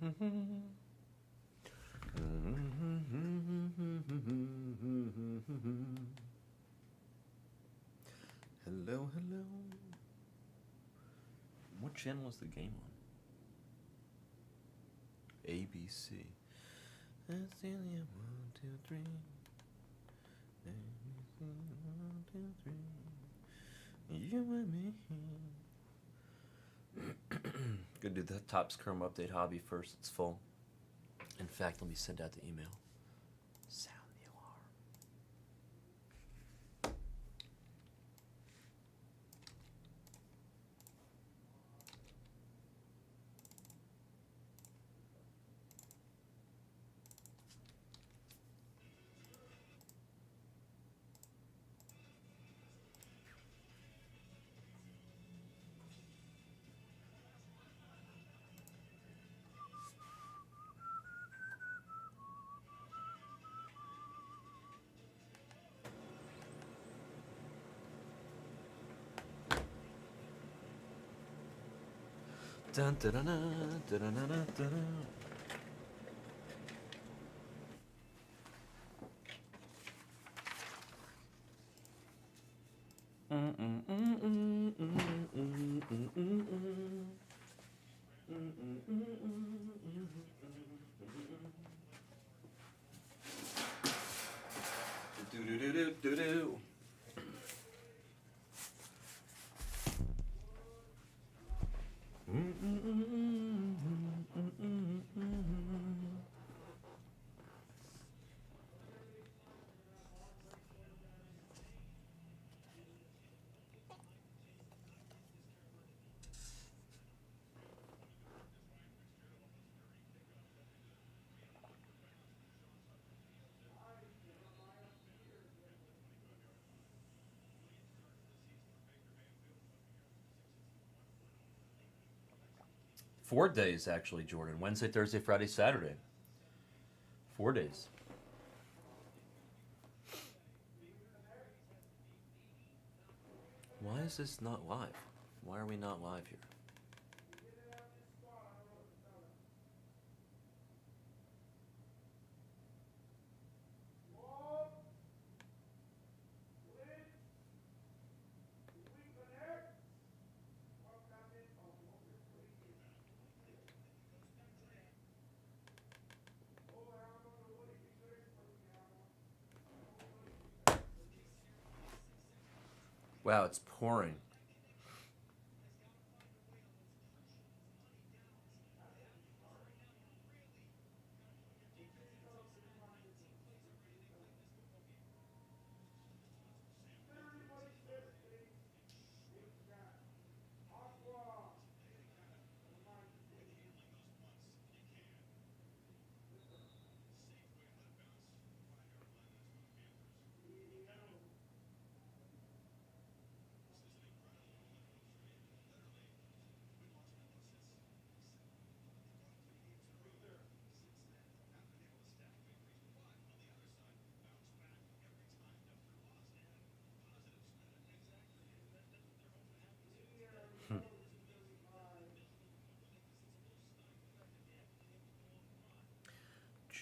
Hello, hello. What channel is the game on? ABC. That's the only 1, 2, 3. 1, 2, 3. You and me. Gonna do the Topps Chrome update hobby first. It's full. In fact, let me send out the email. Sound the alarm. 'Dun, dun, dun, dun, dun, dun, dun, dun. Do-do-do-do-do-do. Four days, actually, Jordan. Wednesday, Thursday, Friday, Saturday. 4 days. Why is this not live? Why are we not live here? Wow, it's pouring.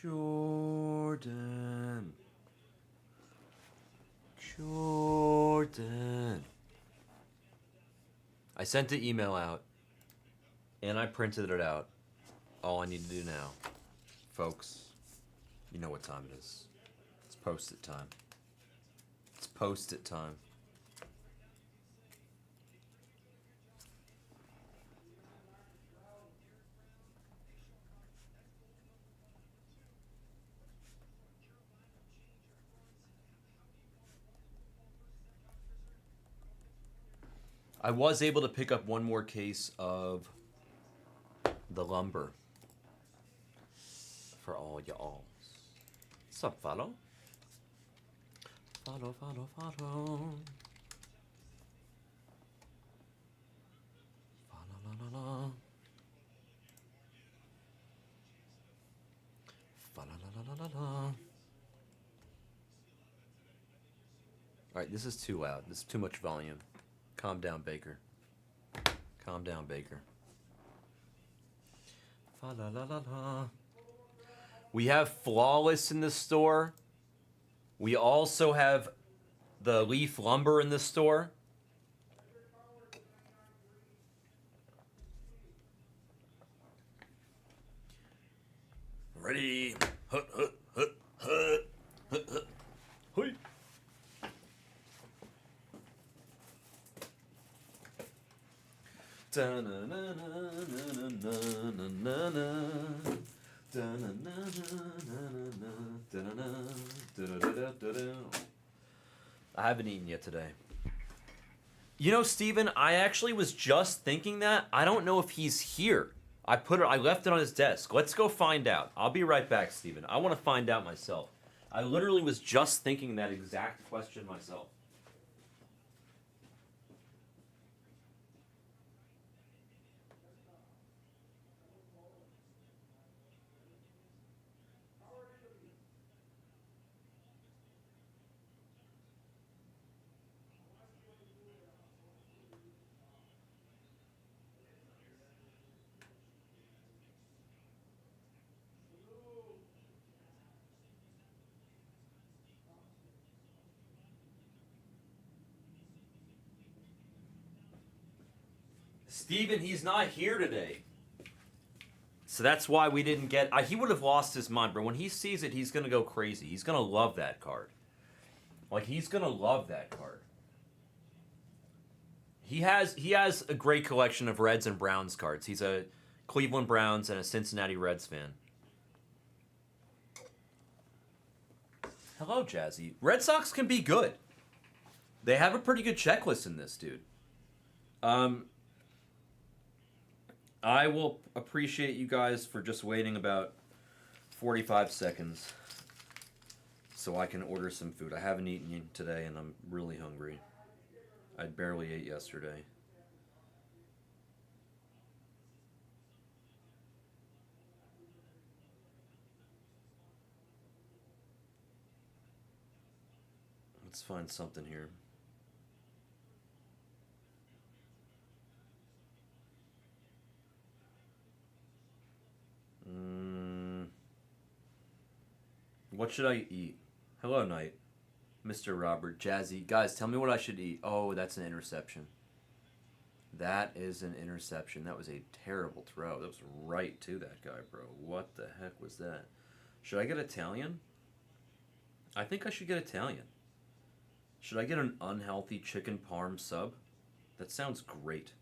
Jordan. Jordan. I sent the email out, and I printed it out. All I need to do now, folks, you know what time it is. It's post-it time. It's post-it time. I was able to pick up one more case of the lumber for all y'all. What's up, follow? Follow, follow, follow. Follow, la, la, la. Follow, la, la, la, la, la. Alright, this is too loud. This is too much volume. Calm down, Baker. Calm down, Baker. Fa la la la la. We have Flawless in the store. We also have the Leaf Lumber in the store. Ready. Hut, hut, hut, hut, hut, hut. Hoi. I haven't eaten yet today. You know, Steven, I actually was just thinking that. I don't know if he's here. I left it on his desk. Let's go find out. I'll be right back, Steven. I want to find out myself. I literally was just thinking that exact question myself. Steven, he's not here today. So that's why we didn't get... he would have lost his mind, but when he sees it, he's going to go crazy. He's going to love that card. Like, he's going to love that card. He has a great collection of Reds and Browns cards. He's a Cleveland Browns and a Cincinnati Reds fan. Hello, Jazzy. Red Sox can be good. They have a pretty good checklist in this, dude. I will appreciate you guys for just waiting about 45 seconds so I can order some food. I haven't eaten today, and I'm really hungry. I barely ate yesterday. Let's find something here. What should I eat? Hello, Knight. Mr. Robert. Jazzy. Guys, tell me what I should eat. Oh, that's an interception. That is an interception. That was a terrible throw. That was right to that guy, bro. What the heck was that? Should I get Italian? I think I should get Italian. Should I get an unhealthy chicken parm sub? That sounds great.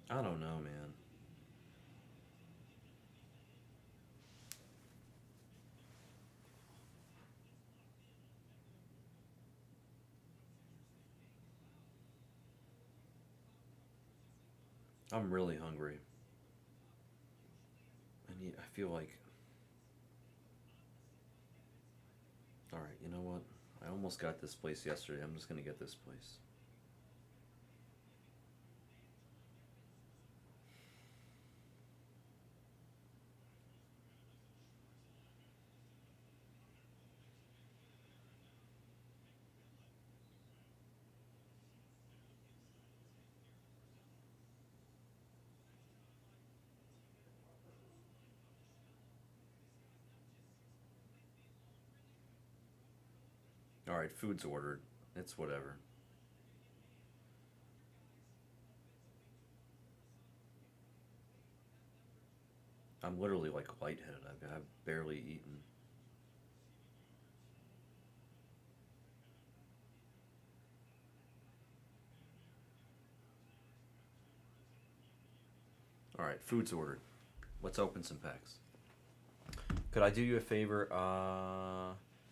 I don't know, man. I'm really hungry. I feel like... Alright, you know what? I almost got this place yesterday. I'm just gonna get this place. Alright, food's ordered. It's whatever. I'm literally like lightheaded. I've barely eaten. Alright, food's ordered. Let's open some packs. Could I do you a favor?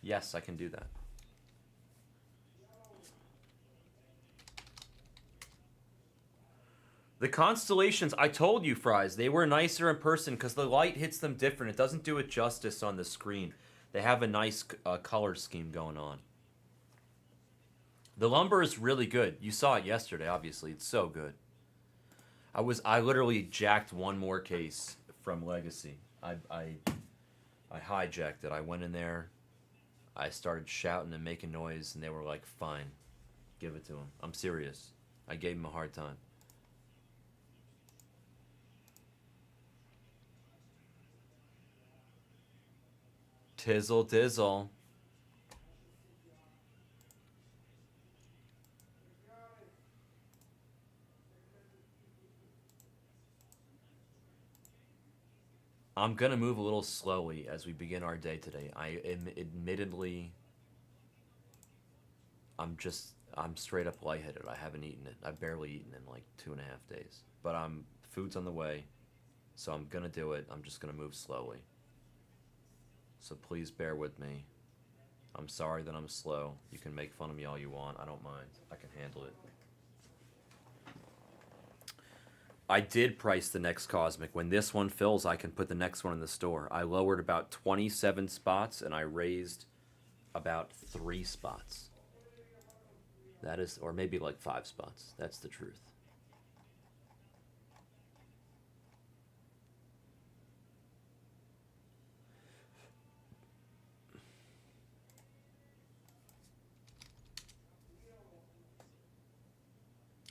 Yes, I can do that. The constellations, I told you, Fries, they were nicer in person because the light hits them different. It doesn't do it justice on the screen. They have a nice color scheme going on. The lumber is really good. You saw it yesterday, obviously. It's so good. I literally jacked one more case from Legacy. I I hijacked it. I went in there. I started shouting and making noise, and they were like, fine, give it to him. I'm serious. I gave him a hard time. Tizzle dizzle. I'm gonna move a little slowly as we begin our day today. Admittedly, I'm straight up lightheaded. I haven't eaten it. I've barely eaten in like 2.5 days. But food's on the way, so I'm gonna do it. I'm just gonna move slowly. So please bear with me. I'm sorry that I'm slow. You can make fun of me all you want. I don't mind. I can handle it. I did price the next Cosmic. When this one fills, I can put the next one in the store. I lowered about 27 spots, and I raised about 3 spots. That is, or maybe like 5 spots. That's the truth.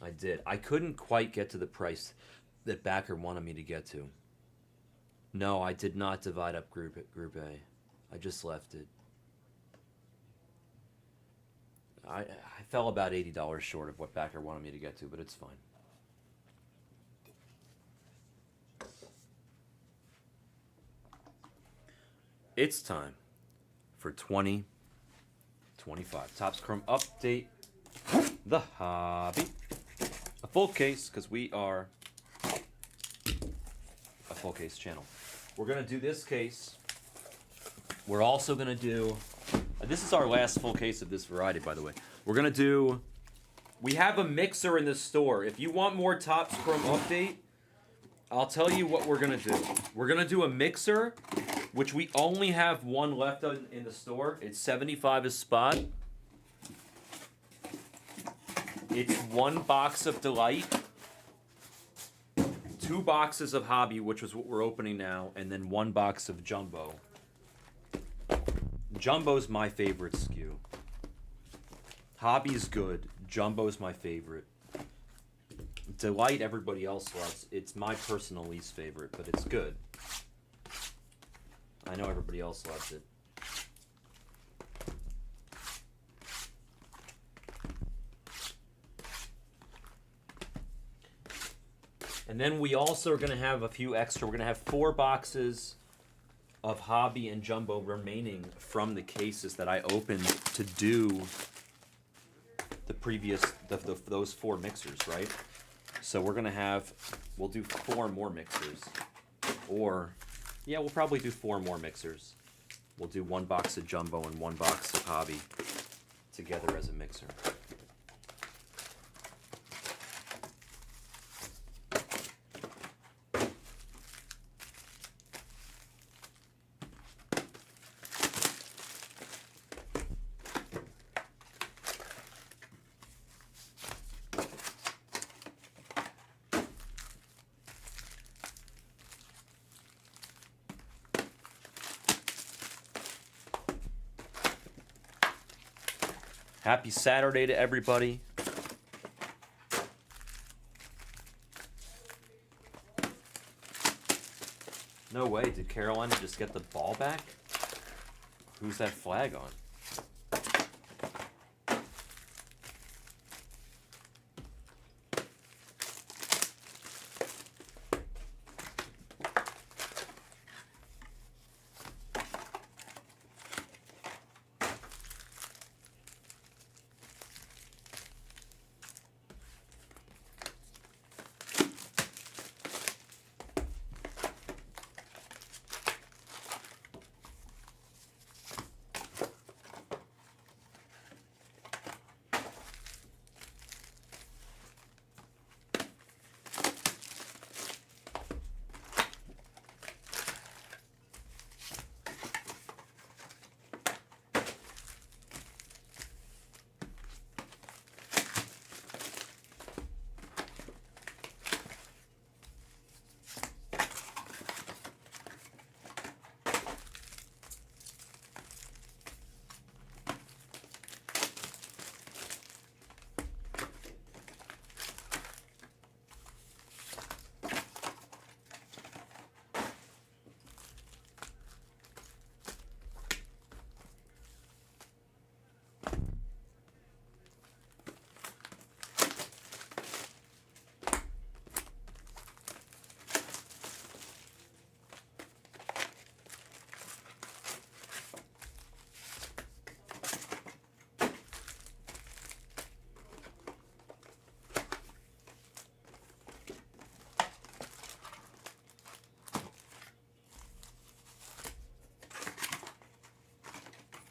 I did. I couldn't quite get to the price that backer wanted me to get to. No, I did not divide up Group A. I just left it. I fell about $80 short of what backer wanted me to get to, but it's fine. It's time for 2025 Topps Chrome Update. The hobby. A full case, because we are a full case channel. We're going to do this case. We're also going to do, this is our last full case of this variety, by the way. We're going to do, we have a mixer in the store. If you want more Topps Chrome Update, I'll tell you what we're going to do. We're going to do a mixer, which we only have one left in the store. It's 75 a spot. It's 1 box of Delight, 2 boxes of Hobby, which is what we're opening now, and then 1 box of Jumbo. Jumbo's my favorite SKU. Hobby's good. Jumbo's my favorite. Delight, everybody else loves. It's my personal least favorite, but it's good. I know everybody else loves it. And then we also are going to have a few extra. We're going to have 4 boxes of Hobby and Jumbo remaining from the cases that I opened to do the previous, those 4 mixers, right? So we're going to have, we'll do 4 more mixers. Or, yeah, we'll probably do 4 more mixers. We'll do 1 box of Jumbo and 1 box of Hobby together as a mixer. Happy Saturday to everybody. No way, did Carolina just get the ball back? Who's that flag on?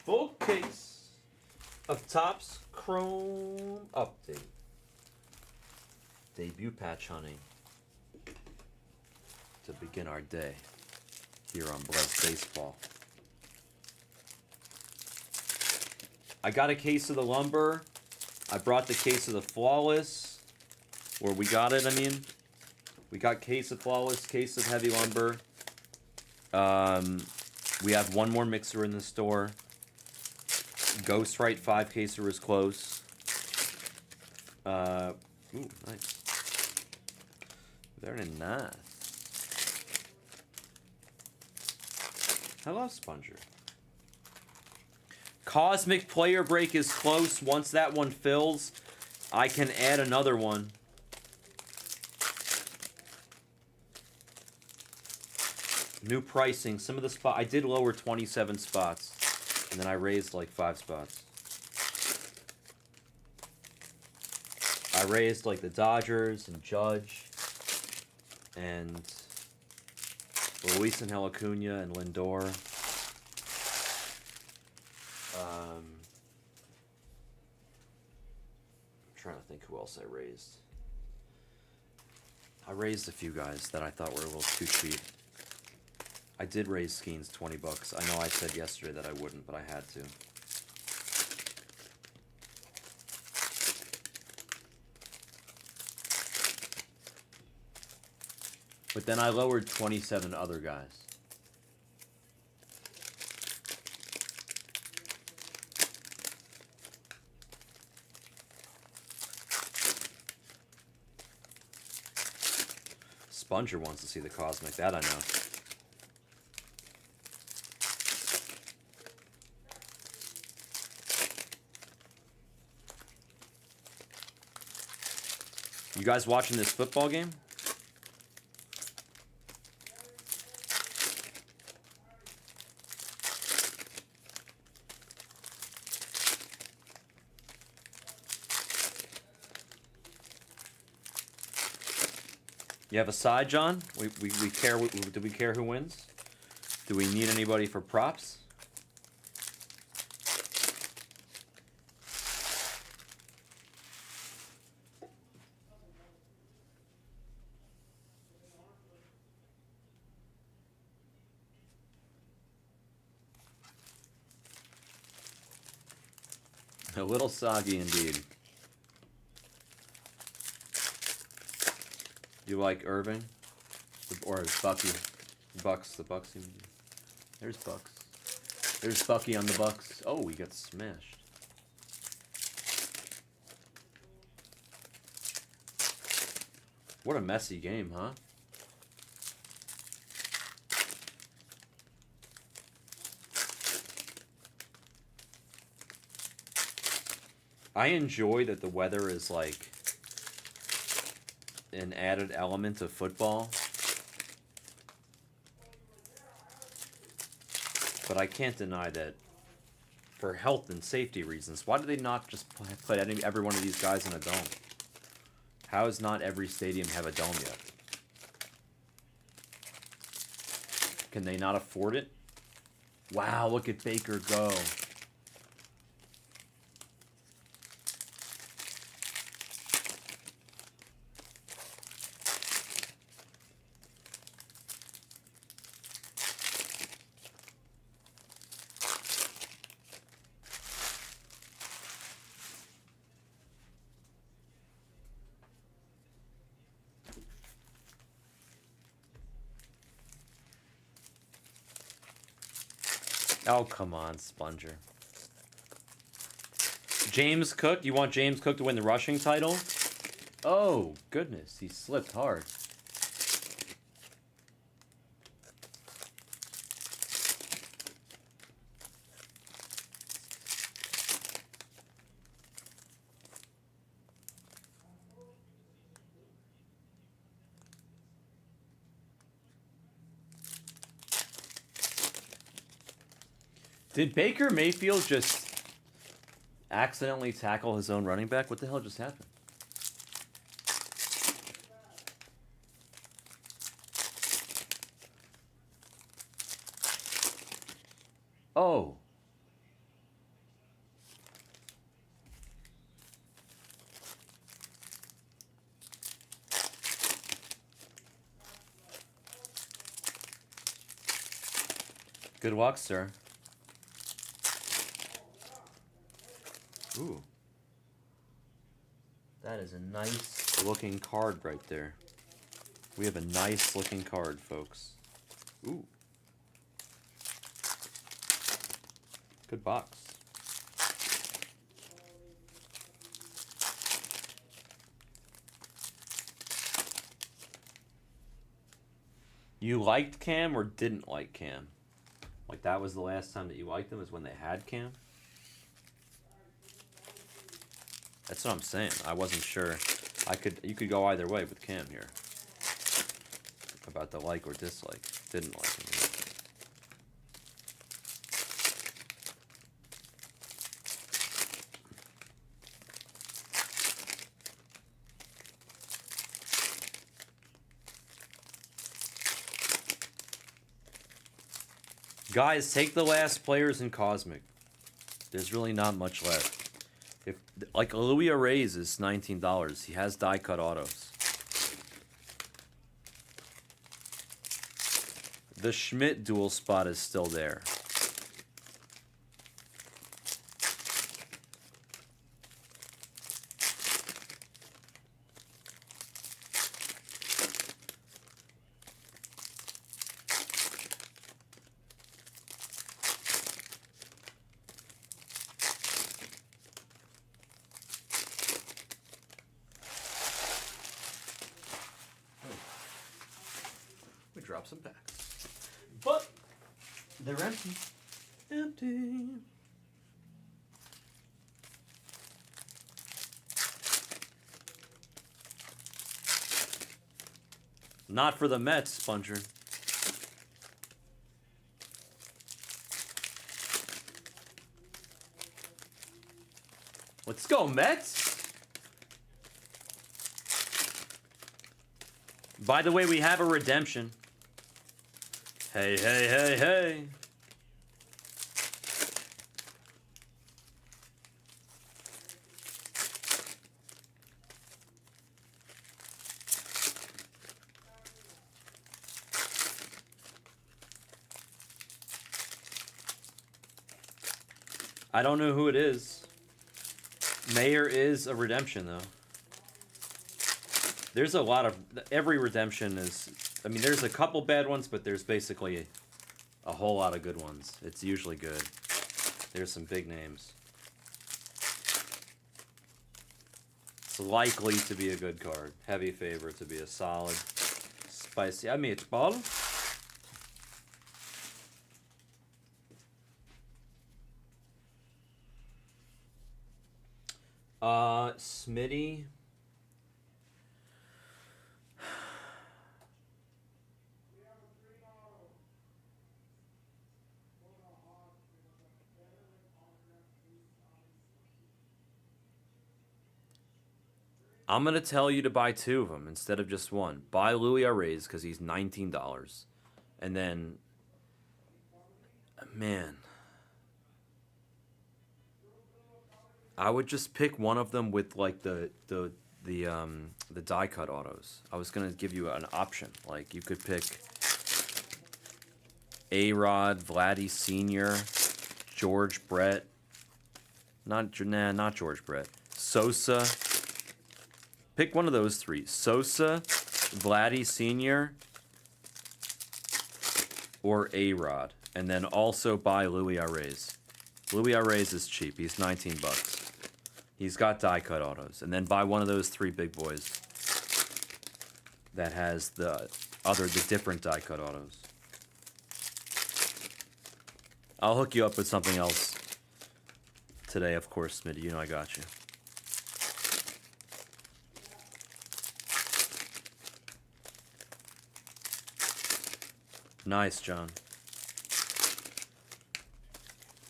Full case of Topps Chrome Update. Debut patch hunting to begin our day here on Blez Baseball. I got a case of the lumber. I brought the case of the flawless, or we got it, I mean. We got case of flawless, case of heavy lumber. We have one more mixer in the store. Ghostwrite 5-caser is close. Ooh, nice. Very nice. Hello, Sponger. Cosmic Player Break is close. Once that one fills, I can add another one. New pricing. Some of the spots, I did lower 27 spots. And then I raised like 5 spots. I raised like the Dodgers and Judge. And Luis and Acuna and Lindor. I'm trying to think who else I raised. I raised a few guys that I thought were a little too cheap. I did raise Skeens 20 bucks. I know I said yesterday that I wouldn't, but I had to. But then I lowered 27 other guys. Sponger wants to see the Cosmic, that I know. You guys watching this football game? You have a side, John? We care. Do we care who wins? Do we need anybody for props? A little soggy indeed. You like Irving? Or Bucky? Bucks, the Bucks. There's Bucks. There's Bucky on the Bucks. Oh, we got smashed. What a messy game, huh? I enjoy that the weather is like an added element of football. But I can't deny that for health and safety reasons, why do they not just put every one of these guys in a dome? How does not every stadium have a dome yet? Can they not afford it? Wow, look at Baker go. Oh, come on, Sponger. James Cook? You want James Cook to win the rushing title? Oh, goodness. He slipped hard. Did Baker Mayfield just accidentally tackle his own running back? What the hell just happened? Oh. Good luck, sir. Ooh. That is a nice looking card right there. We have a nice looking card, folks. Ooh. Good box. You liked Cam or didn't like Cam? Like that was the last time that you liked them, is when they had Cam? That's what I'm saying. I wasn't sure. You could go either way with Cam here. About the like or dislike. Didn't like him. Guys, take the last players in Cosmic. There's really not much left. If like Louis Arrays is $19. He has die cut autos. The Schmidt dual spot is still there. We dropped some packs. But they're empty. Empty. Not for the Mets, Sponger. Let's go, Mets! By the way, we have a redemption. Hey, hey, hey, hey. I don't know who it is. Mayor is a redemption, though. There's a lot of... Every redemption is... I mean, there's a couple bad ones, but there's basically a whole lot of good ones. It's usually good. There's some big names. It's likely to be a good card. Heavy favorite to be a solid, spicy... I mean, it's ball. Smitty. I'm going to tell you to buy two of them instead of just one. Buy Louis Arrays because he's $19. And then, man, I would just pick one of them with like the die cut autos. I was going to give you an option. Like you could pick A-Rod, Vladdy Sr., George Brett. Not George Brett. Sosa. Pick one of those three. Sosa, Vladdy Sr., or A-Rod. And then also buy Louis Arrays. Louis Arrays is cheap. He's 19 bucks. He's got die cut autos. And then buy one of those three big boys that has the different die cut autos. I'll hook you up with something else today, of course, Smitty. You know I got you. Nice, John.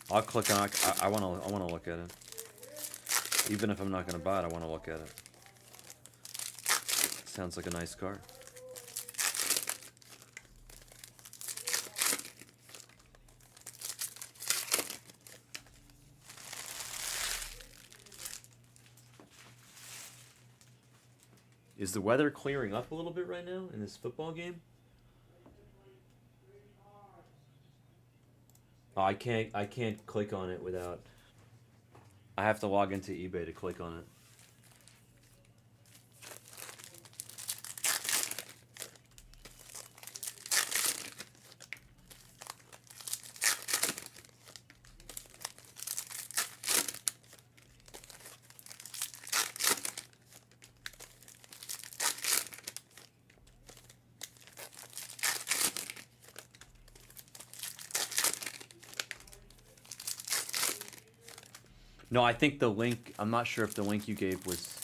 I'll click on. I want to look at it. Even if I'm not gonna buy it, I want to look at it. Sounds like a nice card. Is the weather clearing up a little bit right now in this football game? Oh, I can't click on it without. I have to log into eBay to click on it. No, I think the link. I'm not sure if the link you gave was.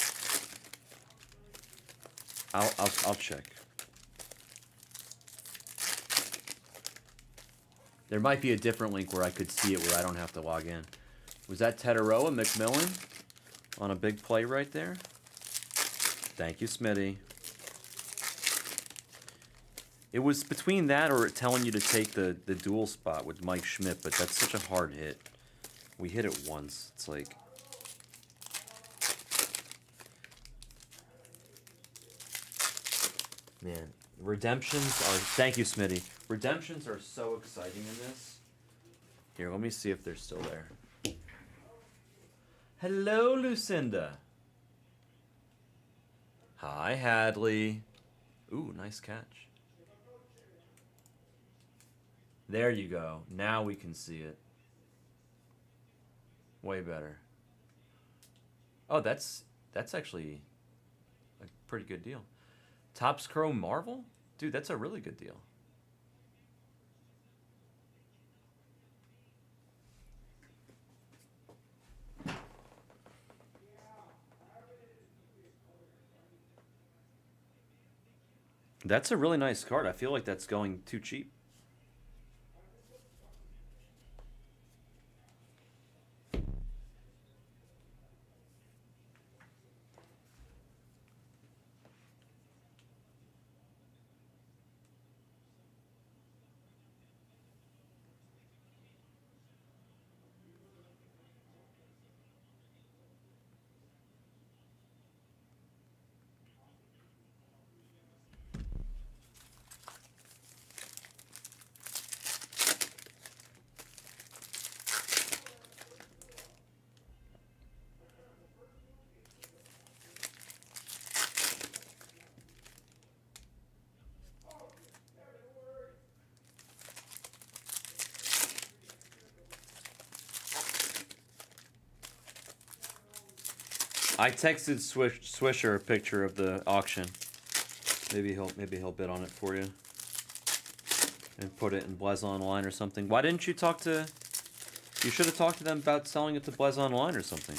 I'll check. There might be a different link where I could see it where I don't have to log in. Was that Tetaroa McMillan on a big play right there? Thank you, Smitty. It was between that or telling you to take the dual spot with Mike Schmidt, but that's such a hard hit. We hit it once. It's like... Man, redemptions are... Thank you, Smitty. Redemptions are so exciting in this. Here, let me see if they're still there. Hello, Lucinda. Hi, Hadley. Ooh, nice catch. There you go. Now we can see it. Way better. Oh, that's actually a pretty good deal. Topps Chrome Marvel? Dude, that's a really good deal. That's a really nice card. I feel like that's going too cheap. I texted Swisher a picture of the auction. Maybe he'll bid on it for you and put it in Blez Online or something. Why didn't you talk to? You should have talked to them about selling it to Blez Online or something.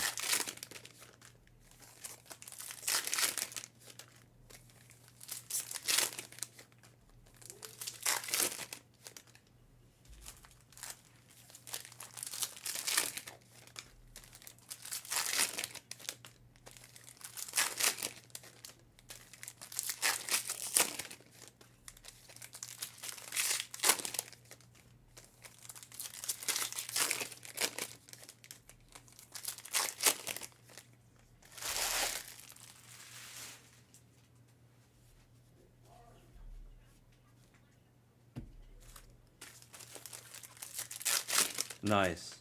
Nice.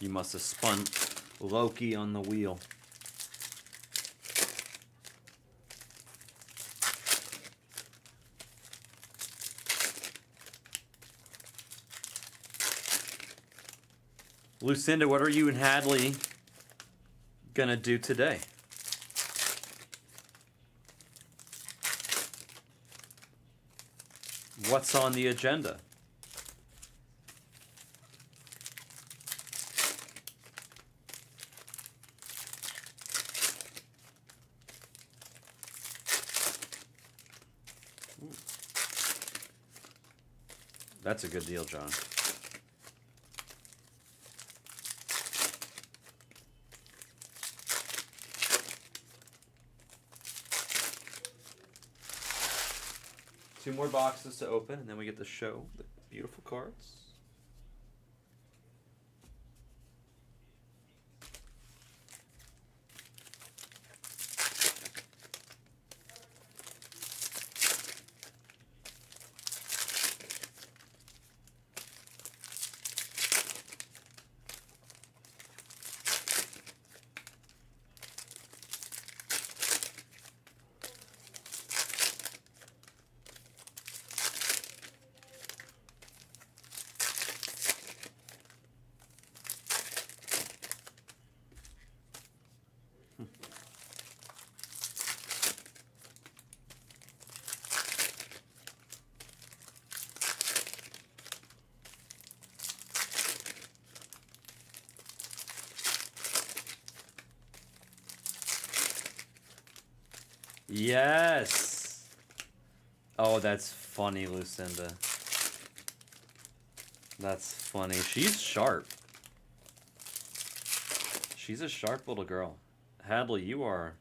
You must have spun Loki on the wheel. Lucinda, what are you and Hadley gonna do today? What's on the agenda? Ooh. That's a good deal, John. Two more boxes to open, and then we get to show the beautiful cards. Yes. Oh, that's funny, Lucinda. That's funny. She's sharp. She's a sharp little girl. Hadley, you are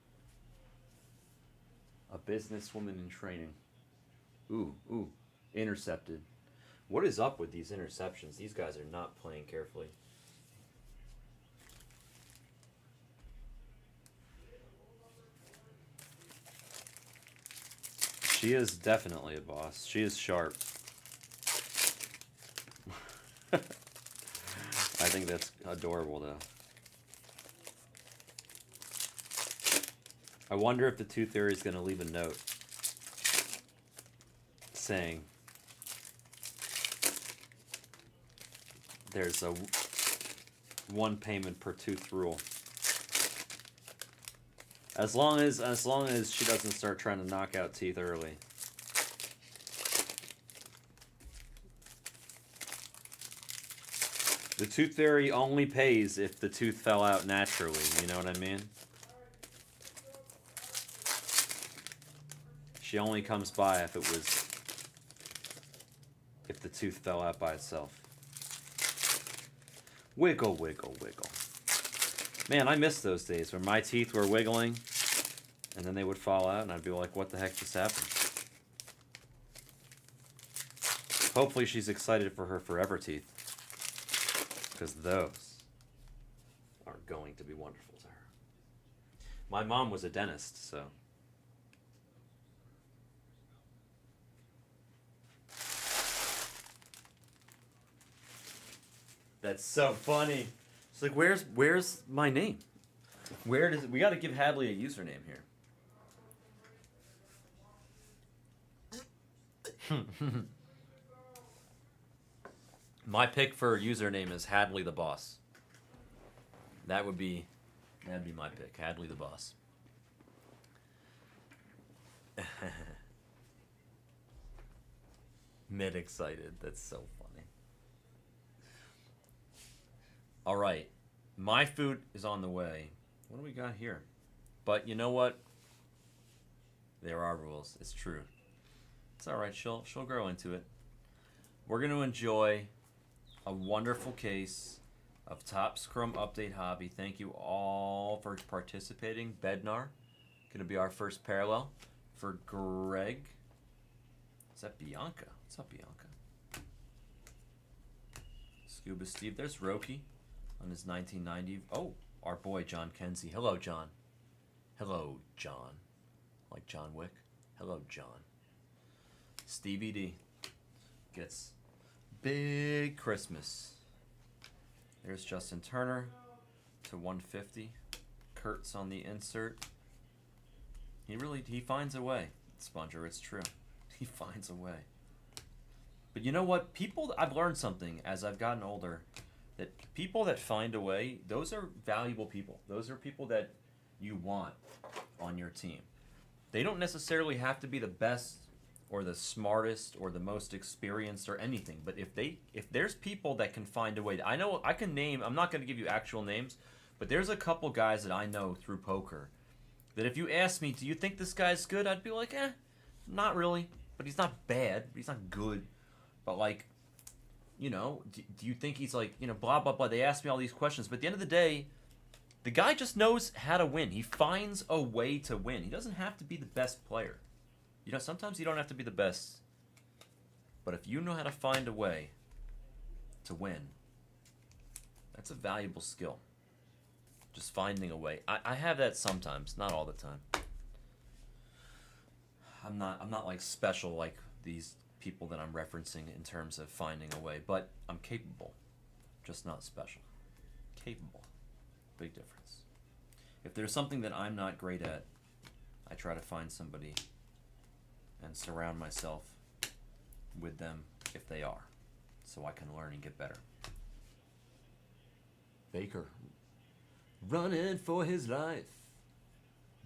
a businesswoman in training. Ooh, ooh. Intercepted. What is up with these interceptions? These guys are not playing carefully. She is definitely a boss. She is sharp. I think that's adorable, though. I wonder if the Tooth Fairy is going to leave a note saying there's a one payment per tooth rule. As long as she doesn't start trying to knock out teeth early. The Tooth Fairy only pays if the tooth fell out naturally, you know what I mean? She only comes by if the tooth fell out by itself. Wiggle, wiggle, wiggle. Man, I miss those days when my teeth were wiggling and then they would fall out and I'd be like, what the heck just happened? Hopefully she's excited for her forever teeth, because those are going to be wonderful to her. My mom was a dentist, so... That's so funny. It's like, where's my name? Where does we got to give Hadley a username here. My pick for username is Hadley the Boss. That'd be my pick, Hadley the Boss. Mid excited. That's so funny. All right, my food is on the way. What do we got here? But you know what? There are rules. It's true. It's all right. She'll grow into it. We're going to enjoy a wonderful case of Top Scrum Update Hobby. Thank you all for participating. Bednar, going to be our first parallel. For Greg. Is that Bianca? What's up, Bianca? Scuba Steve. There's Roki on his 1990. Oh, our boy John Kenzie. Hello, John. Hello, John. Like John Wick. Hello, John. Stevie D gets big Christmas. There's Justin Turner to 150. Kurtz on the insert. He finds a way, Sponger. It's true. He finds a way. But you know what? I've learned something as I've gotten older. That people that find a way, those are valuable people. Those are people that you want on your team. They don't necessarily have to be the best or the smartest or the most experienced or anything. But if there's people that can find a way, I know I can name. I'm not going to give you actual names, but there's a couple guys that I know through poker that if you ask me, do you think this guy's good? I'd be like, not really. But he's not bad. He's not good. But like, you know, do you think he's like, you know, blah, blah, blah. They ask me all these questions. But at the end of the day, the guy just knows how to win. He finds a way to win. He doesn't have to be the best player. You know, sometimes you don't have to be the best. But if you know how to find a way to win, that's a valuable skill. Just finding a way. I have that sometimes, not all the time. I'm not like special like these people that I'm referencing in terms of finding a way, but I'm capable, just not special. Capable. Big difference. If there's something that I'm not great at, I try to find somebody and surround myself with them if they are, so I can learn and get better. Baker. Running for his life.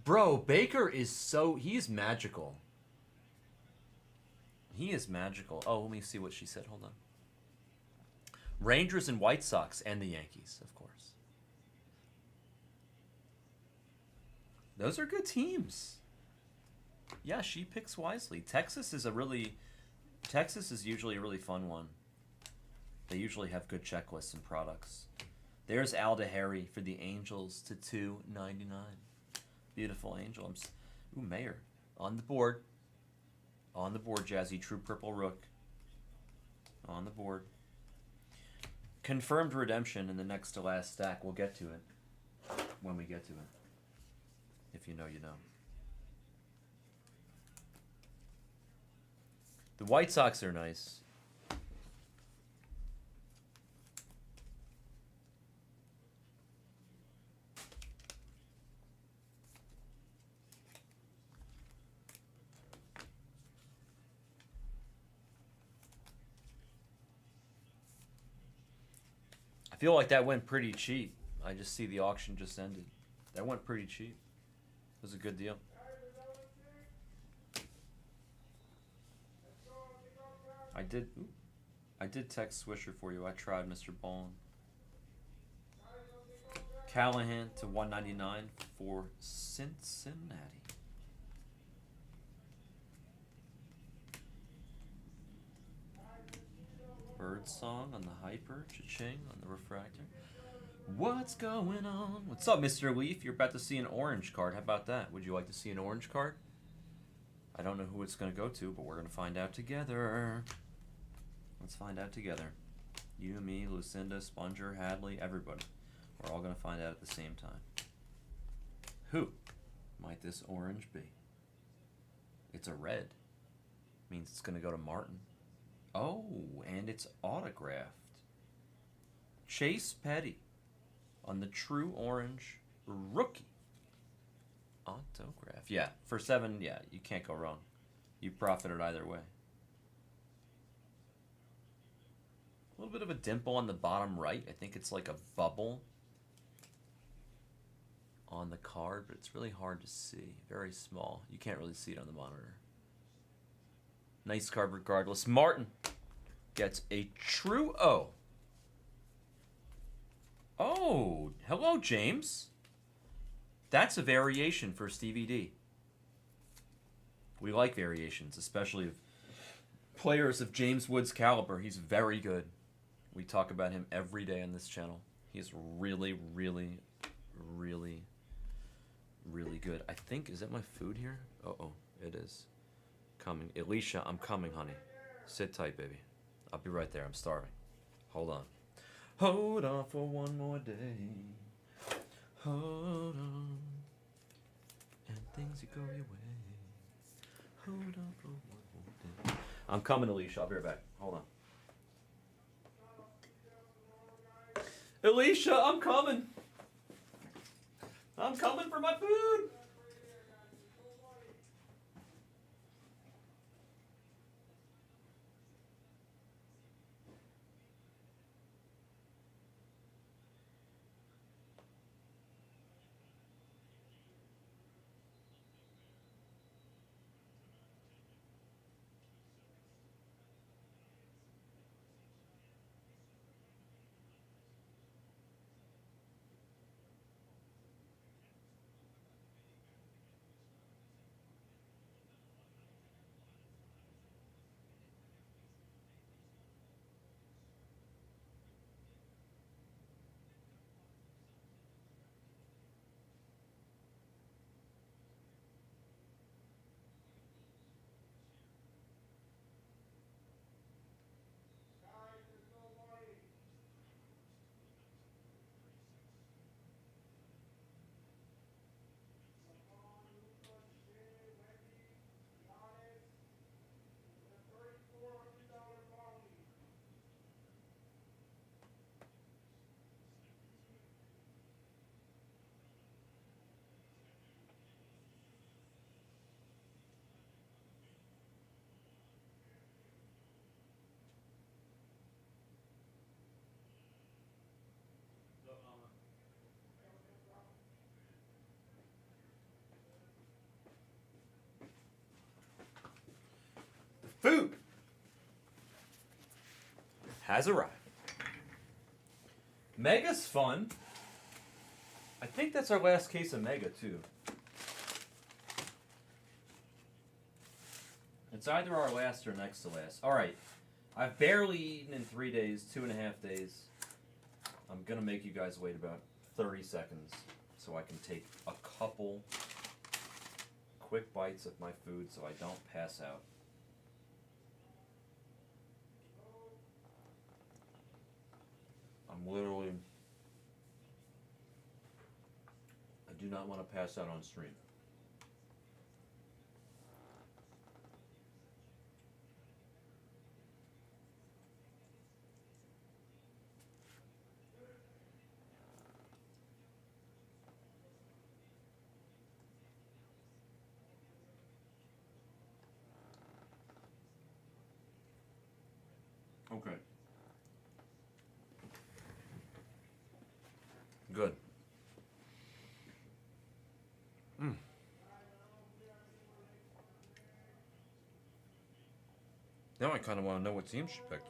Bro, Baker is he's magical. He is magical. Oh, let me see what she said. Hold on. Rangers and White Sox and the Yankees, of course. Those are good teams. Yeah, she picks wisely. Texas is usually a really fun one. They usually have good checklists and products. There's Alda Harry for the Angels to $2.99. Beautiful Angel. Ooh, Mayor. On the board. On the board, Jazzy. True Purple Rook. On the board. Confirmed redemption in the next to last stack. We'll get to it when we get to it. If you know, you know. The White Sox are nice. I feel like that went pretty cheap. I just see the auction just ended. That went pretty cheap. It was a good deal. I did text Swisher for you. I tried, Mr. Ballin. Callahan to $199 for Cincinnati. Birdsong on the Hyper, Cha-ching on the Refractor. What's going on? What's up, Mr. Leaf? You're about to see an orange card. How about that? Would you like to see an orange card? I don't know who it's going to go to, but we're going to find out together. Let's find out together. You, me, Lucinda, Sponger, Hadley, everybody. We're all going to find out at the same time. Who might this orange be? It's a red. Means it's going to go to Martin. Oh, and it's autographed. Chase Petty on the True Orange Rookie. Autograph. Yeah, for 7, yeah, you can't go wrong. You profited either way. A little bit of a dimple on the bottom right. I think it's like a bubble on the card, but it's really hard to see. Very small. You can't really see it on the monitor. Nice card regardless. Martin gets a true O. Oh, hello, James. That's a variation for Stevie D. We like variations, especially of players of James Wood's caliber. He's very good. We talk about him every day on this channel. He's really, really, really, really good. I think, is that my food here? Uh-oh, it is. Coming. Alicia, I'm coming, honey. Sit tight, baby. I'll be right there. I'm starving. Hold on. Hold on for one more day. Hold on. And things will go your way. Hold on for one more day. I'm coming, Alicia. I'll be right back. Hold on. Alicia, I'm coming. I'm coming for my food. Food has arrived. Mega's fun. I think that's our last case of Mega, too. It's either our last or next to last. All right. I've barely eaten in 3 days, 2.5 days. I'm going to make you guys wait about 30 seconds so I can take a couple quick bites of my food so I don't pass out. I'm literally... I do not want to pass out on stream. Okay. Good. Now I kind of want to know what team she picked.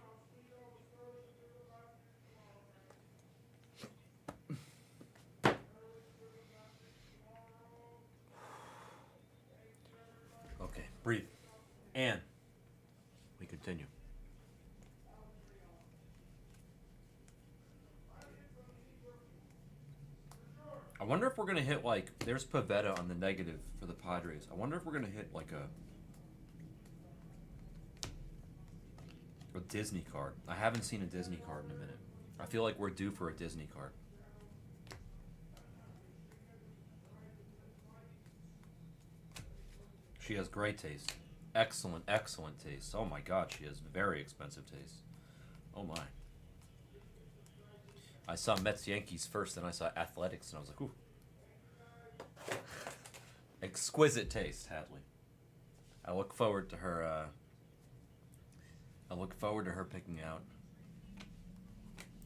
Okay, breathe. And we continue. I wonder if we're going to hit, like, there's Pavetta on the negative for the Padres. I wonder if we're going to hit, like, a Disney card. I haven't seen a Disney card in a minute. I feel like we're due for a Disney card. She has great taste. Excellent, excellent taste. Oh my god, she has very expensive taste. Oh my. I saw Mets Yankees first, then I saw Athletics, and I was like, ooh. Exquisite taste, Hadley. I look forward to her, picking out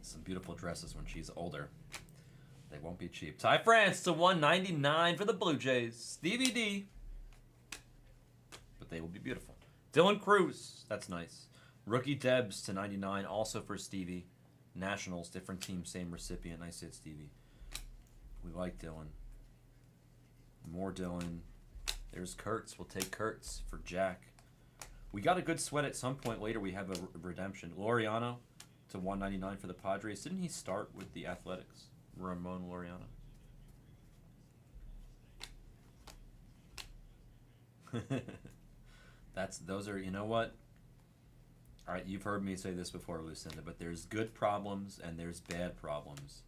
some beautiful dresses when she's older. They won't be cheap. Ty France to 199 for the Blue Jays. Stevie D. But they will be beautiful. Dylan Cruz. That's nice. Rookie Debs to 99, also for Stevie. Nationals, different team, same recipient. Nice hit, Stevie. We like Dylan. More Dylan. There's Kurtz. We'll take Kurtz for Jack. We got a good sweat at some point later. We have a redemption. Laureano to 199 for the Padres. Didn't he start with the Athletics? Ramon Laureano. Those are, you know what? All right, you've heard me say this before, Lucinda, but there's good problems and there's bad problems.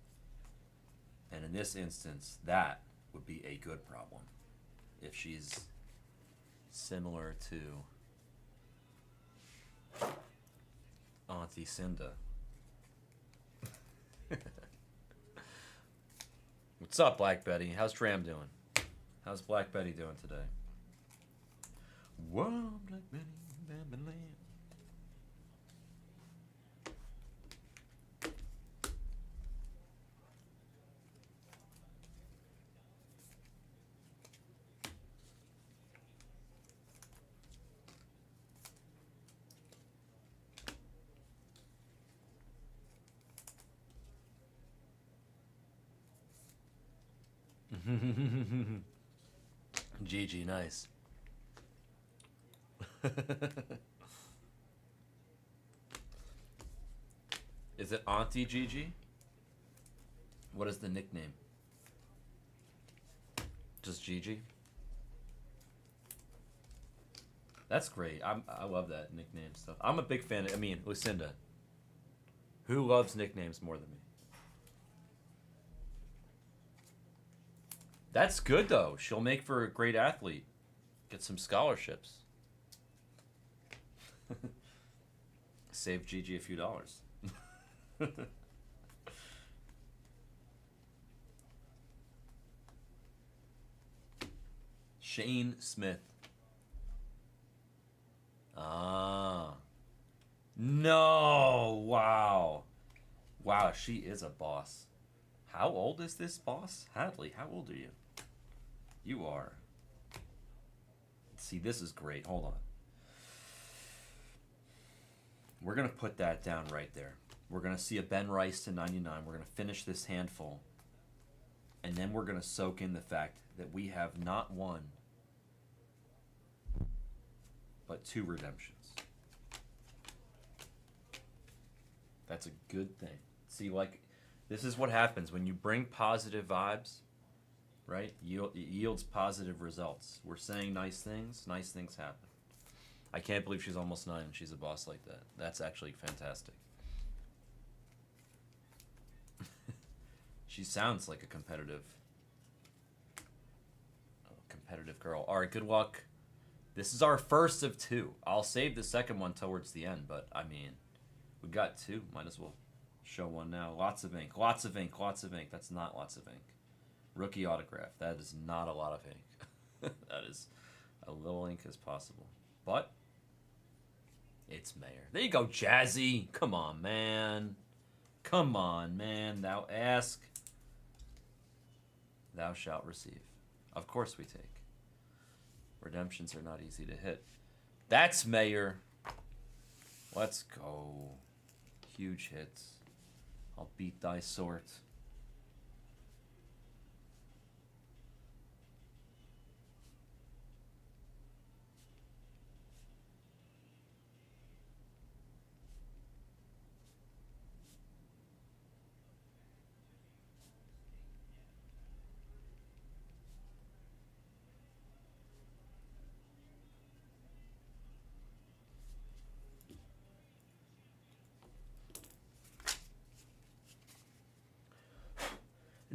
And in this instance, that would be a good problem if she's similar to Auntie Cinda. What's up, Black Betty? How's Tram doing? How's Black Betty doing today? Whoa, Black Betty, Bambi Lamb. GG, nice. Is it Auntie Gigi? What is the nickname? Just Gigi? That's great. I love that nickname stuff. I'm a big fan of, Lucinda. Who loves nicknames more than me? That's good, though. She'll make for a great athlete. Get some scholarships. Save Gigi a few dollars. Shane Smith. Ah. No. Wow. Wow, she is a boss. How old is this boss? Hadley, how old are you? You are. See, this is great. Hold on. We're going to put that down right there. We're going to see a Ben Rice to 99. We're going to finish this handful. And then we're going to soak in the fact that we have not one, but but 2 redemptions. That's a good thing. See, like, this is what happens when you bring positive vibes, right? It yields positive results. We're saying nice things happen. I can't believe she's almost 9 and she's a boss like that. That's actually fantastic. She sounds like a competitive girl. All right, good luck. This is our first of 2. I'll save the second one towards the end, but I mean, we got 2. Might as well show one now. Lots of ink. Lots of ink. Lots of ink. That's not lots of ink. Rookie autograph. That is not a lot of ink. That is a little ink as possible. But it's Mayor. There you go, Jazzy. Come on, man. Come on, man. Thou ask, thou shalt receive. Of course we take. Redemptions are not easy to hit. That's Mayor. Let's go. Huge hits. I'll beat thy sort.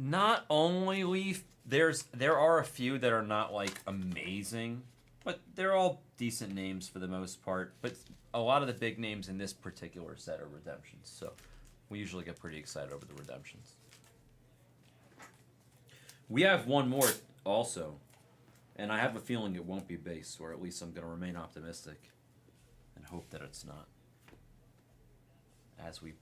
Not only Leaf, there are a few that are not like amazing, but they're all decent names for the most part. But a lot of the big names in this particular set are redemptions, so we usually get pretty excited over the redemptions. We have one more also, and I have a feeling it won't be base, or at least I'm going to remain optimistic and hope that it's not. As we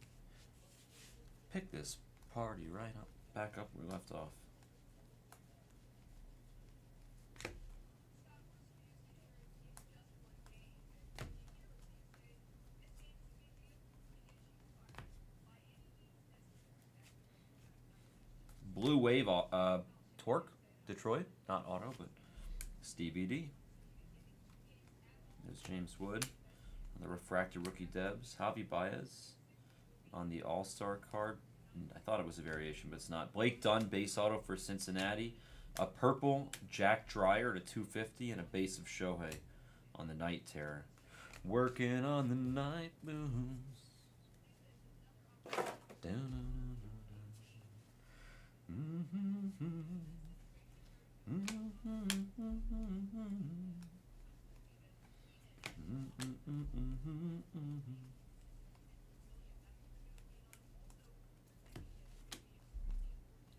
pick this party right up. Back up where we left off. Blue Wave, Torque, Detroit, not auto, but Stevie D. There's James Wood on the refractor rookie Debs. Javi Baez on the All-Star card. I thought it was a variation, but it's not. Blake Dunn, base auto for Cincinnati. A purple Jack Dreyer to 250 and a base of Shohei on the Night Terror. Working on the night moves.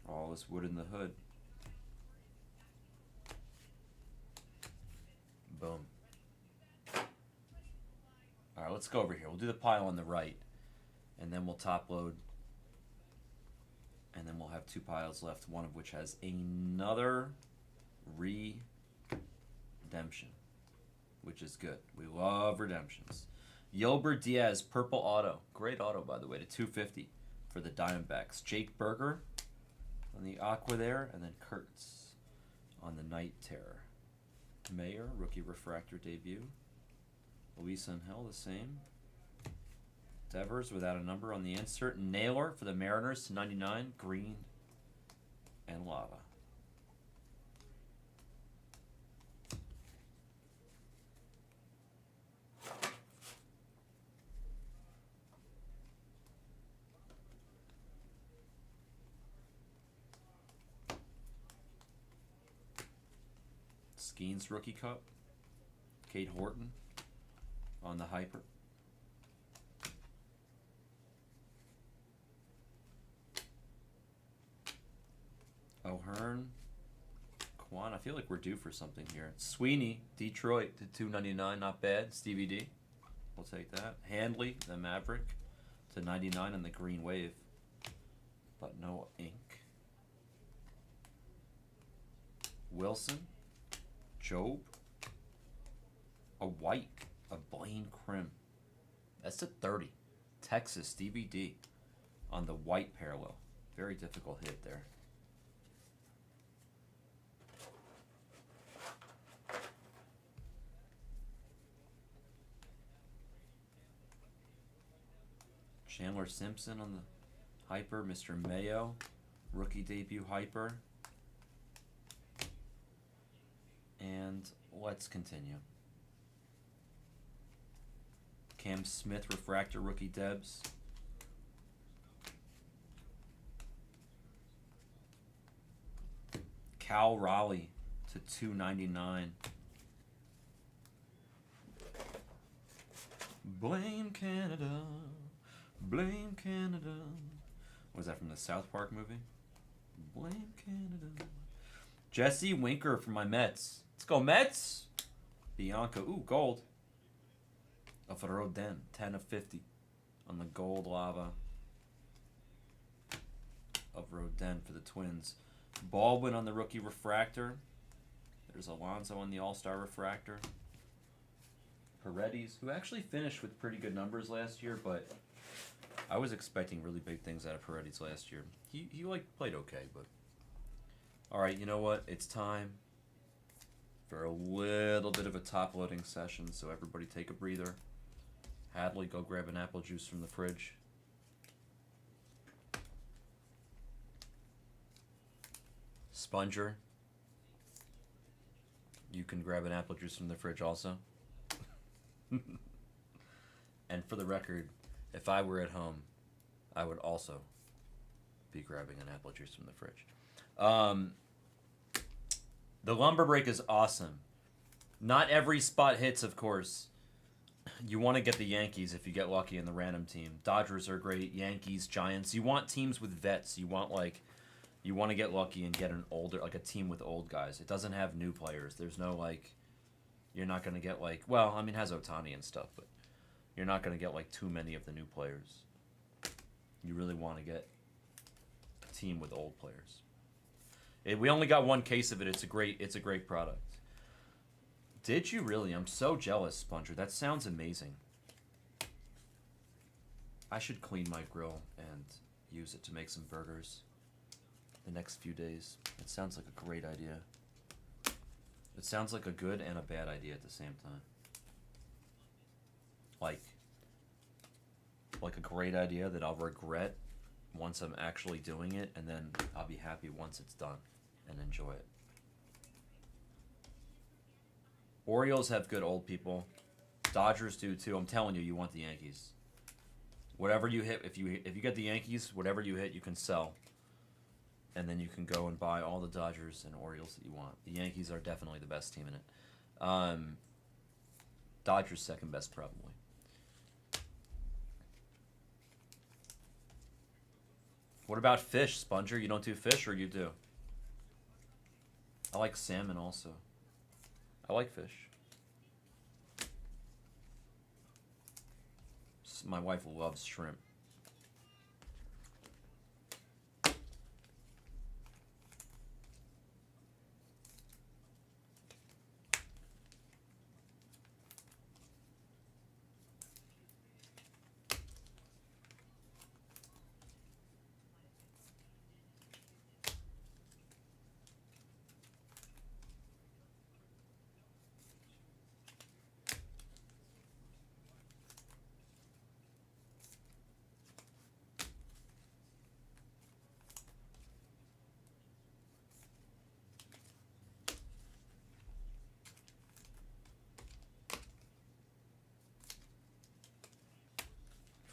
All this wood in the hood. Boom. Alright, let's go over here. We'll do the pile on the right. And then we'll top load. And then we'll have 2 piles left, one of which has another redemption. Which is good. We love redemptions. Yolbert Diaz, purple auto. Great auto, by the way, to 250 for the Diamondbacks. Jake Berger on the Aqua there, and then Kurtz on the Night Terror. Mayor, rookie refractor debut. Luis Angel, the same. Devers without a number on the insert. Naylor for the Mariners to 99, green and lava. Skeens rookie cup. Kate Horton on the Hyper. O'Hearn. Quan. I feel like we're due for something here. Sweeney, Detroit to 299, not bad. Stevie D. We'll take that. Handley, the Maverick to 99 on the Green Wave. But no ink. Wilson. Job. A white. A Blaine Crim. That's a 30. Texas, Stevie D on the white parallel. Very difficult hit there. Chandler Simpson on the hyper. Mr. Mayo, rookie debut hyper. And let's continue. Cam Smith, refractor, rookie Debs. Cal Raleigh to 299. Blame Canada, blame Canada. Was that from the South Park movie? Blame Canada. Jesse Winker for my Mets. Let's go Mets. Bianca, ooh, gold. Of Rodin, 10 of 50 on the gold lava of Rodin for the Twins. Baldwin on the rookie refractor. There's Alonso on the all-star refractor. Paredes, who actually finished with pretty good numbers last year, but I was expecting really big things out of Paredes last year. He like played okay, but all right, you know what? It's time for a little bit of a top loading session, so everybody take a breather. Hadley, go grab an apple juice from the fridge. Sponger, you can grab an apple juice from the fridge also. And for the record, if I were at home, I would also be grabbing an apple juice from the fridge. The lumber break is awesome. Not every spot hits, of course. You want to get the Yankees if you get lucky in the random team. Dodgers are great. Yankees, Giants. You want teams with vets. You want to get lucky and get an older, like a team with old guys. It doesn't have new players. There's no like, you're not going to get like, well, I mean, it has Ohtani and stuff, but you're not going to get like too many of the new players. You really want to get a team with old players. We only got one case of it. It's a great product. Did you really? I'm so jealous, Sponger. That sounds amazing. I should clean my grill and use it to make some burgers the next few days. It sounds like a great idea. It sounds like a good and a bad idea at the same time. Like a great idea that I'll regret once I'm actually doing it, and then I'll be happy once it's done and enjoy it. Orioles have good old people. Dodgers do too. I'm telling you, you want the Yankees. Whatever you hit, if you get the Yankees, whatever you hit, you can sell. And then you can go and buy all the Dodgers and Orioles that you want. The Yankees are definitely the best team in it. Dodgers second best probably. What about fish, Sponger? You don't do fish, or you do? I like salmon also. I like fish. My wife loves shrimp.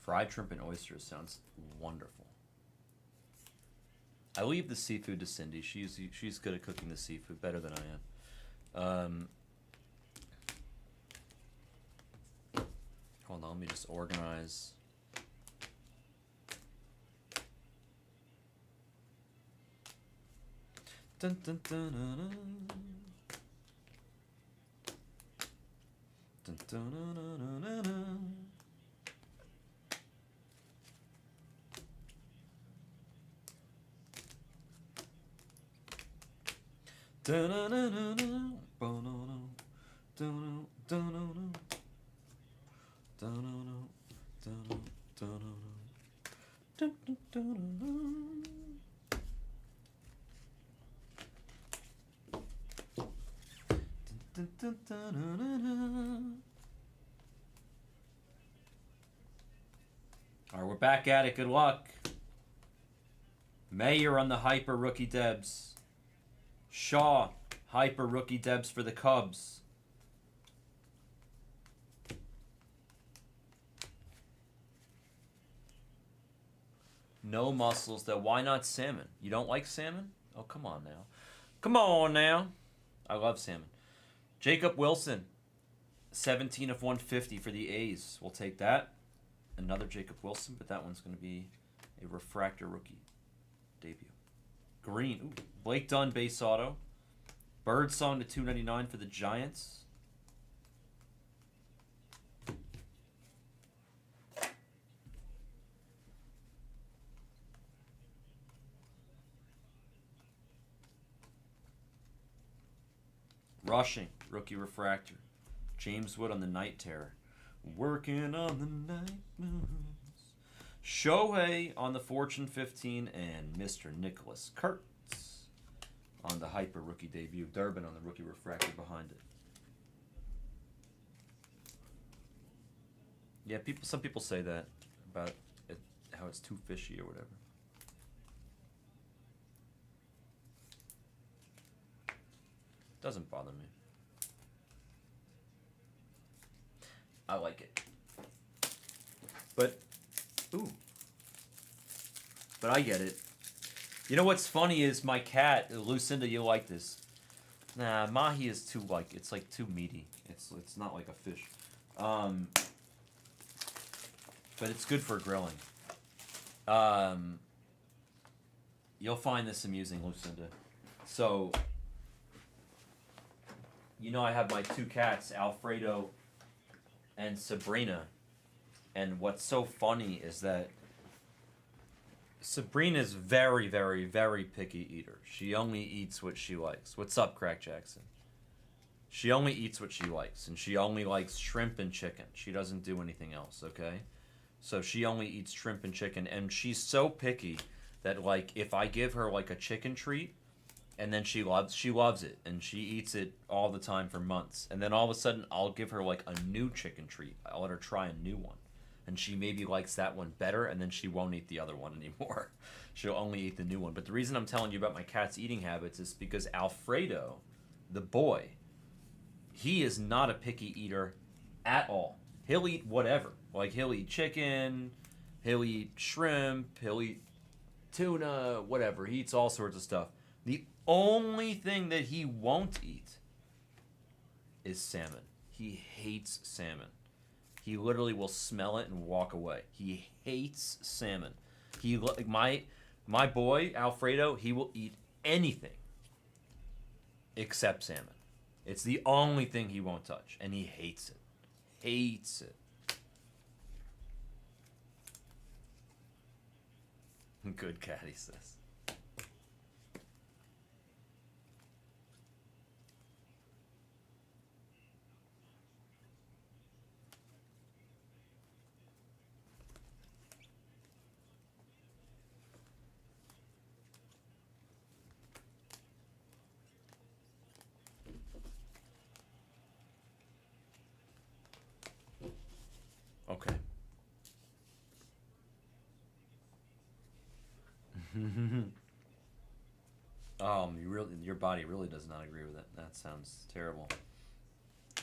Fried shrimp and oysters sounds wonderful. I leave the seafood to Cindy. She's good at cooking the seafood, better than I am. Hold on, let me just organize. Dun, dun, dun, dun, dun. Dun, dun, dun, dun, dun, dun. All right, we're back at it. Good luck. Mayer on the hyper rookie debs. Shaw, hyper rookie debs for the Cubs. No muscles, though. Why not salmon? You don't like salmon? Oh, come on now. Come on now. I love salmon. Jacob Wilson, 17 of 150 for the A's. We'll take that. Another Jacob Wilson, but that one's going to be a refractor rookie debut. Green. Ooh. Blake Dunn, base auto. Birdsong to 299 for the Giants. Rushing, rookie refractor. James Wood on the Night Terror. Working on the night moves. Shohei on the Fortune 15 and Mr. Nicholas Kurtz on the hyper rookie debut. Durbin on the rookie refractor behind it. Yeah, some people say that about it, how it's too fishy or whatever. Doesn't bother me. I like it. But, ooh. But I get it. You know what's funny is my cat, Lucinda, you like this. Nah, mahi is too, like, it's like too meaty. It's not like a fish. But it's good for grilling. You'll find this amusing, Lucinda. So, you know I have my two cats, Alfredo and Sabrina. And what's so funny is that Sabrina's very, very, very picky eater. She only eats what she likes. What's up, Crack Jackson? She only eats what she likes, and she only likes shrimp and chicken. She doesn't do anything else, okay? So she only eats shrimp and chicken, and she's so picky that, like, if I give her, like, a chicken treat, and then she loves it, and she eats it all the time for months. And then all of a sudden, I'll give her, like, a new chicken treat. I'll let her try a new one. And she maybe likes that one better, and then she won't eat the other one anymore. She'll only eat the new one. But the reason I'm telling you about my cat's eating habits is because Alfredo, the boy, he is not a picky eater at all. He'll eat whatever. Like, he'll eat chicken, he'll eat shrimp, he'll eat tuna, whatever. He eats all sorts of stuff. The only thing that he won't eat is salmon. He hates salmon. He literally will smell it and walk away. He hates salmon. My boy Alfredo, he will eat anything except salmon. It's the only thing he won't touch, and he hates it. Hates it. Good cat, he says. Okay. Your body really does not agree with it. That sounds terrible.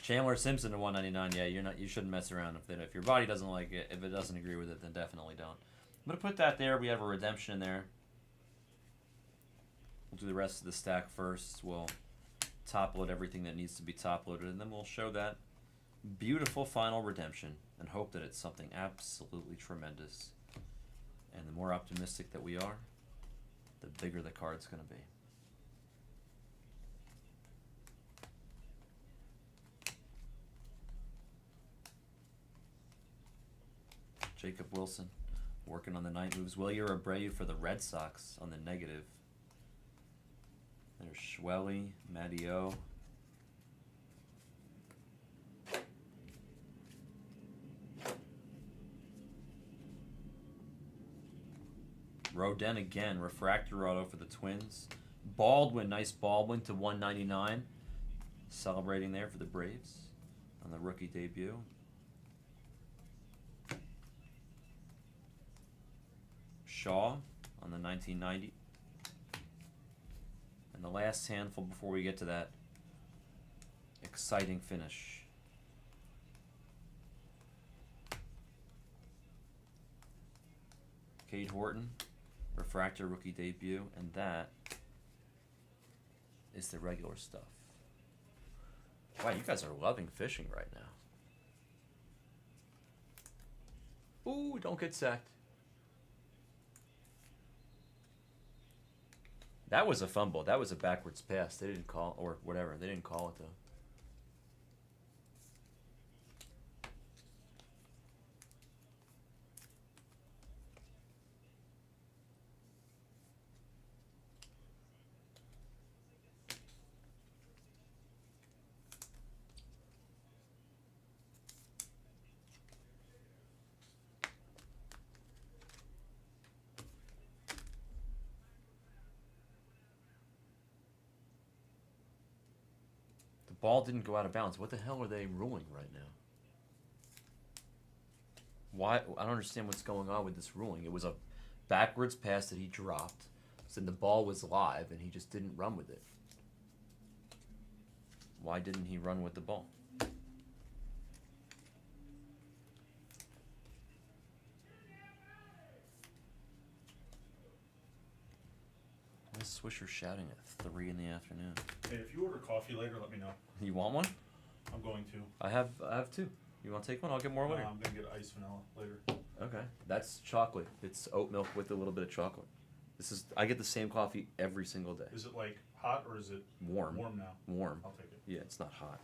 Chandler Simpson to 199. Yeah, you shouldn't mess around if your body doesn't like it. If it doesn't agree with it, then definitely don't. I'm gonna put that there. We have a redemption in there. We'll do the rest of the stack first. We'll top load everything that needs to be top loaded, and then we'll show that beautiful final redemption and hope that it's something absolutely tremendous. And the more optimistic that we are, the bigger the card's going to be. Jacob Wilson working on the night moves. Wilyer Abreu for the Red Sox on the negative. There's Schwelly, Matteo. Rodin again, refractor auto for the Twins. Baldwin, nice Baldwin to 199. Celebrating there for the Braves on the rookie debut. Shaw on the 1990. And the last handful before we get to that exciting finish. Cade Horton, refractor rookie debut, and that is the regular stuff. Wow, you guys are loving fishing right now. Ooh, don't get sacked. That was a fumble. That was a backwards pass. They didn't call, or whatever. They didn't call it though. Ball didn't go out of bounds. What the hell are they ruling right now? Why? I don't understand what's going on with this ruling. It was a backwards pass that he dropped. So the ball was live and he just didn't run with it. Why didn't he run with the ball? Why is Swisher shouting at 3 in the afternoon? Hey, if you order coffee later, let me know. You want one? I'm going to. I have two. You want to take one? I'll get more later. I'm going to get iced vanilla later. Okay. That's chocolate. It's oat milk with a little bit of chocolate. I get the same coffee every single day. Is it like hot or is it warm? Warm now. Warm. I'll take it. Yeah, it's not hot.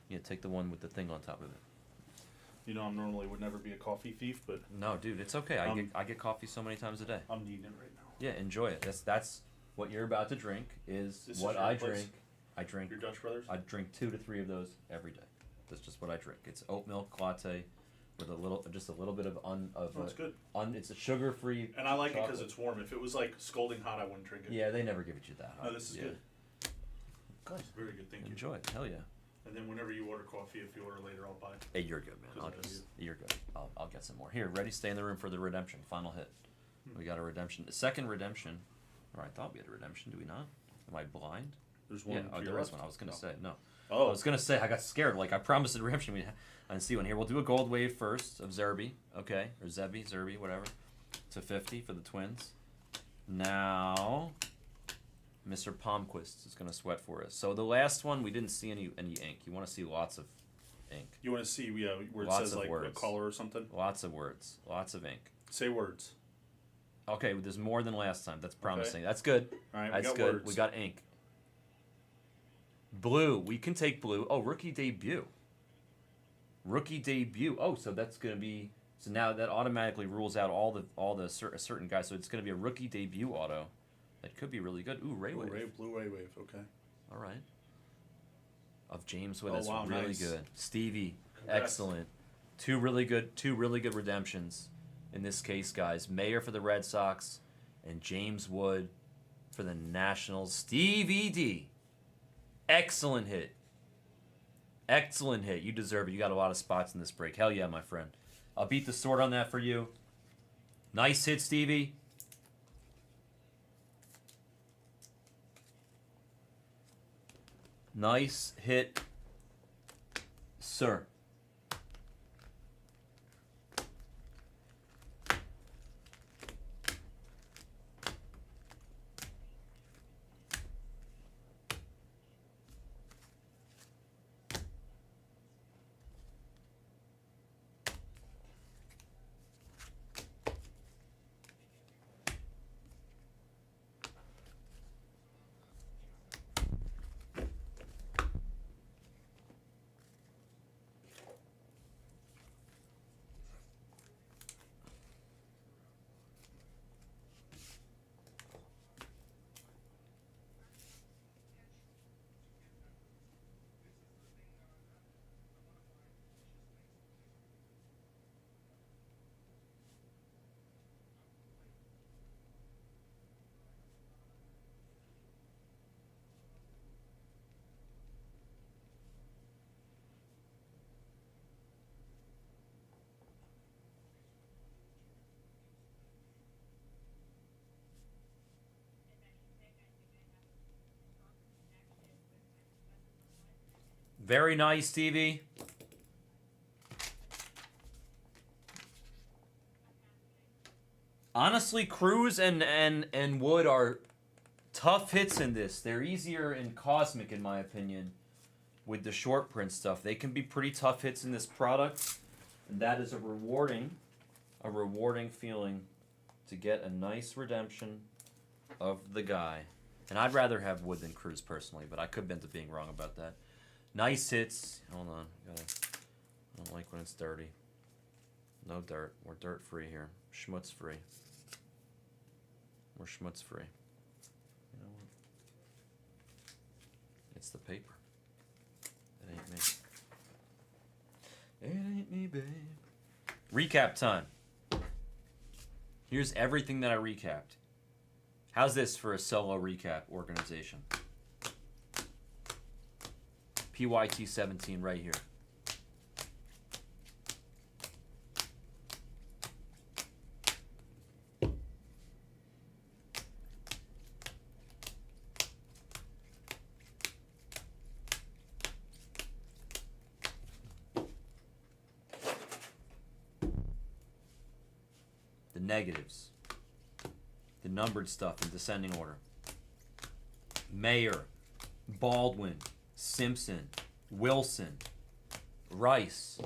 Yeah, take the one with the thing on top of it. You know, I normally would never be a coffee thief, but No, dude, it's okay. I get coffee so many times a day. I'm needing it right now. Yeah, enjoy it. That's what you're about to drink is This what is your I place? drink. I drink. Your Dutch Brothers? I drink 2 to 3 of those every day. That's just what I drink. It's oat milk latte with just a little bit of It's good. It's a sugar-free. And I like it chocolate. because it's warm. If it was like scalding hot, I wouldn't drink it. Yeah, they never give it you that hot. No, this is good. Good. It's very good. Thank you. Enjoy it. Hell yeah. And then whenever you order coffee, if you order later, I'll buy. Hey, you're good, man. You're good. I'll get some more. Here, ready? Stay in the room for the redemption. Final hit. We got a redemption. The second redemption. Or I thought we had a redemption. Do we not? Am I blind? There's one. Yeah. to Oh, your there was left. one. I was gonna say no. Oh. I was gonna say I got scared. Like I promised a redemption. I didn't see one here. We'll do a gold wave first of Zerby. Okay, or Zerby, whatever. To 50 for the Twins. Now, Mr. Palmquist is gonna sweat for us. So the last one we didn't see any ink. You want to see lots of ink. You want to see where it Lots says of like a words. color or something? Lots of words. Lots of ink. Say words. Okay, there's more than last time. That's promising. That's good. All right, That's we got good. words. We got ink. Blue. We can take blue. Oh, rookie debut. Rookie debut. Oh, so that's gonna be. So now that automatically rules out all the certain guys. So it's gonna be a rookie debut auto. That could be really good. Ooh, Ray Wave. Blue Ray Wave. Okay. All right. Of James Wood. Oh, That's wow, really nice. good. Stevie. Congrats. Excellent. Two really good redemptions. In this case, guys, Mayer for the Red Sox and James Wood for the Nationals. Stevie D. Excellent hit. Excellent hit. You deserve it. You got a lot of spots in this break. Hell yeah, my friend. I'll beat the sword on that for you. Nice hit, Stevie. Nice hit, sir. Very nice, Stevie. Honestly, Cruz and Wood are tough hits in this. They're easier in Cosmic, in my opinion, with the short print stuff. They can be pretty tough hits in this product, and that is a rewarding feeling to get a nice redemption of the guy. And I'd rather have Wood than Cruz personally, but I could end up being wrong about that. Nice hits. Hold on. I don't like when it's dirty. No dirt. We're dirt free here. Schmutz free. We're schmutz free. You know what? It's the paper. It ain't me. It ain't me, babe. Recap time. Here's everything that I recapped. How's this for a solo recap organization? PYT 17 right here. The negatives. The numbered stuff in descending order. Mayer, Baldwin, Simpson, Wilson, Rice.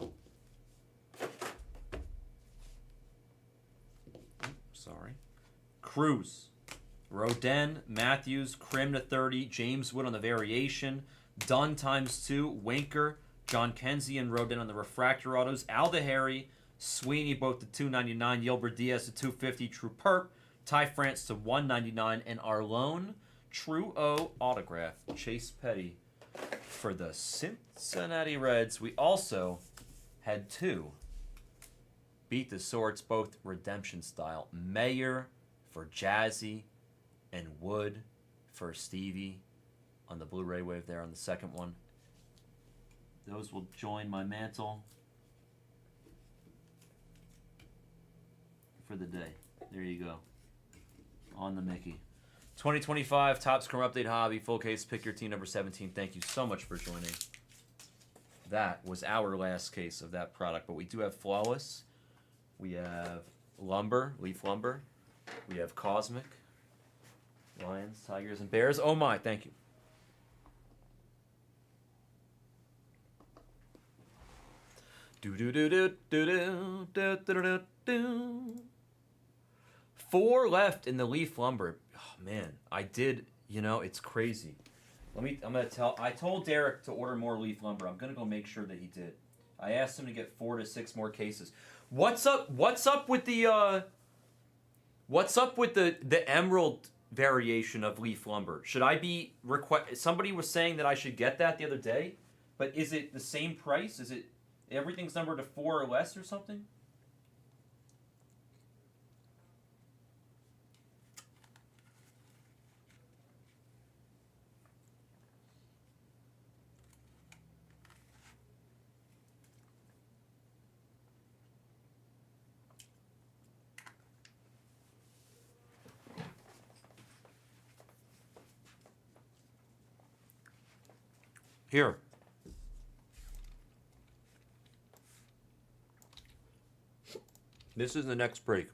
Sorry. Cruz, Rodin, Matthews, Krim to 30, James Wood on the variation, Dunn ×2, Winker, John Kenzie and Rodin on the refractor autos, Aldehari, Sweeney both to 299, Yilbert Diaz to 250, True Perp, Ty France to 199, and our lone True O autograph, Chase Petty for the Cincinnati Reds. We also had two Beat the Sorts, both redemption style. Mayer for Jazzy and Wood for Stevie on the Blu-ray wave there on the second one. Those will join my mantle for the day. There you go. On the Mickey. 2025 Topps Chrome Update Hobby Full Case Pick Your Team number 17. Thank you so much for joining. That was our last case of that product, but we do have Flawless. We have Lumber, Leaf Lumber. We have Cosmic, Lions, Tigers, and Bears. Oh my, thank you. Do do do do do do do do do do. 4 left in the Leaf Lumber. Oh, man, I did. You know, it's crazy. I told Derek to order more Leaf Lumber. I'm gonna go make sure that he did. I asked him to get 4 to 6 more cases. What's up with the emerald variation of Leaf Lumber? Should I be somebody was saying that I should get that the other day, but is it the same price? Is it everything's numbered to 4 or less or something? Here. This is the next break.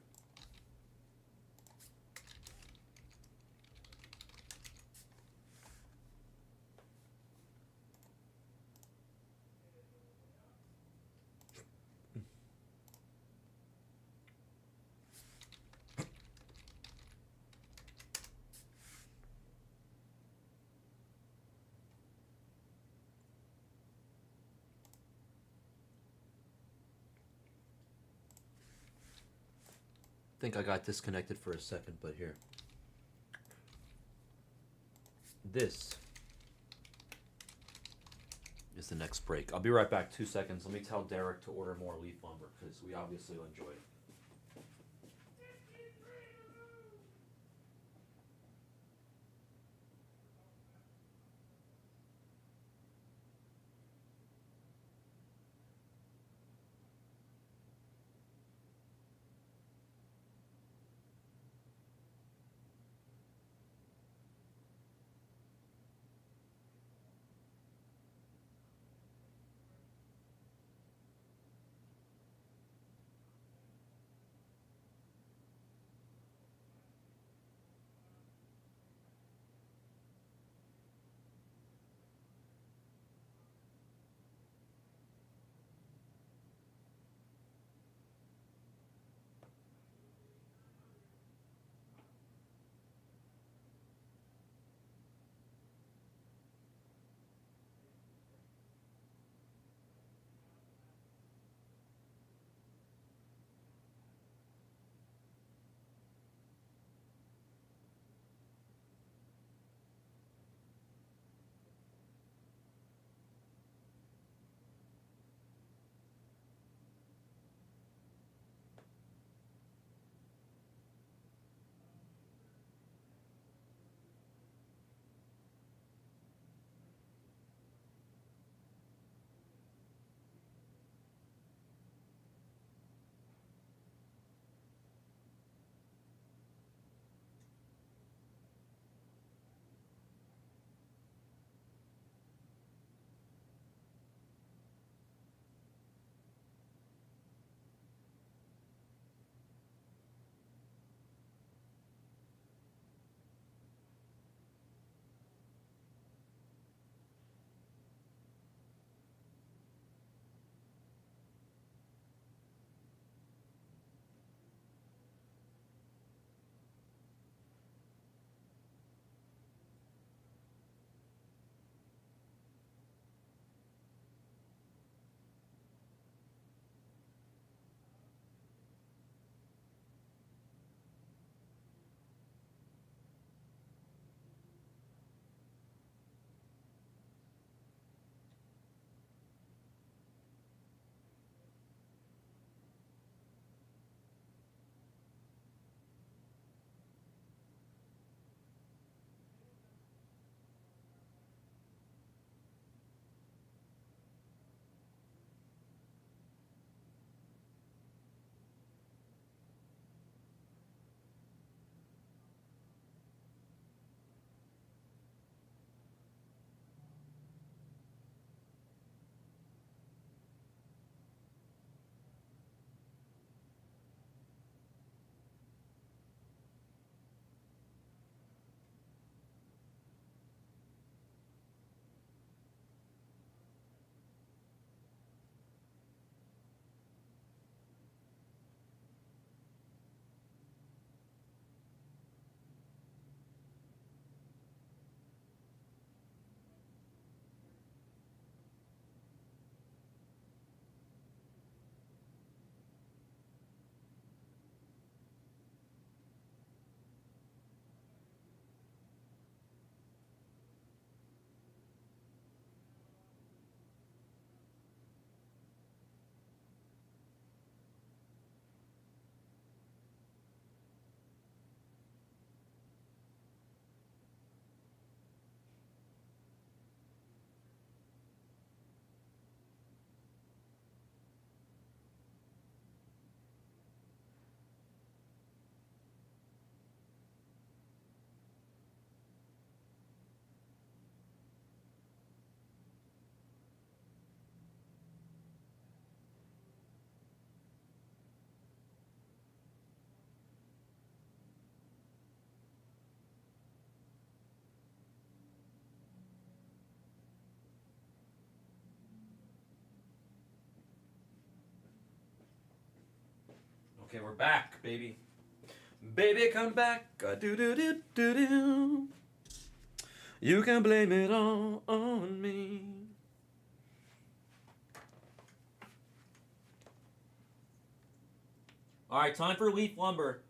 I think I got disconnected for a second, but here. This is the next break. I'll be right back. 2 seconds. Let me tell Derek to order more Leaf Lumber because we obviously will enjoy it. Okay, we're back, baby. Baby, come back. Do do do do do. You can blame it all on me. All right, time for leaf lumber.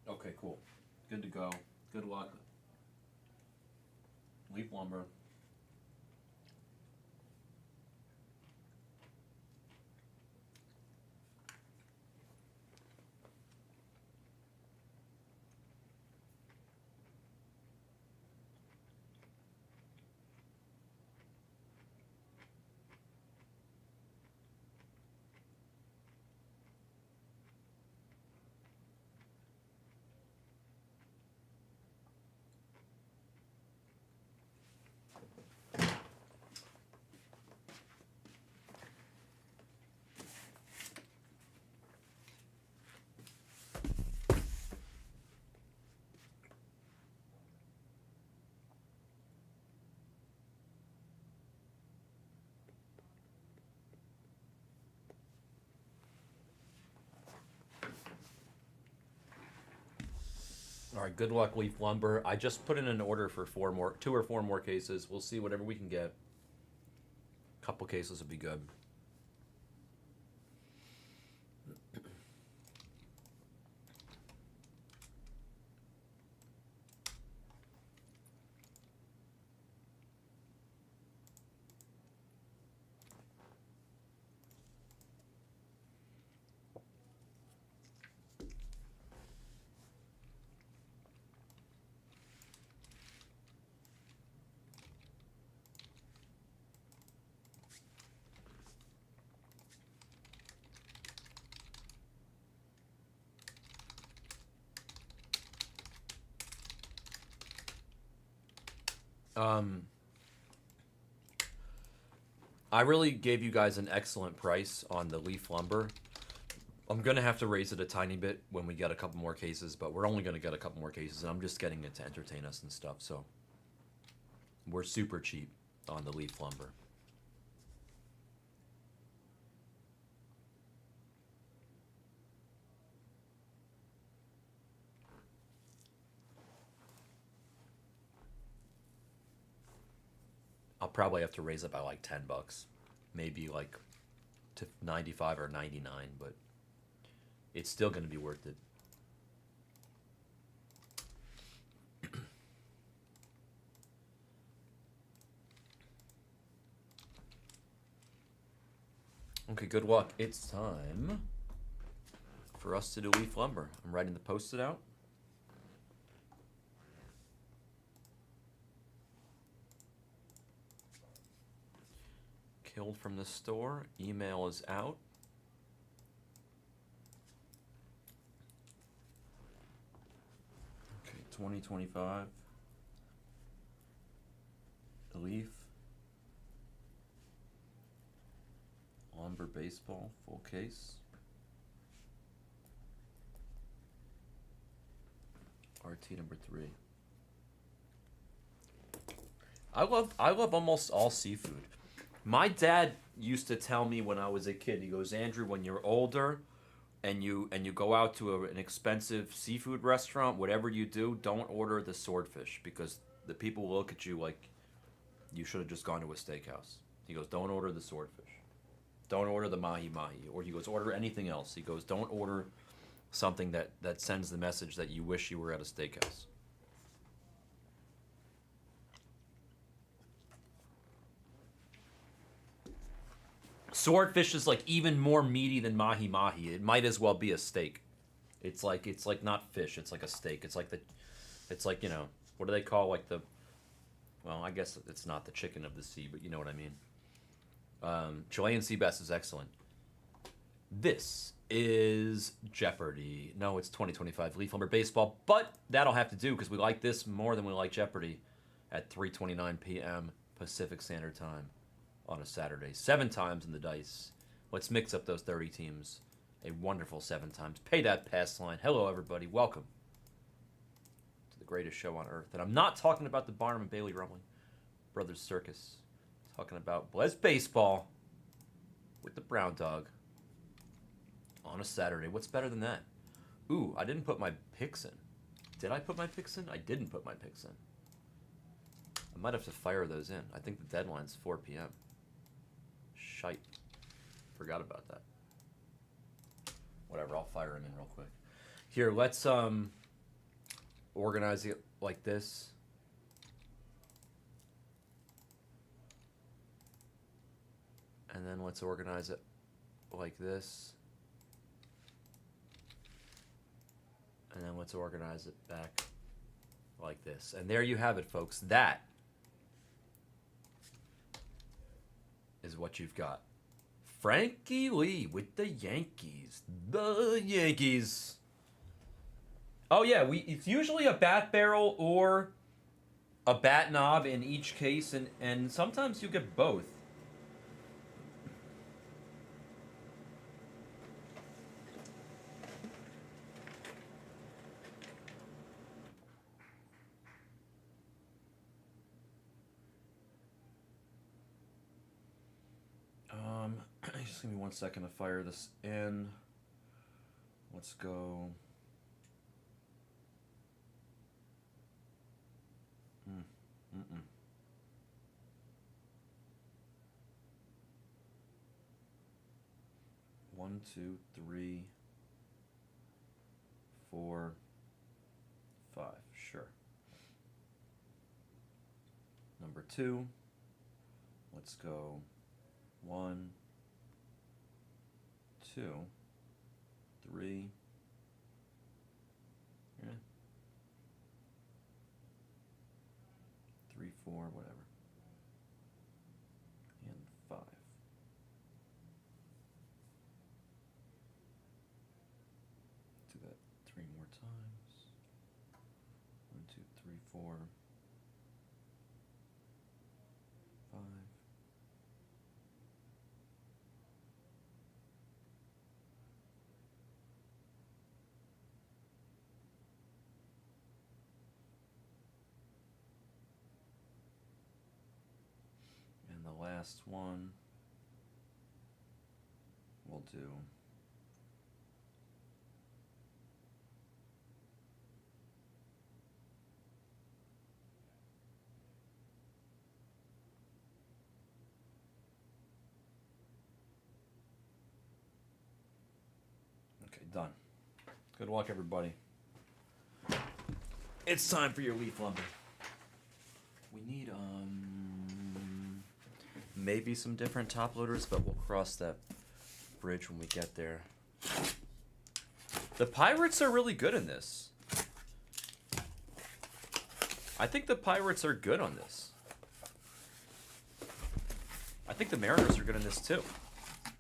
Okay, cool. Good to go. Good luck. Leaf lumber. All right, good luck, leaf lumber. I just put in an order for 2 or 4 more cases. We'll see whatever we can get. A couple cases would be good. I really gave you guys an excellent price on the leaf lumber. I'm going to have to raise it a tiny bit when we get a couple more cases, but we're only going to get a couple more cases, and I'm just getting it to entertain us and stuff, so we're super cheap on the leaf lumber. I'll probably have to raise it by like $10, maybe like to 95 or 99, but it's still going to be worth it. Okay, good luck. It's time for us to do leaf lumber. I'm writing the post-it out. Killed from the store. Email is out. Okay, 2025. The leaf. number baseball, full case. RT number 3. I love almost all seafood. My dad used to tell me when I was a kid, he goes, Andrew, when you're older and you go out to an expensive seafood restaurant, whatever you do, don't order the swordfish because the people will look at you like you should have just gone to a steakhouse. He goes, don't order the swordfish. Don't order the mahi-mahi. Or he goes, order anything else. He goes, don't order something that sends the message that you wish you were at a steakhouse. Swordfish is like even more meaty than mahi-mahi. It might as well be a steak. It's like not fish. It's like a steak. It's like you know, what do they call like the? Well, I guess it's not the chicken of the sea, but you know what I mean. Chilean sea bass is excellent. This is Jeopardy. No, it's 2025 Leaf Lumber Baseball, but that'll have to do because we like this more than we like Jeopardy at 3:29 p.m. Pacific Standard Time on a Saturday. 7 times in the dice. Let's mix up those 30 teams. A wonderful 7 times. Pay that pass line. Hello, everybody. Welcome to the greatest show on earth. And I'm not talking about the Barnum and Bailey Rumbling Brothers Circus. I'm talking about Blez Baseball with the Brown Dog on a Saturday. What's better than that? Ooh, I didn't put my picks in. Did I put my picks in? I didn't put my picks in. I might have to fire those in. I think the deadline's 4 p.m. Shite. Forgot about that. Whatever, I'll fire them in real quick. Here, let's organize it like this. And then let's organize it like this. And then let's organize it back like this. And there you have it, folks. That is what you've got. Frankie Lee with the Yankees. The Yankees. Oh yeah, it's usually a bat barrel or a bat knob in each case, and sometimes you get both. Just give me 1 second to fire this in. Let's go. Mm-mm. 1, 2, 3, 4, 5. Sure. Number 2. Let's go. 1, 2, 3. Yeah. 3, 4, whatever. And 5. Do that 3 more times. 1, 2, 3, 4, 5. The last one we'll do okay, done. Good luck, everybody. It's time for your leaf lumber. We need maybe some different top loaders, but we'll cross that bridge when we get there. The Pirates are really good in this. I think the Pirates are good on this. I think the Mariners are good in this too.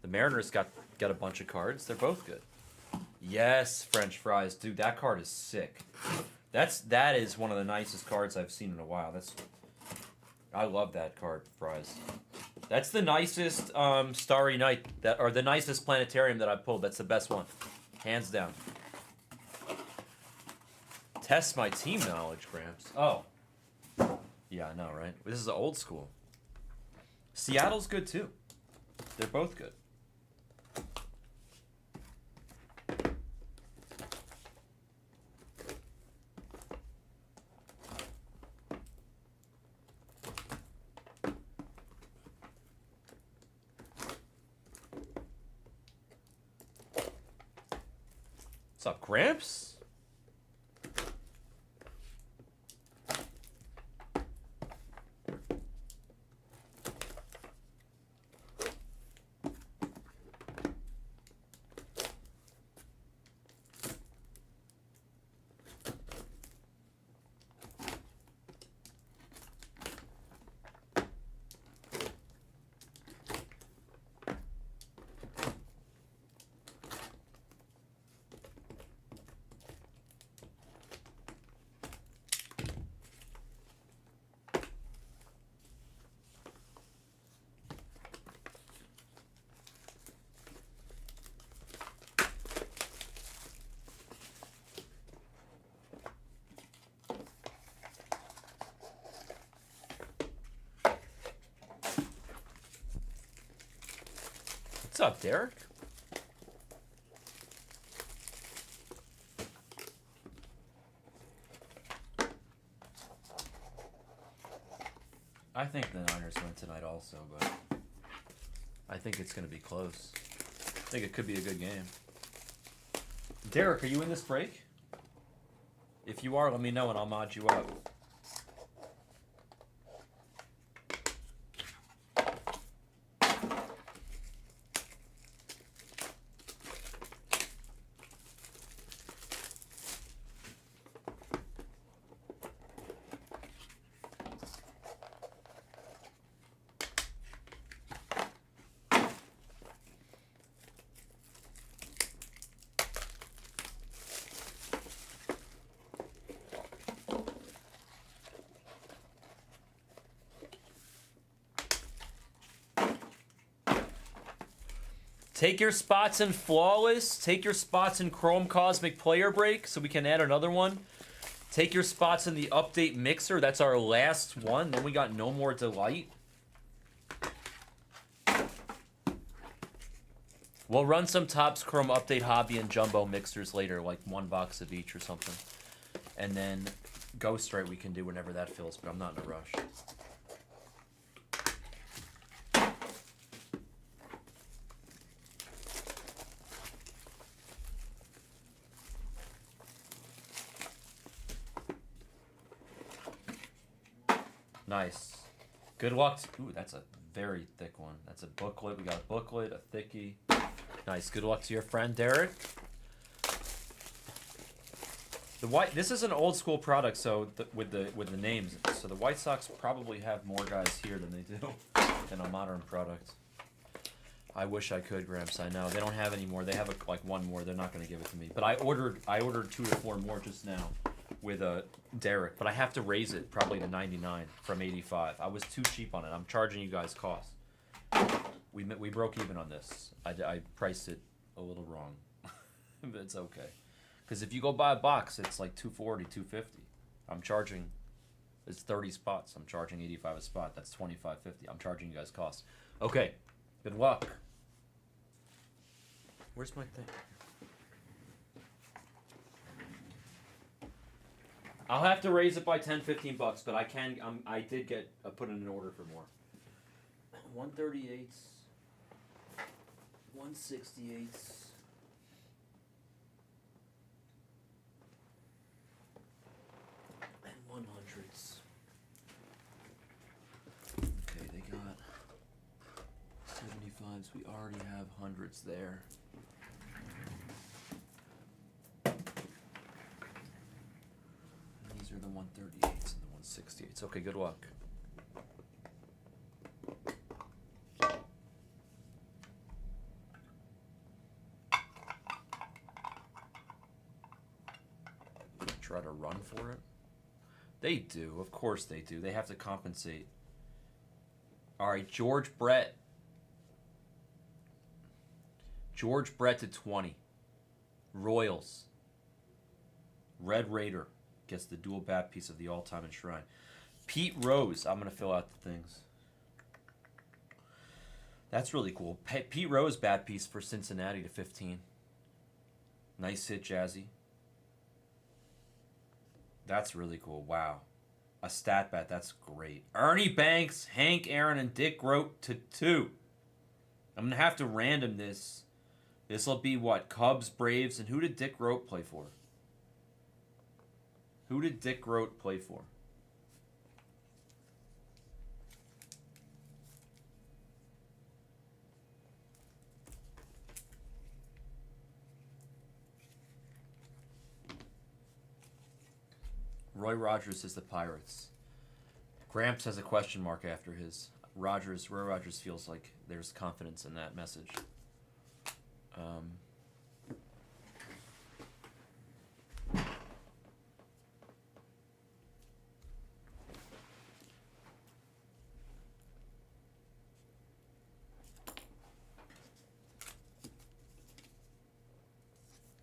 The Mariners got a bunch of cards. They're both good. Yes, French fries. Dude, that card is sick. That is one of the nicest cards I've seen in a while. I love that card, Fries. That's the nicest Starry Night or the nicest planetarium that I've pulled. That's the best one, hands down. Test my team knowledge, Gramps. Oh, yeah, I know, right? This is old school. Seattle's good too. They're both good. What's up, Gramps? What's up, Derek? I think the Niners win tonight also, but I think it's going to be close. I think it could be a good game. Derek, are you in this break? If you are, let me know and I'll mod you up. Take your spots in Flawless. Take your spots in Chrome Cosmic Player Break so we can add another one. Take your spots in the Update Mixer. That's our last one. Then we got No More Delight. We'll run some Topps Chrome Update Hobby and Jumbo Mixers later, like 1 box of each or something. And then Ghostwrite we can do whenever that fills, but I'm not in a rush. Nice. Good luck. Ooh, that's a very thick one. That's a booklet. We got a booklet, a thickie. Nice. Good luck to your friend, Derek. The white. This is an old school product, so with the names. So the White Sox probably have more guys here than they do in a modern product. I wish I could, Gramps. I know they don't have any more. They have like one more. They're not going to give it to me. But I ordered 2 to 4 more just now with Derek. But I have to raise it probably to 99 from 85. I was too cheap on it. I'm charging you guys cost. We broke even on this. I priced it a little wrong, but it's okay. Because if you go buy a box, it's like $240, $250. I'm charging. It's 30 spots. I'm charging 85 a spot. That's $25.50. I'm charging you guys cost. Okay. Good luck. Where's my thing? I'll have to raise it by 10, 15 bucks, but I can. I did get put in an order for more. 138s, 168s. And 100s. Okay, they got 75s. We already have hundreds there. These are the 138s and the 168s. Okay, good luck. Try to run for it. They do, of course they do. They have to compensate. All right, George Brett. George Brett to 20. Royals. Red Raider gets the dual bat piece of the all-time enshrine. Pete Rose. I'm going to fill out the things. That's really cool. Pete Rose bat piece for Cincinnati to 15. Nice hit, Jazzy. That's really cool. Wow. A stat bat. That's great. Ernie Banks, Hank Aaron, and Dick Groat to 2. I'm going to have to random this. This will be what? Cubs, Braves, and who did Dick Groat play for? Who did Dick Groat play for? Roy Rogers is the Pirates. Gramps has a question mark after his. Roy Rogers feels like there's confidence in that message.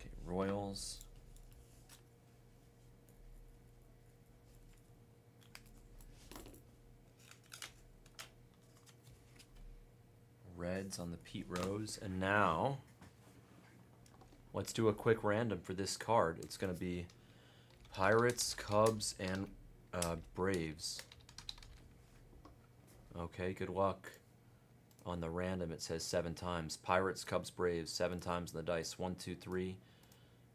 Okay, Royals. Reds on the Pete Rose. And now, let's do a quick random for this card. It's going to be Pirates, Cubs, and Braves. Okay, good luck. On the random, it says 7 times. Pirates, Cubs, Braves, 7 times in the dice. 1, 2, 3,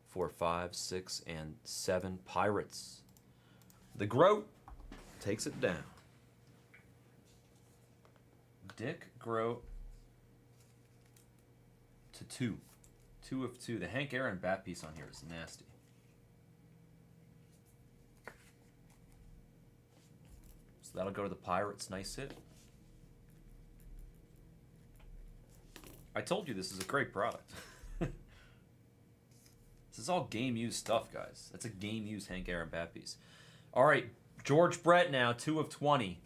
4, 5, 6, and 7. Pirates. The Groat takes it down. Dick Groat to 2. 2 of 2. The Hank Aaron bat piece on here is nasty. So that'll go to the Pirates. Nice hit. I told you this is a great product. This is all game-used stuff, guys. That's a game-used Hank Aaron bat piece. All right, George Brett now, 2 of 20.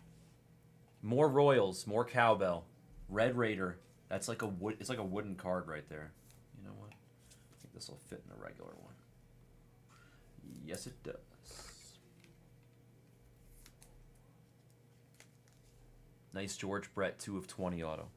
More Royals, more Cowbell. Red Raider. That's like a wood. It's like a wooden card right there. You know what? I think this will fit in a regular one. Yes, it does. Nice George Brett, 2 of 20 auto.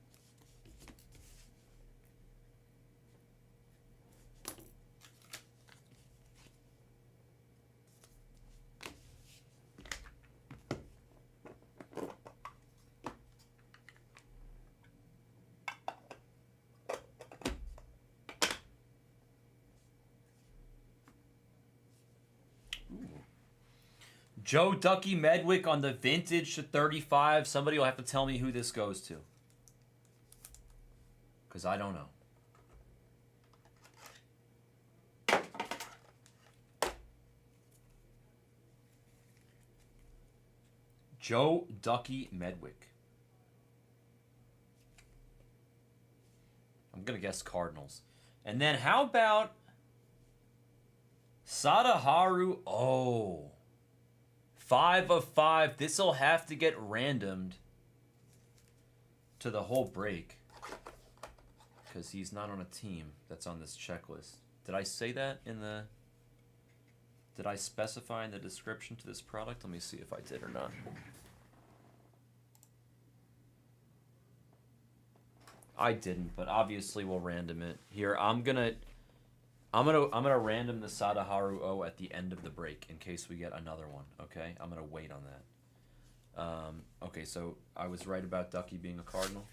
Joe Ducky Medwick on the vintage to 35. Somebody will have to tell me who this goes to. Because I don't know. Joe Ducky Medwick. I'm going to guess Cardinals. And then how about Sadaharu? Oh. 5 of 5. This will have to get randomed to the whole break. Because he's not on a team that's on this checklist. Did I say that in the... Did I specify in the description to this product? Let me see if I did or not. I didn't, but obviously we'll random it. Here, I'm gonna random the Sadaharu O at the end of the break in case we get another one. Okay, I'm gonna wait on that. Okay, so I was right about Ducky being a Cardinal.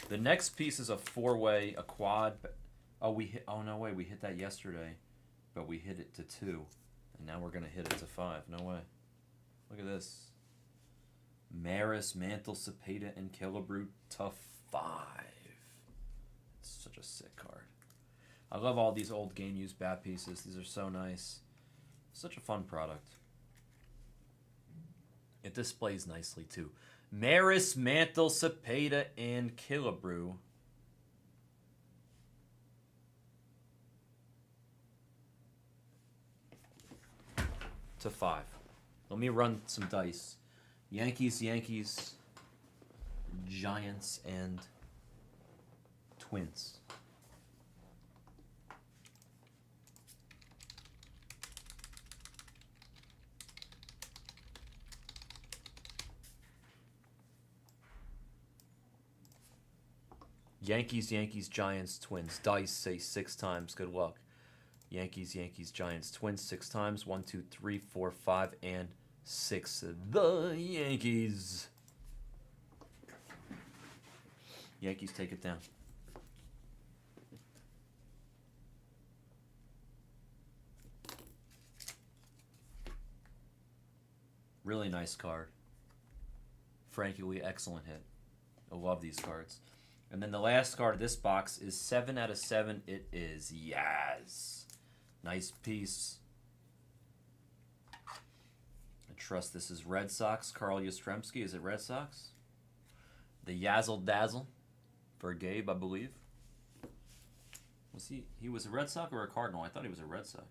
The next piece is a 4-way, a quad. Oh, we hit. Oh no way, we hit that yesterday, but we hit it to 2, and now we're gonna hit it to 5. No way. Look at this. Maris, Mantle, Cepeda, and Killebrew to 5. It's such a sick card. I love all these old game-used bat pieces. These are so nice. Such a fun product. It displays nicely, too. Maris, Mantle, Cepeda, and Killebrew. To 5. Let me run some dice. Yankees, Giants, and Twins. Yankees, Giants, Twins. Dice say 6 times. Good luck. Yankees, Giants, Twins 6 times. 1, 2, 3, 4, 5, and 6. The Yankees. Yankees take it down. Really nice card. Frankly, excellent hit. I love these cards. And then the last card of this box is 7 out of 7. It is Yaz. Nice piece. I trust this is Red Sox. Carl Yastrzemski. Is it Red Sox? The Yazzle Dazzle for Gabe, I believe. Was he was a Red Sox or a Cardinal? I thought he was a Red Sox.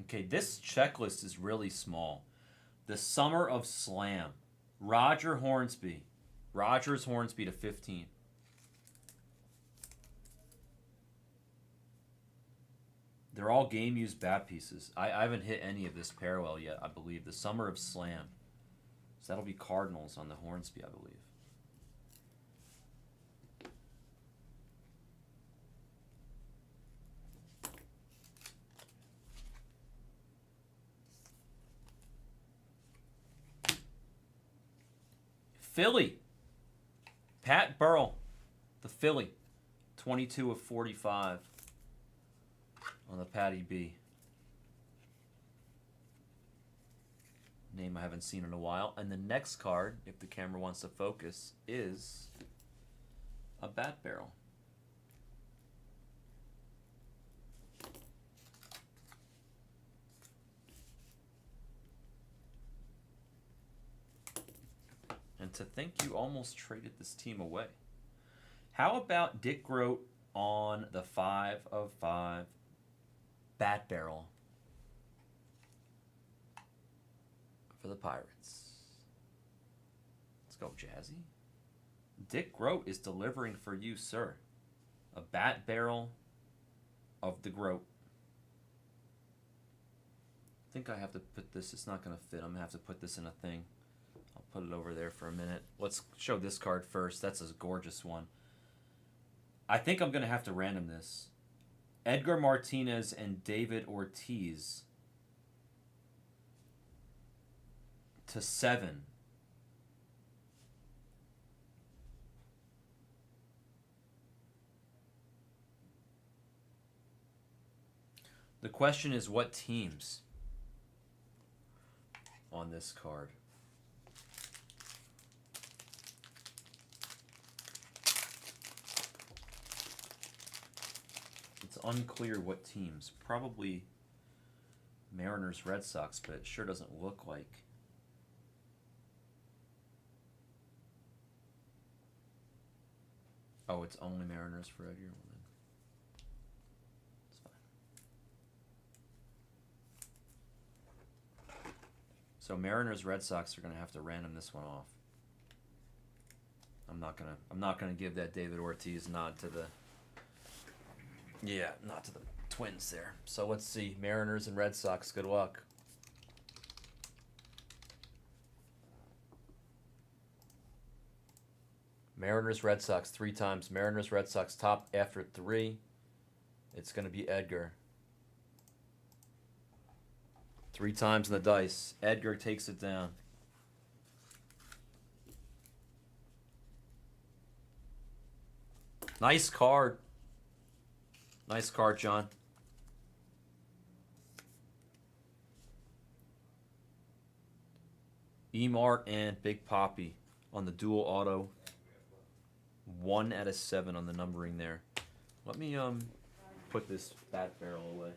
Okay, this checklist is really small. The Summer of Slam. Roger Hornsby. Rogers Hornsby to 15. They're all game-used bat pieces. I haven't hit any of this parallel yet, I believe. The Summer of Slam. So that'll be Cardinals on the Hornsby, I believe. Philly. Pat Burrell. The Philly. 22 of 45 on the Patty B. Name I haven't seen in a while. And the next card, if the camera wants to focus, is a bat barrel. And to think you almost traded this team away. How about Dick Groat on the 5 of 5 bat barrel for the Pirates? Let's go, Jazzy. Dick Groat is delivering for you, sir. A bat barrel of the Groat. I think I have to put this, it's not going to fit. I'm going to have to put this in a thing. I'll put it over there for a minute. Let's show this card first. That's a gorgeous one. I think I'm going to have to random this. Edgar Martinez and David Ortiz to 7. The question is what teams on this card? It's unclear what teams. Probably Mariners, Red Sox, but it sure doesn't look like. Oh, it's only Mariners for Edgar. Well, then it's fine. So Mariners, Red Sox are gonna have to random this one off. I'm not gonna give that David Ortiz nod to the. Yeah, not to the Twins there. So let's see. Mariners and Red Sox, good luck. Mariners, Red Sox 3 times. Mariners, Red Sox top after 3. It's going to be Edgar. 3 times in the dice. Edgar takes it down. Nice card. Nice card, John. E-Mart and Big Poppy on the dual auto. 1 out of 7 on the numbering there. Let me put this bat barrel away.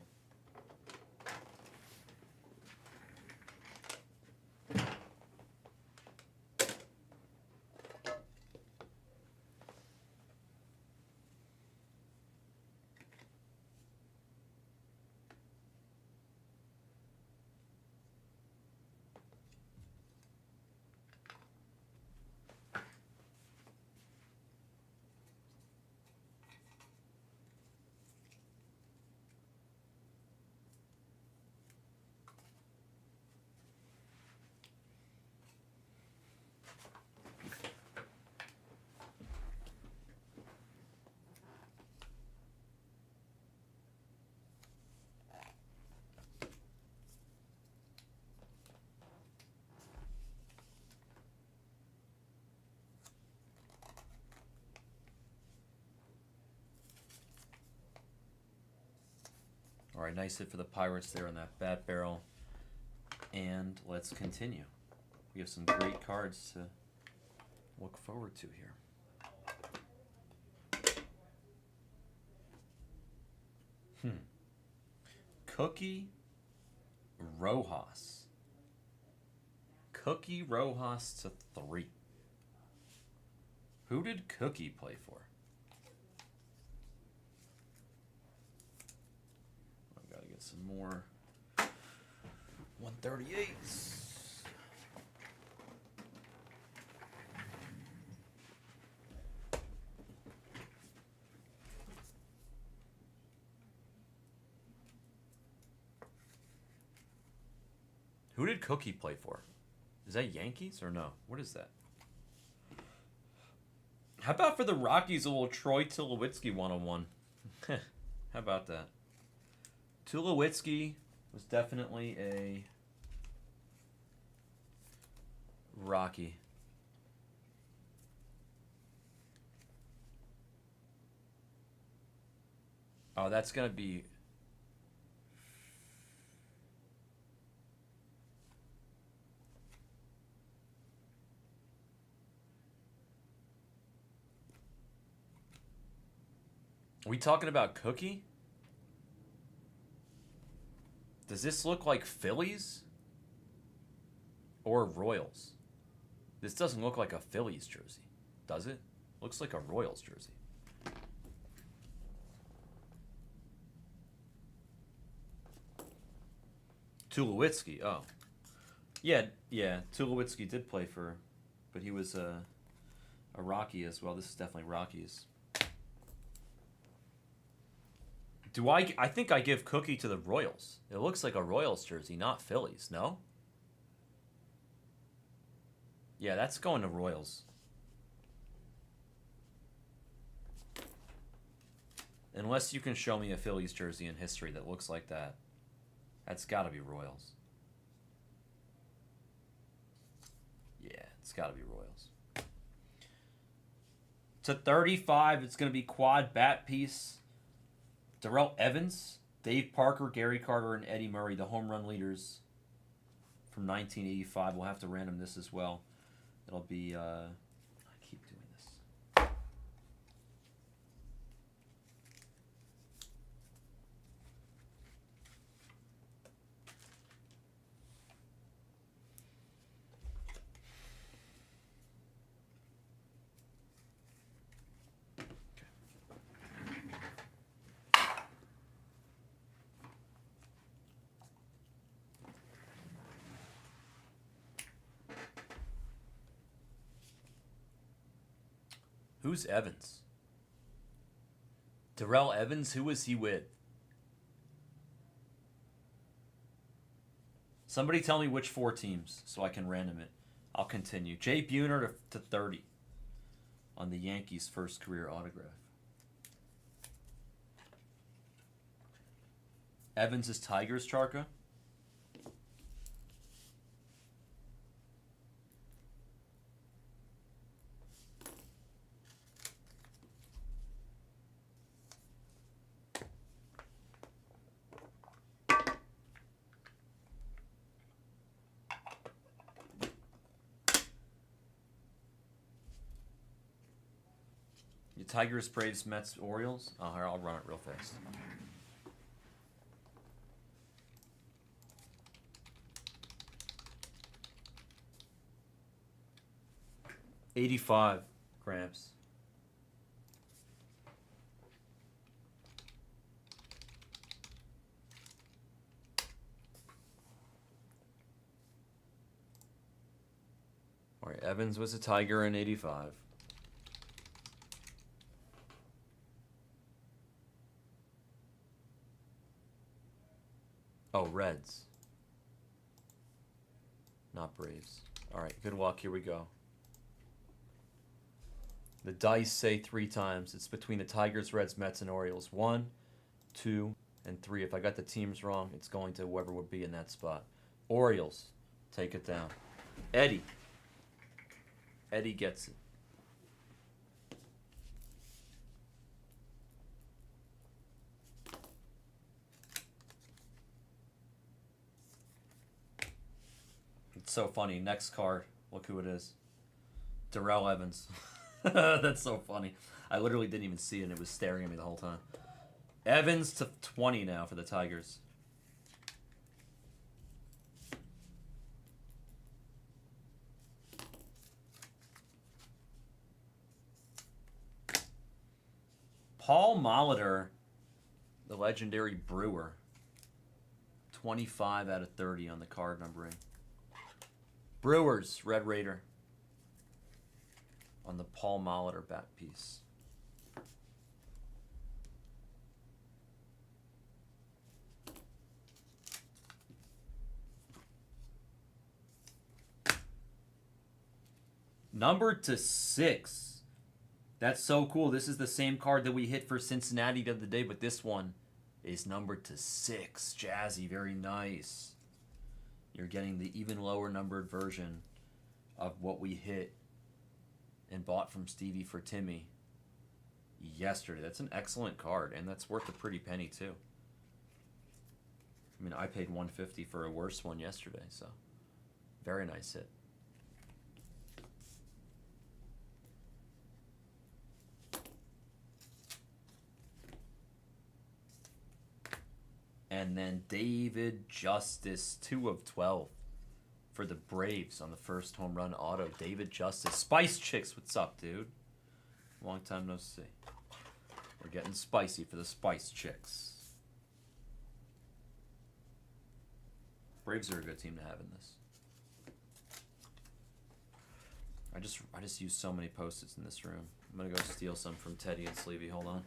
All right, nice hit for the Pirates there on that bat barrel. And let's continue. We have some great cards to look forward to here. Cookie Rojas. Cookie Rojas to 3. Who did Cookie play for? I gotta get some more 138s. Who did Cookie play for? Is that Yankees or no? What is that? How about for the Rockies, a little Troy Tulowitzki 101? How about that? Tulowitzki was definitely a Rocky. Oh, that's going to be... Are we talking about Cookie? Does this look like Phillies? Or Royals? This doesn't look like a Phillies jersey, does it? Looks like a Royals jersey. Tulowitzki, oh. Yeah, Tulowitzki did play for, but he was a Rocky as well. This is definitely Rockies. I think I give Cookie to the Royals. It looks like a Royals jersey, not Phillies, no? Yeah, that's going to Royals. Unless you can show me a Phillies jersey in history that looks like that. That's got to be Royals. Yeah, it's got to be Royals. To 35, it's going to be quad bat piece. Darrell Evans, Dave Parker, Gary Carter, and Eddie Murray, the home run leaders from 1985. We'll have to random this as well. It'll be, I keep doing this. Who's Evans? Darrell Evans? Who was he with? Somebody tell me which 4 teams so I can random it. I'll continue. Jay Buhner to 30 on the Yankees' first career autograph. Evans is Tigers, Charka. You Tigers, Braves, Mets, Orioles. Oh, here, I'll run it real fast. $85, Gramps. All right, Evans was a Tiger in 85. Oh, Reds. Not Braves. All right, good luck. Here we go. The dice say 3 times. It's between the Tigers, Reds, Mets, and Orioles. 1, 2, and 3. If I got the teams wrong, it's going to whoever would be in that spot. Orioles, take it down. Eddie. Eddie gets it. It's so funny. Next card. Look who it is. Darrell Evans. That's so funny. I literally didn't even see it, and it was staring at me the whole time. Evans to 20 now for the Tigers. Paul Molitor, the legendary Brewer. 25 out of 30 on the card numbering. Brewers, Red Raider. On the Paul Molitor bat piece. Numbered to 6. That's so cool. This is the same card that we hit for Cincinnati the other day, but this one is numbered to 6. Jazzy, very nice. You're getting the even lower numbered version of what we hit and bought from Stevie for Timmy yesterday. That's an excellent card, and that's worth a pretty penny too. I mean, I paid $150 for a worse one yesterday, so very nice hit. And then David Justice, 2 of 12 for the Braves on the first home run auto. David Justice. Spice Chicks, what's up, dude? Long time no see. We're getting spicy for the Spice Chicks. Braves are a good team to have in this. I just used so many Post-its in this room. I'm gonna go steal some from Teddy and Sleevey. Hold on.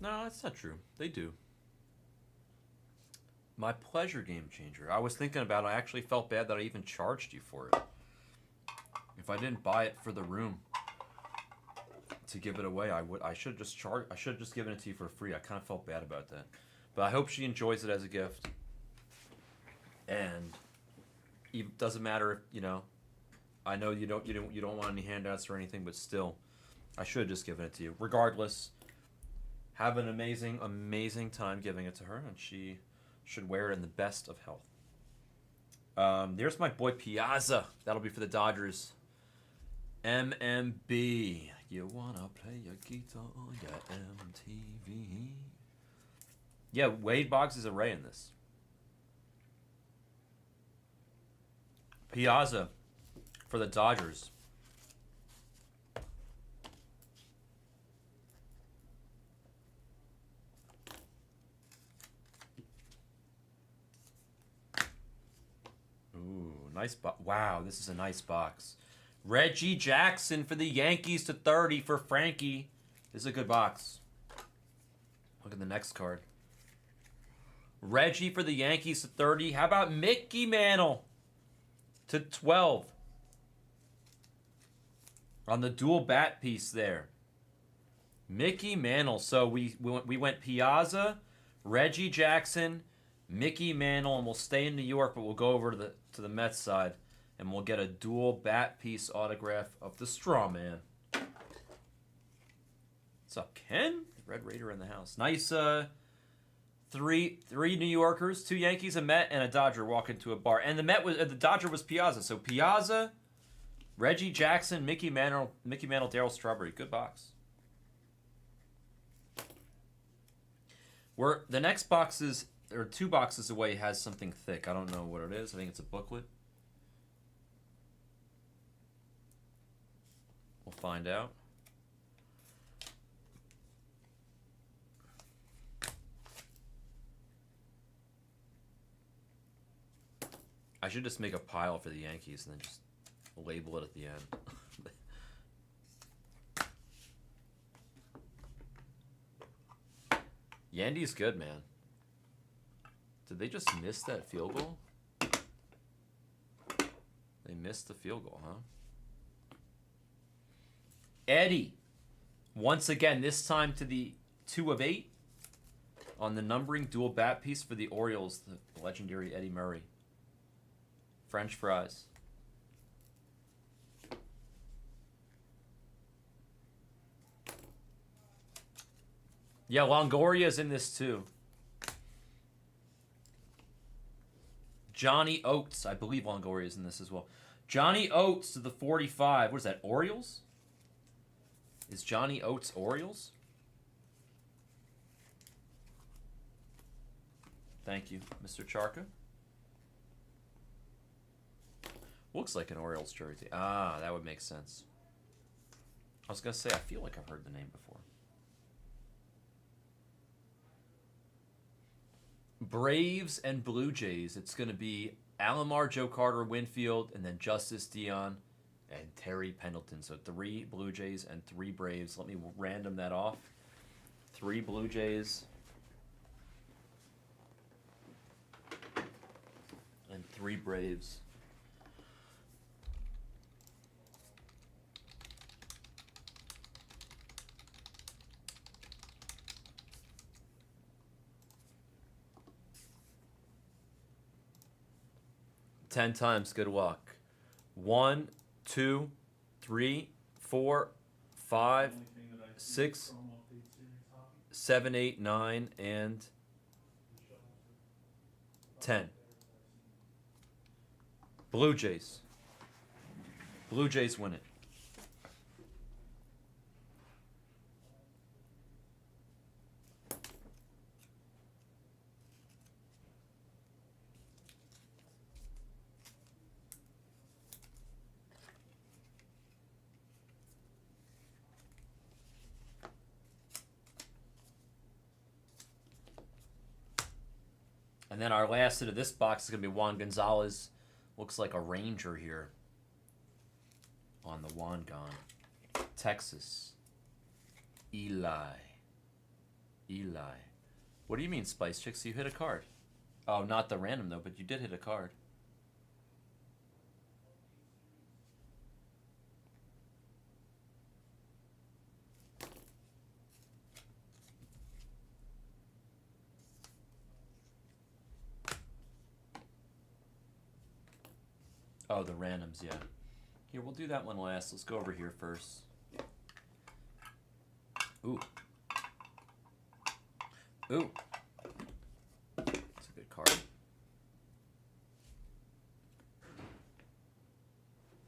No, that's not true. They do. My pleasure game changer. I was thinking about it. I actually felt bad that I even charged you for it. If I didn't buy it for the room to give it away, I should have just given it to you for free. I kind of felt bad about that. But I hope she enjoys it as a gift. And it doesn't matter if, you know, I know you don't want any handouts or anything, but still, I should have just given it to you. Regardless, have an amazing, amazing time giving it to her, and she should wear it in the best of health. There's my boy Piazza. That'll be for the Dodgers. MMB. You wanna play your guitar on your MTV? Yeah, Wade Boggs is a Ray in this. Piazza for the Dodgers. Ooh, nice box. Wow, this is a nice box. Reggie Jackson for the Yankees to 30 for Frankie. This is a good box. Look at the next card. Reggie for the Yankees to 30. How about Mickey Mantle to 12? On the dual bat piece there. Mickey Mantle. So we went Piazza, Reggie Jackson, Mickey Mantle, and we'll stay in New York, but we'll go over to the Mets side, and we'll get a dual bat piece autograph of the Straw Man. What's up, Ken? Red Raider in the house. Nice. Three New Yorkers, 2 Yankees, a Met, and a Dodger walk into a bar. And the Dodger was Piazza. So Piazza, Reggie Jackson, Mickey Mantle, Darryl Strawberry. Good box. The next boxes, or 2 boxes away, has something thick. I don't know what it is. I think it's a booklet. We'll find out. I should just make a pile for the Yankees and then just label it at the end. Yandy's good, man. Did they just miss that field goal? They missed the field goal, huh? Eddie. Once again, this time to the 2 of 8 on the numbering dual bat piece for the Orioles, the legendary Eddie Murray. French fries. Yeah, Longoria's in this too. Johnny Oates. I believe Longoria's in this as well. Johnny Oates to the 45. What is that, Orioles? Is Johnny Oates Orioles? Thank you, Mr. Charka. Looks like an Orioles jersey. Ah, that would make sense. I was going to say, I feel like I've heard the name before. Braves and Blue Jays. It's going to be Alomar, Joe Carter, Winfield, and then Justice Dion and Terry Pendleton. So 3 Blue Jays and 3 Braves. Let me random that off. 3 Blue Jays and 3 Braves. Ten times, good luck. 1, 2, 3, 4, 5, 6, 7, 8, 9, and 10. Blue Jays. Blue Jays win it. And then our last hit of this box is going to be Juan Gonzalez. Looks like a Ranger here on the Juan Gon. Texas. Eli. What do you mean, Spice Chicks? You hit a card. Oh, not the random, though, but you did hit a card. Oh, the randoms, yeah. Here, we'll do that one last. Let's go over here first. Ooh. Ooh. That's a good card.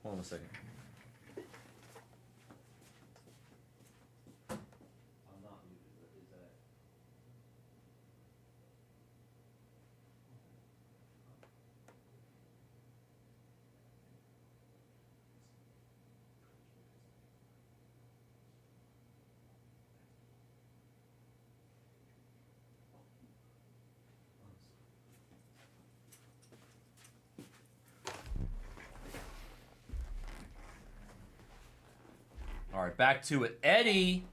Hold on a second. I'm not muted, but is that... All right, back to it. Eddie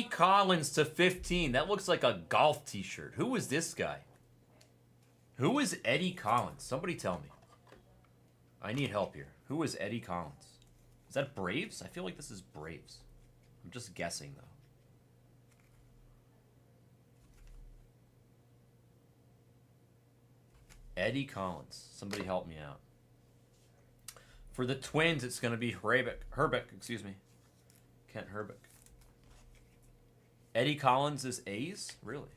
Collins to 15. That looks like a golf t-shirt. Who is this guy? Who is Eddie Collins? Somebody tell me. I need help here. Who is Eddie Collins? Is that Braves? I feel like this is Braves. I'm just guessing, though. Eddie Collins. Somebody help me out. For the Twins, it's going to be Herbeck, excuse me. Kent Herbeck. Eddie Collins is A's? Really?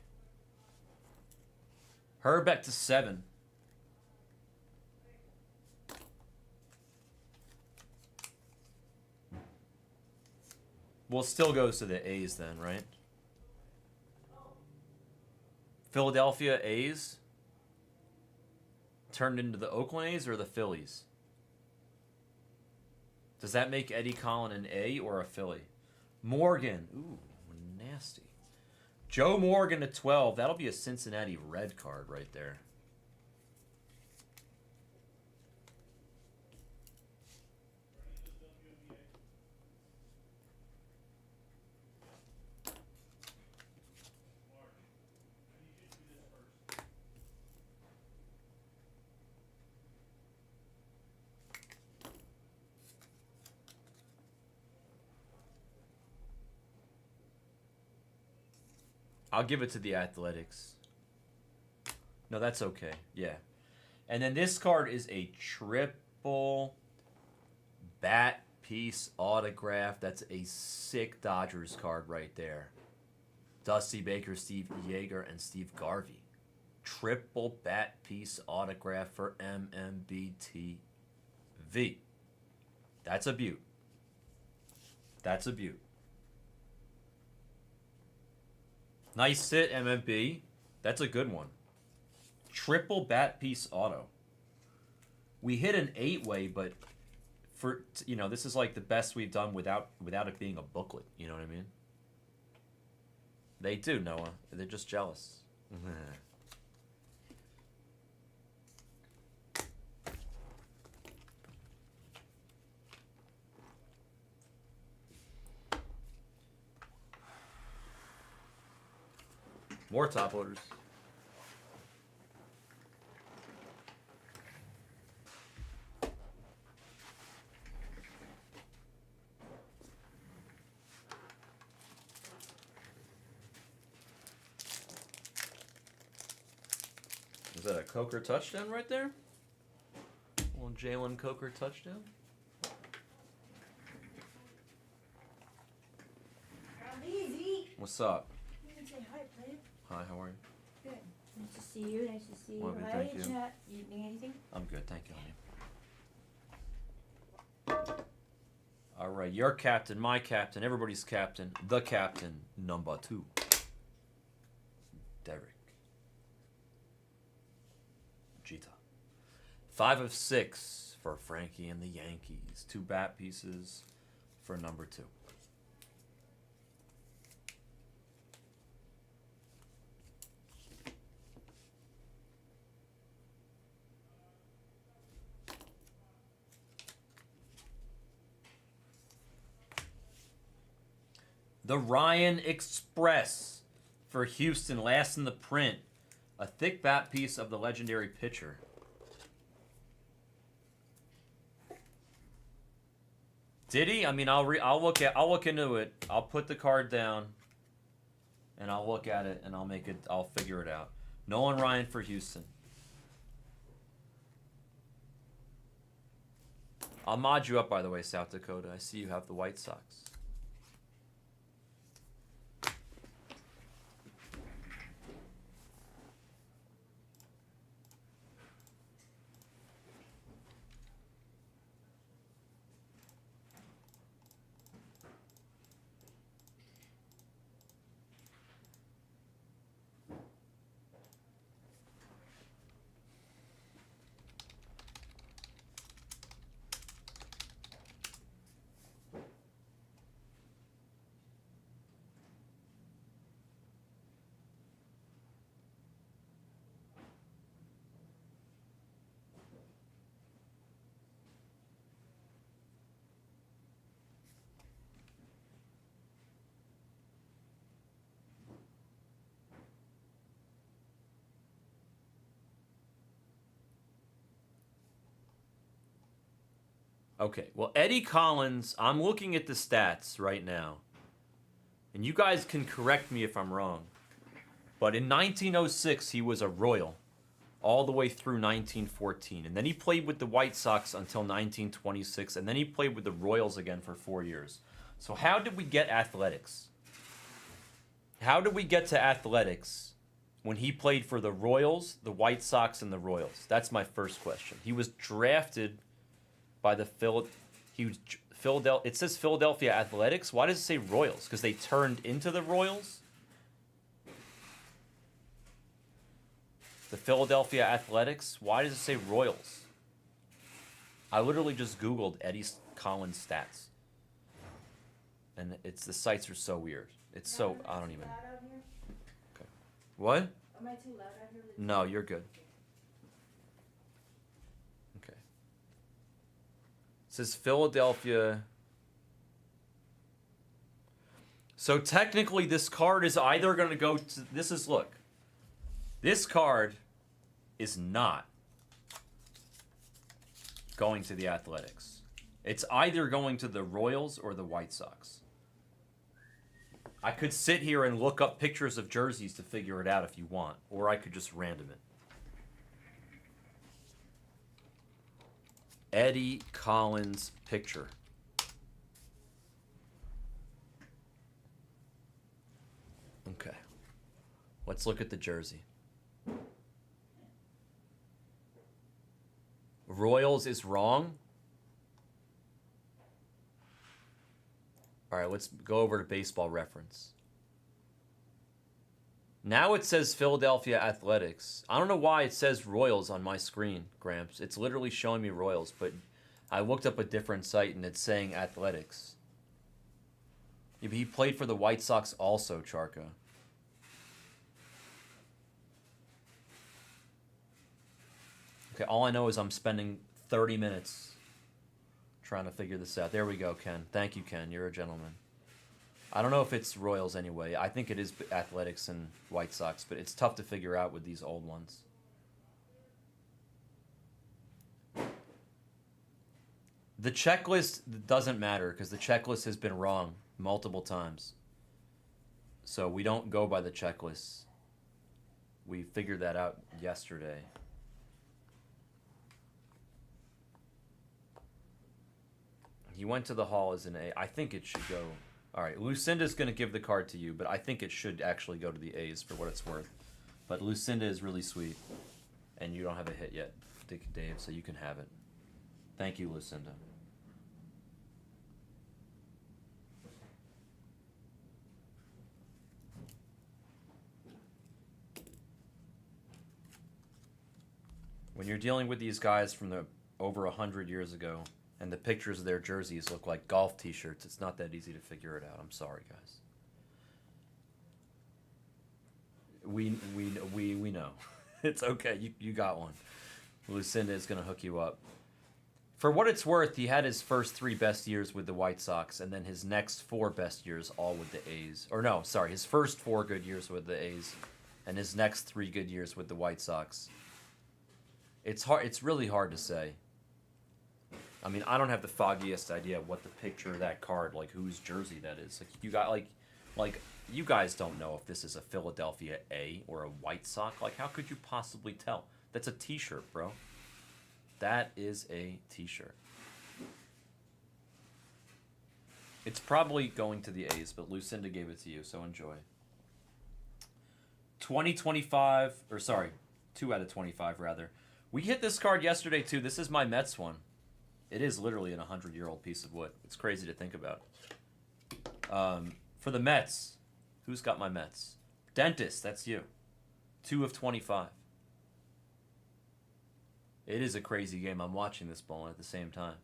Herbeck to 7. Well, still goes to the A's then, right? Philadelphia A's turned into the Oakland A's or the Phillies? Does that make Eddie Collins an A or a Philly? Morgan. Ooh, nasty. Joe Morgan to 12. That'll be a Cincinnati red card right there. I'll give it to the Athletics. No, that's okay. Yeah. And then this card is a triple bat piece autograph. That's a sick Dodgers card right there. Dusty Baker, Steve Yeager, and Steve Garvey. Triple bat piece autograph for MMBTV. That's a beaut. That's a beaut. Nice sit, MMB. That's a good one. Triple bat piece auto. We hit an 8-way, but for this is like the best we've done without it being a booklet. You know what I mean? They do, Noah. They're just jealous. More top loaders. Is that a Coker touchdown right there? Little Jalen Coker touchdown. What's up? Say hi, Blez. Hi, how are you? Good. Nice to see you. Nice to see you. Well, good, Hi, thank you. chat. You need anything? I'm good, thank you, honey. All right, your captain, my captain, everybody's captain, the captain, number 2. Derek. Jeter. 5 of 6 for Frankie and the Yankees. 2 bat pieces for number 2. The Ryan Express for Houston, last in the print. A thick bat piece of the legendary pitcher. Did he? I mean, I'll look into it. I'll put the card down, and I'll look at it, and I'll figure it out. Nolan Ryan for Houston. I'll mod you up, by the way, South Dakota. I see you have the White Sox. Okay, well, Eddie Collins, I'm looking at the stats right now. And you guys can correct me if I'm wrong. But in 1906, he was a Royal all the way through 1914. And then he played with the White Sox until 1926. And then he played with the Royals again for 4 years. So how did we get athletics? How did we get to athletics when he played for the Royals, the White Sox, and the Royals? That's my first question. He was drafted by the Philadelphia. It says Philadelphia Athletics. Why does it say Royals? Because they turned into the Royals? The Philadelphia Athletics. Why does it say Royals? I literally just Googled Eddie Collins stats. And the sites are so weird. It's so, I don't even. Okay. What? Am I too loud out here? No, you're good. Okay. It says Philadelphia. So technically this card is either going to go to, look. This card is not going to the Athletics. It's either going to the Royals or the White Sox. I could sit here and look up pictures of jerseys to figure it out if you want, or I could just random it. Eddie Collins picture. Okay. Let's look at the jersey. Royals is wrong. All right, let's go over to Baseball Reference. Now it says Philadelphia Athletics. I don't know why it says Royals on my screen, Gramps. It's literally showing me Royals, but I looked up a different site and it's saying Athletics. Yeah, but he played for the White Sox also, Charka. Okay, all I know is I'm spending 30 minutes trying to figure this out. There we go, Ken. Thank you, Ken. You're a gentleman. I don't know if it's Royals anyway. I think it is Athletics and White Sox, but it's tough to figure out with these old ones. The checklist doesn't matter because the checklist has been wrong multiple times. So we don't go by the checklist. We figured that out yesterday. He went to the Hall as an A. I think it should go. All right, Lucinda's going to give the card to you, but I think it should actually go to the A's for what it's worth. But Lucinda is really sweet, and you don't have a hit yet, Dave, so you can have it. Thank you, Lucinda. When you're dealing with these guys from the over 100 years ago, and the pictures of their jerseys look like golf t-shirts, it's not that easy to figure it out. I'm sorry, guys. We know. It's okay. You got one. Lucinda is going to hook you up. For what it's worth, he had his first 3 best years with the White Sox, and then his next 4 best years all with the A's. Or no, sorry, his first 4 good years with the A's, and his next 3 good years with the White Sox. It's hard. It's really hard to say. I mean, I don't have the foggiest idea what the picture of that card, like whose jersey that is. Like you got like you guys don't know if this is a Philadelphia A or a White Sox. Like how could you possibly tell? That's a t-shirt, bro. That is a t-shirt. It's probably going to the A's, but Lucinda gave it to you, so enjoy. 2025, or sorry, 2 out of 25 rather. We hit this card yesterday too. This is my Mets one. It is literally an 100-year-old piece of wood. It's crazy to think about. For the Mets, who's got my Mets? Dentist, that's you. 2 of 25. It is a crazy game. I'm watching this ball at the same time.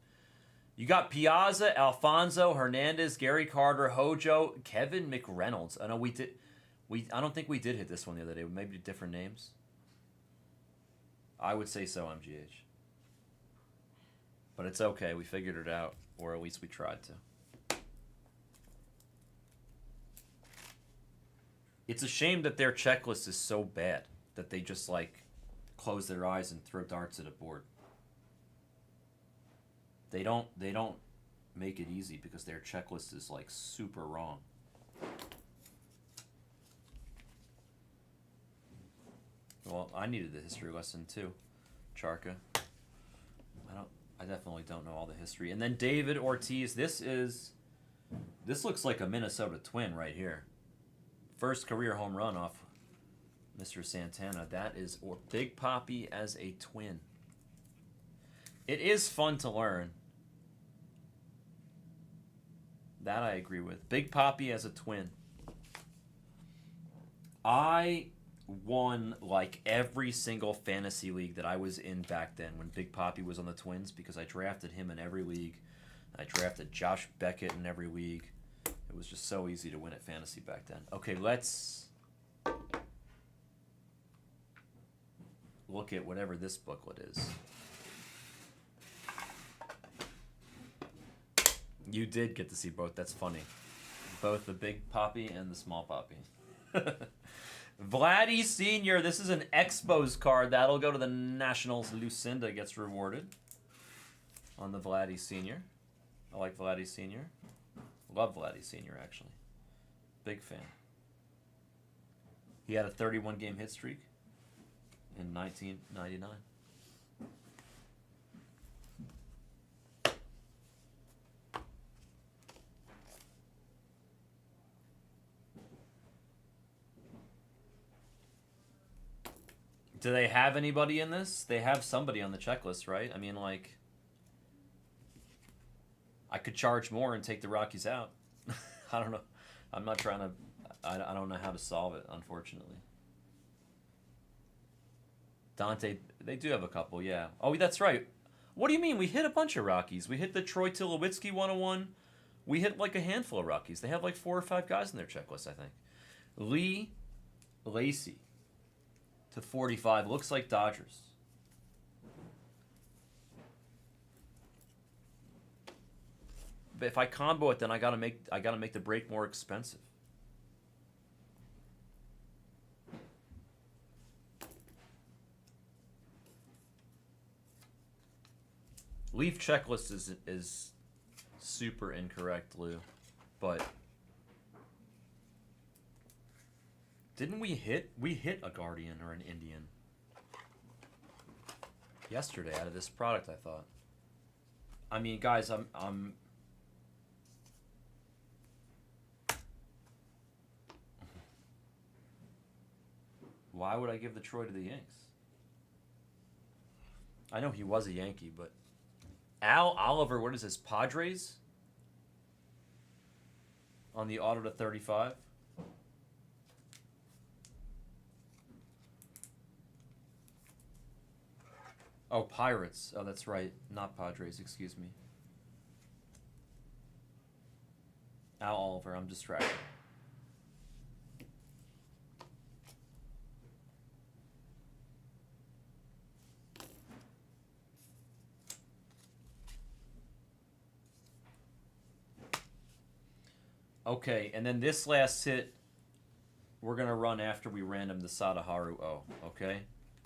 You got Piazza, Alfonso, Hernandez, Gary Carter, Hojo, Kevin McReynolds. I know I don't think we did hit this one the other day. Maybe different names. I would say so, MGH. But it's okay. We figured it out, or at least we tried to. It's a shame that their checklist is so bad that they just like close their eyes and throw darts at a board. They don't make it easy because their checklist is like super wrong. Well, I needed the history lesson too, Charka. I definitely don't know all the history. And then David Ortiz, this looks like a Minnesota Twin right here. First career home run off Mr. Santana. That is Big Papi as a twin. It is fun to learn. That I agree with. Big Papi as a twin. I won like every single fantasy league that I was in back then when Big Papi was on the Twins because I drafted him in every league. I drafted Josh Beckett in every league. It was just so easy to win at fantasy back then. Okay, let's look at whatever this booklet is. You did get to see both. That's funny. Both the Big Papi and the Small Papi. Vladdy Sr. This is an Expos card. That'll go to the Nationals. Lucinda gets rewarded on the Vladdy Sr. I like Vladdy Sr. Love Vladdy Sr. actually. Big fan. He had a 31-game hit streak in 1999. Do they have anybody in this? They have somebody on the checklist, right? I mean, like, I could charge more and take the Rockies out. I don't know. I'm not trying to... I don't know how to solve it, unfortunately. Dante, they do have a couple, yeah. Oh, that's right. What do you mean? We hit a bunch of Rockies. We hit the Troy Tulowitzki 101. We hit like a handful of Rockies. They have like 4 or 5 guys in their checklist, I think. Lee Lacey to 45. Looks like Dodgers. But if I combo it, then I gotta make the break more expensive. Leaf checklist is super incorrect, Lou. But didn't we hit a Guardian or an Indian yesterday out of this product, I thought. I mean, guys, I'm why would I give the Troy to the Yanks? I know he was a Yankee, but Al Oliver, what is this, Padres? On the auto to 35. Oh, Pirates. Oh, that's right. Not Padres, excuse me. Al Oliver, I'm distracted. Okay, and then this last hit, we're going to run after we random the Sadaharu O, okay?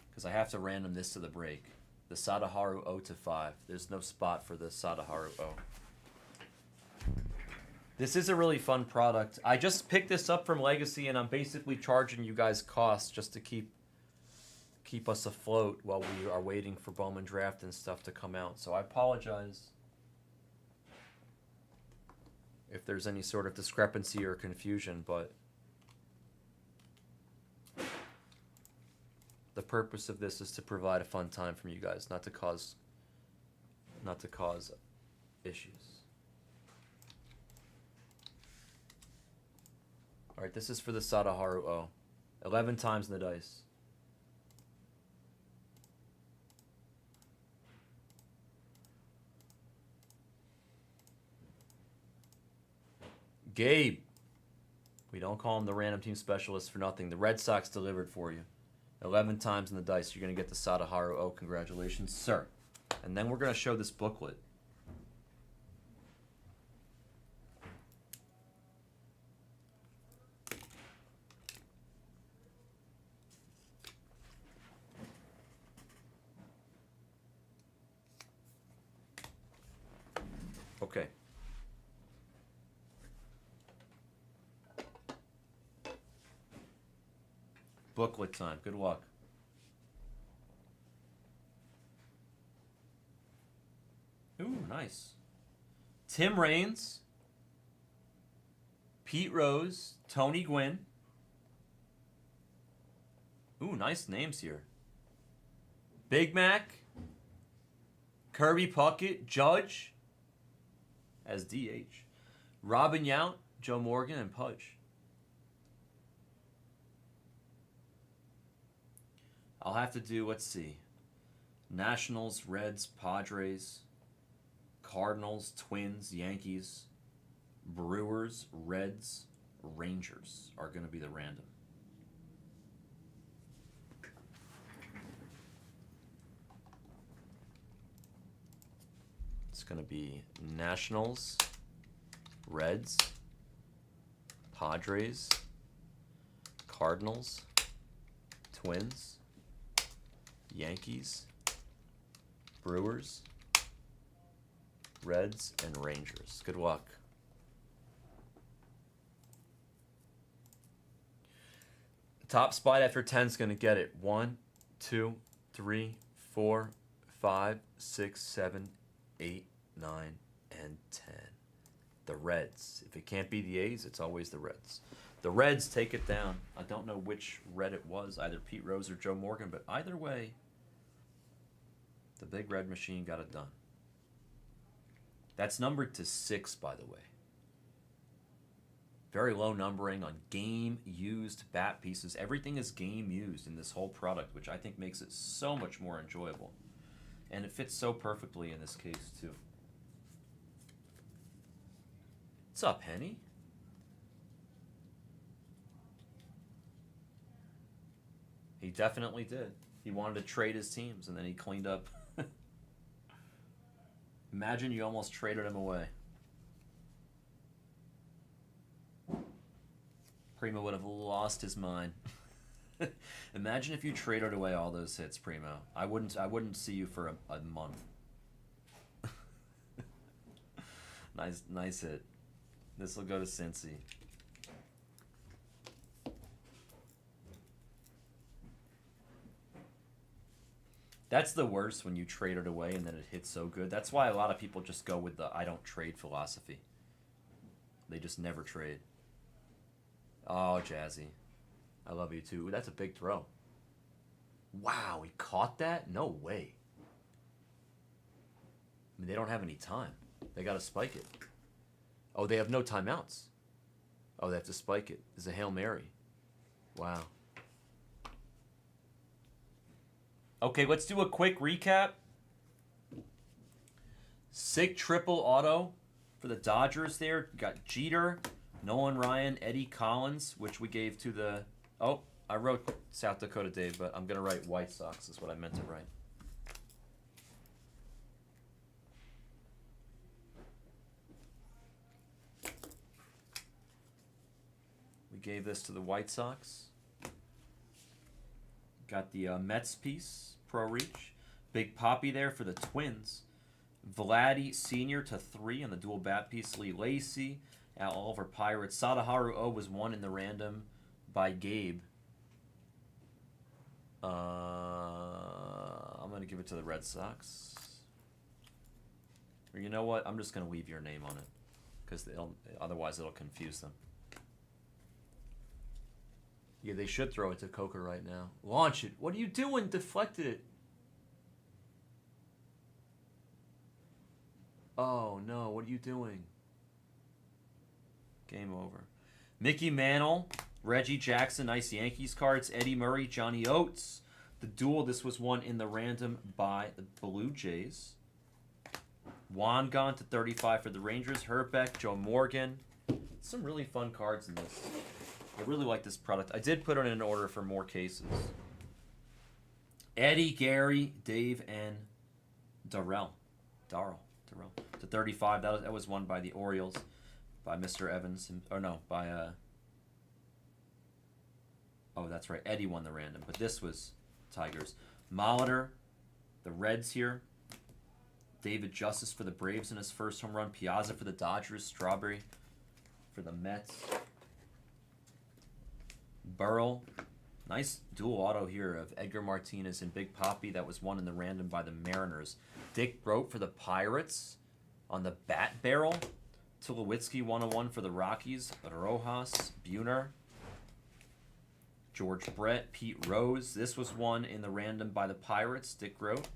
Because I have to random this to the break. The Sadaharu O to 5. There's no spot for the Sadaharu O. This is a really fun product. I just picked this up from Legacy, and I'm basically charging you guys costs just to keep us afloat while we are waiting for Bowman Draft and stuff to come out. So I apologize if there's any sort of discrepancy or confusion, but the purpose of this is to provide a fun time from you guys, not to cause issues. All right, this is for the Sadaharu O. 11 times in the dice. Gabe. We don't call him the random team specialist for nothing. The Red Sox delivered for you. 11 times in the dice. You're going to get the Sadaharu O. Congratulations, sir. And then we're going to show this booklet. Okay. Booklet time. Good luck. Ooh, nice. Tim Raines, Pete Rose, Tony Gwynn. Ooh, nice names here. Big Mac, Kirby Puckett, Judge as DH, Robin Yount, Joe Morgan, and Pudge. I'll have to do, let's see, Nationals, Reds, Padres, Cardinals, Twins, Yankees, Brewers, Reds, Rangers are going to be the random. It's going to be Nationals, Reds, Padres, Cardinals, Twins, Yankees, Brewers, Reds, and Rangers. Good luck. Top spot after 10 is going to get it. 1, 2, 3, 4, 5, 6, 7, 8, 9, and 10. The Reds. If it can't be the A's, it's always the Reds. The Reds take it down. I don't know which Red it was, either Pete Rose or Joe Morgan, but either way, the Big Red Machine got it done. That's numbered to 6, by the way. Very low numbering on game-used bat pieces. Everything is game-used in this whole product, which I think makes it so much more enjoyable. And it fits so perfectly in this case, too. What's up, Henny? He definitely did. He wanted to trade his teams, and then he cleaned up. Imagine you almost traded him away. Primo would have lost his mind. Imagine if you traded away all those hits, Primo. I wouldn't see you for a month. Nice hit. This will go to Cincy. That's the worst, when you trade it away and then it hits so good. That's why a lot of people just go with the I don't trade philosophy. They just never trade. Oh, Jazzy. I love you too. Ooh, that's a big throw. Wow, he caught that? No way. I mean, they don't have any time. They got to spike it. Oh, they have no timeouts. Oh, they have to spike it. It's a Hail Mary. Wow. Okay, let's do a quick recap. Sick triple auto for the Dodgers there. You got Jeter, Nolan Ryan, Eddie Collins, which we gave to the... Oh, I wrote South Dakota Dave, but I'm going to write White Sox is what I meant to write. We gave this to the White Sox. Got the Mets piece, Pro Reach. Big Poppy there for the Twins. Vladdy Sr. to 3 on the dual bat piece. Lee Lacy, Al Oliver Pirates. Sadaharu O was 1 in the random by Gabe. I'm going to give it to the Red Sox. Or you know what? I'm just going to leave your name on it, because otherwise it'll confuse them. Yeah, they should throw it to Coker right now. Launch it. What are you doing? Deflected it. Oh, no. What are you doing? Game over. Mickey Mantle, Reggie Jackson, nice Yankees cards. Eddie Murray, Johnny Oates. The duel, this was one in the random by the Blue Jays. Juan gone to 35 for the Rangers. Herbeck, Joe Morgan. Some really fun cards in this. I really like this product. I did put it in order for more cases. Eddie, Gary, Dave, and Darrell to 35. That was won by the Orioles, by Mr. Evans. Or no, by oh, that's right. Eddie won the random, but this was Tigers. Molitor, the Reds here. David Justice for the Braves in his first home run. Piazza for the Dodgers. Strawberry for the Mets. Burrell. Nice dual auto here of Edgar Martinez and Big Poppy. That was one in the random by the Mariners. Dick Rote for the Pirates on the bat barrel. Tulowitzki 101 for the Rockies. Rojas, Buhner. George Brett, Pete Rose. This was one in the random by the Pirates. Dick Rote.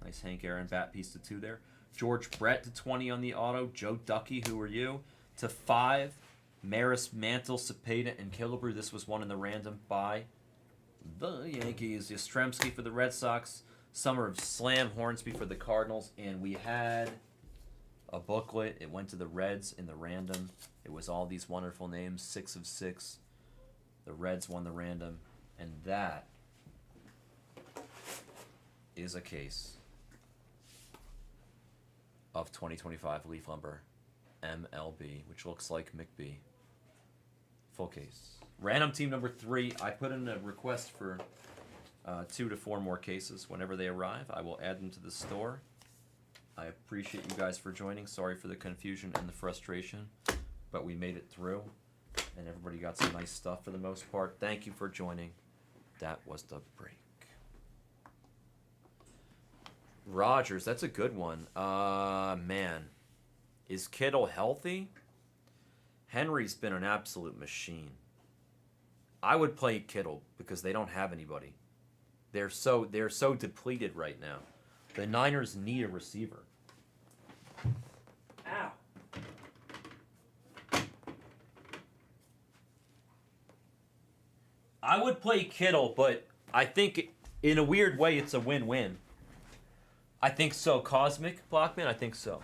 Nice Hank Aaron bat piece to 2 there. George Brett to 20 on the auto. Joe Ducky, who are you? To 5. Maris, Mantle, Cepeda, and Killebrew. This was one in the random by the Yankees. Yastrzemski for the Red Sox. Summer of Slam, Hornsby for the Cardinals. And we had a booklet. It went to the Reds in the random. It was all these wonderful names. 6 of 6. The Reds won the random. And that is a case of 2025 Leaf Lumber MLB, which looks like McBee. Full case. Random team number 3. I put in a request for 2 to 4 more cases. Whenever they arrive, I will add them to the store. I appreciate you guys for joining. Sorry for the confusion and the frustration, but we made it through, and everybody got some nice stuff for the most part. Thank you for joining. That was the break. Rogers, that's a good one. Man. Is Kittle healthy? Henry's been an absolute machine. I would play Kittle because they don't have anybody. They're so depleted right now. The Niners need a receiver. Ow. I would play Kittle, but I think in a weird way it's a win-win. I think so. Cosmic Blockman, I think so.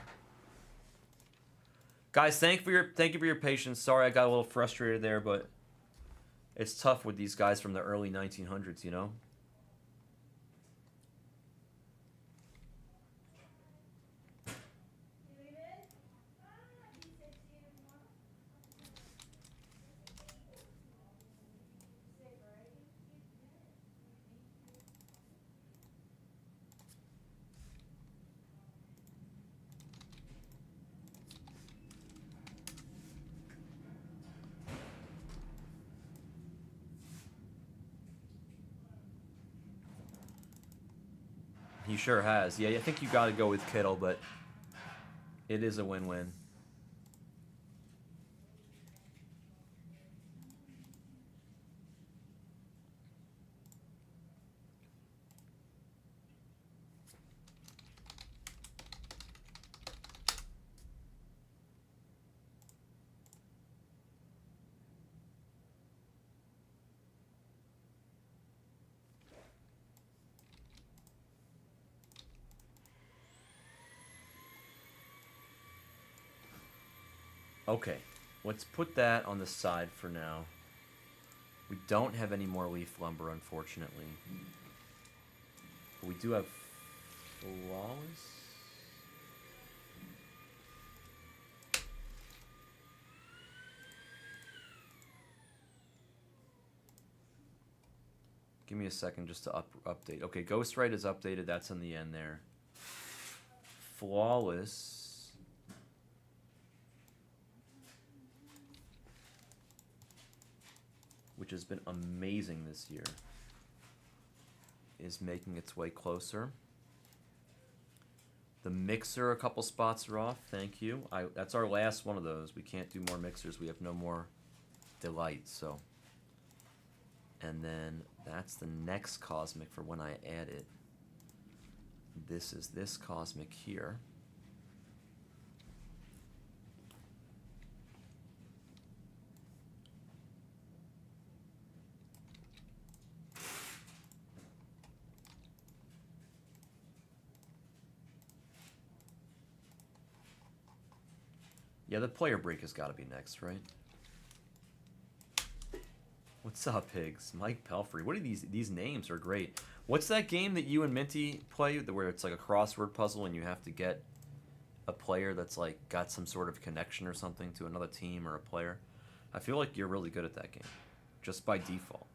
Guys, thank you for your patience. Sorry I got a little frustrated there, but it's tough with these guys from the early 1900s, you know? He sure has. Yeah, I think you got to go with Kittle, but it is a win-win. Okay, let's put that on the side for now. We don't have any more leaf lumber, unfortunately. But we do have flawless. Give me a second just to update. Okay, Ghostwrite is updated. That's in the end there. Flawless. Which has been amazing this year, is making its way closer. The mixer, a couple spots are off. Thank you. That's our last one of those. We can't do more mixers. We have no more delight. So, and then that's the next cosmic for when I add it. This is this cosmic here. Yeah, the player break has got to be next, right? What's up, pigs? Mike Pelfrey. What are these names are great. What's that game that you and Minty play where it's like a crossword puzzle and you have to get a player that's like got some sort of connection or something to another team or a player? I feel like you're really good at that game, just by default.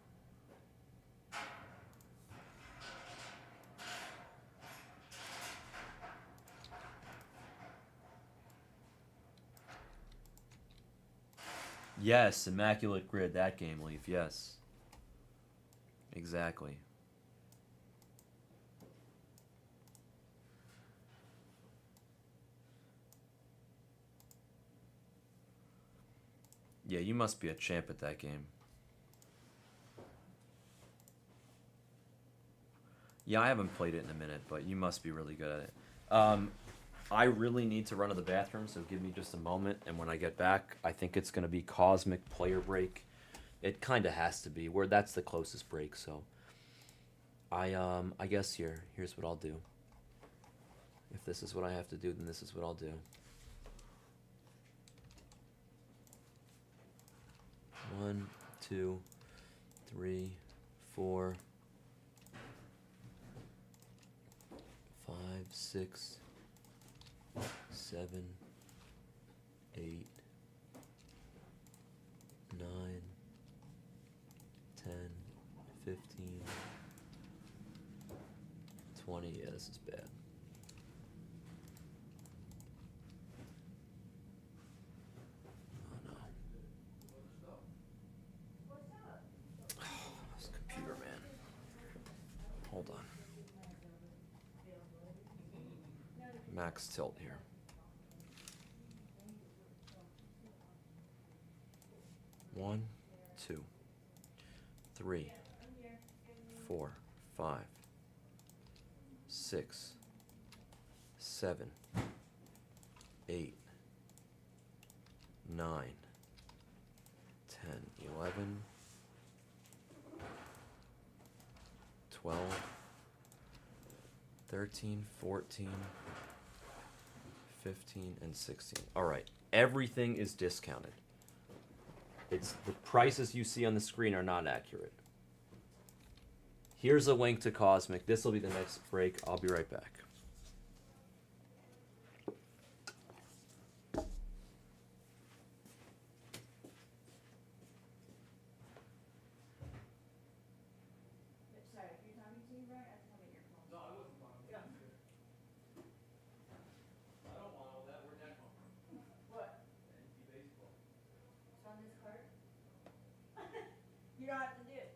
Yes, Immaculate Grid, that game, Leaf, yes. Exactly. Yeah, you must be a champ at that game. Yeah, I haven't played it in a minute, but you must be really good at it. I really need to run to the bathroom, so give me just a moment, and when I get back, I think it's going to be Cosmic Player Break. It kind of has to be. That's the closest break, so I guess here's what I'll do. If this is what I have to do, then this is what I'll do. 1, 2, 3, 4, 5, 6, 7, 8, 9, 10, 15, 20. Yeah, this is bad. Oh no. This computer, man. Hold on. Max tilt here. One, 2, 3, 4, 5, 6, 7, 8, 9, 10, 11, 12, 13, 14, 15, and 16. All right, everything is discounted. It's the prices you see on the screen are not accurate. Here's a link to Cosmic. This will be the next break. I'll be right back. Sorry, if you're talking to me, Brian, I have to tell me your phone. No, I wasn't talking. Yeah. I don't want all that. Where'd that come from? What? NT Baseball. It's on this card? You don't have to do it.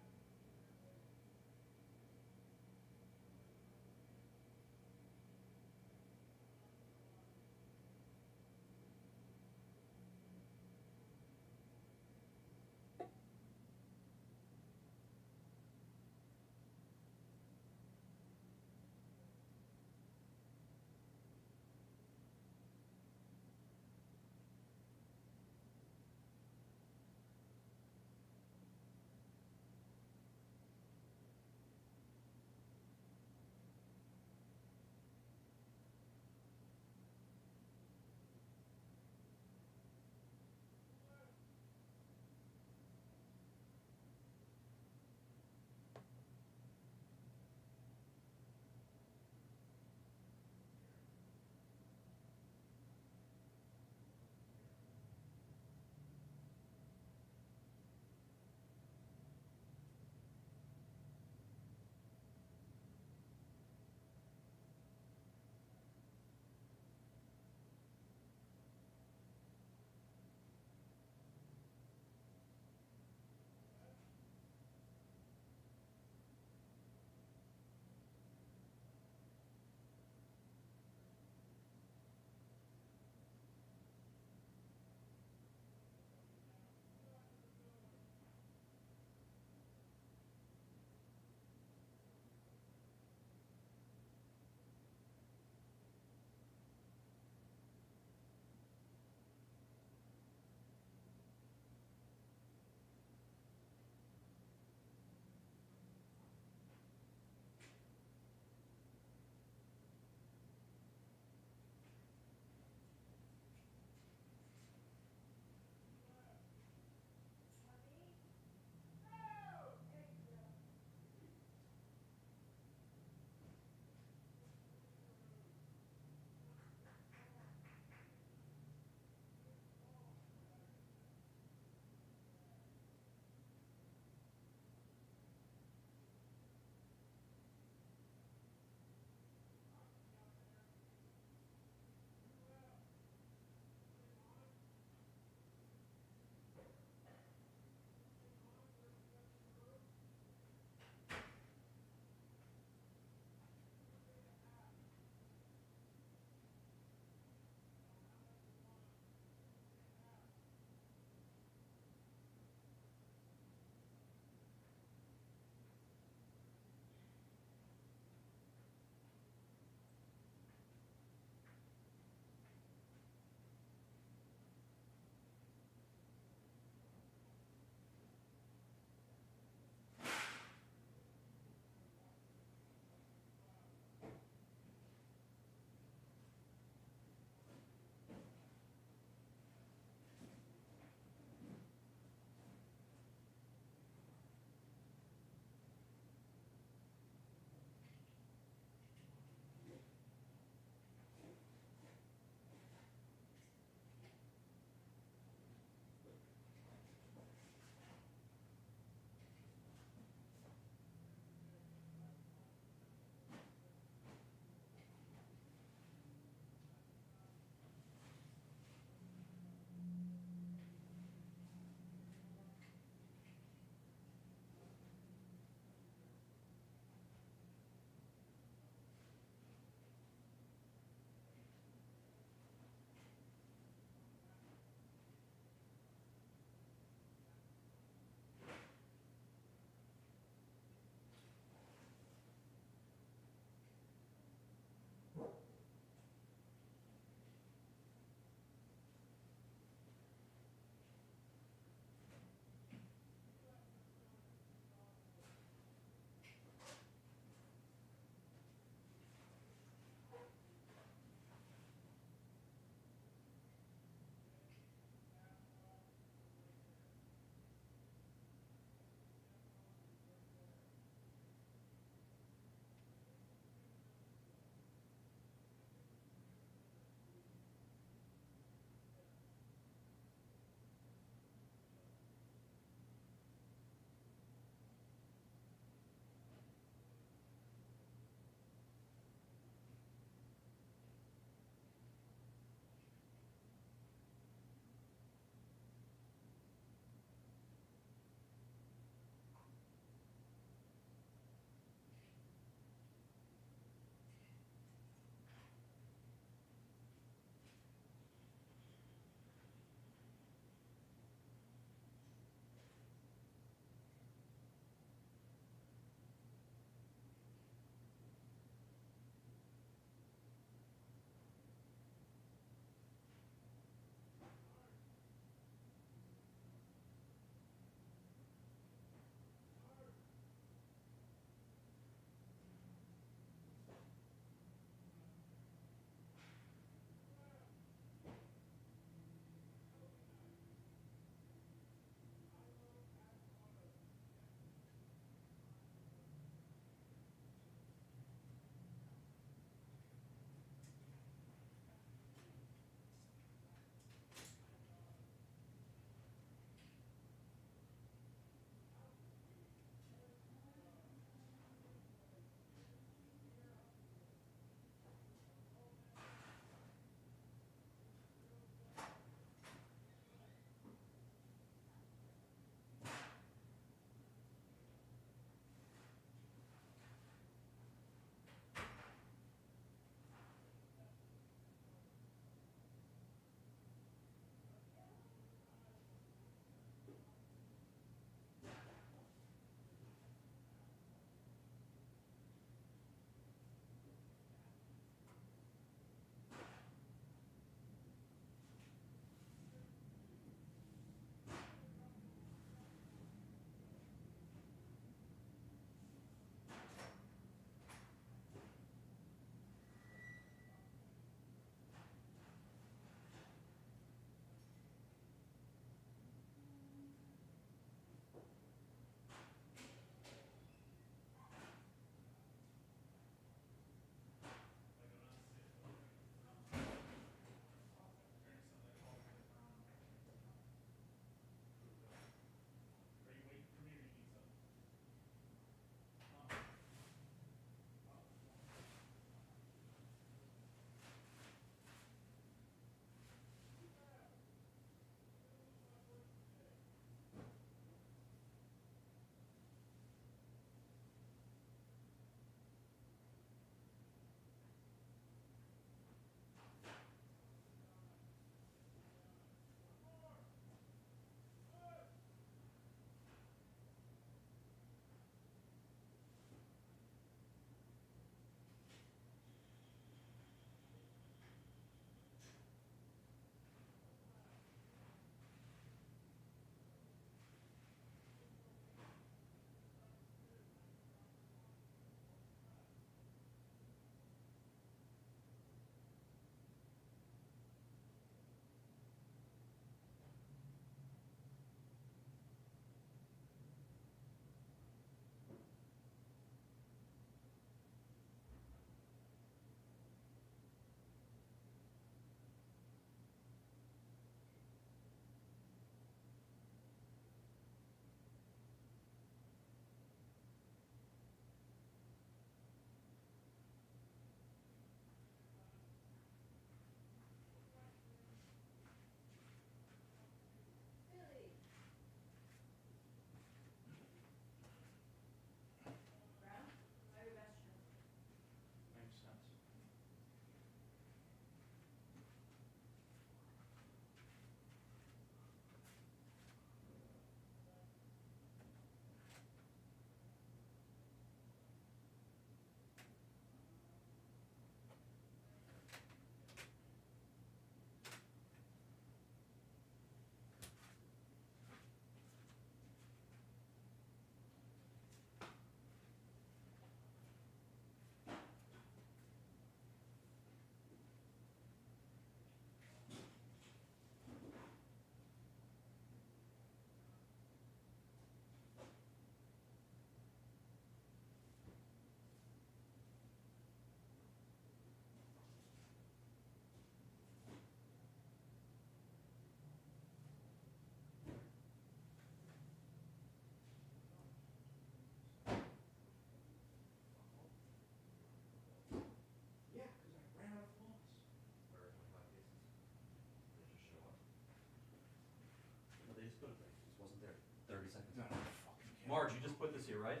wasn't there 30 seconds. No, fucking kidding. Marge, you just put this here, right?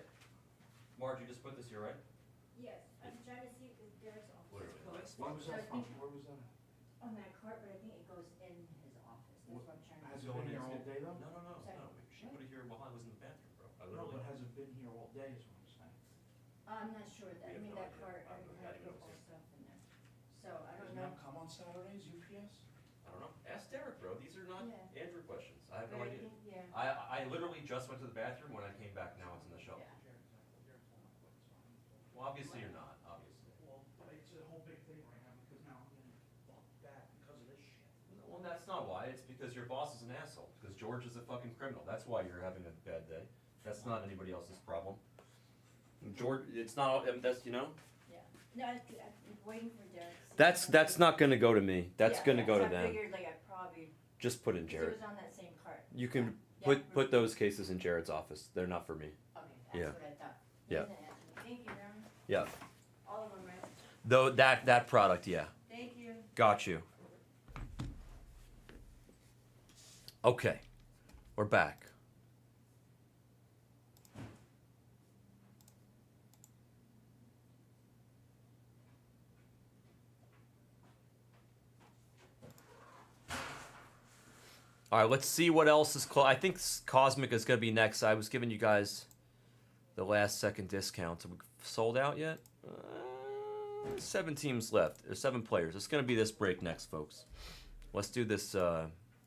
Marge, you just put this here, right? Yes, I'm trying to see if Derek's office Literally, is the closed. last Where was So I that from? think Where was that? on that cart, but I think it goes in his office. That's what I'm trying to. Has it been here all day though? No, no, no, Sorry. no. She put it here while I was in the bathroom, bro. I No, literally. but has it been here all day is what I'm saying. I'm not sure that, We I have mean, no that idea. cart, I I don't know. had I to didn't put all notice stuff in there. So I Does don't it know. not come on Saturdays, UPS? I don't know. Ask Derek, bro. These are not Yeah. Andrew questions. I have But no I idea. think, yeah. I literally just went to the bathroom. When I came back, now it's in the shelf. Yeah. Well, obviously you're not. Obviously. Well, it's a whole big thing right now because now I'm getting fucked back because of this shit. Well, that's not why. It's because your boss is an asshole. Because George is a fucking criminal. That's why you're having a bad day. That's not anybody else's problem. George, it's not. That's you know. Yeah. No, I'm waiting for Derek to see. That's not gonna go to me. That's Yeah, gonna yeah, go so to them. I figured like I probably, Just put in because it Jared. was on that same cart. You can Yeah. put those cases in Jared's office. They're not for me. Okay, Yeah. that's what I thought. Yeah. Thank you, Aaron. Yeah. All of them, right? Though that product, yeah. Thank you. Got you. Okay. We're back. All right, let's see what else is close. I think Cosmic is going to be next. I was giving you guys the last second discount. Have we sold out yet? 7 teams left. There's 7 players. It's going to be this break next, folks. Let's do this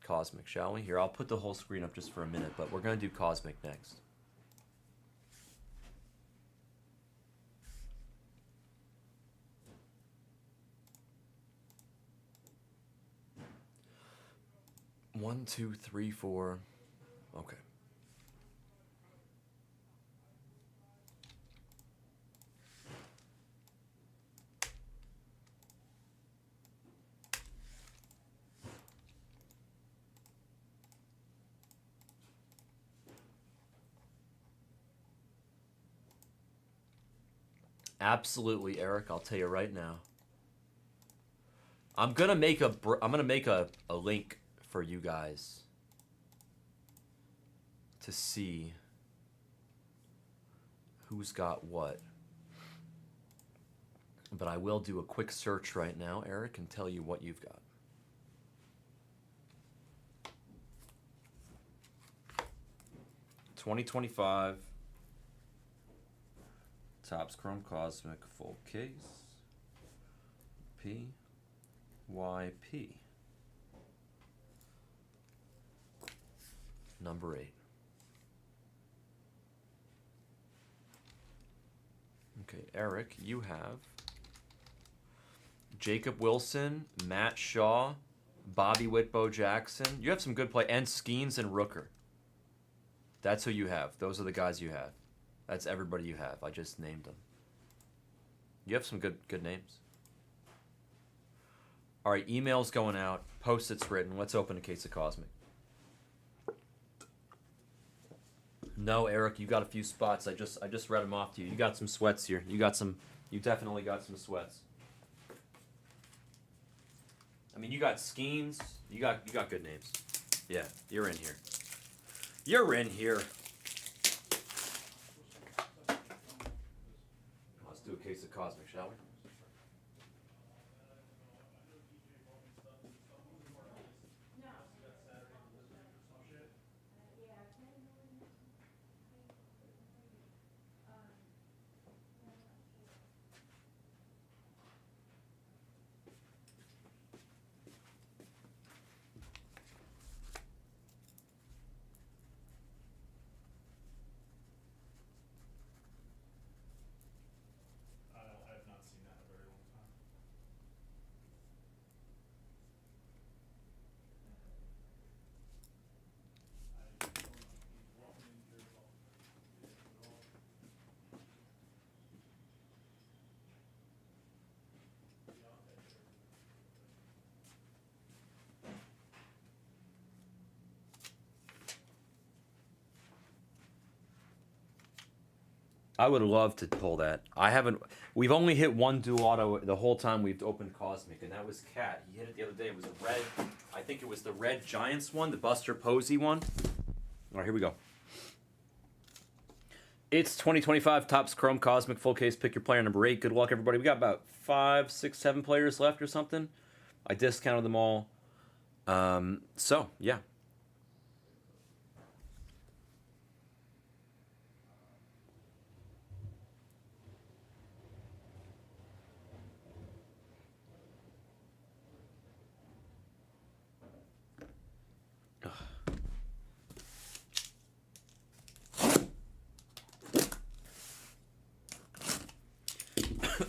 Cosmic, shall we? Here, I'll put the whole screen up just for a minute, but we're going to do Cosmic next. One, two, three, four. Okay. Absolutely, Eric. I'll tell you right now. I'm gonna make a link for you guys to see who's got what. But I will do a quick search right now, Eric, and tell you what you've got. $20.25 Topps Chrome Cosmic full case. PYP. Number 8. Okay, Eric, you have Jacob Wilson, Matt Shaw, Bobby Whitbo Jackson. You have some good play, and Skeens and Rooker. That's who you have. Those are the guys you have. That's everybody you have. I just named them. You have some good names. All right, emails going out. Post-its written. Let's open a case of Cosmic. No, Eric, you got a few spots. I just read them off to you. You got some sweats here. You definitely got some sweats. I mean, you got Skeens. You got good names. Yeah, you're in here. You're in here. Let's do a case of Cosmic, shall we? I have not seen that in a very long time. I would love to pull that. I haven't. We've only hit one dual auto the whole time we've opened Cosmic, and that was Cat. He hit it the other day. It was a red. I think it was the red Giants one, the Buster Posey one. All right, here we go. It's 2025 Topps Chrome Cosmic Full Case. Pick your player number 8. Good luck, everybody. We got about 5, 6, 7 players left or something. I discounted them all. So, yeah.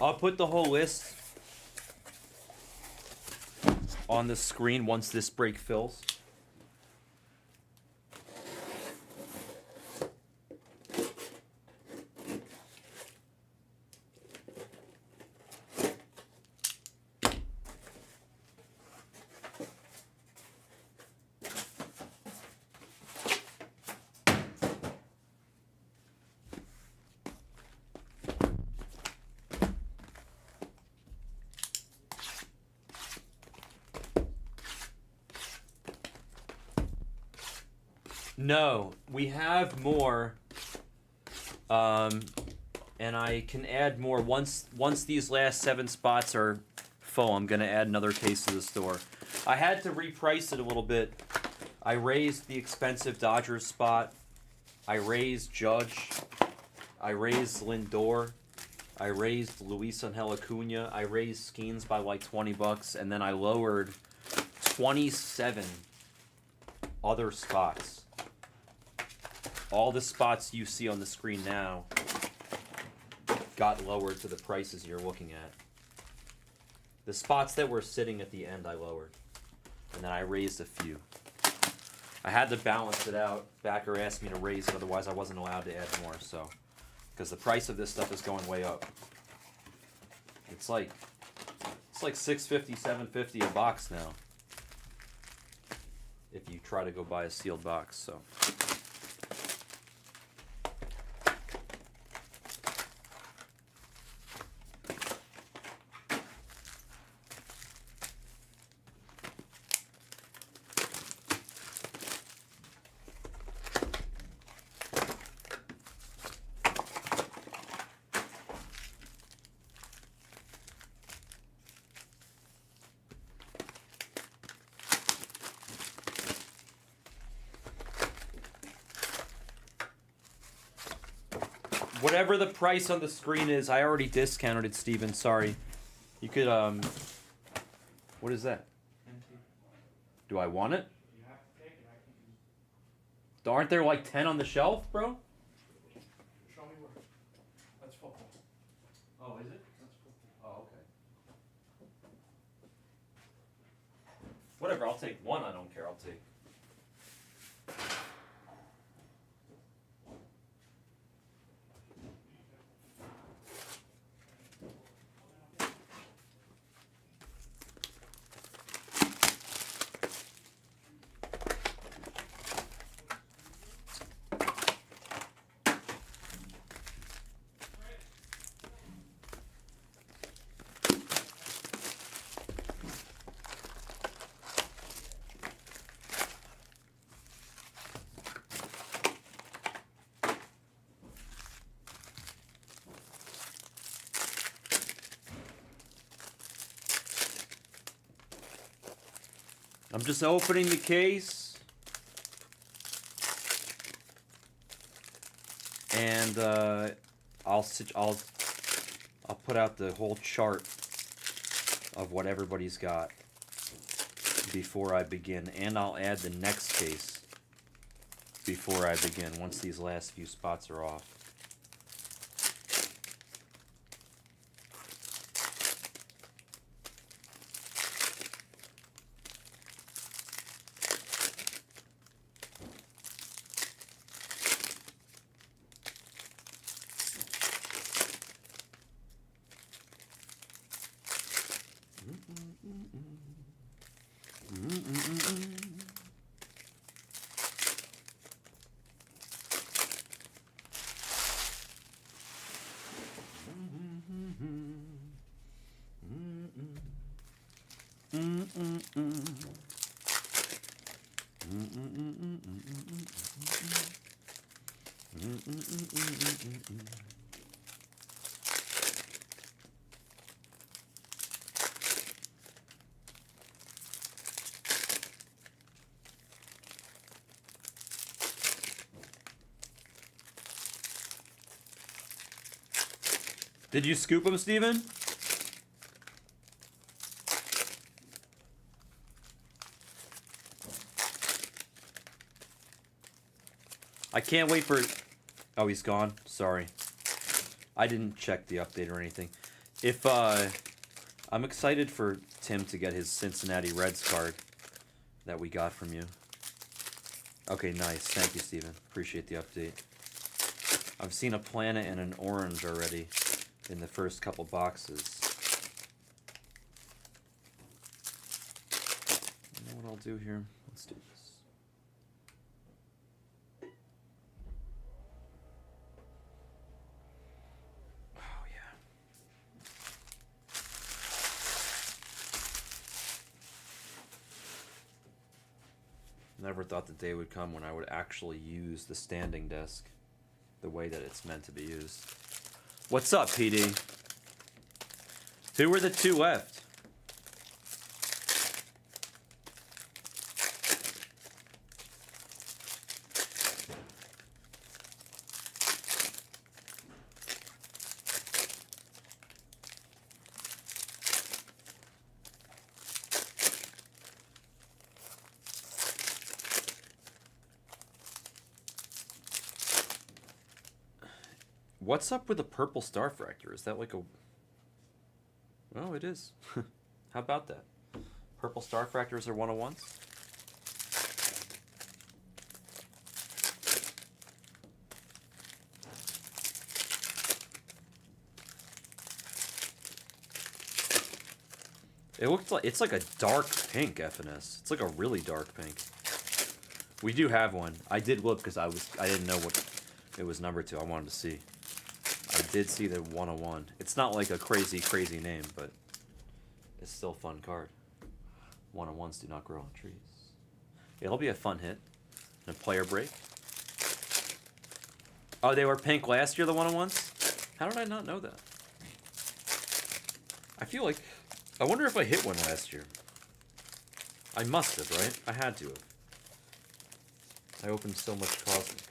I'll put the whole list on the screen once this break fills. No, we have more, and I can add more once these last 7 spots are full. I'm gonna add another case to the store. I had to reprice it a little bit. I raised the expensive Dodgers spot. I raised Judge. I raised Lindor. I raised Luis Angel Acuna. I raised Skeens by like $20, and then I lowered 27 other spots. All the spots you see on the screen now got lowered to the prices you're looking at. The spots that were sitting at the end I lowered. And then I raised a few. I had to balance it out. Backer asked me to raise it, otherwise I wasn't allowed to add more, so. Because the price of this stuff is going way up. It's like $6.50, $7.50 a box now. If you try to go buy a sealed box, so. Whatever the price on the screen is, I already discounted it, Steven. Sorry. You could, what is that? Do I want it? You have to take it. I can Aren't there like 10 on the shelf, bro? show me where. That's football. Oh, is it? That's football. Oh, okay. Whatever, I'll take one. I don't care. I'll take. I'm just opening the case, and I'll put out the whole chart of what everybody's got before I begin, and I'll add the next case before I begin once these last few spots are off. Did you scoop him, Steven? I can't wait for... Oh, he's gone. Sorry. I didn't check the update or anything. If, I'm excited for Tim to get his Cincinnati Reds card that we got from you. Okay, nice. Thank you, Steven. Appreciate the update. I've seen a planet and an orange already in the first couple boxes. You know what I'll do here? Let's do this. Never thought the day would come when I would actually use the standing desk the way that it's meant to be used. What's up, PD? Who were the two left? What's up with the purple star fractor? Is that like a... Oh, it is. How about that? Purple star fractors are 101s? It looks like... It's like a dark pink FNS. It's like a really dark pink. We do have one. I did look because I didn't know what it was numbered to. I wanted to see. I did see the 101. It's not like a crazy, crazy name, but it's still a fun card. 101s do not grow on trees. It'll be a fun hit. And a player break. Oh, they were pink last year, the 101s? How did I not know that? I feel like... I wonder if I hit one last year. I must have, right? I had to have. I opened so much Cosmic.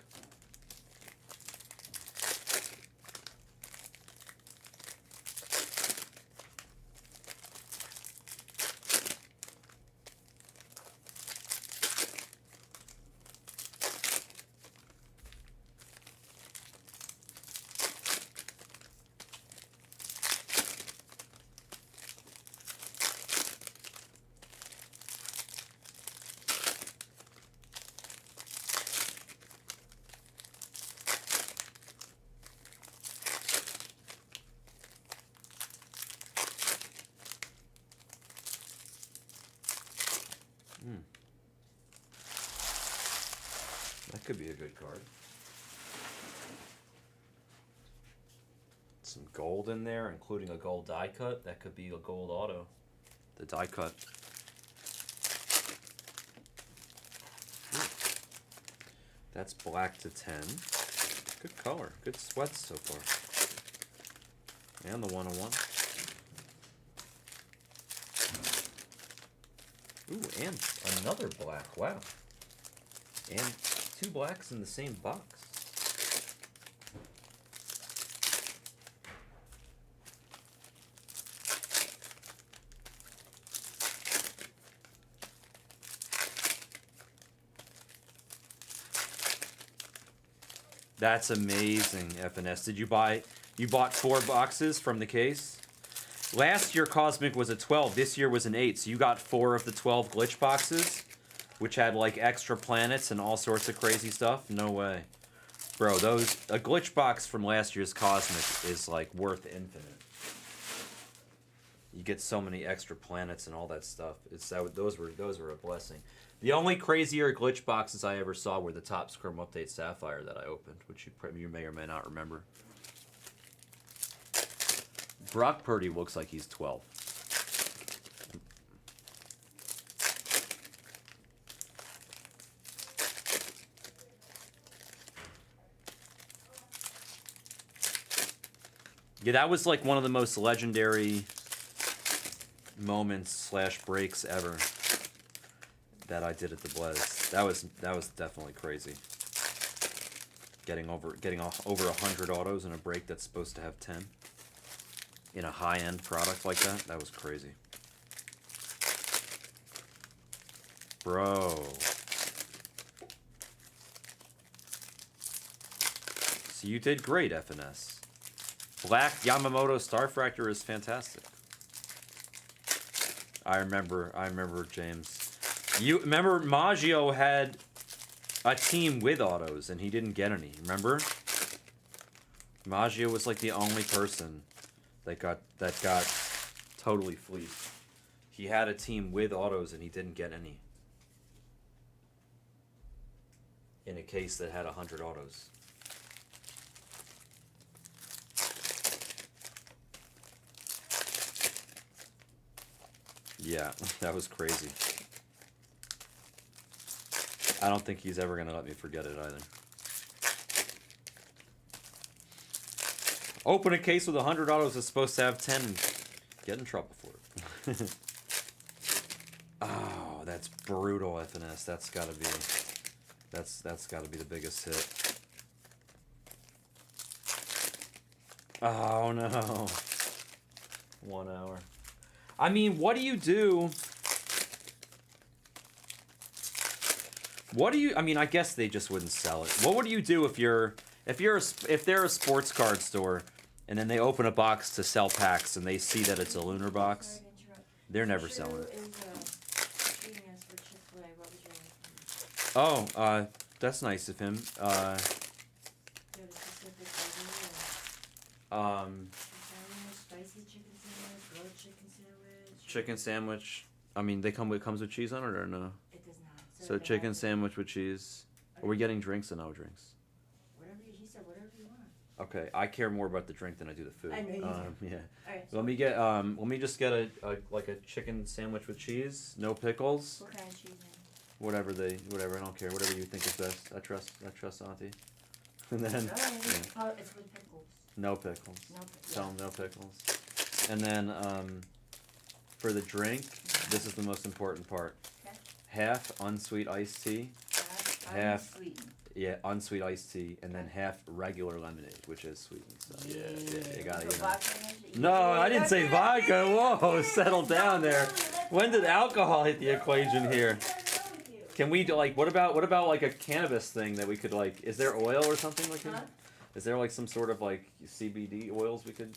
That could be a good card. Some gold in there, including a gold die cut. That could be a gold auto. The die cut. That's black to 10. Good color. Good sweats so far. And the 101. Ooh, and another black. Wow. And two blacks in the same box. That's amazing, FNS. Did you bought 4 boxes from the case? Last year Cosmic was a 12, this year was an 8, so you got 4 of the 12 glitch boxes, which had like extra planets and all sorts of crazy stuff? No way. Bro, a glitch box from last year's Cosmic is like worth infinite. You get so many extra planets and all that stuff. Those were a blessing. The only crazier glitch boxes I ever saw were the Top Scrum Update Sapphire that I opened, which you may or may not remember. Brock Purdy looks like he's 12. Yeah, that was like one of the most legendary moments / breaks ever that I did at the Blez. That was definitely crazy. Getting over 100 autos in a break that's supposed to have 10 in a high-end product like that. That was crazy. Bro. So you did great, FNS. Black Yamamoto Starfractor is fantastic. I remember James. You remember Maggio had a team with autos and he didn't get any, remember? Maggio was like the only person that got totally fleeced. He had a team with autos and he didn't get any. In a case that had 100 autos. Yeah, that was crazy. I don't think he's ever gonna let me forget it either. Open a case with 100 autos is supposed to have 10 and get in trouble for it. Oh, that's brutal, FNS. That's gotta be the biggest hit. Oh no. 1 hour. I mean, what do you do? I mean, I guess they just wouldn't sell it. What would you do if they're a sports card store and then they open a box to sell packs and they see that it's a lunar box? Sorry to interrupt. They're never Sure selling it. is, treating us for Chick-fil-A. What was your name? Oh, that's nice of him. Do you have a specific order? Spicy chicken sandwich, grilled chicken sandwich. Chicken sandwich. I mean, comes with cheese on it or no? It does not. So chicken sandwich with cheese. Are we getting drinks or no drinks? He said whatever you want. Okay, I care more about the drink than I do the food. I know you do. Yeah. Alright. Let me just get a chicken sandwich with cheese, no pickles, What kind of cheese? whatever, I don't care, whatever you think is best. I trust Auntie. And then Oh, it's with pickles. no pickles. No pickles. Tell them no pickles. And then for the drink, this is the most important part. Okay. Half unsweet iced tea. Half. Unsweetened. Yeah, unsweet iced tea, and then half regular lemonade, which is sweetened. So yeah, you got it. So vodka in it? No, I didn't say vodka. Whoa, settle down there. When did alcohol hit the equation here? Can we do what about like a cannabis thing that we could is there oil or something like Huh? that? Is there some sort of CBD oils we could,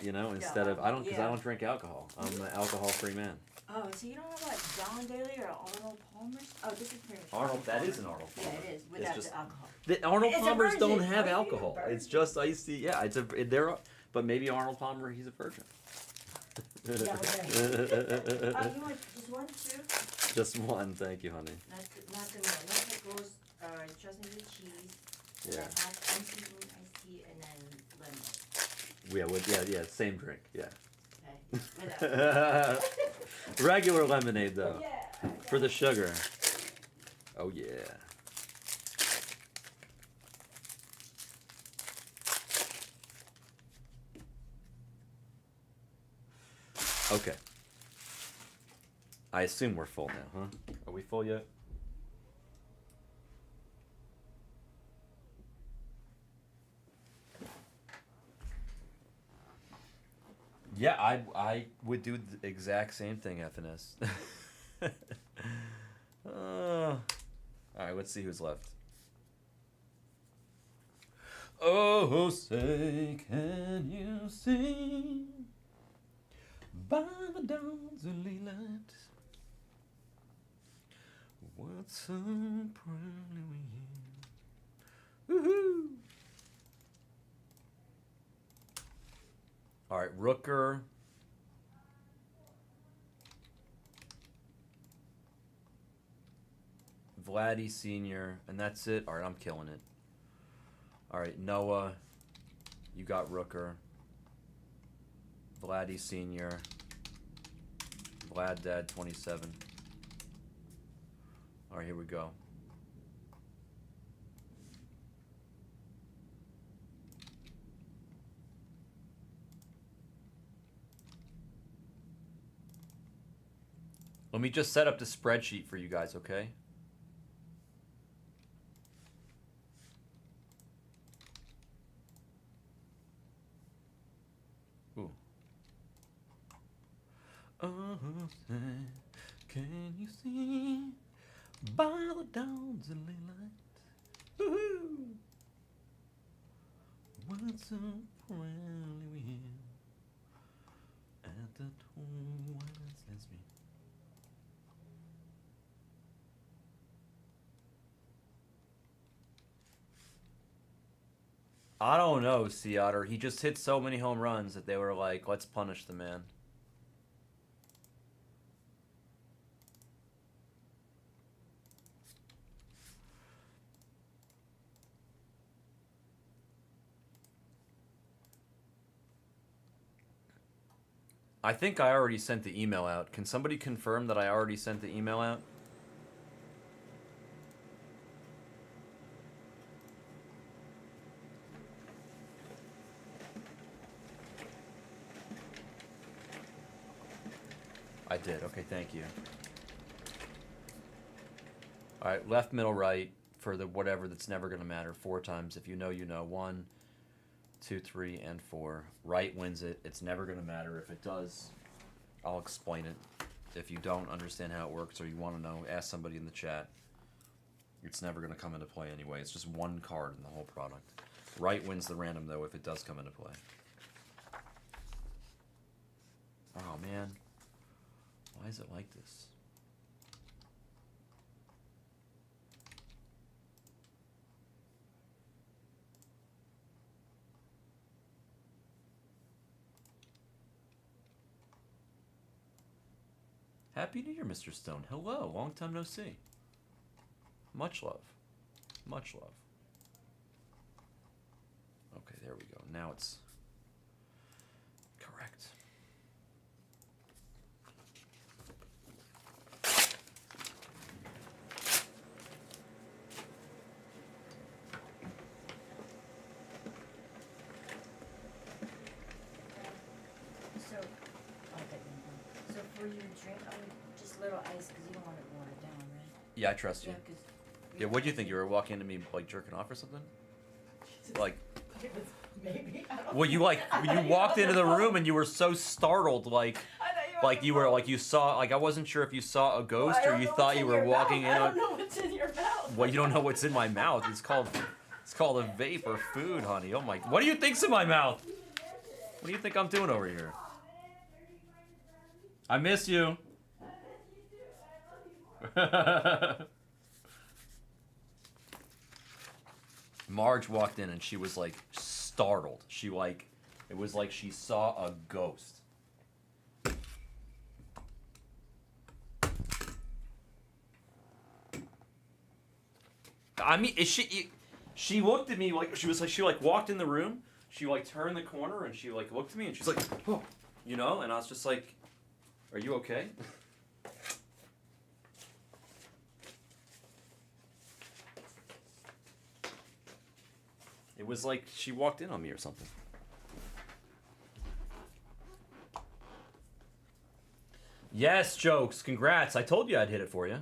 instead of I don't drink alcohol. I'm an alcohol-free man. Oh, so you don't know about John Daly or Arnold Palmer's? Oh, this is pretty much Arnold, that is an Arnold Yeah, Palmer. it is It's without just- the alcohol. The Arnold It's a Palmers virgin. don't have Are you a alcohol. It's virgin? just iced tea. Yeah, but maybe Arnold Palmer, he's a virgin. Yeah, okay. You want just one, two? Just one, thank you, honey. Not the one. No pickles. Trust me with cheese. And Yeah. then half unsweetened iced tea and then lemon. Yeah, same drink, yeah. Okay. Without. Regular lemonade though, Yeah. for the sugar. Oh yeah. Okay. I assume we're full now, huh? Are we full yet? Yeah, I would do the exact same thing, FNS. Alright, let's see who's left. Oh, say can you see by the dawn's early light what so proudly we hear? Woohoo! Alright, Rooker. Vladdy Sr. And that's it. Alright, I'm killing it. Alright, Noah. You got Rooker. Vladdy Sr. Vlad Dad 27. Alright, here we go. Let me just set up the spreadsheet for you guys, okay? Ooh. Oh, say, can you see by the dawn's early light? Woohoo! What so proudly we hail at the twilight's last beam. I don't know, Sea Otter. He just hit so many home runs that they were like, let's punish the man. I think I already sent the email out. Can somebody confirm that I already sent the email out? I did. Okay, thank you. All right, left, middle, right for the whatever that's never going to matter 4 times. If you know, you know. 1, 2, 3, and 4. Right wins it. It's never going to matter. If it does, I'll explain it. If you don't understand how it works or you want to know, ask somebody in the chat. It's never going to come into play anyway. It's just 1 card in the whole product. Right wins the random, though, if it does come into play. Oh, man. Why is it like this? Happy New Year, Mr. Stone. Hello, long time no see. Much love. Much love. Okay, there we go. Now it's correct. So, so for your drink, just little ice because you don't want it watered down, right? Yeah, I trust you. Yeah, 'cause Yeah, what do you think? You were walking into me like jerking off or something? Like, Maybe. I don't well, you know. like I you thought walked into the know. room and you were so startled, like I thought you were like you saw like I wasn't sure if you saw a ghost or you thought you were walking in I on. don't know what's in your mouth. Well, you don't know what's in my mouth. It's called a vape or food, honey. Oh my! What do you think's in my mouth? What do you think I'm doing over here? I miss you. Marge walked in and she was like startled. She like, it was like she saw a ghost. I mean, she looked at me like she walked in the room. She like turned the corner and she like looked at me and she's like, oh, you know, and I was just like, are you okay? It was like she walked in on me or something. Yes, Jokes. Congrats. I told you I'd hit it for you.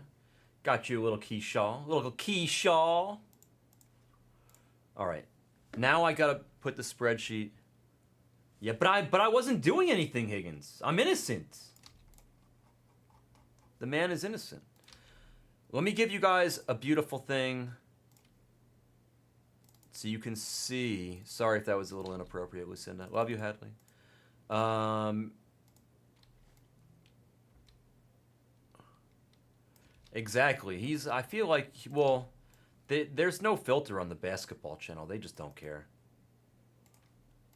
Got you a little key shawl. A little key shawl. All right. Now I got to put the spreadsheet. Yeah, but I wasn't doing anything, Higgins. I'm innocent. The man is innocent. Let me give you guys a beautiful thing so you can see. Sorry if that was a little inappropriate, Lucinda. Love you, Hadley. Exactly. I feel like, well, there's no filter on the basketball channel. They just don't care.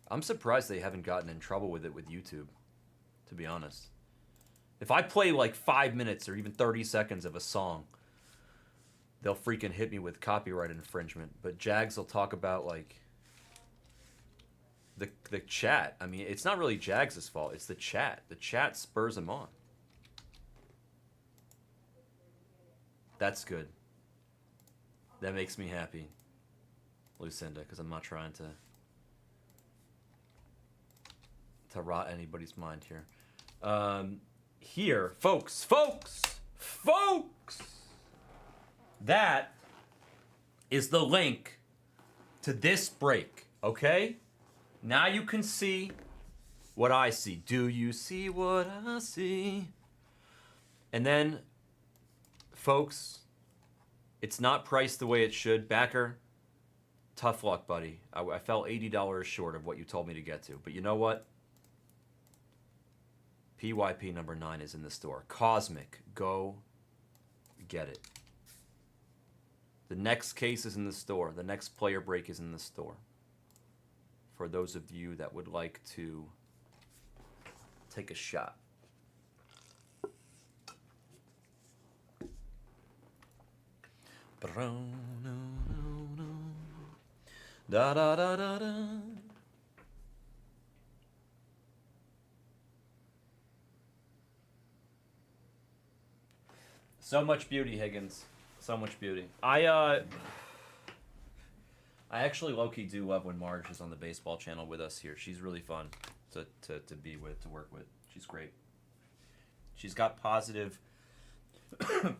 I'm surprised they haven't gotten in trouble with it with YouTube, to be honest. If I play like 5 minutes or even 30 seconds of a song, they'll freaking hit me with copyright infringement. But Jags will talk about like the chat. I mean, it's not really Jags' fault. It's the chat. The chat spurs them on. That's good. That makes me happy, Lucinda, because I'm not trying to rot anybody's mind here. here, folks, that is the link to this break, okay? Now you can see what I see. Do you see what I see? And then, folks, it's not priced the way it should. Backer, tough luck, buddy. I fell $80 short of what you told me to get to. But you know what? PYP number 9 is in the store. Cosmic, go get it. The next case is in the store. The next player break is in the store. For those of you that would like to take a shot. Da da da da da. So much beauty, Higgins. So much beauty. I actually low-key do love when Marge is on the baseball channel with us here. She's really fun to be with, to work with. She's great. She's got positive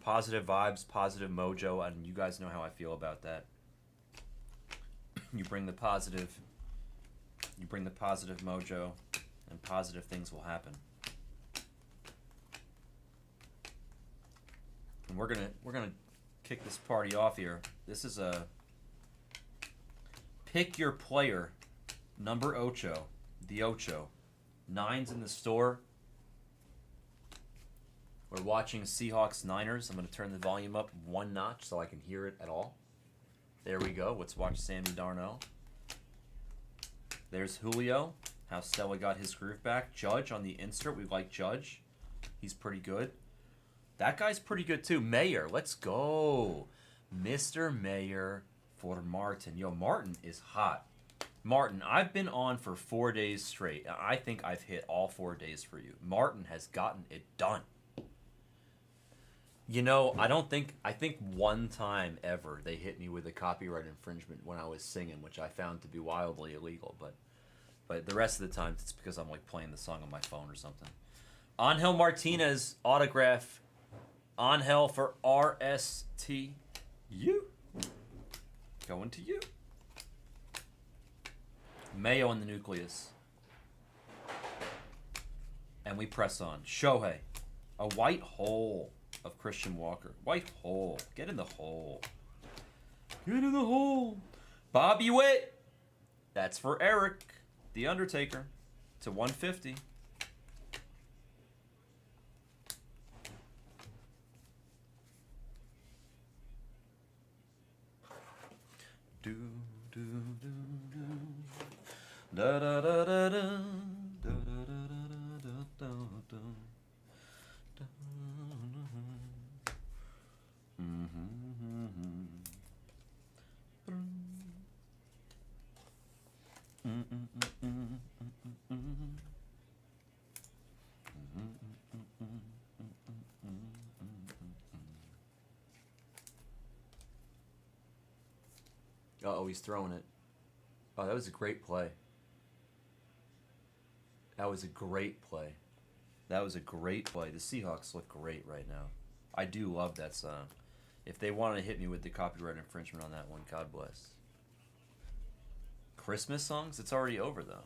positive vibes, positive mojo, and you guys know how I feel about that. You bring the positive mojo, and positive things will happen. And we're gonna kick this party off here. This is a pick your player, number ocho, the ocho. 9's in the store. We're watching Seahawks Niners. I'm gonna turn the volume up one notch so I can hear it at all. There we go. Let's watch Sammy Darnold. There's Julio. How Stella got his groove back. Judge on the insert. We like Judge. He's pretty good. That guy's pretty good too. Mayer. Let's go. Mr. Mayer for Martin. Yo, Martin is hot. Martin, I've been on for 4 days straight. I think I've hit all 4 days for you. Martin has gotten it done. You know, I think one time ever they hit me with a copyright infringement when I was singing, which I found to be wildly illegal, but the rest of the time it's because I'm like playing the song on my phone or something. Angel Martinez autograph. Angel for RST. You. Going to you. Mayo in the nucleus. And we press on. Shohei. A white hole of Christian Walker. White hole. Get in the hole. Get in the hole. Bobby Witt. That's for Eric, the Undertaker, to 150. Do do do do. Da da da da da. Da da da da da da da. Uh-oh, he's throwing it. Oh, that was a great play. That was a great play. That was a great play. The Seahawks look great right now. I do love that song. If they want to hit me with the copyright infringement on that one, God bless. Christmas songs? It's already over, though.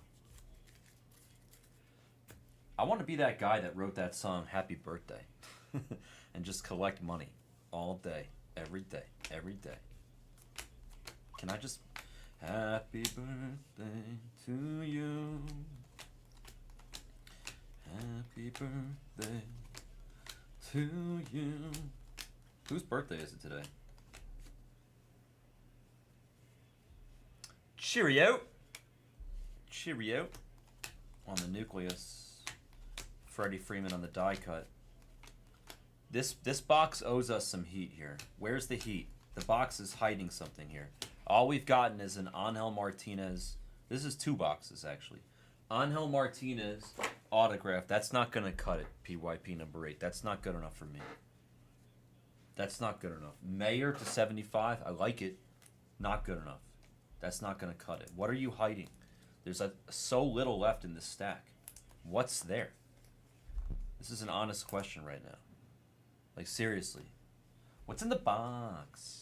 I want to be that guy that wrote that song, Happy Birthday, and just collect money all day, every day, every day. Can I just... Happy birthday to you. Happy birthday to you. Whose birthday is it today? Cheerio. Cheerio. On the nucleus. Freddie Freeman on the die cut. This box owes us some heat here. Where's the heat? The box is hiding something here. All we've gotten is an Angel Martinez. This is 2 boxes, actually. Angel Martinez autograph. That's not going to cut it, PYP number 8. That's not good enough for me. That's not good enough. Mayer to 75. I like it. Not good enough. That's not going to cut it. What are you hiding? There's so little left in this stack. What's there? This is an honest question right now. Like, seriously. What's in the box?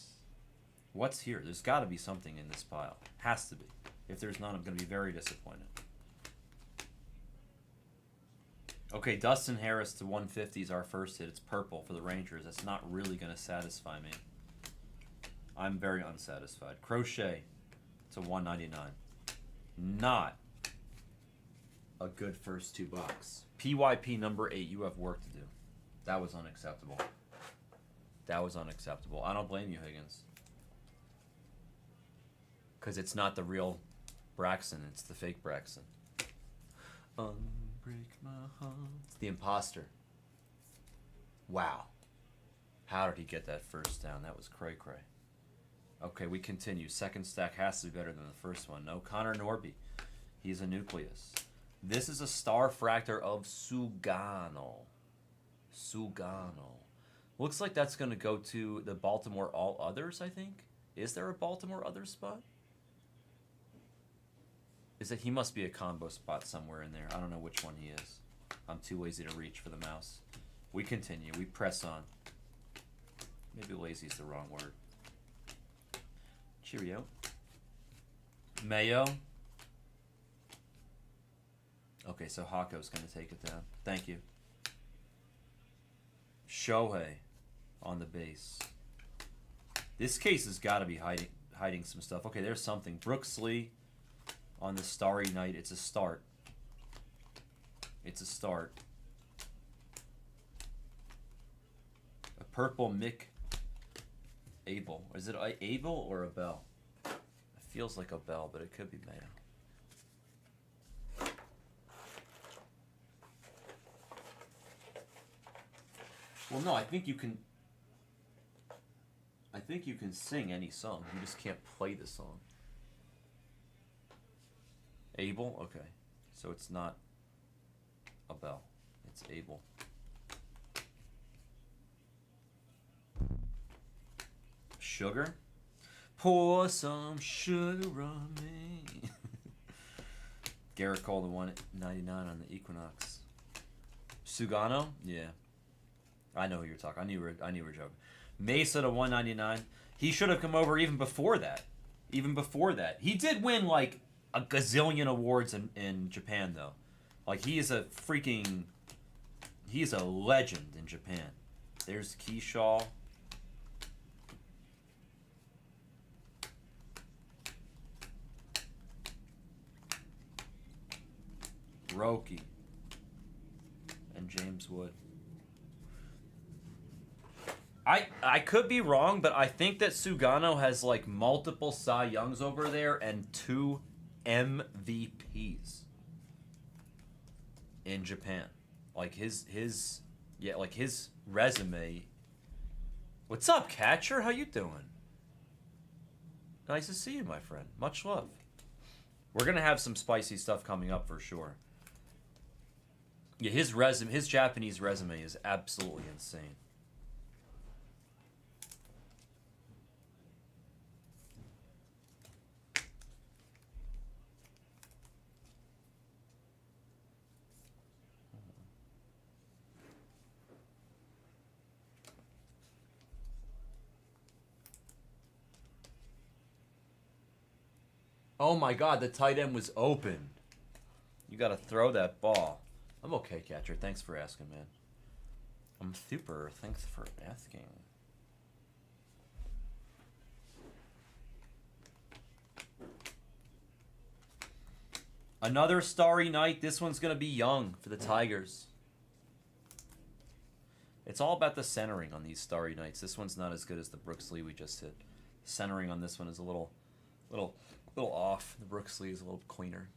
What's here? There's got to be something in this pile. Has to be. If there's not, I'm going to be very disappointed. Okay, Dustin Harris to 150 is our first hit. It's purple for the Rangers. That's not really going to satisfy me. I'm very unsatisfied. Crochet to 199. Not a good first two bucks. PYP number 8, you have work to do. That was unacceptable. That was unacceptable. I don't blame you, Higgins. Because it's not the real Braxton, it's the fake Braxton. Unbreak my heart. It's the imposter. Wow. How did he get that first down? That was cray-cray. Okay, we continue. Second stack has to be better than the first one. No, Connor Norby. He's a nucleus. This is a star fractor of Sugano. Sugano. Looks like that's going to go to the Baltimore All Others, I think. Is there a Baltimore Others spot? Is it? He must be a combo spot somewhere in there. I don't know which one he is. I'm too lazy to reach for the mouse. We continue. We press on. Maybe lazy is the wrong word. Cheerio. Mayo. Okay, so Hako's going to take it down. Thank you. Shohei on the base. This case has got to be hiding some stuff. Okay, there's something. Brooks Lee on the Starry Night. It's a start. It's a start. A purple Mick Abel. Is it Abel or a Bell? It feels like a Bell, but it could be Mayo. Well, no, I think you can sing any song. You just can't play the song. Abel? Okay. So it's not a Bell. It's Abel. Sugar? Pour some sugar on me. Garrett Cole to 199 on the Equinox. Sugano? Yeah. I know who you're talking. I knew you were joking. Mesa to 199. He should have come over even before that. Even before that. He did win like a gazillion awards in Japan though. Like he is a legend in Japan. There's Keyshaw. Roki. And James Wood. I could be wrong, but I think that Sugano has like multiple Cy Youngs over there and 2 MVPs in Japan. Like his resume. What's up, Catcher? How you doing? Nice to see you, my friend. Much love. We're gonna have some spicy stuff coming up for sure. Yeah, his Japanese resume is absolutely insane. Oh my God, the tight end was open. You got to throw that ball. I'm okay, Catcher. Thanks for asking, man. I'm super. Thanks for asking. Another Starry Night. This one's going to be young for the Tigers. It's all about the centering on these Starry Nights. This one's not as good as the Brooks Lee we just hit. Centering on this one is a little off. The Brooks Lee is a little cleaner.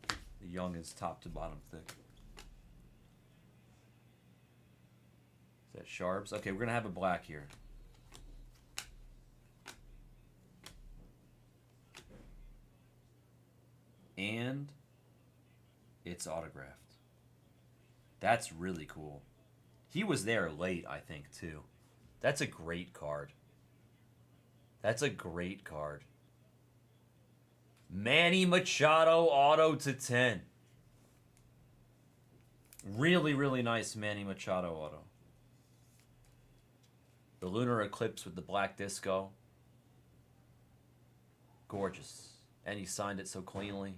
The young is top to bottom thick. Is that Sharps? Okay, we're going to have a black here. And it's autographed. That's really cool. He was there late, I think, too. That's a great card. That's a great card. Manny Machado auto to 10. Really, really nice Manny Machado auto. The lunar eclipse with the black disco. Gorgeous. And he signed it so cleanly.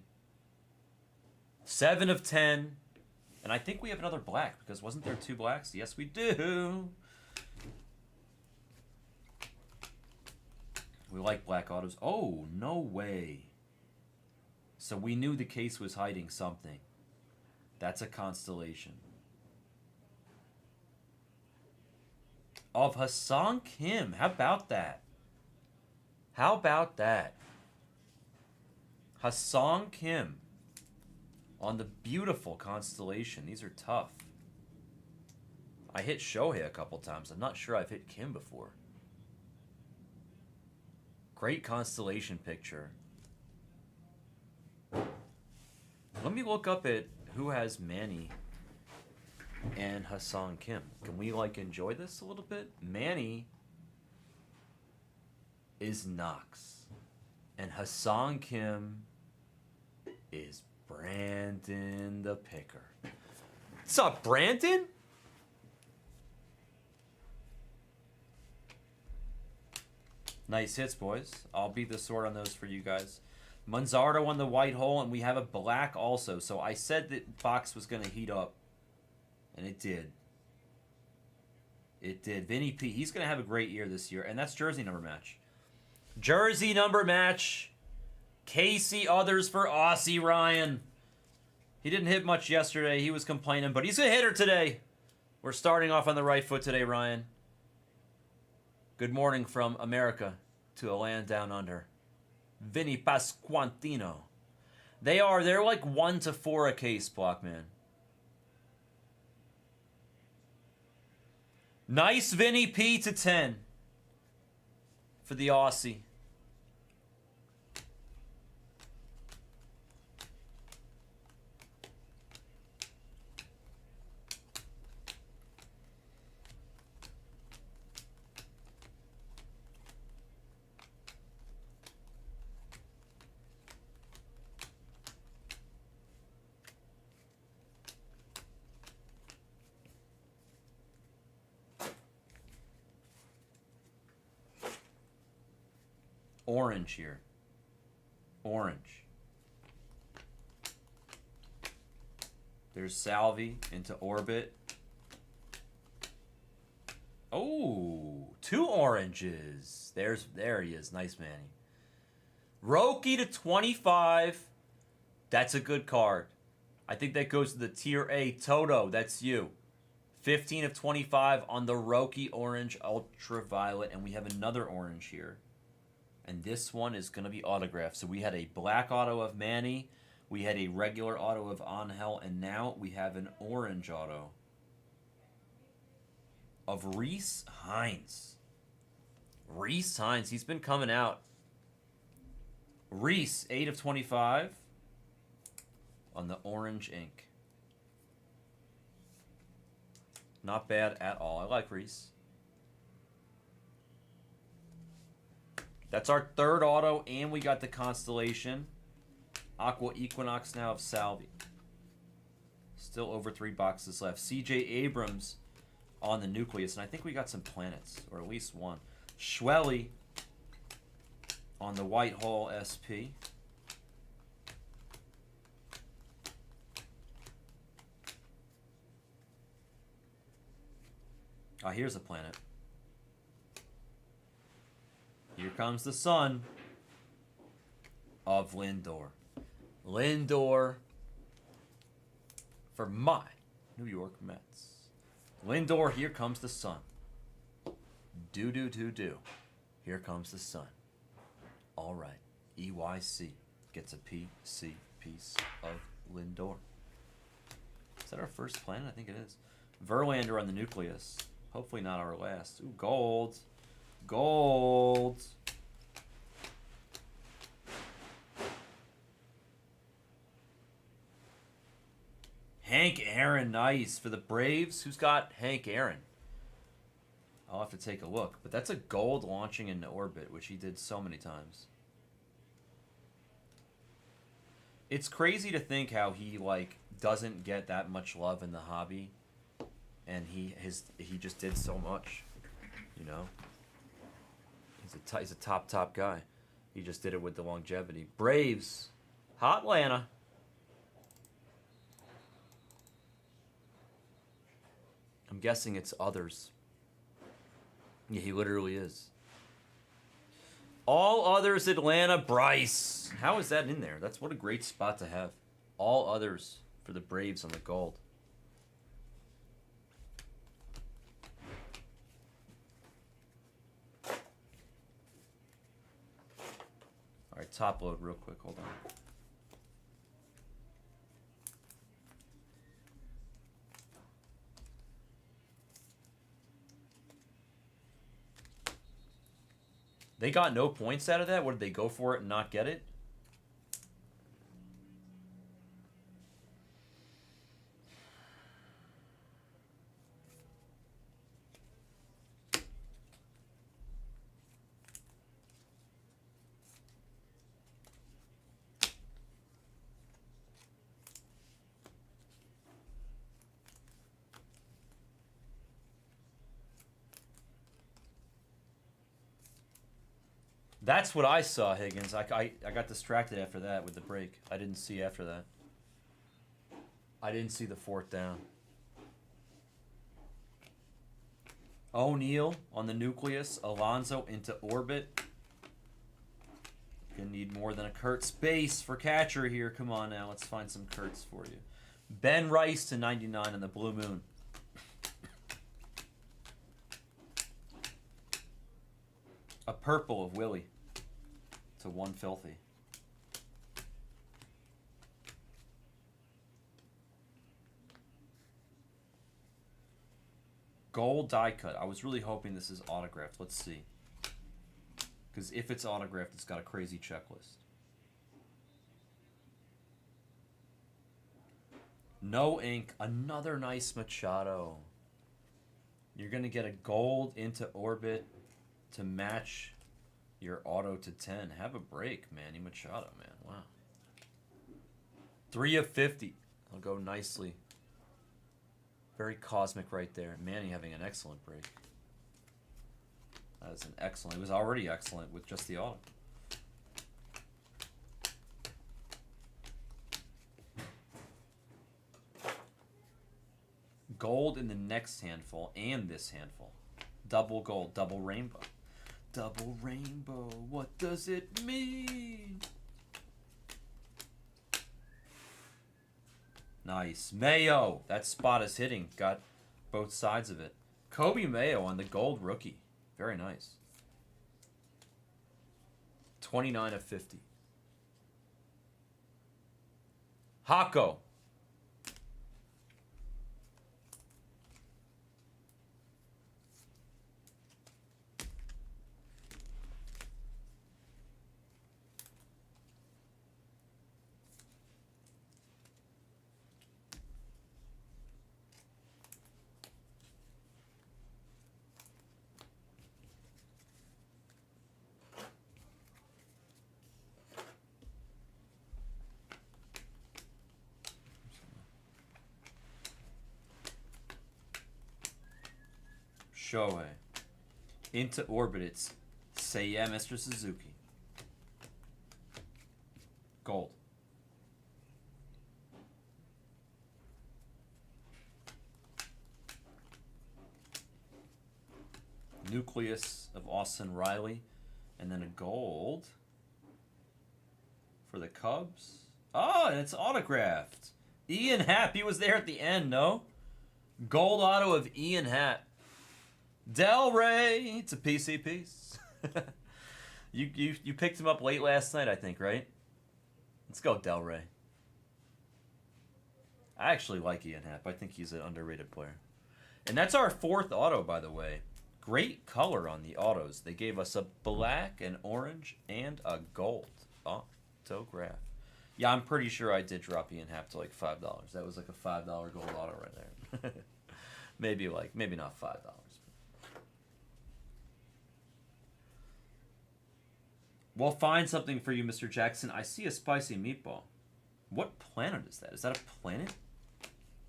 7 of 10. And I think we have another black, because wasn't there 2 blacks? Yes, we do. We like black autos. Oh, no way. So we knew the case was hiding something. That's a constellation. Of Hassan Kim. How about that? How about that? Hassan Kim on the beautiful constellation. These are tough. I hit Shohei a couple times. I'm not sure I've hit Kim before. Great constellation picture. Let me look up at who has Manny and Hassan Kim. Can we like enjoy this a little bit? Manny is Knox. And Hassan Kim is Brandon the Picker. What's up, Brandon? Nice hits, boys. I'll beat the sword on those for you guys. Manzardo on the white hole, and we have a black also. So I said that box was going to heat up, and it did. It did. Vinny P, he's going to have a great year this year, and that's jersey number match. Jersey number match. Casey others for Aussie Ryan. He didn't hit much yesterday. He was complaining, but he's a hitter today. We're starting off on the right foot today, Ryan. Good morning from America to a land down under. Vinny Pasquantino. They're like 1 to 4 a case, Blockman. Nice Vinny P to 10 for the Aussie. Orange here. Orange. There's Salvi into orbit. Oh, 2 oranges. There he is. Nice, Manny. Roki to 25. That's a good card. I think that goes to the tier A. Toto, that's you. 15 of 25 on the Roki orange ultraviolet, and we have another orange here. And this one is going to be autographed. So we had a black auto of Manny. We had a regular auto of Angel. And now we have an orange auto of Reese Hines. Reese Hines. He's been coming out. Reese, 8 of 25 on the orange ink. Not bad at all. I like Reese. That's our 3rd auto, and we got the Constellation. Aqua Equinox now of Salvi. Still over 3 boxes left. CJ Abrams on the Nucleus, and I think we got some planets, or at least one. Schwelly on the White Hole SP. Ah, here's a planet. Here comes the sun of Lindor. Lindor for my New York Mets. Lindor, here comes the sun. Do. Here comes the sun. All right. EYC gets a PC piece of Lindor. Is that our first planet? I think it is. Verlander on the Nucleus. Hopefully not our last. Ooh, gold. Gold. Hank Aaron, nice. For the Braves, who's got Hank Aaron? I'll have to take a look. But that's a gold launching into orbit, which he did so many times. It's crazy to think how he like doesn't get that much love in the hobby, and he just did so much, you know. He's a top guy. He just did it with the longevity. Braves, hot Atlanta. I'm guessing it's others. Yeah, he literally is. All others Atlanta Bryce. How is that in there? That's what a great spot to have. All others for the Braves on the gold. All right, top load real quick. Hold on. They got no points out of that? What, did they go for it and not get it? That's what I saw, Higgins. I got distracted after that with the break. I didn't see after that. I didn't see the fourth down. O'Neal on the nucleus. Alonso into orbit. Gonna need more than a Kurt space for catcher here. Come on now, let's find some Kurtz for you. Ben Rice to 99 on the Blue Moon. A purple of Willie to 1 filthy. Gold die cut. I was really hoping this is autographed. Let's see. Because if it's autographed, it's got a crazy checklist. No ink. Another nice Machado. You're going to get a gold into orbit to match your auto to 10. Have a break, Manny Machado, man. Wow. 3 of 50. I'll go nicely. Very cosmic right there. Manny having an excellent break. That is an excellent. It was already excellent with just the auto. Gold in the next handful and this handful. Double gold, double rainbow. Double rainbow, what does it mean? Nice. Mayo, that spot is hitting. Got both sides of it. Kobe Mayo on the gold rookie. Very nice. 29 of 50. Hako. Shohei. Into orbit, it's Say Yeah, Mr. Suzuki. Gold. Nucleus of Austin Riley. And then a gold for the Cubs. Oh, and it's autographed. Ian Happ, he was there at the end, no? Gold auto of Ian Happ. Del Rey, it's a PC piece. you picked him up late last night, I think, right? Let's go, Del Rey. I actually like Ian Happ. I think he's an underrated player. And that's our fourth auto, by the way. Great color on the autos. They gave us a black, an orange, and a gold autograph. Yeah, I'm pretty sure I did drop Ian Happ to like $5. That was like a $5 gold auto right there. maybe not $5. We'll find something for you, Mr. Jackson. I see a spicy meatball. What planet is that? Is that a planet?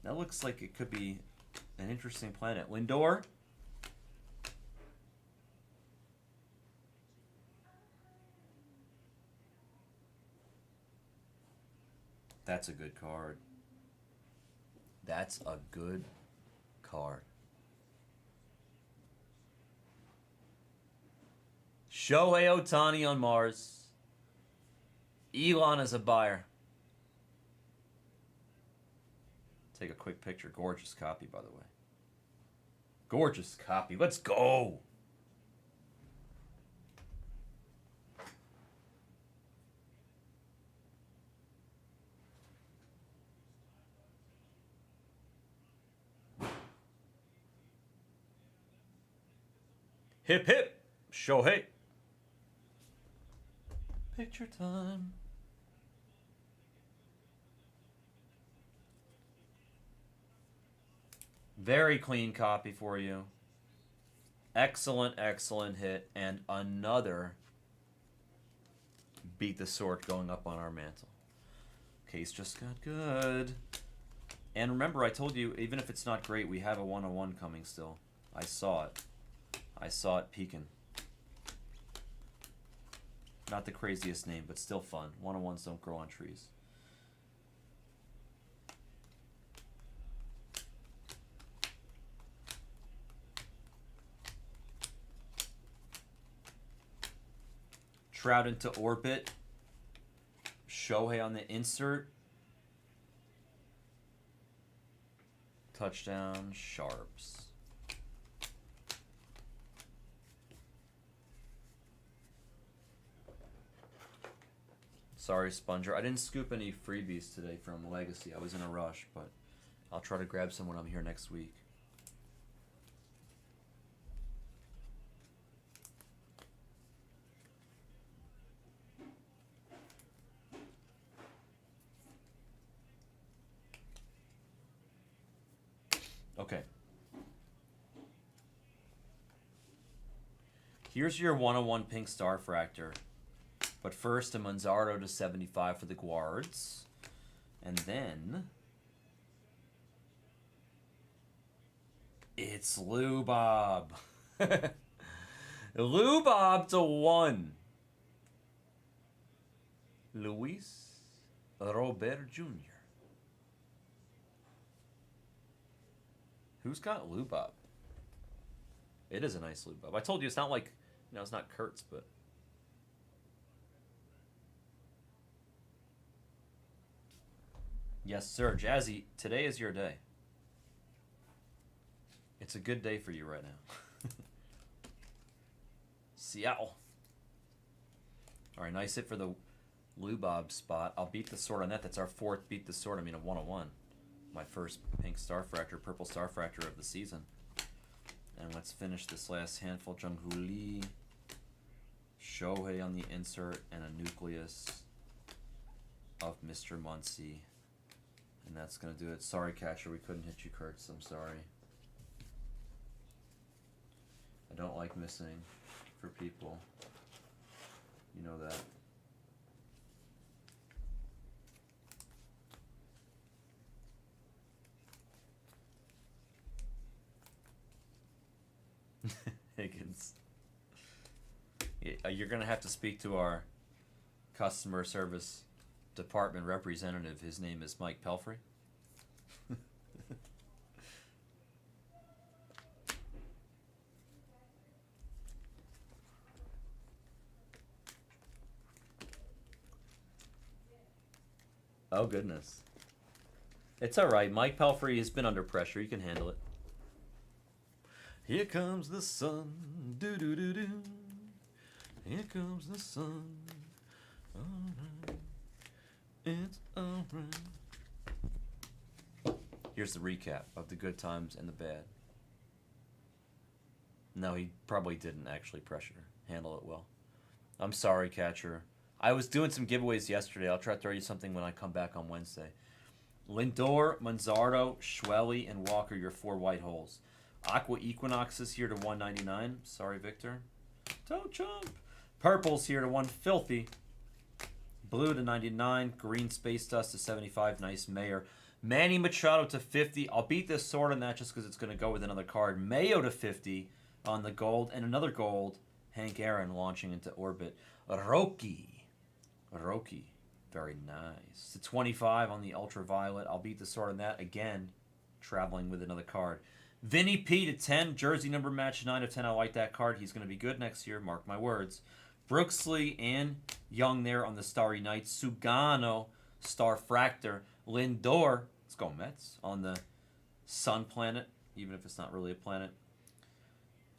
That looks like it could be an interesting planet. Lindor. That's a good card. That's a good card. Shohei Ohtani on Mars. Elon as a buyer. Take a quick picture. Gorgeous copy, by the way. Gorgeous copy. Let's go. Hip hip. Shohei. Picture time. Very clean copy for you. Excellent, excellent hit. And another beat the sort going up on our mantle. Case just got good. And remember, I told you, even if it's not great, we have a 101 coming still. I saw it. I saw it peeking. Not the craziest name, but still fun. 101s don't grow on trees. Trout into orbit. Shohei on the insert. Touchdown, Sharps. Sorry, Sponger. I didn't scoop any freebies today from Legacy. I was in a rush, but I'll try to grab some when I'm here next week. Okay. Here's your 101 Pink Starfractor. But first, a Manzardo to 75 for the Guards. And then it's Lou Bob. Lou Bob to 1. Luis Robert Jr. Who's got Lou Bob? It is a nice Lou Bob. I told you it's not like, you know, it's not Kurtz, but. Yes, sir. Jazzy, today is your day. It's a good day for you right now. Seattle. All right, nice hit for the Lou Bob spot. I'll beat the sword on that. That's our fourth beat the sword. I mean, a 101. My first pink Starfractor, purple Starfractor of the season. And let's finish this last handful. Jung-Hoo Lee. Shohei on the insert. And a nucleus of Mr. Muncy. And that's going to do it. Sorry, Catcher, we couldn't hit you, Kurtz. I'm sorry. I don't like missing for people. You know that. Higgins. You're going to have to speak to our customer service department representative. His name is Mike Pelfrey. Oh, goodness. It's all right. Mike Pelfrey has been under pressure. He can handle it. Here comes the sun. Do-do-do-do. Here comes the sun. All right. It's all right. Here's the recap of the good times and the bad. No, he probably didn't actually handle it well. I'm sorry, Catcher. I was doing some giveaways yesterday. I'll try to throw you something when I come back on Wednesday. Lindor, Manzardo, Schwelly, and Walker, your 4 white holes. Aqua Equinox is here to 199. Sorry, Victor. Don't jump. Purple's here to 1 filthy. Blue to 99. Green Space Dust to 75. Nice Mayor. Manny Machado to 50. I'll beat this sword on that just because it's going to go with another card. Mayo to 50 on the gold. And another gold. Hank Aaron launching into orbit. Roki. Very nice. To 25 on the ultraviolet. I'll beat the sword on that again. Traveling with another card. Vinny P to 10. Jersey number match 9 of 10. I like that card. He's going to be good next year. Mark my words. Brooksley and Young there on the Starry Night. Sugano, Star Fractor. Lindor, let's go Mets, on the Sun Planet, even if it's not really a planet.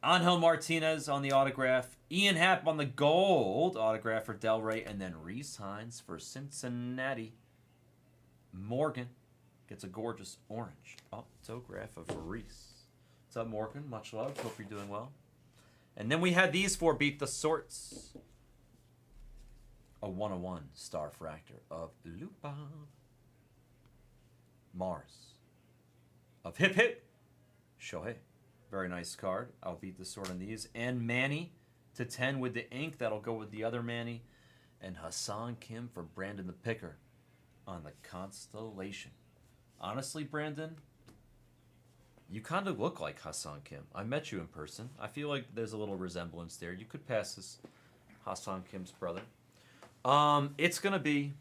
Angel Martinez on the autograph. Ian Happ on the gold autograph for Delray. And then Reese Hines for Cincinnati. Morgan gets a gorgeous orange autograph of Reese. What's up, Morgan? Much love. Hope you're doing well. And then we had these four beat the sorts. A 101 Star Fractor of Lupa. Mars of Hip Hip. Shohei. Very nice card. I'll beat the sword on these. And Manny to 10 with the ink. That'll go with the other Manny. And Hassan Kim for Brandon the Picker on the Constellation. Honestly, Brandon, you kind of look like Hassan Kim. I met you in person. I feel like there's a little resemblance there. You could pass as Hassan Kim's brother. It's going to be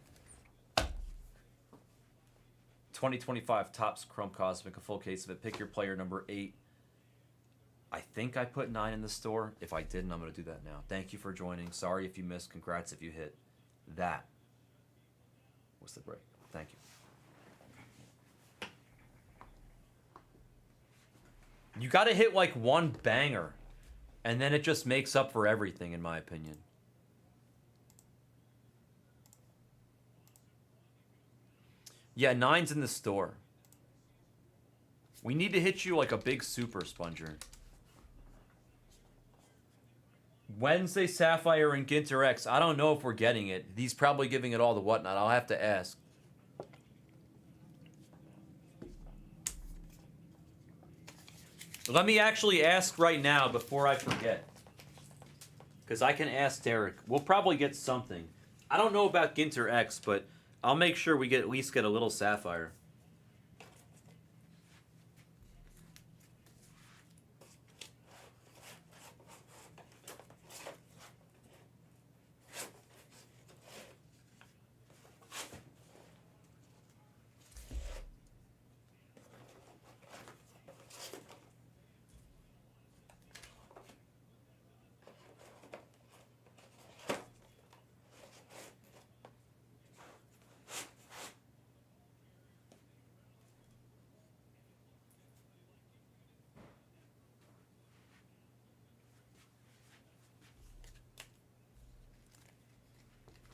2025 Topps Chrome Cosmic, a full case of it. Pick your player number 8. I think I put 9 in the store. If I didn't, I'm going to do that now. Thank you for joining. Sorry if you missed. Congrats if you hit. That was the break. Thank you. You got to hit like one banger, and then it just makes up for everything, in my opinion. Yeah, 9's in the store. We need to hit you like a big super sponger. Wednesday Sapphire and Ginter X. I don't know if we're getting it. He's probably giving it all the whatnot. I'll have to ask. Let me actually ask right now before I forget. Because I can ask Derek. We'll probably get something. I don't know about Ginter X, but I'll make sure we at least get a little Sapphire.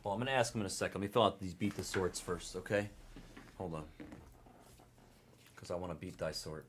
Well, I'm going to ask him in a second. Let me fill out these beat the sorts first, okay? Hold on. Because I want to beat thy sort.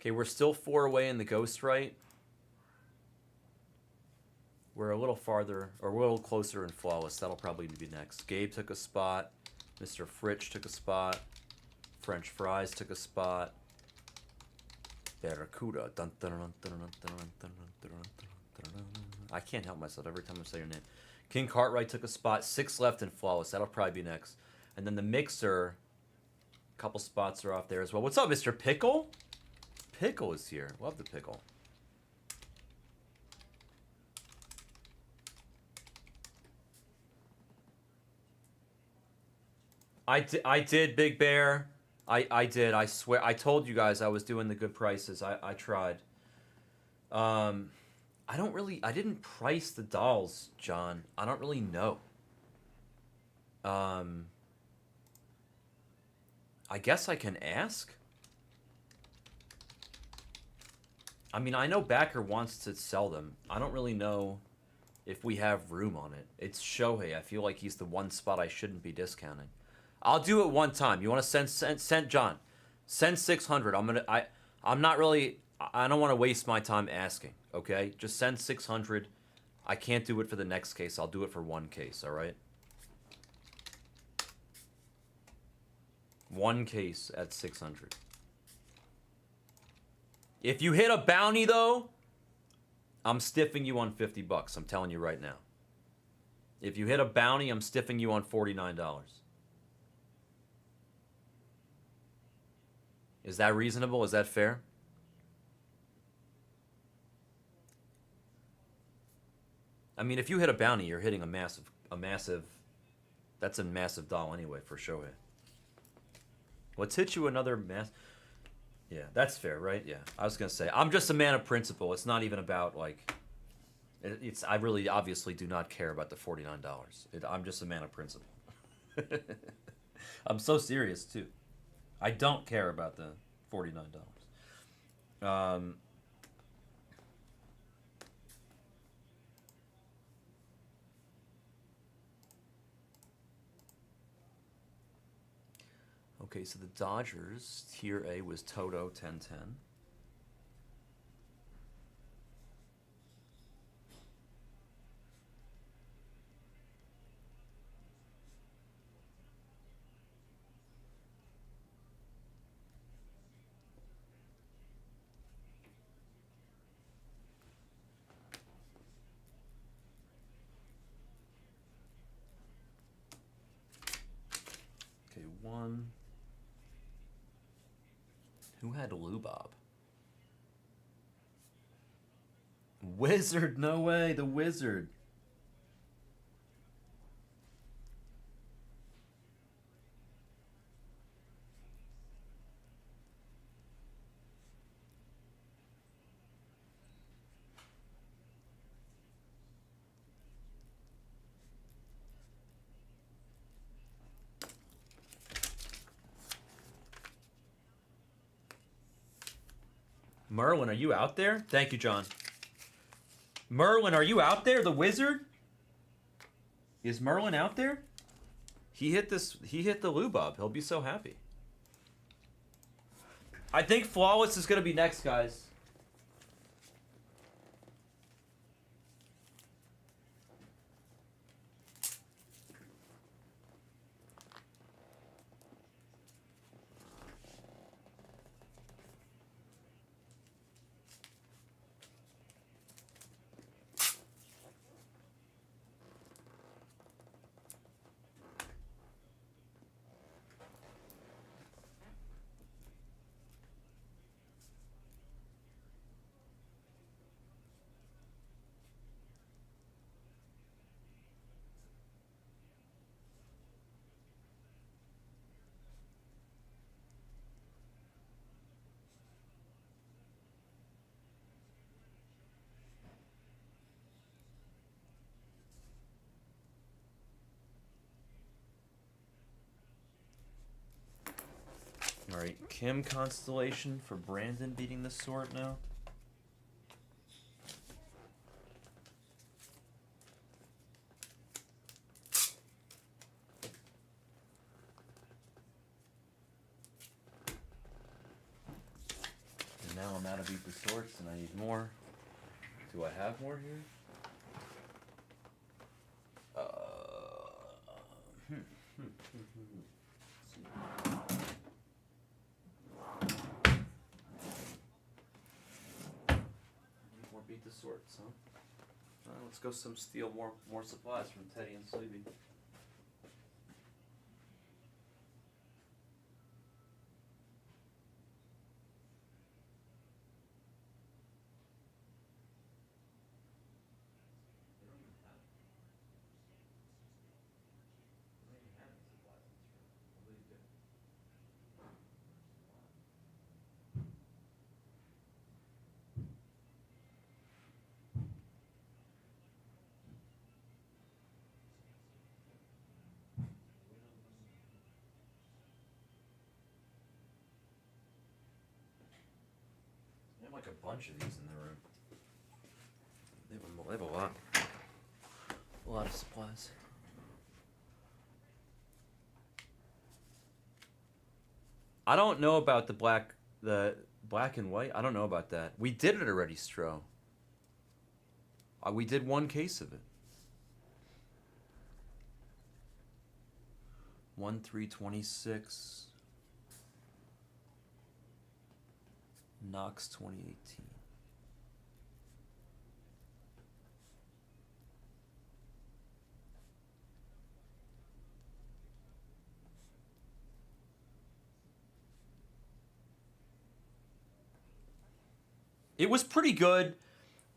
Okay, we're still 4 away in the Ghostwrite. We're a little farther, or we're a little closer in Flawless. That'll probably be next. Gabe took a spot. Mr. Fritsch took a spot. French Fries took a spot. Barracuda. I can't help myself every time I say your name. King Cartwright took a spot. 6 left in Flawless. That'll probably be next. And then the Mixer. A couple spots are off there as well. What's up, Mr. Pickle? Pickle is here. Love the pickle. I did, Big Bear. I did. I swear. I told you guys I was doing the good prices. I tried. I didn't price the dolls, John. I don't really know. I guess I can ask. I mean, I know Backer wants to sell them. I don't really know if we have room on it. It's Shohei. I feel like he's the one spot I shouldn't be discounting. I'll do it one time. You want to send John? Send 600. I'm not really. I don't want to waste my time asking, okay? Just send 600. I can't do it for the next case. I'll do it for one case, all right? One case at 600. If you hit a bounty, though, I'm stiffing you on 50 bucks. I'm telling you right now. If you hit a bounty, I'm stiffing you on $49. Is that reasonable? Is that fair? I mean, if you hit a bounty, you're hitting a massive, that's a massive doll anyway for Shohei. Let's hit you another yeah, that's fair, right? Yeah, I was gonna say, I'm just a man of principle. It's not even about like, I really obviously do not care about the $49. I'm just a man of principle. I'm so serious too. I don't care about the $49. Okay, so the Dodgers, Tier A was Toto 1010. Okay, one. Who had Lubob? Wizard, no way, the Wizard. Merlin, are you out there? Thank you, John. Merlin, are you out there? The Wizard? Is Merlin out there? He hit the Lubob. He'll be so happy. I think Flawless is going to be next, guys. All right, Kim Constellation for Brandon beating the sort now. And now I'm out of beat the sorts and I need more. Do I have more here? More beat the sorts, huh? Let's go steal more supplies from Teddy and Sleepy. They have like a bunch of these in the room. They have a lot. A lot of supplies. I don't know about the Black and white? I don't know about that. We did it already, Stro. We did one case of it. 1/3/26. Knox 2018. It was pretty good.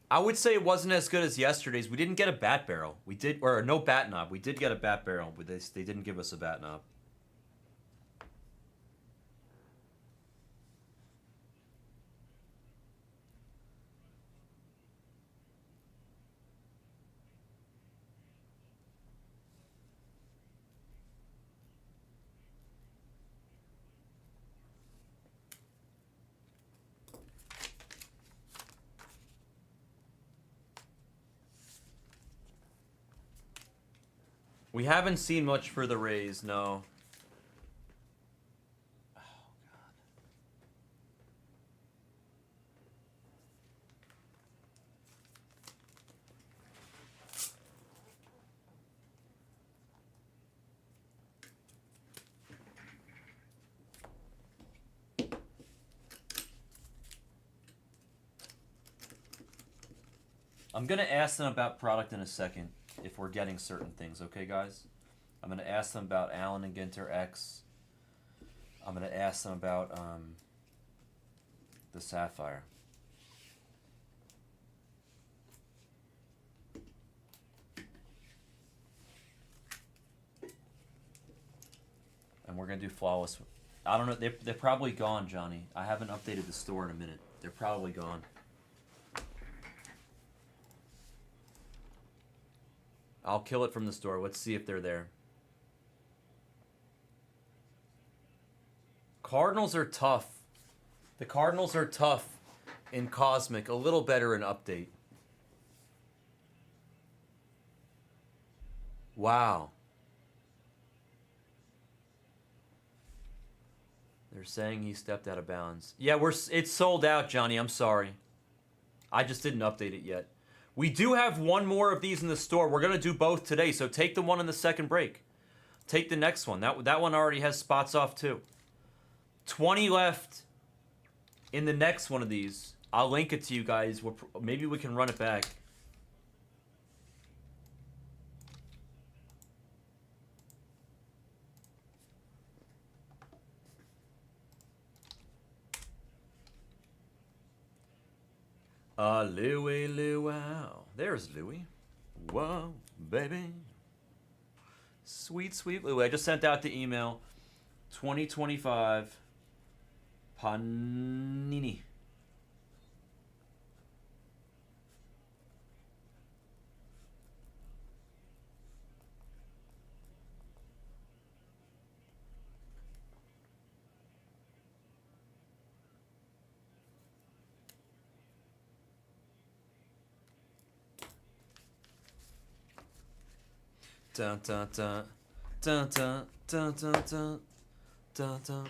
I would say it wasn't as good as yesterday's. We didn't get a bat barrel. We did, or no bat knob. We did get a bat barrel, but they didn't give us a bat knob. We haven't seen much for the Rays, no. Oh, God. I'm going to ask them about product in a second. If we're getting certain things, okay, guys? I'm going to ask them about Allen and Ginter X. I'm going to ask them about the Sapphire. And we're going to do Flawless. I don't know. They're probably gone, Johnny. I haven't updated the store in a minute. They're probably gone. I'll kill it from the store. Let's see if they're there. Cardinals are tough. The Cardinals are tough in Cosmic. A little better in Update. Wow. They're saying he stepped out of bounds. Yeah, it's sold out, Johnny. I'm sorry. I just didn't update it yet. We do have one more of these in the store. We're going to do both today, so take the one in the second break. Take the next one. That one already has spots off, too. 20 left in the next one of these. I'll link it to you guys. Maybe we can run it back. Louie, Luau. There's Louie. Whoa, baby. Sweet, sweet Louie. I just sent out the email. 2025 Panini. Dun dun dun dun dun dun dun dun dun dun.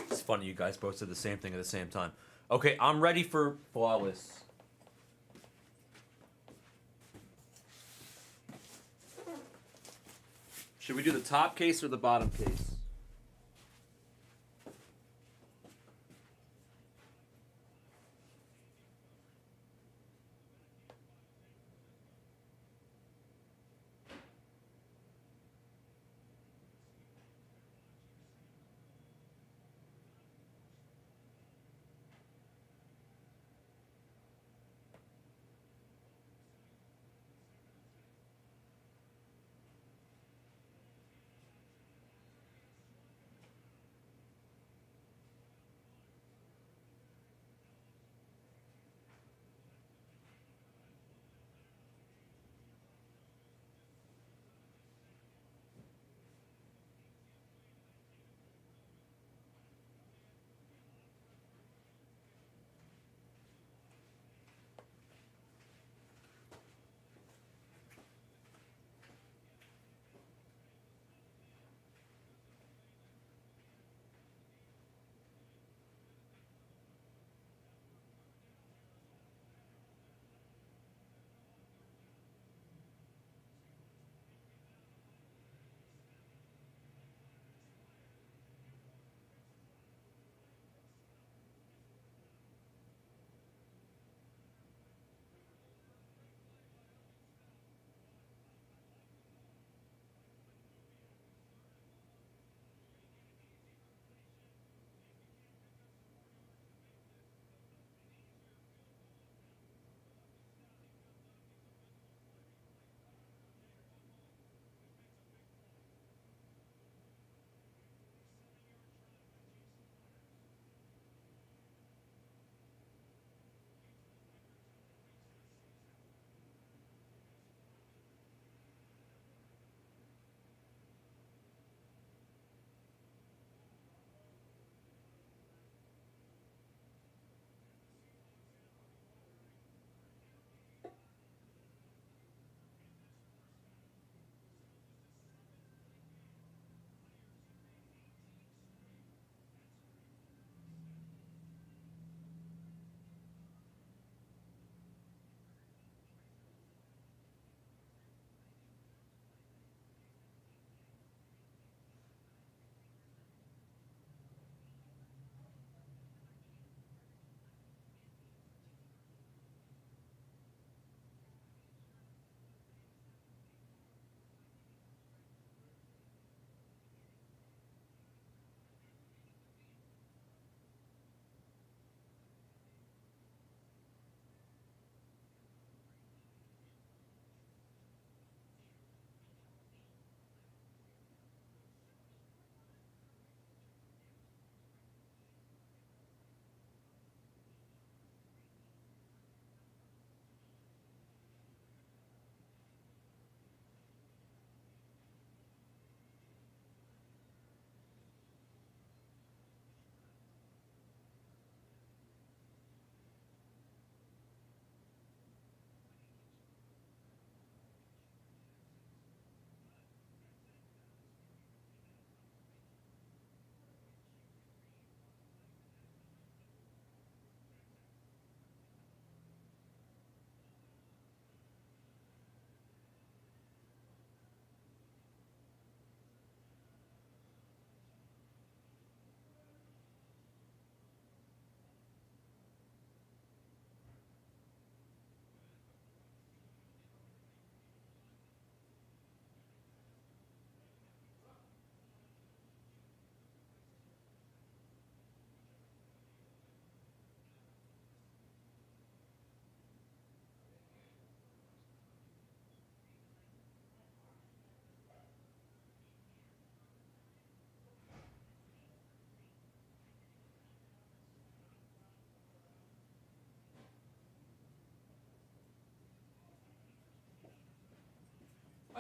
It's funny you guys both said the same thing at the same time. Okay, I'm ready for Flawless. Should we do the top case or the bottom case?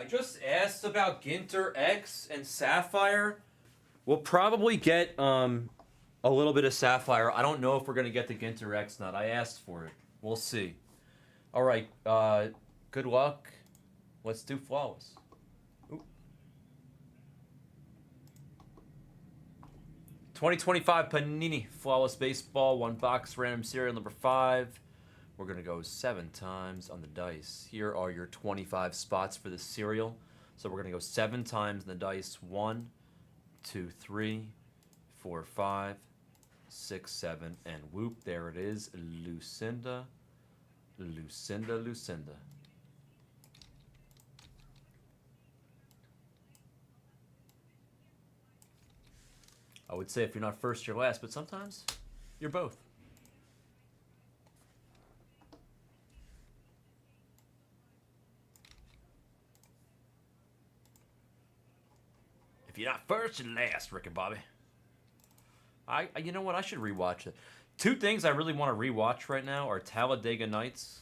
I just asked about Ginter X and Sapphire. We'll probably get a little bit of Sapphire. I don't know if we're gonna get the Ginter X nut. I asked for it. We'll see. All right. Good luck. Let's do Flawless. Ooh. 2025 Panini Flawless Baseball 1 box random serial number 5. We're going to go 7 times on the dice. Here are your 25 spots for the cereal. So we're going to go 7 times in the dice. 1, 2, 3, 4, 5, 6, 7, and whoop. There it is. Lucinda. Lucinda, Lucinda. I would say if you're not first, you're last, but sometimes you're both. If you're not first, you're last, Rick and Bobby. You know what? I should rewatch it. 2 things I really want to rewatch right now are Talladega Nights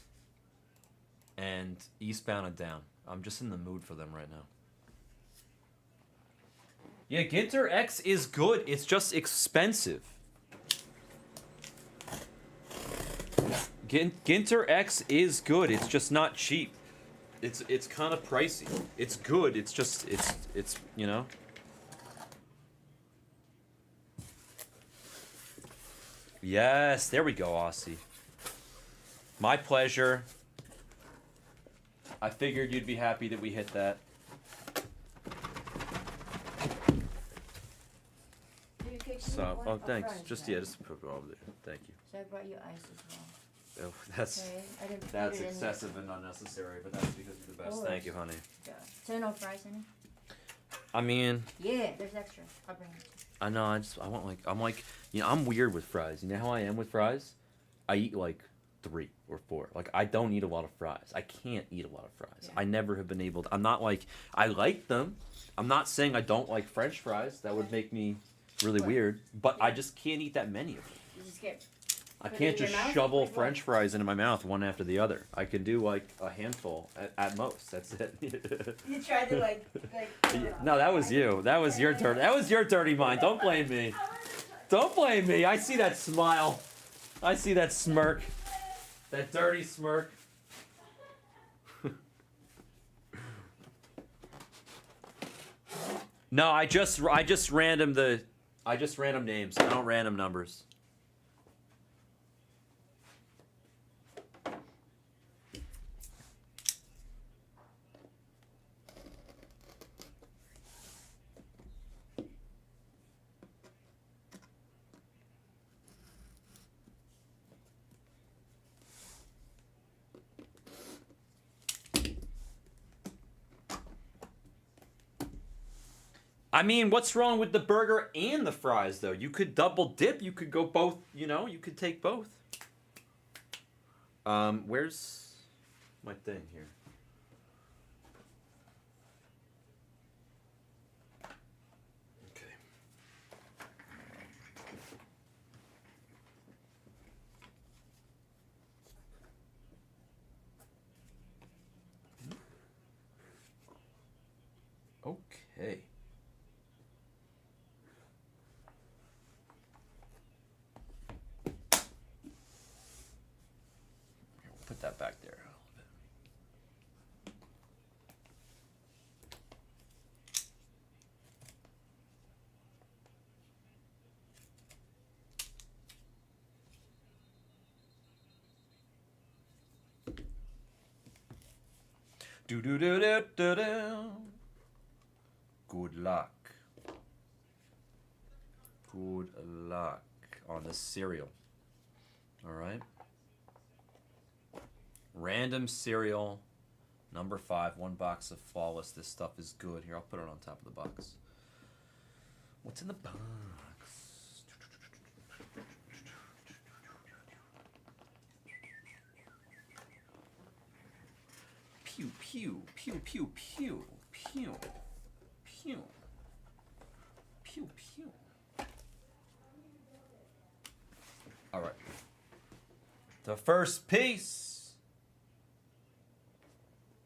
and Eastbound and Down. I'm just in the mood for them right now. Yeah, Ginter X is good. It's just expensive. Ginter X is good. It's just not cheap. It's kind of pricey. It's good. It's just it's you know. Yes, there we go, Aussie. My pleasure. I figured you'd be happy that we hit that. So, oh, thanks. Just put it over there. Thank you. So I brought you ice as well. Oh, that's Okay, I didn't put that's it in excessive and unnecessary, but that's because you're the best. course. Thank you, honey. Yeah. So no fries in it? I mean, Yeah, there's extra. I'll bring it. I know. I'm like, you know, I'm weird with fries. You know how I am with fries? I eat like 3 or 4. Like I don't eat a lot of fries. I can't eat a lot of fries. Yeah. I never have been able to. I'm not like I like them. I'm not saying I don't like French fries. That would make me really Right. weird. But I Yeah. just can't eat that many of them. You just get. I Put it can't in your just mouth? shovel Like what? French fries into my mouth one after the other. I can do like a handful at most. That's it. You tried to like. Yeah, no, that was you. That was your dirty. That was your dirty mind. Don't blame me. Don't blame me. I see that smile. I see that smirk. That dirty smirk. No, I just random names. I don't random numbers. I mean, what's wrong with the burger and the fries, though? You could double dip. You could go both, you know? You could take both. Where's my thing here? Okay. Okay. Put that back there a little bit. Do do do do do do. Good luck. Good luck on the cereal. All right. Random cereal, number 5, 1 box of Flawless. This stuff is good. Here, I'll put it on top of the box. What's in the box? Pew, pew, pew, pew, pew, pew, pew, pew, pew. All right. The first piece.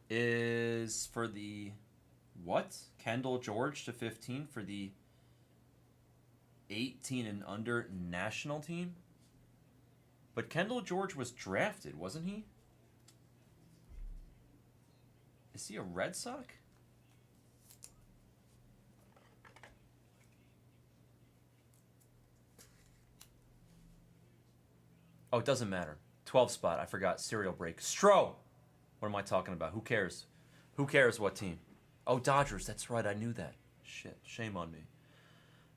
is for the what? Kendall George to 15 for the 18 and under national team? But Kendall George was drafted, wasn't he? Is he a Red Sox? Oh, it doesn't matter. 12 spot. I forgot. Serial break. Stro! What am I talking about? Who cares? Who cares what team? Oh, Dodgers. That's right. I knew that. Shit. Shame on me.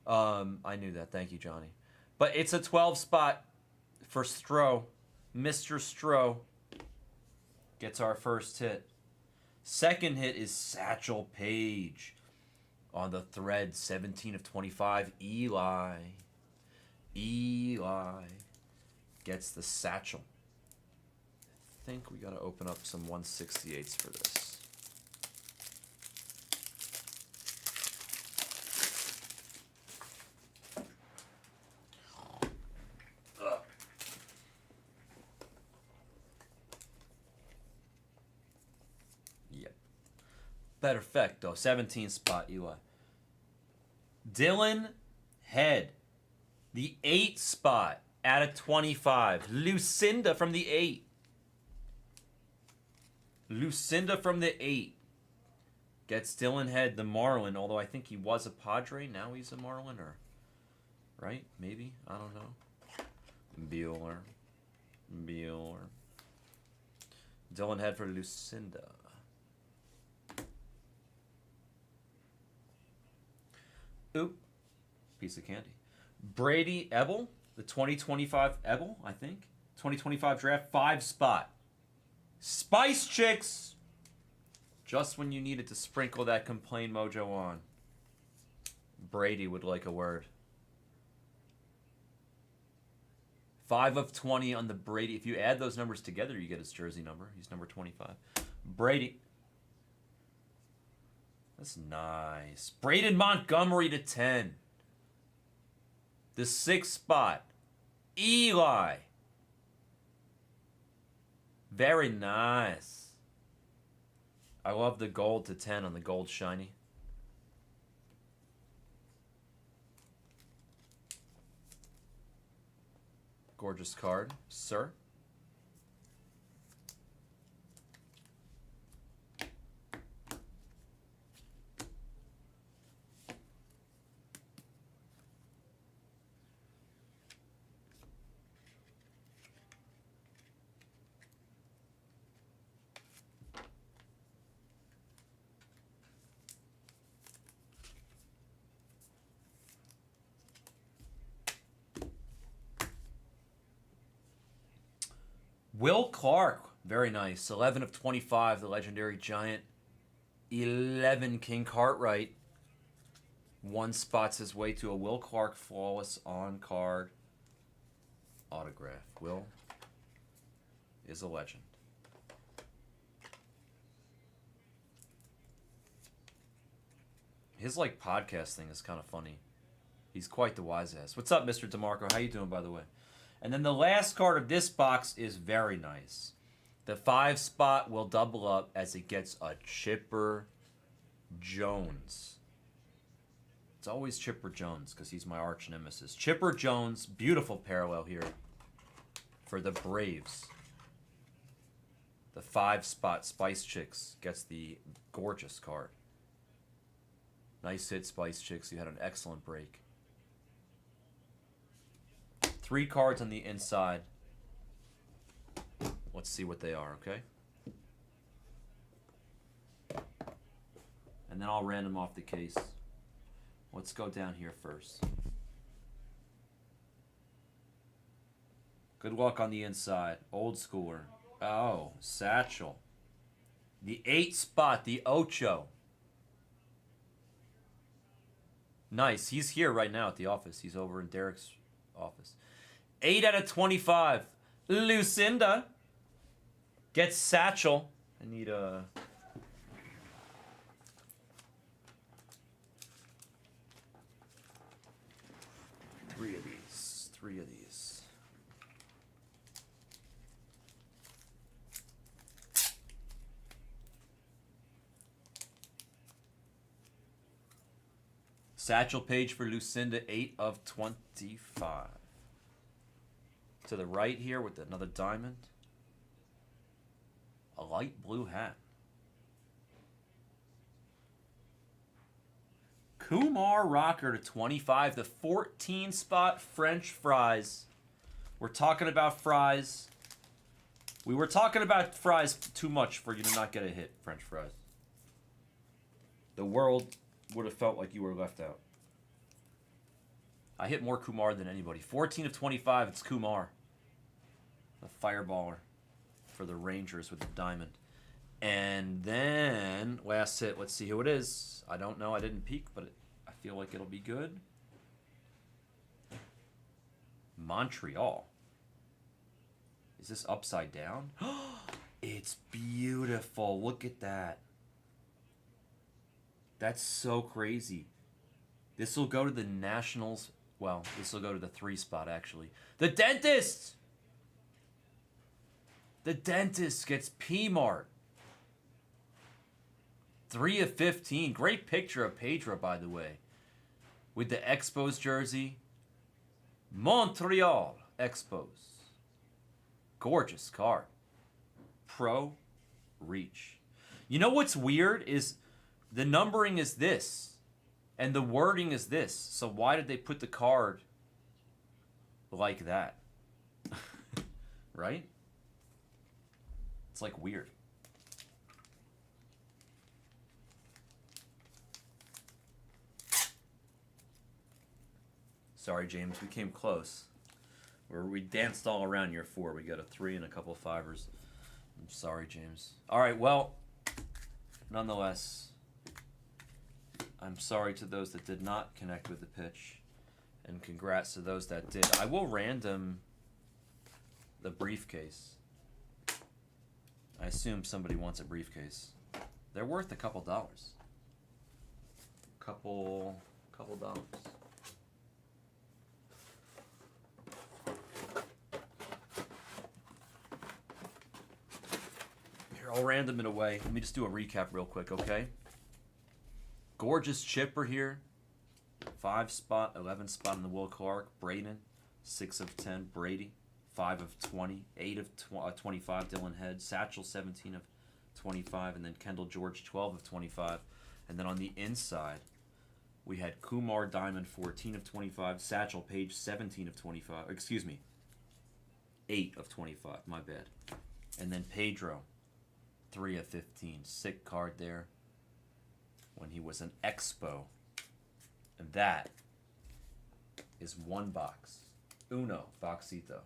I knew that. Thank you, Johnny. But it's a 12 spot for Stro. Mr. Stro gets our first hit. Second hit is Satchel Paige on the thread. 17 of 25. Eli gets the satchel. I think we got to open up some 168s for this. Yep. Perfecto. 17 spot, Eli. Dylan Head. The 8 spot out of 25. Lucinda from the 8. Lucinda from the 8 gets Dylan Head, the Marlin, although I think he was a Padre. Now he's a Marlin, or... Right? Maybe? I don't know. Bueller. Dylan Head for Lucinda. Oop. Piece of candy. Brady Ebel, the 2025 Ebel, I think. 2025 draft, 5 spot. Spice Chicks! Just when you needed to sprinkle that complain mojo on. Brady would like a word. 5 of 20 on the Brady. If you add those numbers together, you get his jersey number. He's number 25. Brady. That's nice. Braden Montgomery to 10. The 6th spot. Eli. Very nice. I love the gold to 10 on the gold shiny. Gorgeous card, sir. Will Clark, very nice. 11 of 25, the legendary Giant. 11, King Cartwright. 1 spots his way to a Will Clark flawless on-card autograph. Will is a legend. His, like, podcast thing is kind of funny. He's quite the wise ass. What's up, Mr. DeMarco? How you doing, by the way? And then the last card of this box is very nice. The 5 spot will double up as it gets a Chipper Jones. It's always Chipper Jones because he's my arch nemesis. Chipper Jones, beautiful parallel here for the Braves. The 5 spot Spice Chicks gets the gorgeous card. Nice hit, Spice Chicks. You had an excellent break. 3 cards on the inside. Let's see what they are, okay? And then I'll random off the case. Let's go down here first. Good luck on the inside. Old schooler. Oh, Satchel. The 8 spot, the Ocho. Nice. He's here right now at the office. He's over in Derek's office. 8 out of 25. Lucinda gets Satchel. I need a... Three of these. Satchel Paige for Lucinda, 8 of 25. To the right here with another diamond. A light blue hat. Kumar Rocker to 25. The 14 spot French fries. We're talking about fries. We were talking about fries too much for you to not get a hit, French fries. The world would have felt like you were left out. I hit more Kumar than anybody. 14 of 25, it's Kumar. The fireballer for the Rangers with the diamond. And then, last hit, let's see who it is. I don't know, I didn't peek, but I feel like it'll be good. Montreal. Is this upside down? It's beautiful. Look at that. That's so crazy. This will go to the Nationals. Well, this will go to the 3 spot, actually. The Dentist! The Dentist gets P-Mart. 3 of 15. Great picture of Pedro, by the way. With the Expos jersey. Montreal Expos. Gorgeous card. Pro Reach. You know what's weird is the numbering is this. And the wording is this. So why did they put the card like that? Right? It's like weird. Sorry, James. We came close. We danced all around your 4. We got a 3 and a couple of 5ers. I'm sorry, James. All right, well, nonetheless, I'm sorry to those that did not connect with the pitch, and congrats to those that did. I will random the briefcase. I assume somebody wants a briefcase. They're worth a couple dollars. Couple dollars. Here, I'll random it away. Let me just do a recap real quick, okay? Gorgeous chipper here. 5 spot, 11 spot in the Will Clark. Braden, 6 of 10. Brady, 5 of 20. 8 of 25. Dylan Head. Satchel, 17 of 25. And then Kendall George, 12 of 25. And then on the inside, we had Kumar Diamond, 14 of 25. Satchel Paige, 17 of 25. Excuse me, 8 of 25. My bad. And then Pedro, 3 of 15. Sick card there when he was an Expo. And that is 1 box. Uno boxito.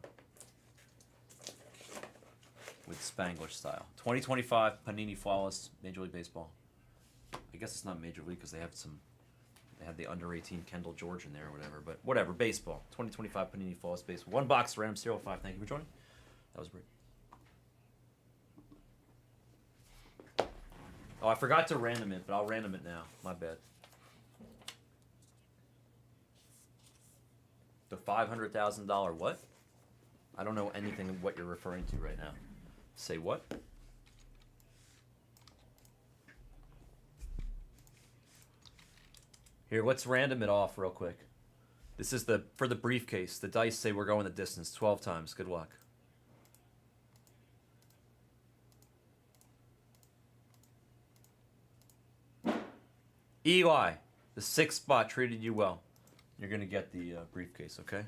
With Spanglish style. 2025 Panini Flawless Major League Baseball. I guess it's not Major League because they had the under 18 Kendall George in there or whatever. But whatever, baseball. 2025 Panini Flawless Baseball. 1 box, random 05. Thank you for joining. That was great. Oh, I forgot to random it, but I'll random it now. My bad. The $500,000 what? I don't know anything of what you're referring to right now. Say what? Here, let's random it off real quick. This is for the briefcase. The dice say we're going the distance 12 times. Good luck. Eli, the 6th spot treated you well. You're going to get the briefcase, okay?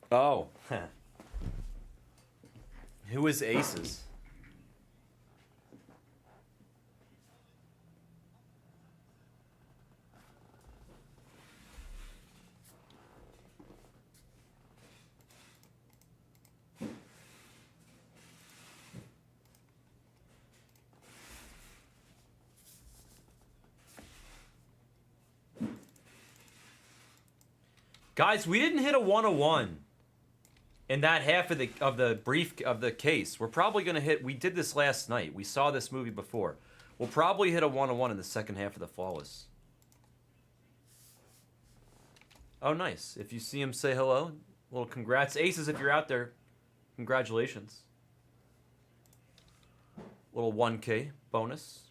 Oh. Who is Aces? Guys, we didn't hit a 101 in that half of the case. We're probably gonna hit. We did this last night. We saw this movie before. We'll probably hit a 101 in the second half of the flawless. Oh, nice. If you see him, say hello. Well, congrats, Aces. If you're out there, congratulations. Little 1K bonus.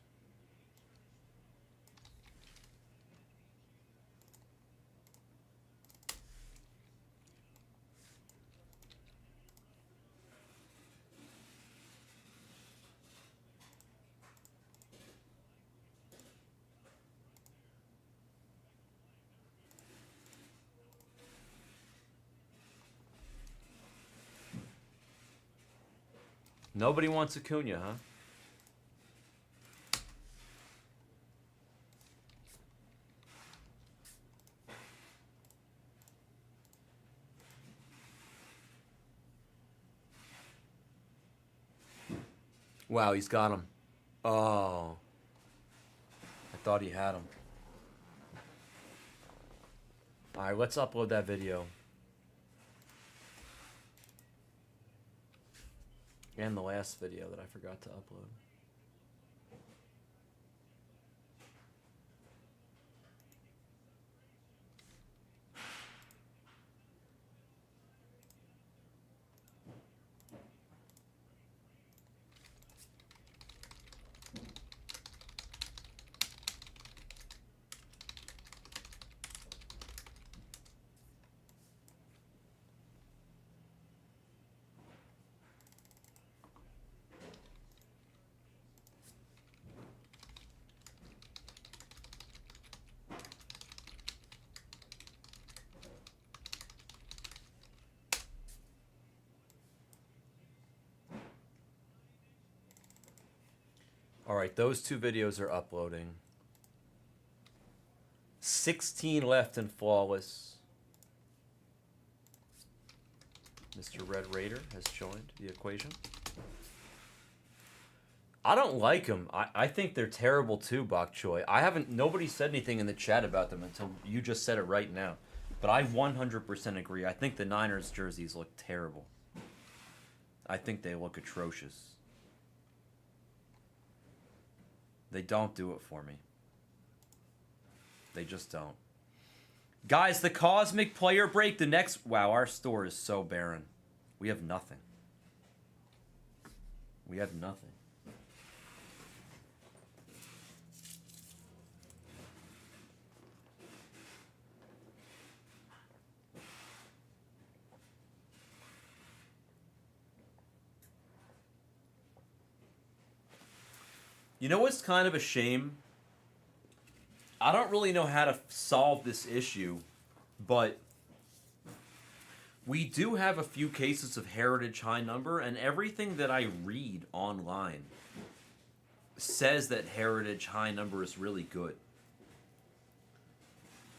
Nobody wants Acuna, huh? Wow, he's got him. Oh. I thought he had him. Alright, let's upload that video. And the last video that I forgot to upload. Alright, those two videos are uploading. 16 left in Flawless. Mr. Red Raider has joined the equation. I don't like them. I think they're terrible too, Bok Choy. Nobody said anything in the chat about them until you just said it right now. But I 100% agree. I think the Niners jerseys look terrible. I think they look atrocious. They don't do it for me. They just don't. Guys, the Cosmic Player Break, the next... Wow, our store is so barren. We have nothing. We have nothing. You know what's kind of a shame? I don't really know how to solve this issue, but we do have a few cases of Heritage High Number, and everything that I read online says that Heritage High Number is really good.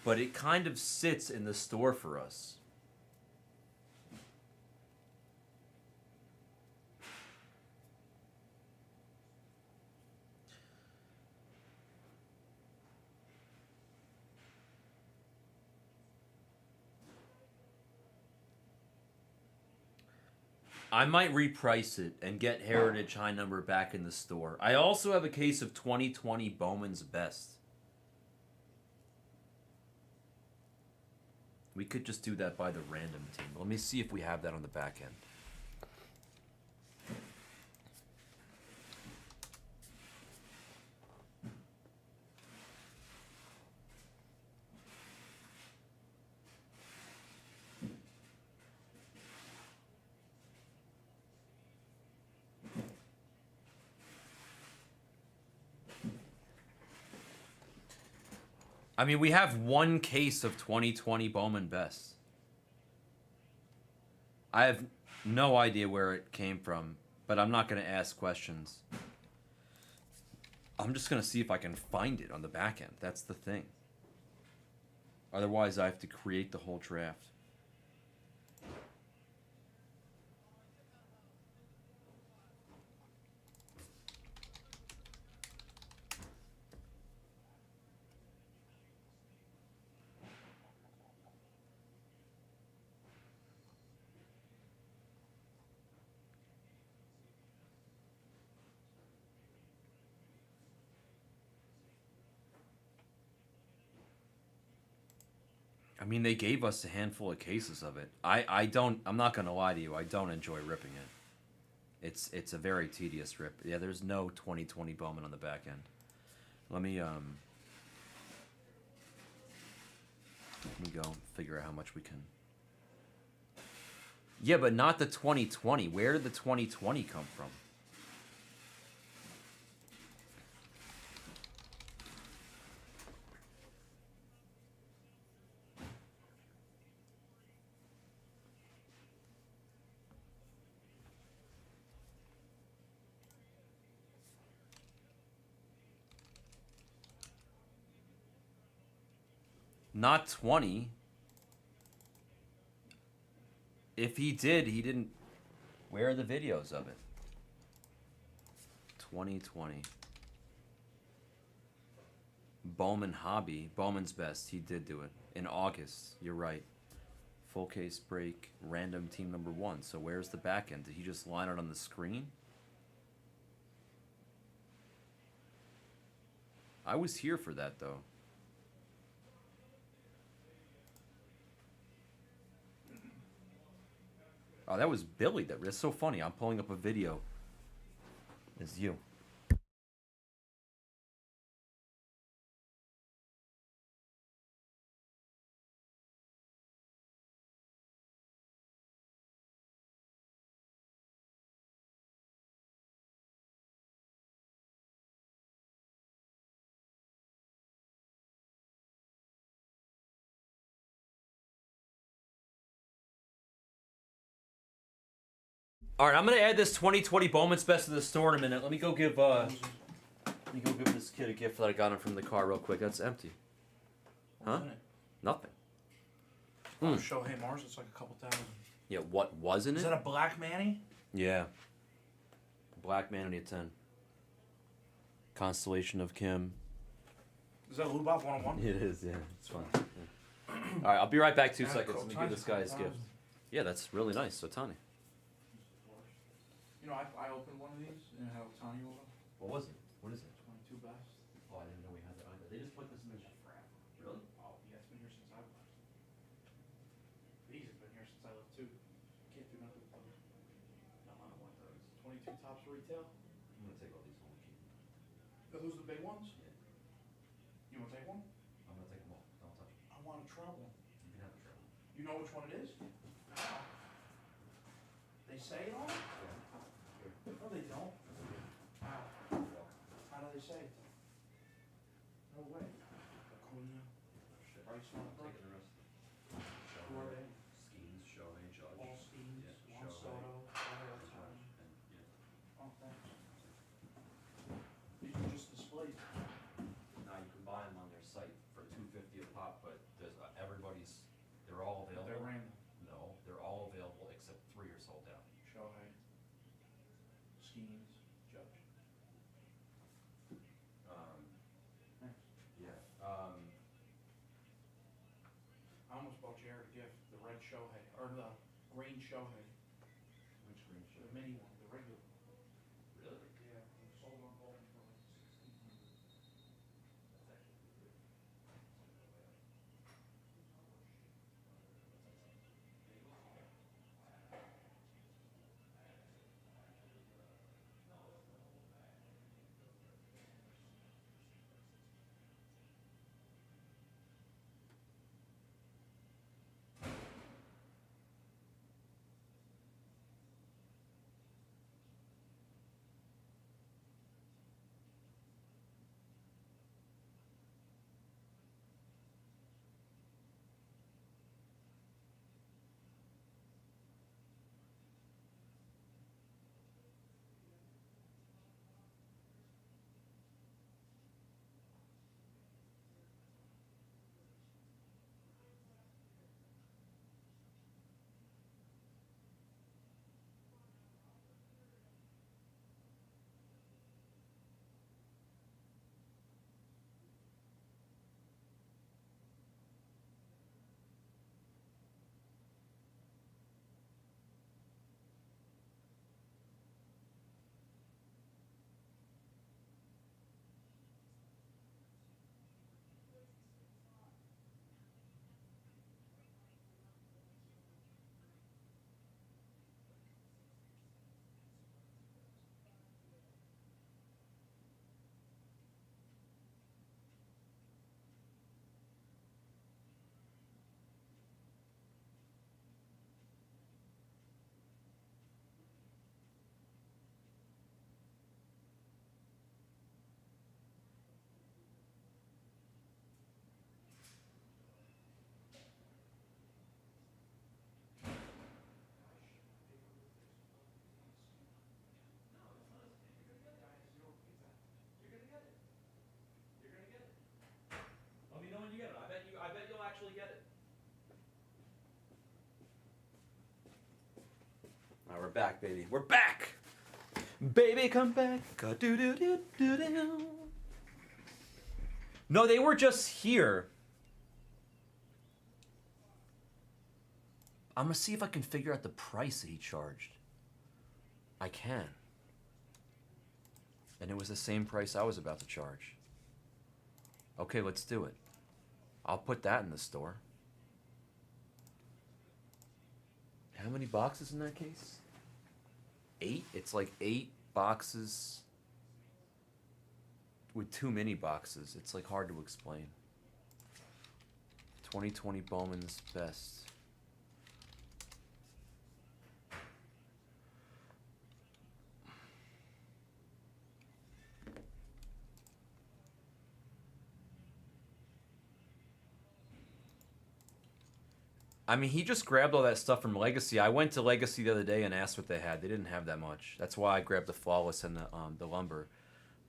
But it kind of sits in the store for us. I might reprice it and get Heritage High Number back in the store. I also have a case of 2020 Bowman's Best. We could just do that by the random team. Let me see if we have that on the back end. I mean, we have one case of 2020 Bowman Best. I have no idea where it came from, but I'm not going to ask questions. I'm just going to see if I can find it on the back end. That's the thing. Otherwise, I have to create the whole draft. mean, they gave us a handful of cases of it. I'm not gonna lie to you. I don't enjoy ripping it. It's a very tedious rip. Yeah, there's no 2020 Bowman on the back end. Let me go figure out how much we can. Yeah, but not the 2020. Where did the 2020 come from? Not 20. If he did, he didn't. Where are the videos of it? 2020. Bowman Hobby. Bowman's Best. He did do it. In August. You're right. Full case break. Random team number 1. So where's the back end? Did he just line it on the screen? I was here for that, though. Oh, that was Billy. That's so funny. I'm pulling up a video. It's you. All right, I'm gonna add this 2020 Bowman's Best to the store in a minute. Let me go give this kid a gift that I got him from the car real quick. That's empty. Huh? Nothing. Shohei Mars, it's like a couple thousand. Yeah, what wasn't it? Is that a black Manny? Yeah. Black Manny at 10. Constellation of Kim. Is that Lubov 101? It is, yeah. It's fun. Yeah. All right, I'll be right back. 2 seconds. Let me give this guy his gift. Yeah, that's really nice. Otani. You know, I opened one of these and it had Otani over. What was it? What is it? 22 best. Oh, I didn't know we had that either. They just put this in there forever. Really? Oh, yeah, it's been here since I left. These have been here since I left too. Can't do nothing with them. No, I don't want those. 22 tops retail. I'm gonna take all these home and keep them. Are those the big ones? Yeah. You want to take one? I'm gonna take them all. Don't touch them. I want to try one. You can have a travel. You know which one it is? They say it on it? No, they don't. How do they say it? No way. Acuna, Bryce Harper, Taking the rest. Jordan, Skeens, Shohei, Judge. all Steens, Yeah, Juan Shohei. Soto, Shohei Ohtani. And, yeah. Oh, thanks. These are just displays. Now you can buy them on their site for $2.50 a pop, but there's they're all available. They're random. No, they're all available except 3 are sold out. Shohei, Skeens, Judge. Thanks. Yeah. I almost bought Jared a gift, the red Shohei, or the green Shohei, Which green the shirt? mini one, the regular one. Really? Yeah, it was sold on Golden for like 1,600. That's actually good. Alright, we're back, baby. We're back! Baby, come back. Ka-do-do-do-do-do. No, they were just here. I'm gonna see if I can figure out the price that he charged. I can. And it was the same price I was about to charge. Okay, let's do it. I'll put that in the store. How many boxes in that case? 8? It's like 8 boxes with 2 mini boxes. It's like hard to explain. 2020 Bowman's Best. I mean, he just grabbed all that stuff from Legacy. I went to Legacy the other day and asked what they had. They didn't have that much. That's why I grabbed the Flawless and the Lumber.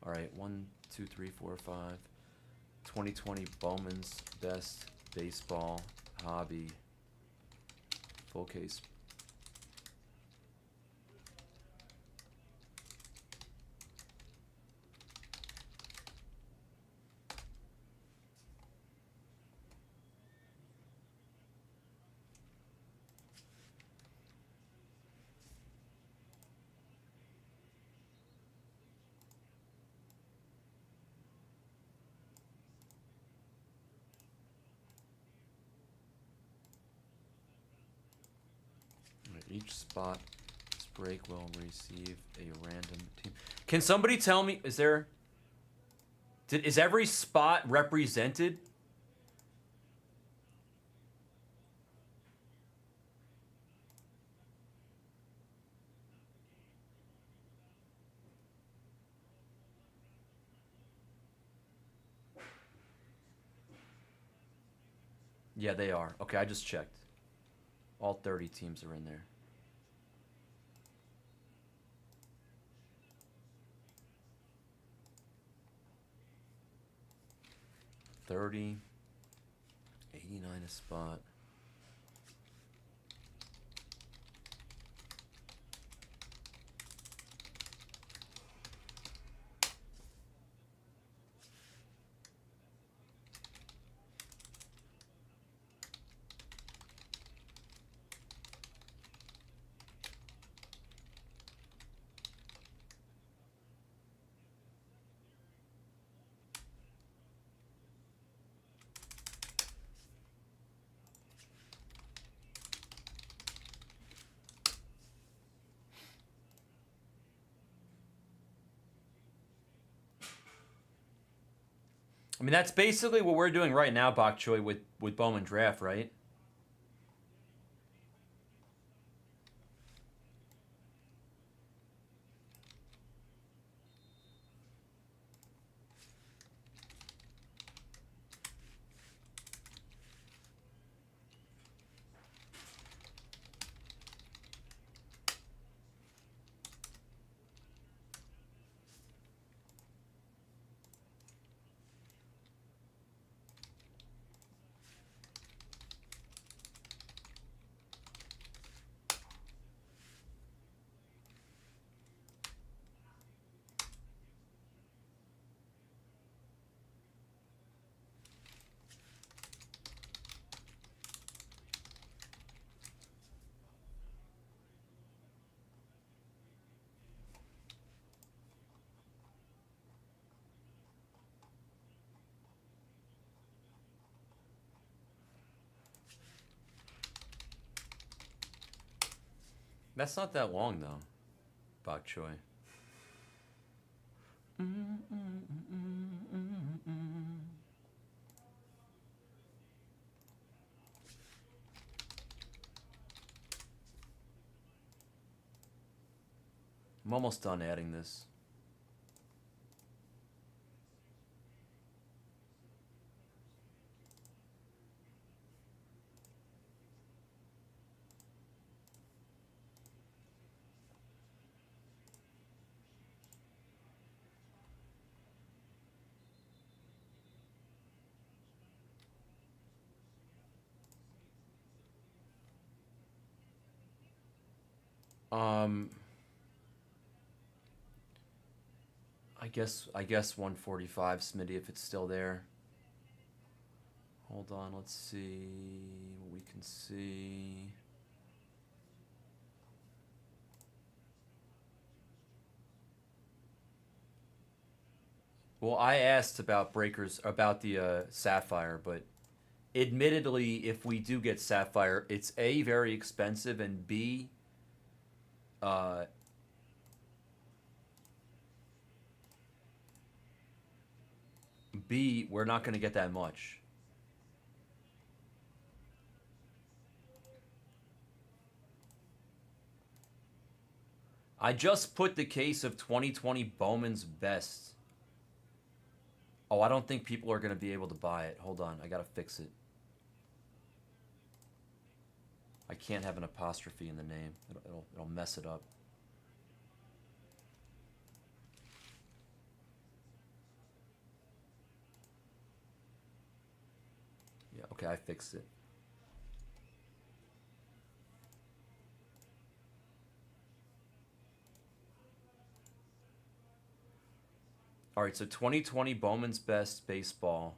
All right, 1, 2, 3, 4, 5. 2020 Bowman's Best Baseball Hobby. Full case. Each spot break will receive a random team. Can somebody tell me, is every spot represented? Yeah, they are. Okay, I just checked. All 30 teams are in there. 30, 89 a spot. I mean, that's basically what we're doing right now, Bok Choy, with Bowman Draft, right? That's not that long, though, Bok Choy. I'm almost done adding this. Um, I guess 145, Smitty, if it's still there. Hold on, let's see what we can see. Well, I asked about breakers, about the Sapphire, but admittedly, if we do get Sapphire, it's A, very expensive, and B, uh, we're not going to get that much. I just put the case of 2020 Bowman's Best. Oh, I don't think people are going to be able to buy it. Hold on, I got to fix it. I can't have an apostrophe in the name. It'll mess it up. Yeah, okay, I fixed it. All right, so 2020 Bowman's Best Baseball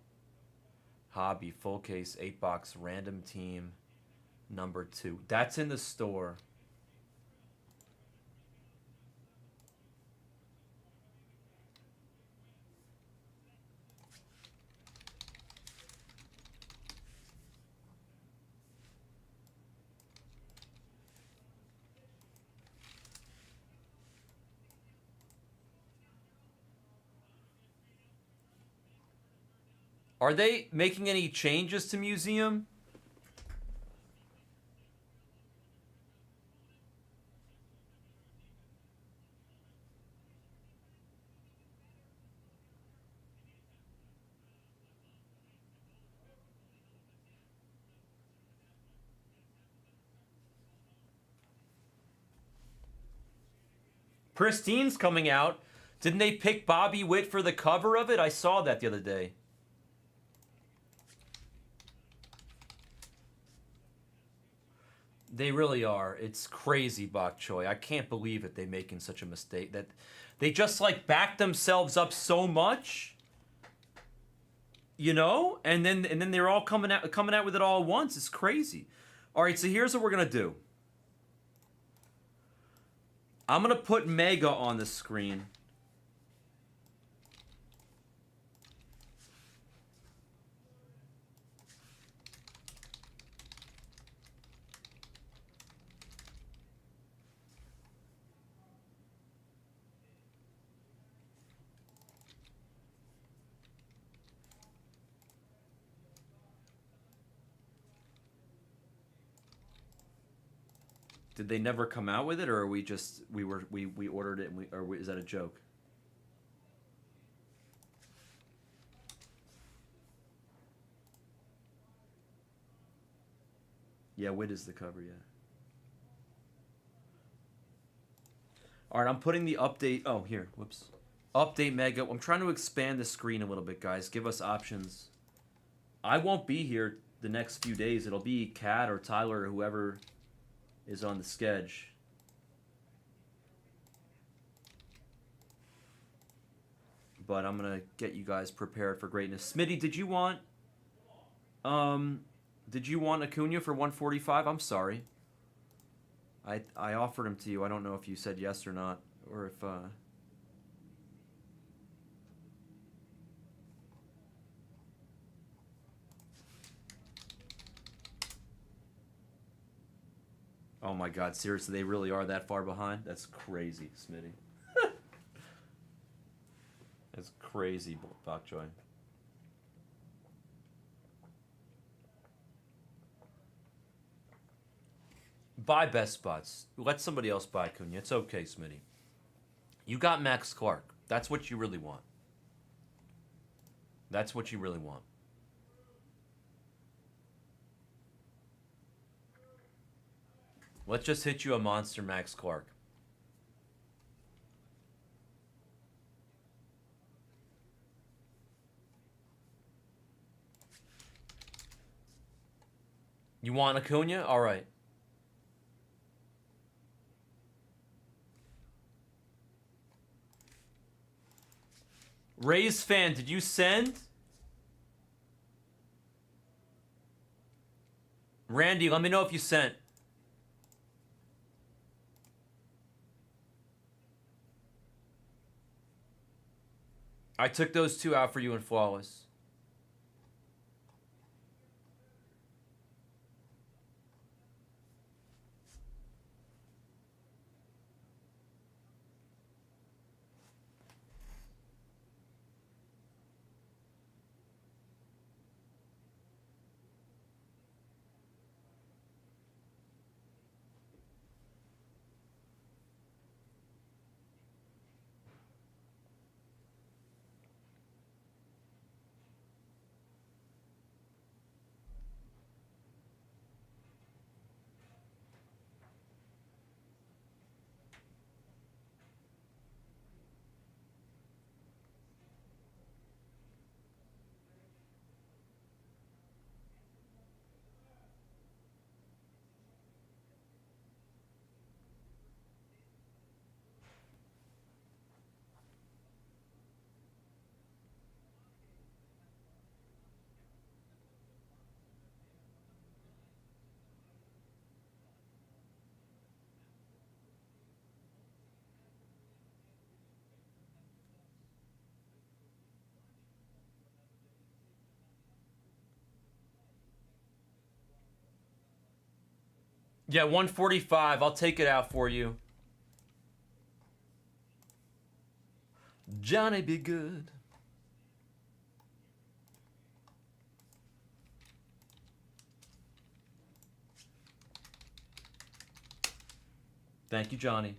Hobby full case 8-box random team number 2. That's in the store. Are they making any changes to Museum? Pristine's coming out. Didn't they pick Bobby Witt for the cover of it? I saw that the other day. They really are. It's crazy, Bok Choy. I can't believe it. They making such a mistake. That they just like back themselves up so much, you know, and then they're all coming out with it all at once. It's crazy. All right, so here's what we're gonna do. I'm gonna put Mega on the screen. Did they never come out with it, or are we just we ordered it and is that a joke? Yeah, Wit is the cover, yeah. All right, I'm putting the update. Oh, here, whoops. Update Mega. I'm trying to expand the screen a little bit, guys. Give us options. I won't be here the next few days. It'll be Kat or Tyler or whoever is on the sketch. But I'm gonna get you guys prepared for greatness. Smitty, did you want Acuna for 145? I'm sorry. I offered him to you. I don't know if you said yes or not, or if Oh my God, seriously, they really are that far behind? That's crazy, Smitty. That's crazy, Bok Choy. Buy best spots. Let somebody else buy Cunha. It's okay, Smitty. You got Max Clark. That's what you really want. That's what you really want. Let's just hit you a monster Max Clark. You want Acuna? All right. Rays fan, did you send? Randy, let me know if you sent. I took those two out for you in Flawless. Yeah, 145. I'll take it out for you. Johnny be good. Thank you, Johnny.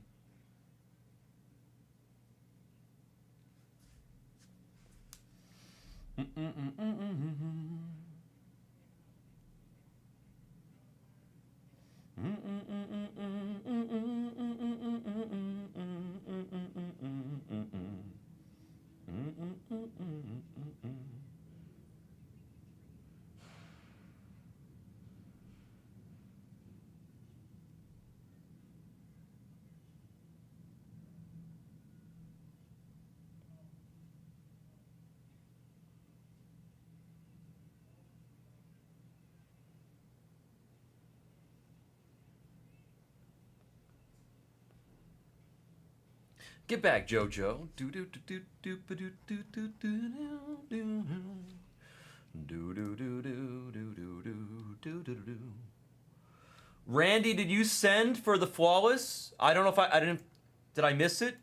Get back, JoJo. Do do do do do do do do do do do do do do do. Randy, did you send for the Flawless? I don't know if I didn't. Did I miss it?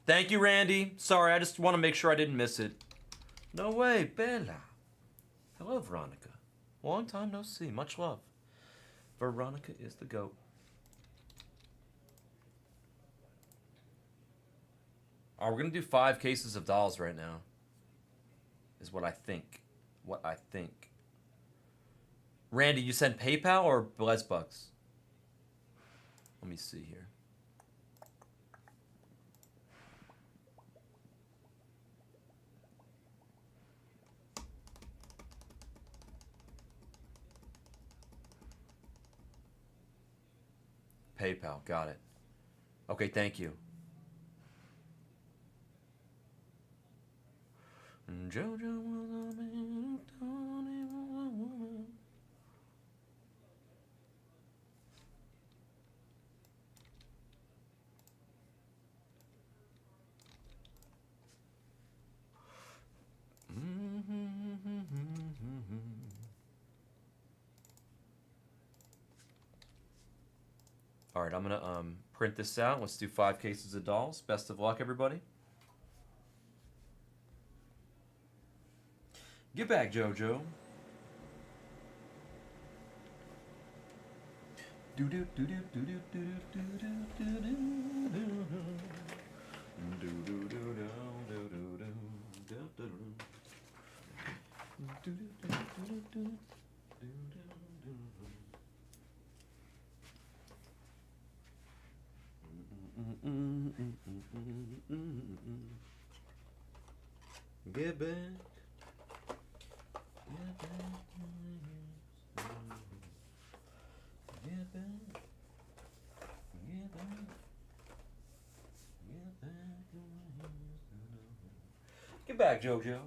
Thank you, Randy. Sorry, I just want to make sure I didn't miss it. No way, Bella. Hello, Veronica. Long time no see. Much love. Veronica is the GOAT. Oh, we're going to do 5 cases of dolls right now. Is what I think. What I think. Randy, you sent PayPal or Blez Bucks? Let me see here. PayPal, got it. Okay, thank you. JoJo was a man, Tony was a woman. All right, I'm gonna print this out. Let's do 5 cases of dolls. Best of luck, everybody. Get back, JoJo. Do do do do do do do do do do do do do do do. Get back. Get back, JoJo.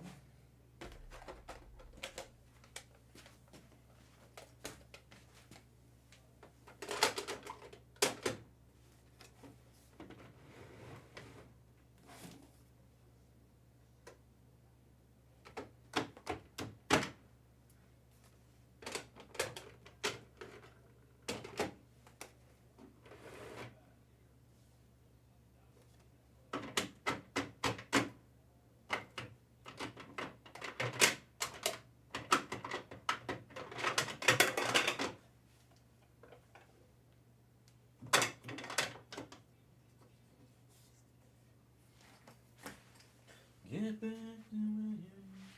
Get back to where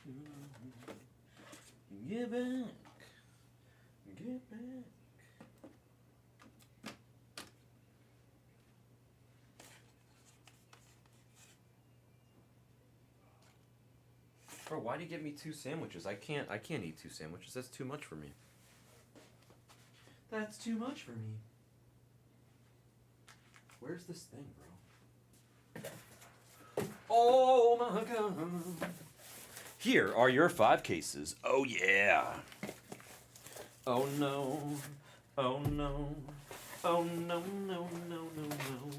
you belong. Get back. Get back. Bro, why do you get me 2 sandwiches? I can't eat 2 sandwiches. That's too much for me. That's too much for me. Where's this thing, bro? Oh my god. Here are your 5 cases. Oh yeah. Oh no. Oh no. Oh no, no, no, no, no.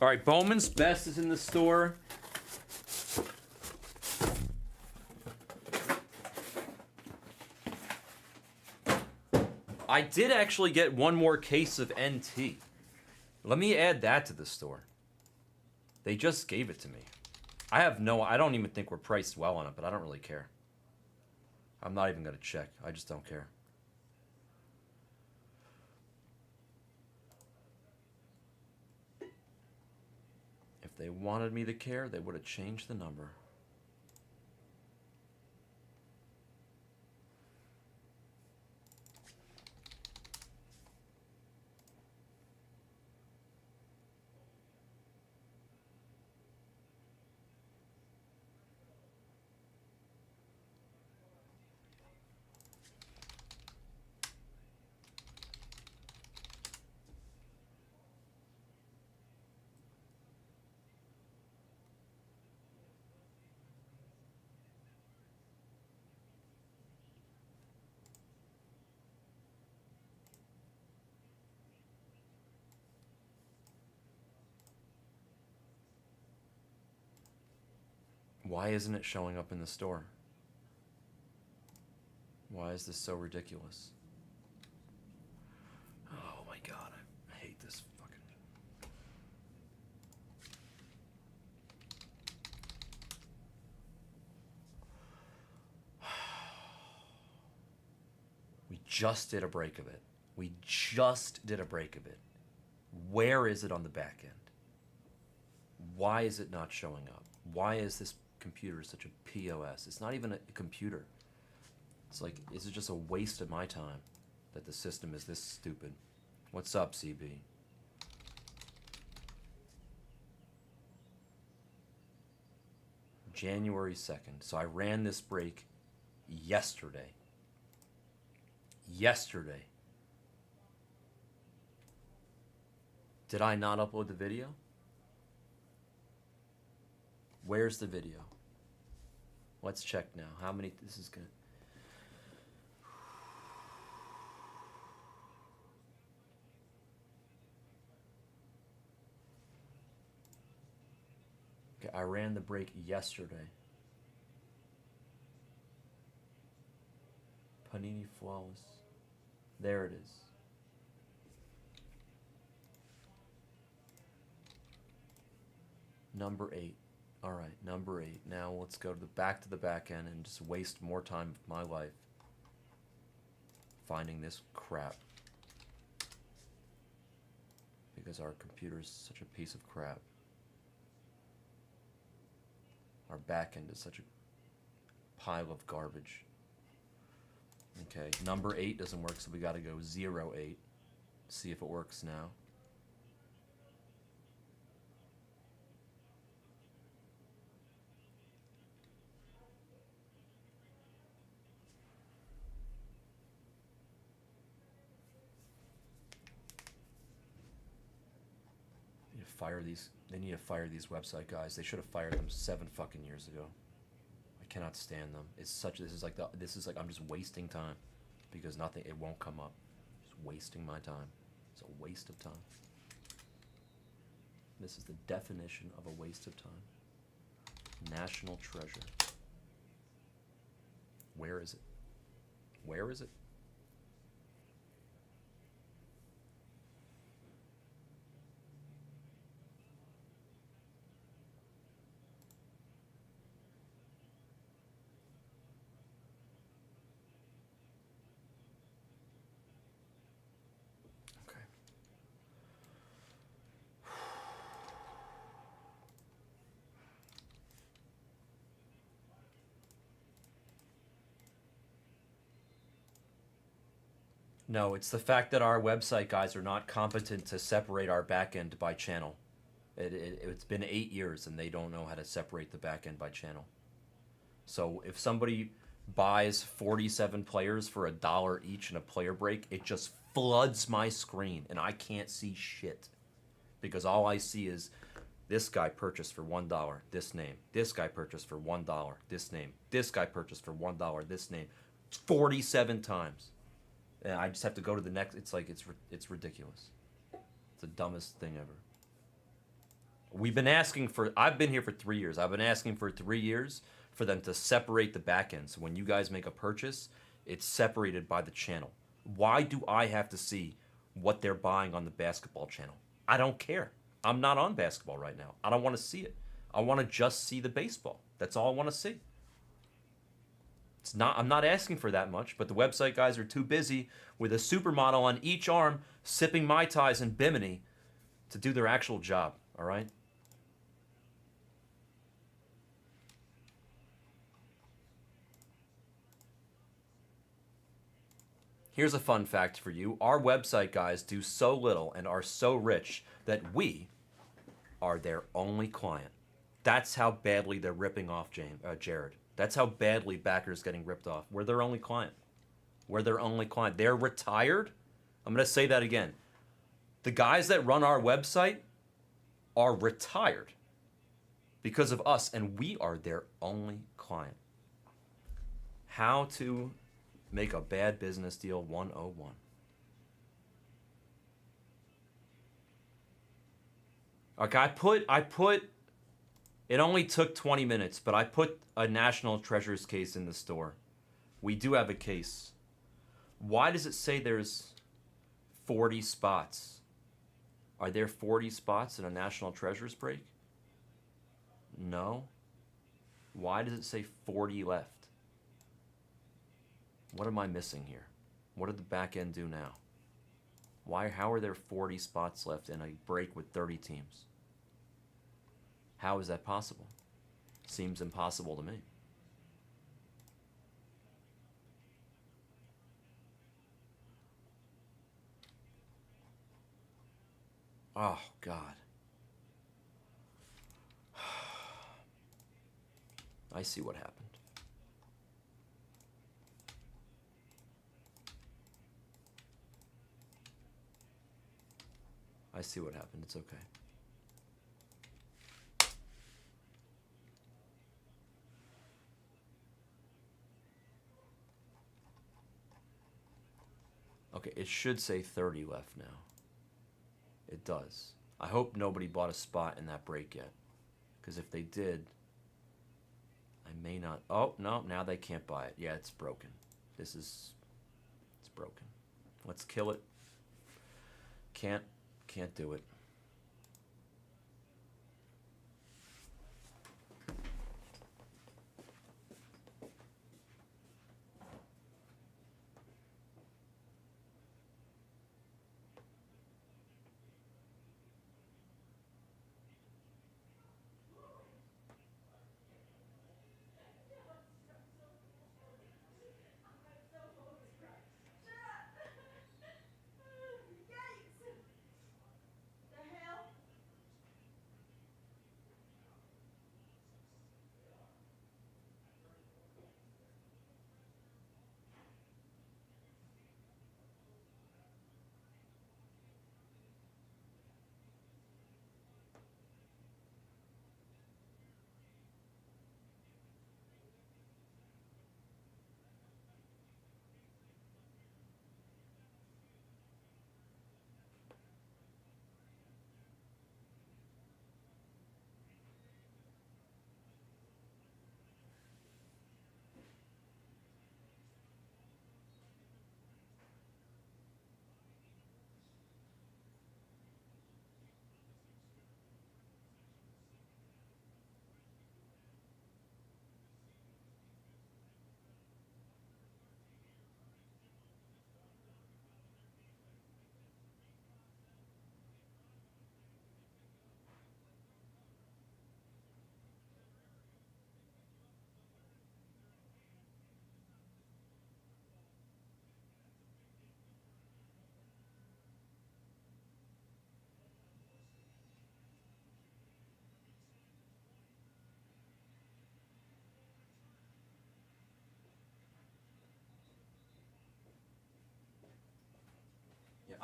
All right, Bowman's Best is in the store. I did actually get 1 more case of NT. Let me add that to the store. They just gave it to me. I don't even think we're priced well on it, but I don't really care. I'm not even gonna check. I just don't care. If they wanted me to care, they would have changed the number. Why isn't it showing up in the store? Why is this so ridiculous? Oh my god, I hate this fucking... We just did a break of it. We just did a break of it. Where is it on the back end? Why is it not showing up? Why is this computer such a POS? It's not even a computer. It's like, is it just a waste of my time that the system is this stupid? What's up, CB? January 2nd. So I ran this break yesterday. Yesterday. Did I not upload the video? Where's the video? Let's check now. How many? This is good. Okay, I ran the break yesterday. Panini Flawless. There it is. Number 8. All right, number 8. Now let's go to the back end and just waste more time of my life finding this crap. because our computer is such a piece of crap. Our back end is such a pile of garbage. Okay, number 8 doesn't work, so we gotta go 0, 8. See if it works now. Fire these. They need to fire these website guys. They should have fired them 7 fucking years ago. I cannot stand them. It's such. This is like I'm just wasting time because nothing. It won't come up. Just wasting my time. It's a waste of time. This is the definition of a waste of time. National treasure. Where is it? Where is it? No, it's the fact that our website guys are not competent to separate our backend by channel. It's been 8 years and they don't know how to separate the backend by channel. So if somebody buys 47 players for $1 each in a player break, it just floods my screen and I can't see shit. Because all I see is this guy purchased for $1, this name. This guy purchased for $1, this name. This guy purchased for $1, this name. 47 times. And I just have to go to the next. It's like it's ridiculous. It's the dumbest thing ever. We've been asking for. I've been here for 3 years. I've been asking for 3 years for them to separate the back end. So when you guys make a purchase, it's separated by the channel. Why do I have to see what they're buying on the basketball channel? I don't care. I'm not on basketball right now. I don't want to see it. I want to just see the baseball. That's all I want to see. It's not, I'm not asking for that much, but the website guys are too busy with a supermodel on each arm sipping Mai Tais and Bimini to do their actual job, all right? Here's a fun fact for you. Our website guys do so little and are so rich that we are their only client. That's how badly they're ripping off Jared. That's how badly backers getting ripped off. We're their only client. We're their only client. They're retired. I'm going to say that again. The guys that run our website are retired because of us, and we are their only client. How to make a bad business deal 101. Okay, I put it only took 20 minutes, but I put a National Treasures case in the store. We do have a case. Why does it say there's 40 spots? Are there 40 spots in a National Treasures break? No. Why does it say 40 left? What am I missing here? What did the back end do now? How are there 40 spots left in a break with 30 teams? How is that possible? Seems impossible to me. Oh, God. I see what happened. I see what happened. It's okay. Okay, it should say 30 left now. It does. I hope nobody bought a spot in that break yet. Because if they did, I may not... Oh, no, now they can't buy it. Yeah, it's broken. It's broken. Let's kill it. Can't do it.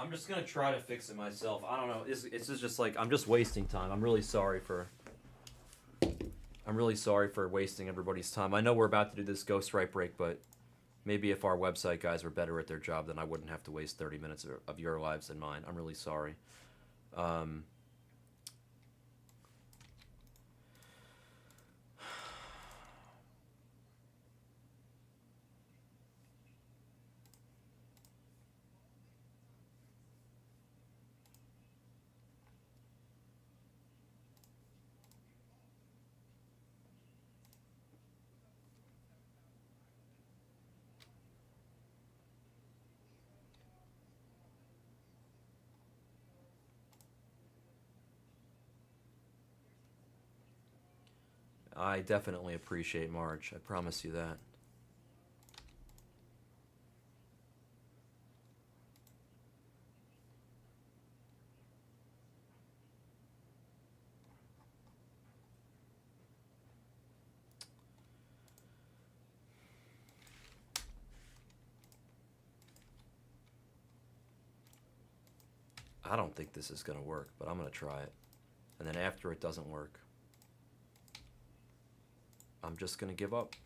I'm just gonna try to fix it myself. I don't know. It's just like I'm just wasting time. I'm really sorry for wasting everybody's time. I know we're about to do this Ghostwrite break, but maybe if our website guys were better at their job, then I wouldn't have to waste 30 minutes of your lives and mine. I'm really sorry. I definitely appreciate Marge. I promise you that. I don't think this is going to work, but I'm going to try it. And then after it doesn't work, I'm just going to give up.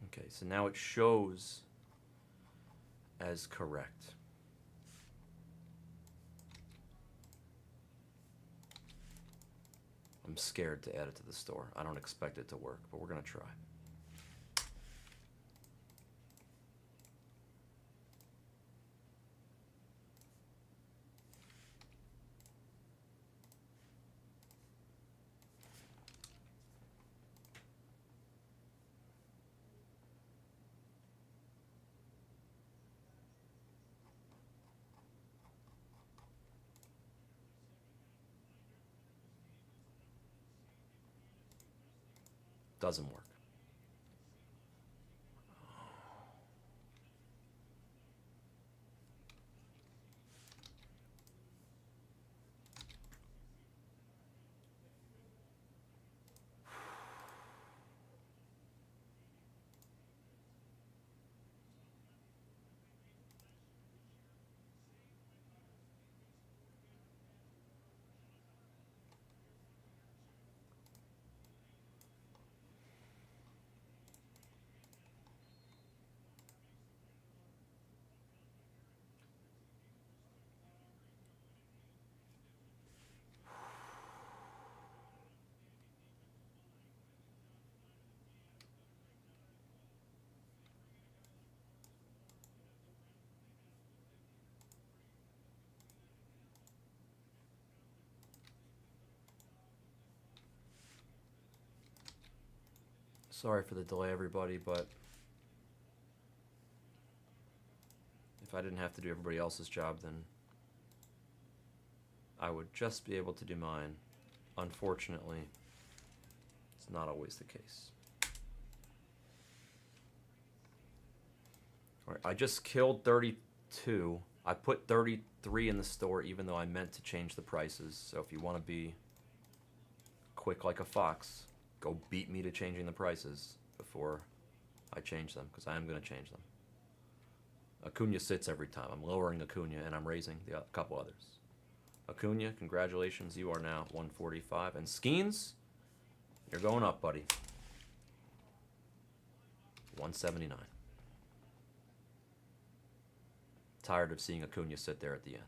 Okay, so now it shows as correct. I'm scared to add it to the store. I don't expect it to work, but we're going to try. Doesn't work. Sorry for the delay, everybody, but if I didn't have to do everybody else's job, then I would just be able to do mine. Unfortunately, it's not always the case. All right, I just killed 32. I put 33 in the store even though I meant to change the prices. So if you want to be quick like a fox, go beat me to changing the prices before I change them, because I am going to change them. Acuna sits every time. I'm lowering Acuna and I'm raising a couple others. Acuna, congratulations. You are now 145. And Skeens, you're going up, buddy. 179. Tired of seeing Acuna sit there at the end.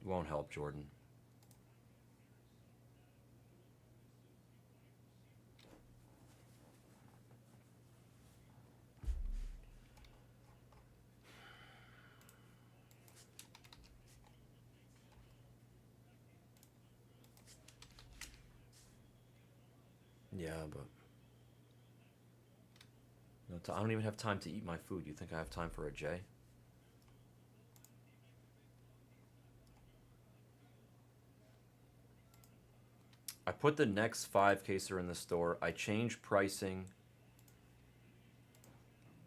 Won't help, Jordan. Yeah, but no, I don't even have time to eat my food. You think I have time for a J? I put the next 5-caser in the store. I changed pricing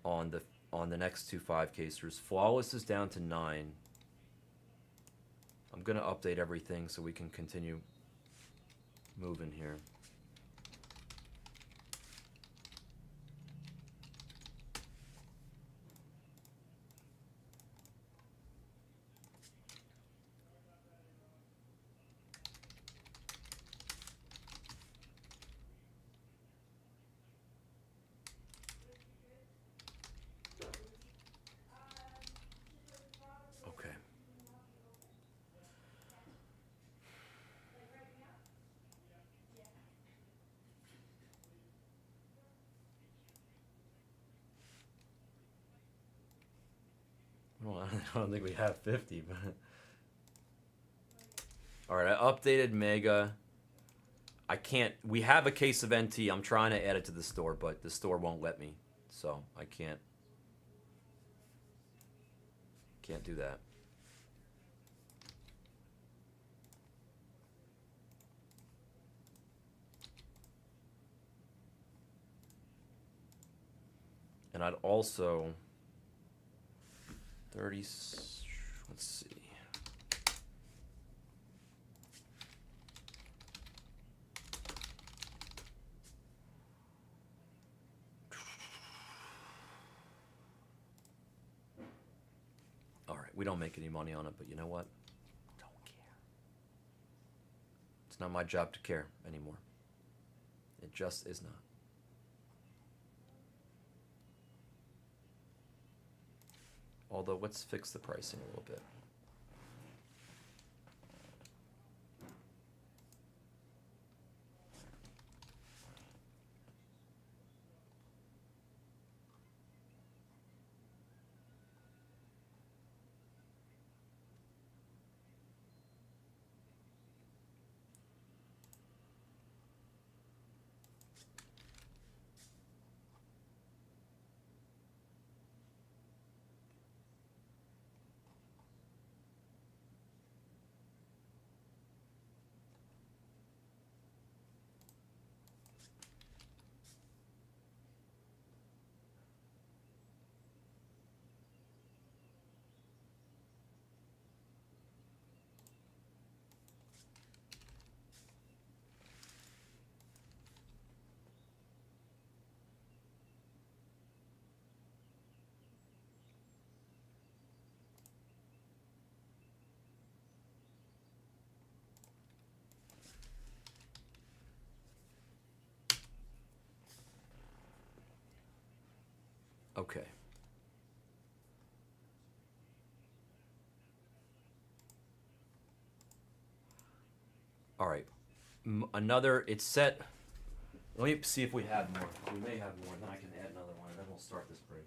on the next 2 5-casers. Flawless is down to 9. I'm gonna update everything so we can continue moving here. Okay. Well, I don't think we have 50, but all right. I updated Mega. I can't. We have a case of NT. I'm trying to add it to the store, but the store won't let me, so I can't do that. And I'd also 30. Let's see. All right, we don't make any money on it, but you know what? Don't care. It's not my job to care anymore. It just is not. Although, let's fix the pricing a little bit. Okay. All right. Another, it's set. Let me see if we have more. We may have more, and then I can add another one, and then we'll start this break.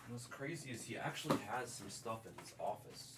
What's crazy is he actually has some stuff in his office.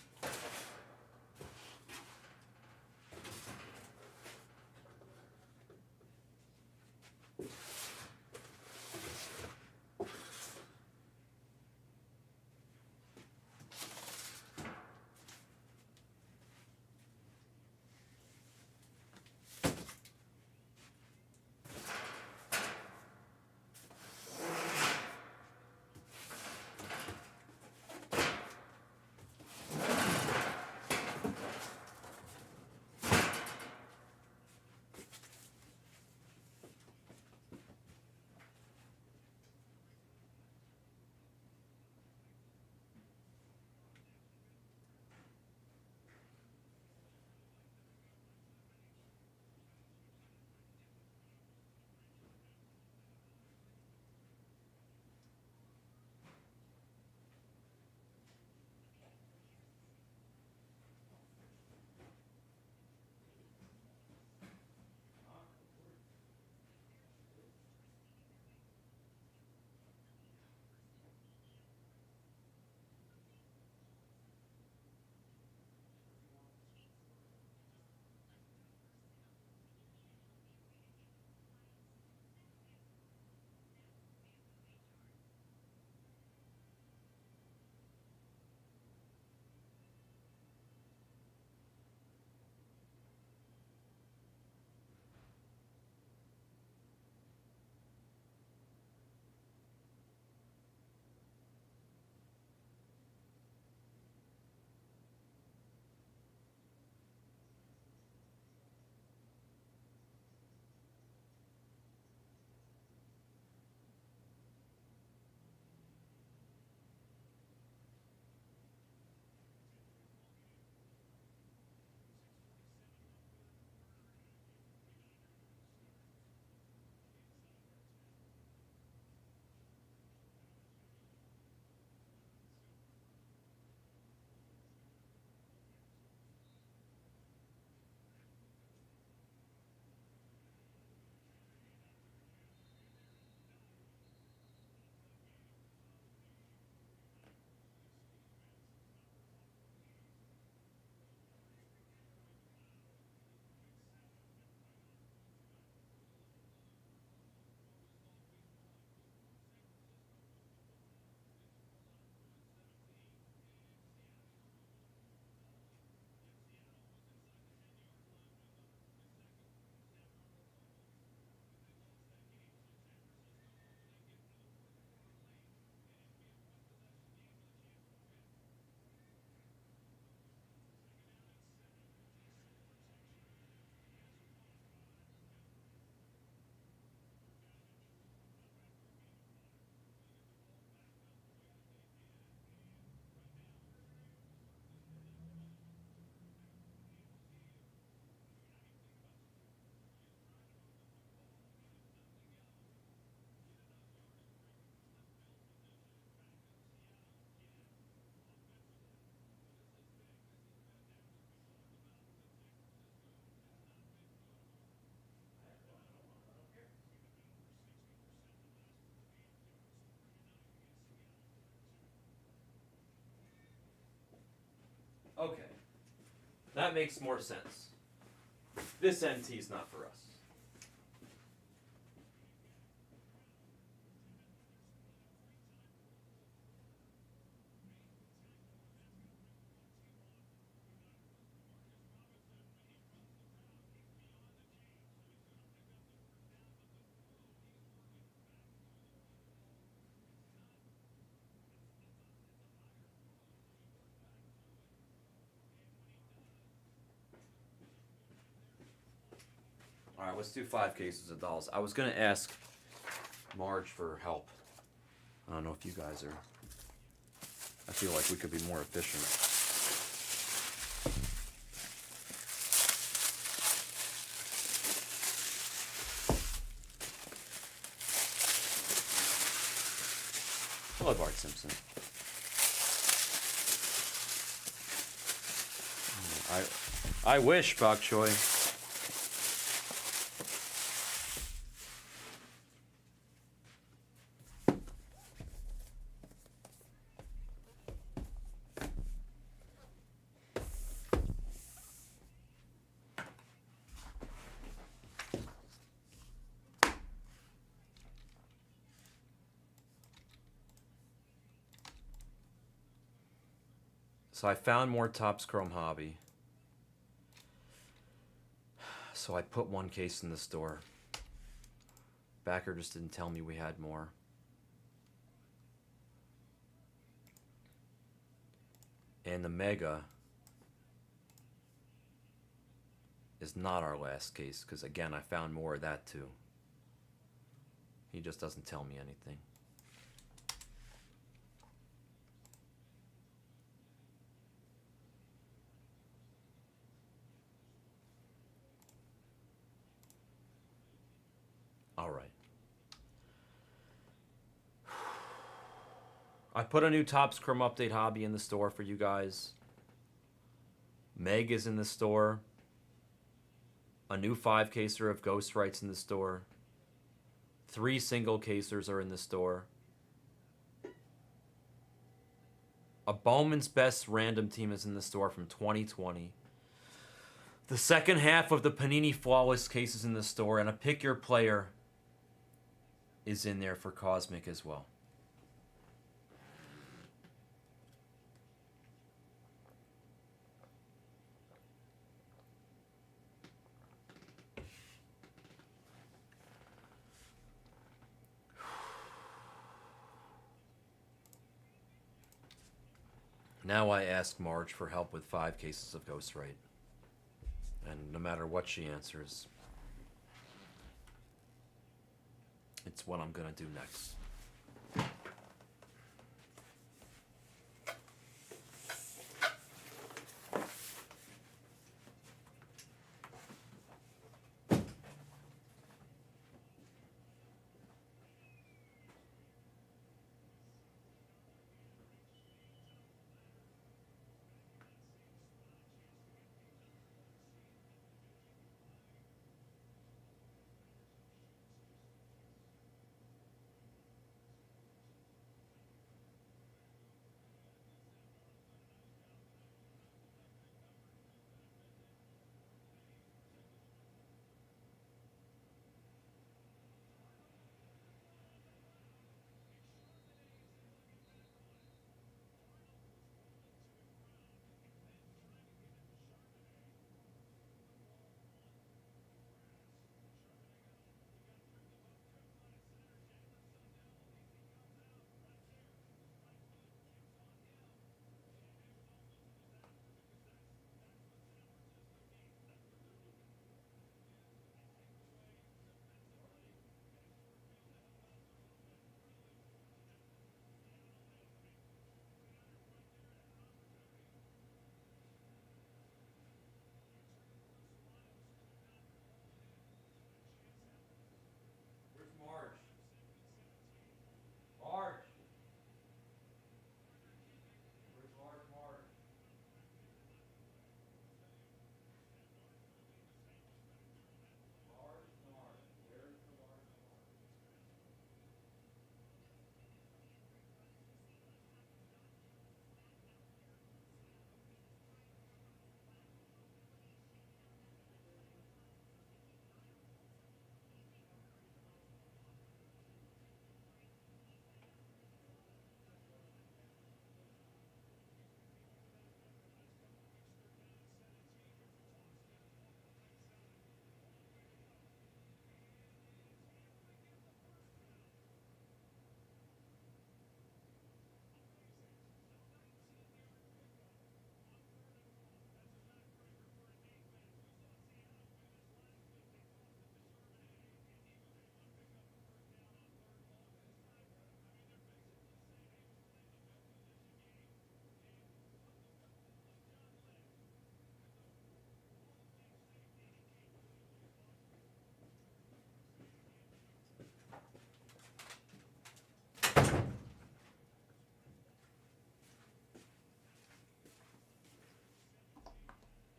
Okay. That makes more sense. This NT is not for us. All right, let's do 5 cases of dolls. I was gonna ask Marge for help. I don't know if you guys are. I feel like we could be more efficient. Hello, Bart Simpson. I wish, Bok Choy. So I found more Topps Chrome Hobby. So I put 1 case in the store. Backer just didn't tell me we had more. And the Mega is not our last case, because again, I found more of that too. He just doesn't tell me anything. All right. I put a new Topps Chrome Update Hobby in the store for you guys. Meg is in the store. A new 5-caser of Ghostwrites in the store. 3 single casers are in the store. A Bowman's Best random team is in the store from 2020. The second half of the Panini Flawless case is in the store, and a Pick Your Player is in there for Cosmic as well. Now I ask Marge for help with 5 cases of Ghostwrite. And no matter what she answers, it's what I'm gonna do next.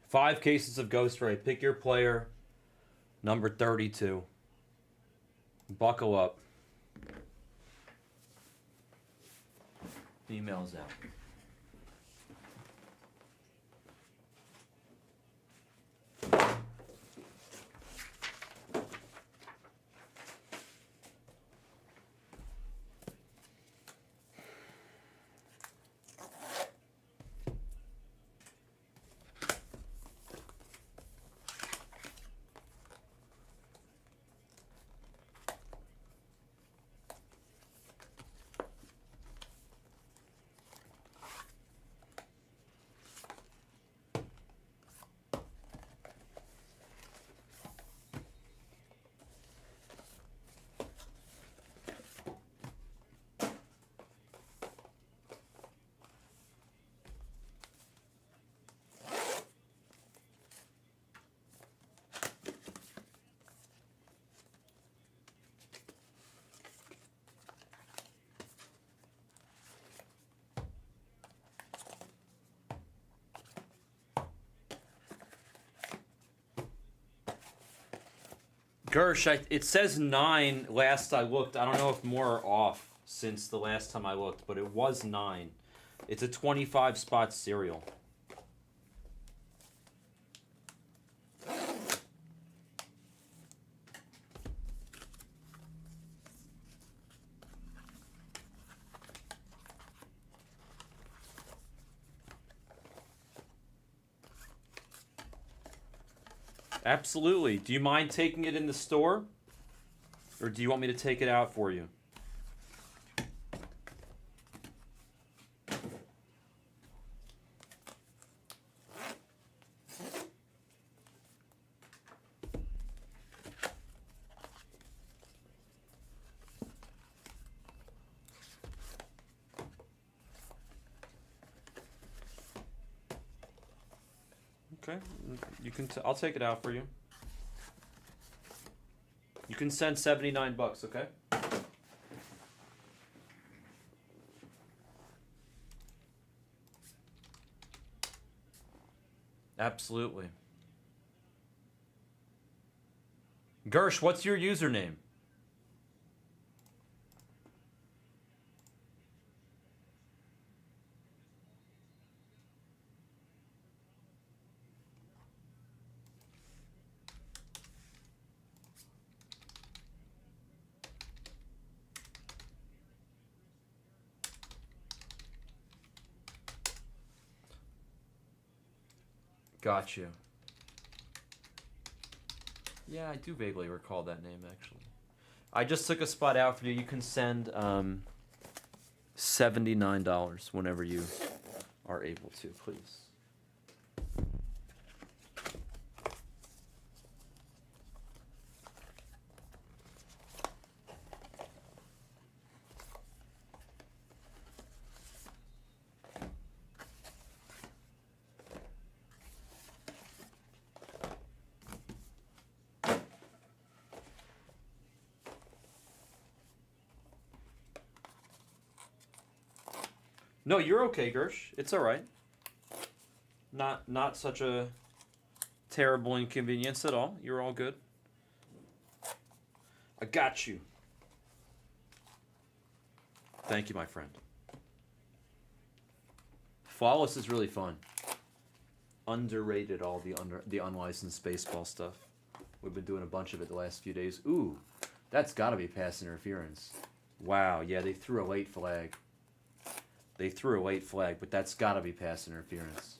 5 cases of Ghostwrite. Pick your player. Number 32. Buckle up. Emails out. Gersh, it says 9 last I looked. I don't know if more are off since the last time I looked, but it was 9. It's a 25 spot serial. Absolutely. Do you mind taking it in the store? Or do you want me to take it out for you? Okay, you can. I'll take it out for you. You can send $79, okay? Absolutely. Gersh, what's your username? Got you. Yeah, I do vaguely recall that name, actually. I just took a spot out for you. You can send $79 whenever you are able to, please. No, you're okay, Gersh. It's all right. Not such a terrible inconvenience at all. You're all good. I got you. Thank you, my friend. Flawless is really fun. Underrated all the unlicensed baseball stuff. We've been doing a bunch of it the last few days. Ooh, that's got to be pass interference. Wow, yeah, they threw a late flag. They threw a late flag, but that's got to be pass interference.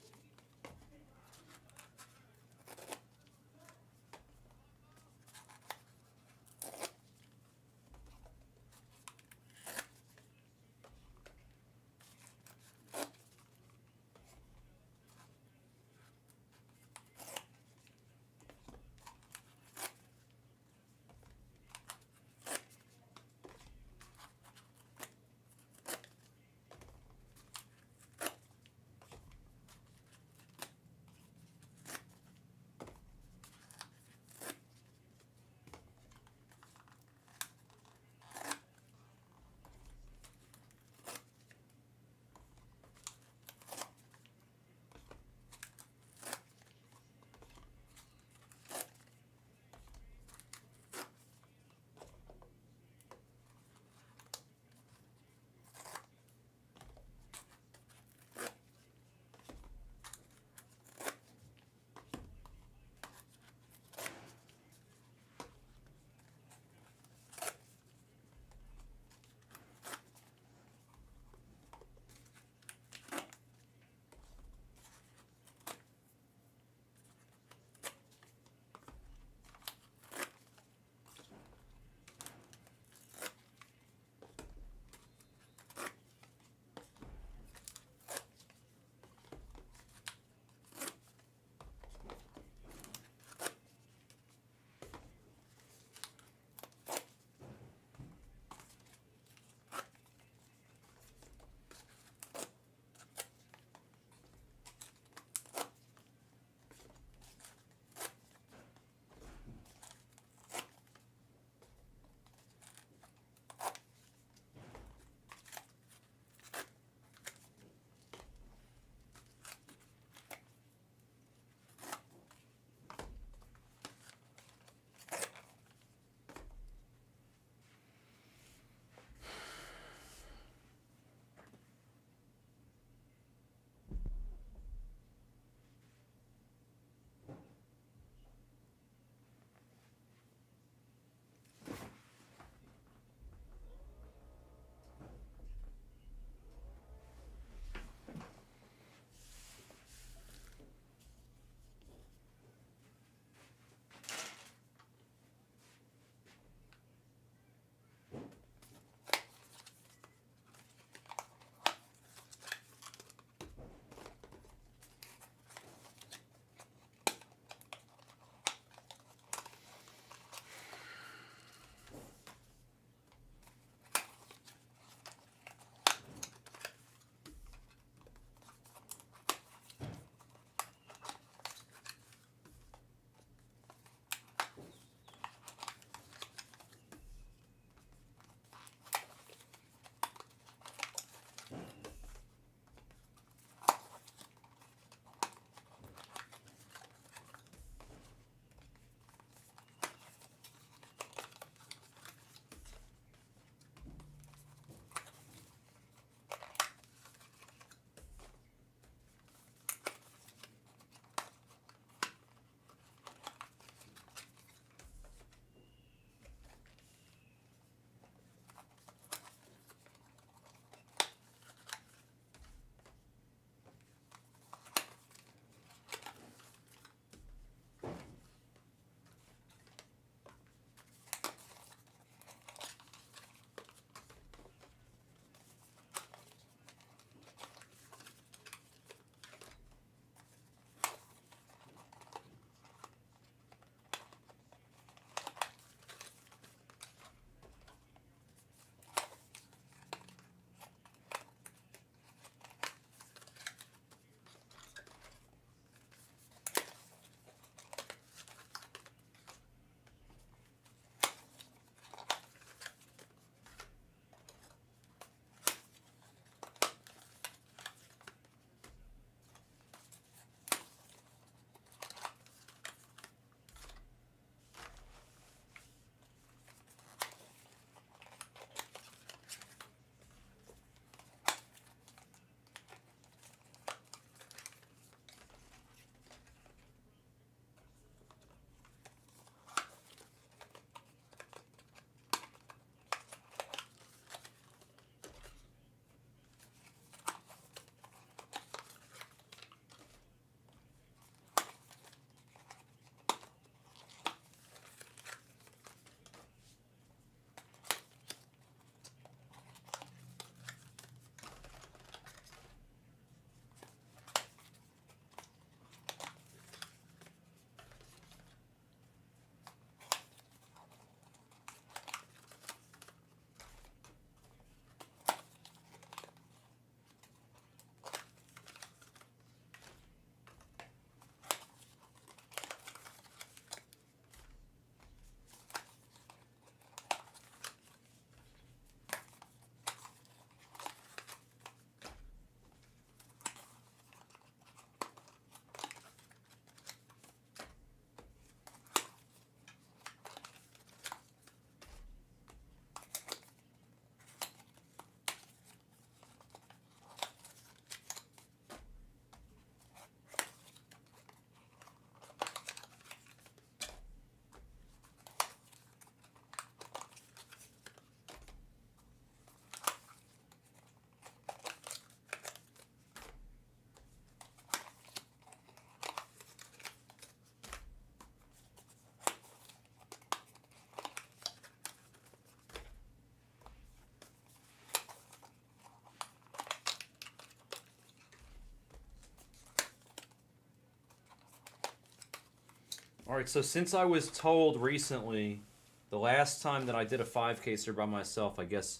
Alright, so since I was told recently, the last time that I did a 5-caser by myself, I guess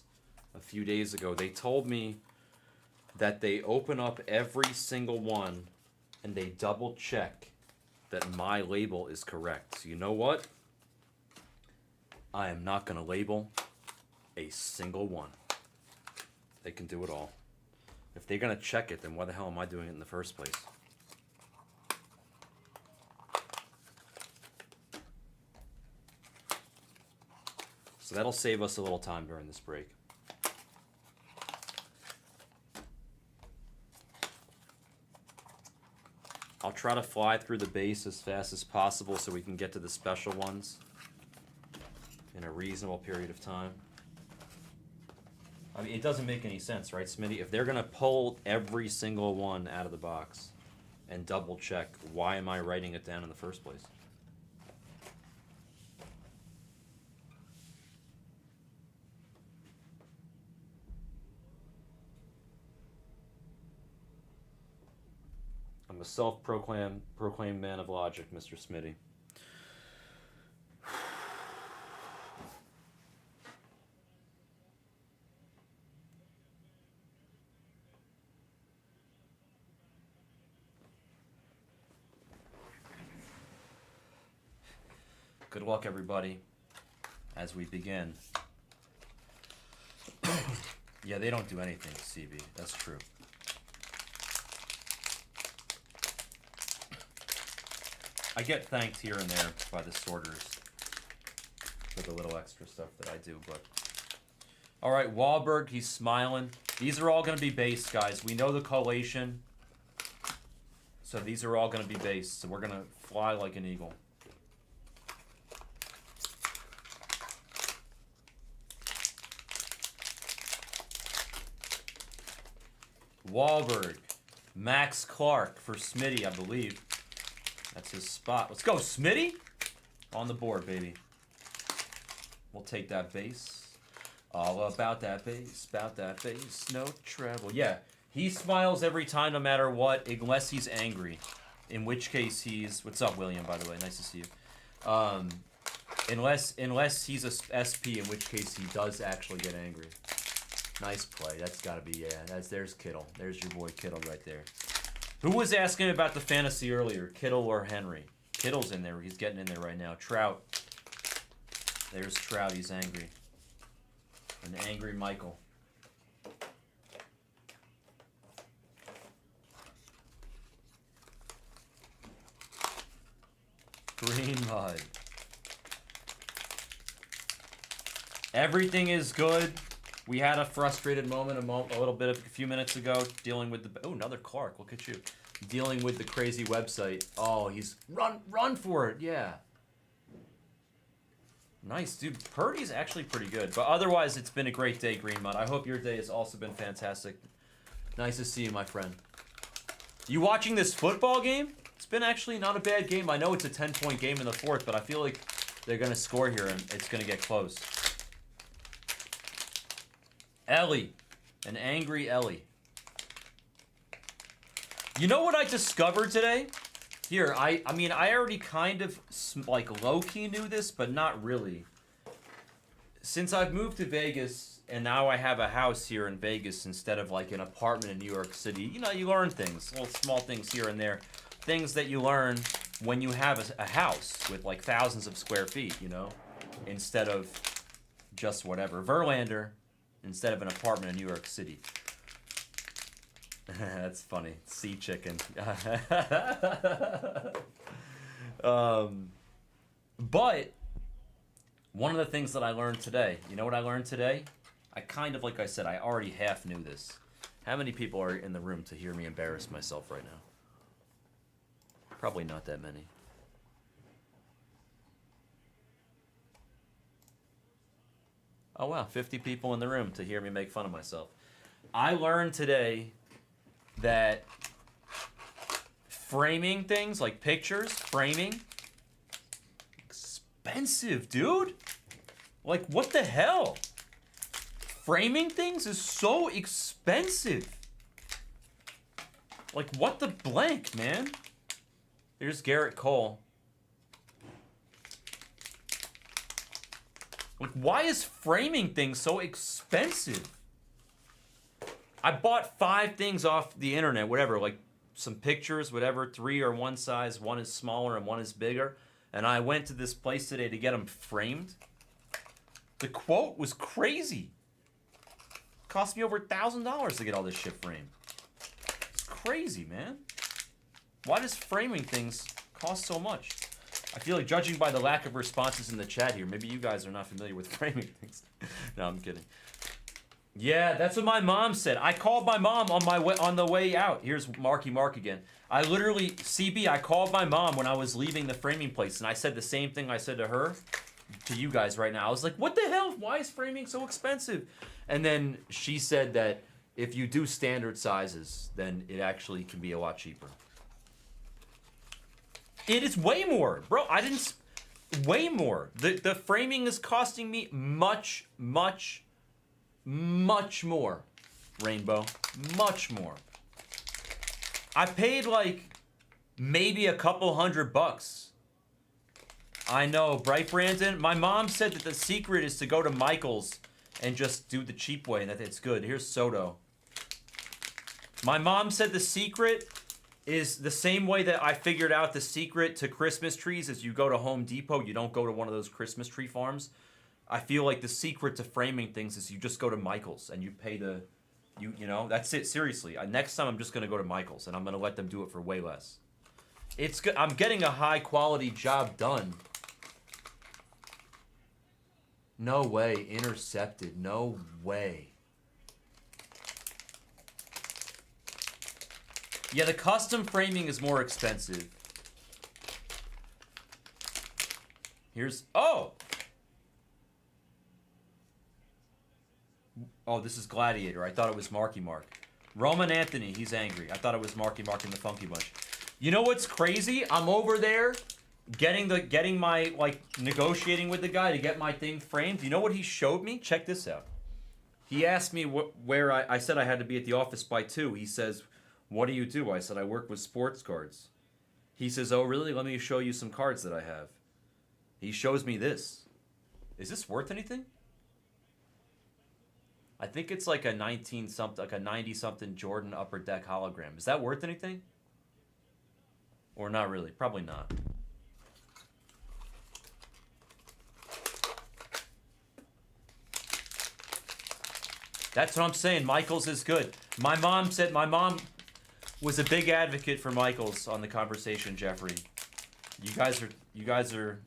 a few days ago, they told me that they open up every single one and they double check that my label is correct. So you know what? I am not going to label a single one. They can do it all. If they're going to check it, then why the hell am I doing it in the first place? So that'll save us a little time during this break. I'll try to fly through the base as fast as possible so we can get to the special ones in a reasonable period of time. I mean, it doesn't make any sense, right, Smitty? If they're going to pull every single one out of the box and double check, why am I writing it down in the first place? I'm a self-proclaimed man of logic, Mr. Smitty. Good luck, everybody, as we begin. Yeah, they don't do anything, CB. That's true. I get thanked here and there by the sorters for the little extra stuff that I do, but... Alright, Wahlberg, he's smiling. These are all going to be base, guys. We know the collation. So these are all going to be base. So we're going to fly like an eagle. Wahlberg. Max Clark for Smitty, I believe. That's his spot. Let's go, Smitty! On the board, baby. We'll take that base. All about that base, no trouble. Yeah, he smiles every time, no matter what, unless he's angry. In which case he's... What's up, William, by the way? Nice to see you. Unless he's a SP, in which case he does actually get angry. Nice play. That's got to be, yeah. There's Kittle. There's your boy Kittle right there. Who was asking about the fantasy earlier? Kittle or Henry? Kittle's in there. He's getting in there right now. Trout. There's Trout. He's angry. An angry Michael. Green mud. Everything is good. We had a frustrated moment a few minutes ago dealing with the... Oh, another Clark. Look at you. Dealing with the crazy website. Oh, he's... Run for it. Yeah. Nice, dude. Purdy's actually pretty good. But otherwise, it's been a great day, Green Mud. I hope your day has also been fantastic. Nice to see you, my friend. You watching this football game? It's been actually not a bad game. I know it's a 10-point game in the fourth, but I feel like they're going to score here and it's going to get close. Ellie. An angry Ellie. You know what I discovered today? Here, I mean, I already kind of, like, low-key knew this, but not really. Since I've moved to Vegas, and now I have a house here in Vegas instead of, like, an apartment in New York City, you know, you learn things. Little small things here and there. Things that you learn when you have a house with, like, thousands of square feet, you know? Instead of just whatever. Verlander. Instead of an apartment in New York City. That's funny. Sea chicken. But one of the things that I learned today, you know what I learned today? I kind of, like I said, I already half knew this. How many people are in the room to hear me embarrass myself right now? Probably not that many. Oh wow, 50 people in the room to hear me make fun of myself. I learned today that framing things, like pictures, framing, expensive, dude. Like, what the hell? Framing things is so expensive. Like, what the blank, man? Here's Garrett Cole. Like, why is framing things so expensive? I bought 5 things off the internet, whatever, like some pictures, whatever. 3 are one size, 1 is smaller, and 1 is bigger. And I went to this place today to get them framed. The quote was crazy. Cost me over $1,000 to get all this shit framed. It's crazy, man. Why does framing things cost so much? I feel like, judging by the lack of responses in the chat here, maybe you guys are not familiar with framing things. No, I'm kidding. Yeah, that's what my mom said. I called my mom on the way out. Here's Marky Mark again. I literally, CB, I called my mom when I was leaving the framing place, and I said the same thing I said to her, to you guys right now. I was like, what the hell? Why is framing so expensive? And then she said that if you do standard sizes, then it actually can be a lot cheaper. It is way more, bro. Way more. The framing is costing me much more, Rainbow. Much more. I paid like maybe a couple $100. I know, right, Brandon? My mom said that the secret is to go to Michael's and just do the cheap way, and that it's good. Here's Soto. My mom said the secret is the same way that I figured out the secret to Christmas trees is you go to Home Depot, you don't go to one of those Christmas tree farms. I feel like the secret to framing things is you just go to Michael's and you pay the, you know, that's it, seriously. Next time I'm just going to go to Michael's and I'm going to let them do it for way less. It's good. I'm getting a high quality job done. No way, intercepted, no way. Yeah, the custom framing is more expensive. Here's, oh! Oh, this is Gladiator. I thought it was Marky Mark. Roman Anthony, he's angry. I thought it was Marky Mark and the Funky Bunch. You know what's crazy? I'm over there getting my, like, negotiating with the guy to get my thing framed. You know what he showed me? Check this out. He asked me where I said I had to be at the office by 2. He says, what do you do? I said, I work with sports cards. He says, oh, really? Let me show you some cards that I have. He shows me this. Is this worth anything? I think it's like a 19-something, like a 90-something Jordan Upper Deck hologram. Is that worth anything? Or not really? Probably not. That's what I'm saying. Michael's is good. My mom said, my mom was a big advocate for Michael's on the conversation, Jeffrey. You guys are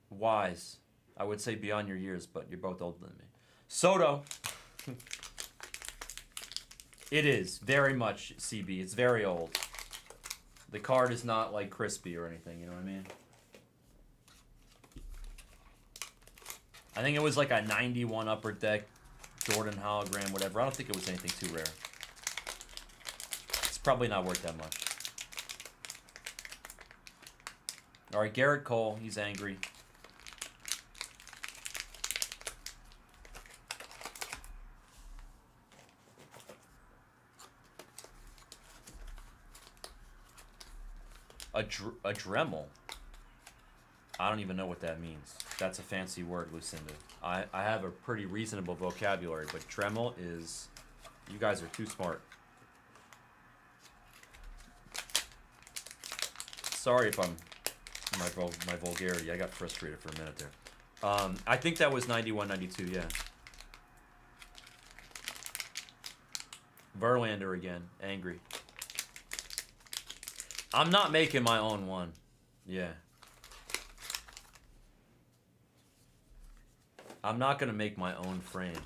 wise. I would say beyond your years, but you're both older than me. Soto. It is very much CB. It's very old. The card is not like crispy or anything, you know what I mean? I think it was like a 91 Upper Deck Jordan hologram, whatever. I don't think it was anything too rare. It's probably not worth that much. All right, Garrett Cole, he's angry. A Dremel. I don't even know what that means. That's a fancy word, Lucinda. I have a pretty reasonable vocabulary, but Dremel is... You guys are too smart. Sorry if I'm... My vulgarity. I got frustrated for a minute there. I think that was 91, 92, yeah. Verlander again. Angry. I'm not making my own one. Yeah. I'm not gonna make my own frame.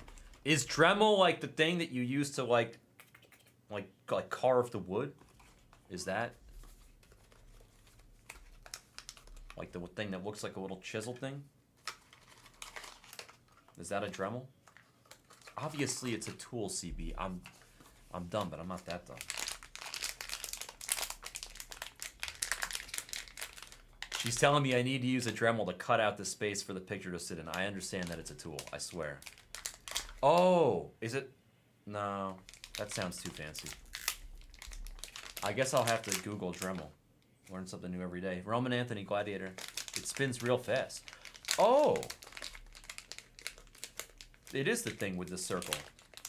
Is Dremel like the thing that you use to like carve the wood? Is that like the thing that looks like a little chisel thing? Is that a Dremel? Obviously, it's a tool, CB. I'm dumb, but I'm not that dumb. She's telling me I need to use a Dremel to cut out the space for the picture to sit in. I understand that it's a tool, I swear. Oh, is it? No, that sounds too fancy. I guess I'll have to Google Dremel. Learn something new every day. Roman Anthony, Gladiator. It spins real fast. Oh, it is the thing with the circle.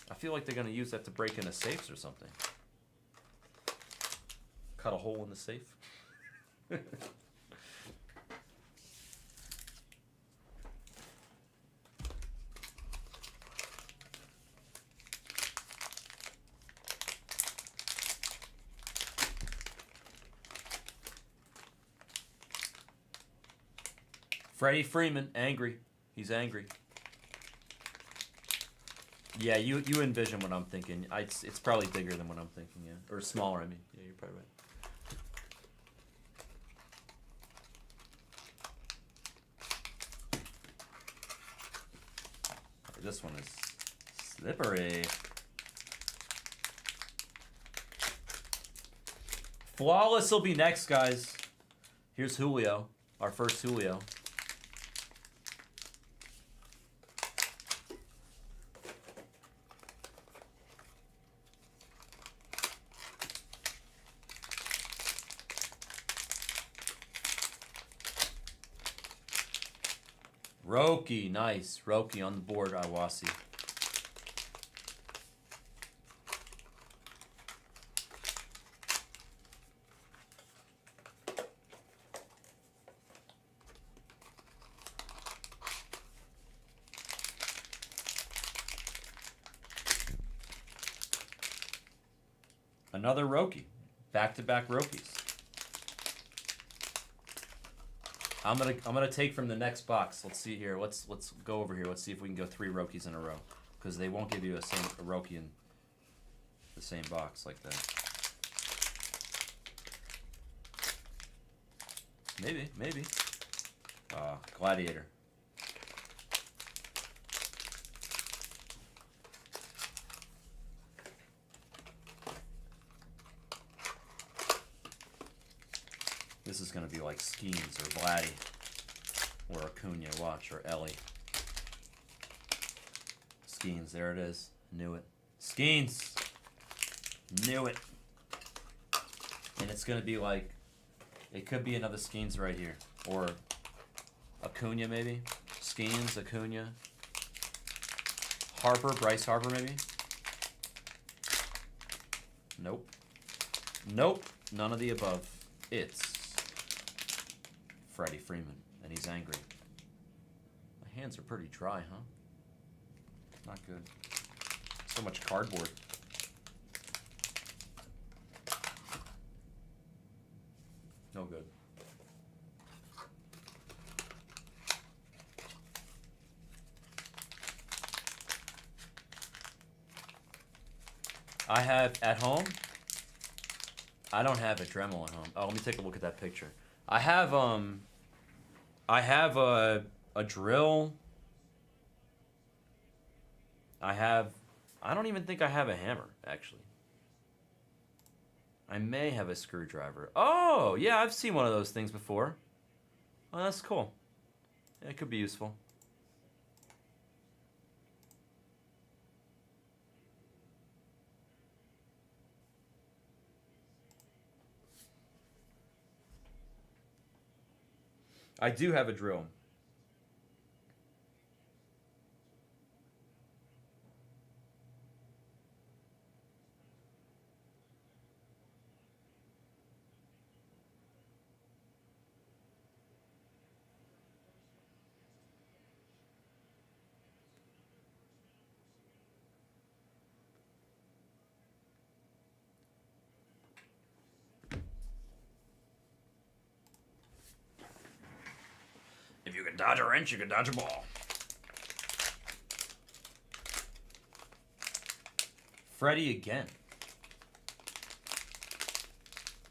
I feel like they're gonna use that to break into safes or something. Cut a hole in the safe. Freddie Freeman, angry. He's angry. Yeah, you envision what I'm thinking. It's probably bigger than what I'm thinking, yeah. Or smaller, I mean. Yeah, you're probably right. This one is slippery. Flawless will be next, guys. Here's Julio, our first Julio. Roki, nice. Roki on the board, Awasi. Another Roki. Back-to-back Rokis. I'm gonna take from the next box. Let's see here. Let's go over here. Let's see if we can go 3 Rokis in a row, because they won't give you a Roki in the same box like that. Maybe. Gladiator. This is going to be like Skeens or Vladdy or Acuna, watch, or Ellie. Skeens, there it is. Knew it. Skeens! Knew it. And it's going to be like, it could be another Skeens right here. Or Acuna maybe. Skeens, Acuna. Harper, Bryce Harper maybe. Nope. Nope. None of the above. It's Freddie Freeman, and he's angry. My hands are pretty dry, huh? Not good. So much cardboard. No good. I have at home. I don't have a Dremel at home. Oh, let me take a look at that picture. I have a drill. I don't even think I have a hammer, actually. I may have a screwdriver. Oh, yeah, I've seen one of those things before. Oh, that's cool. Yeah, it could be useful. I do have a drill. If you can dodge a wrench, you can dodge a ball. Freddie again.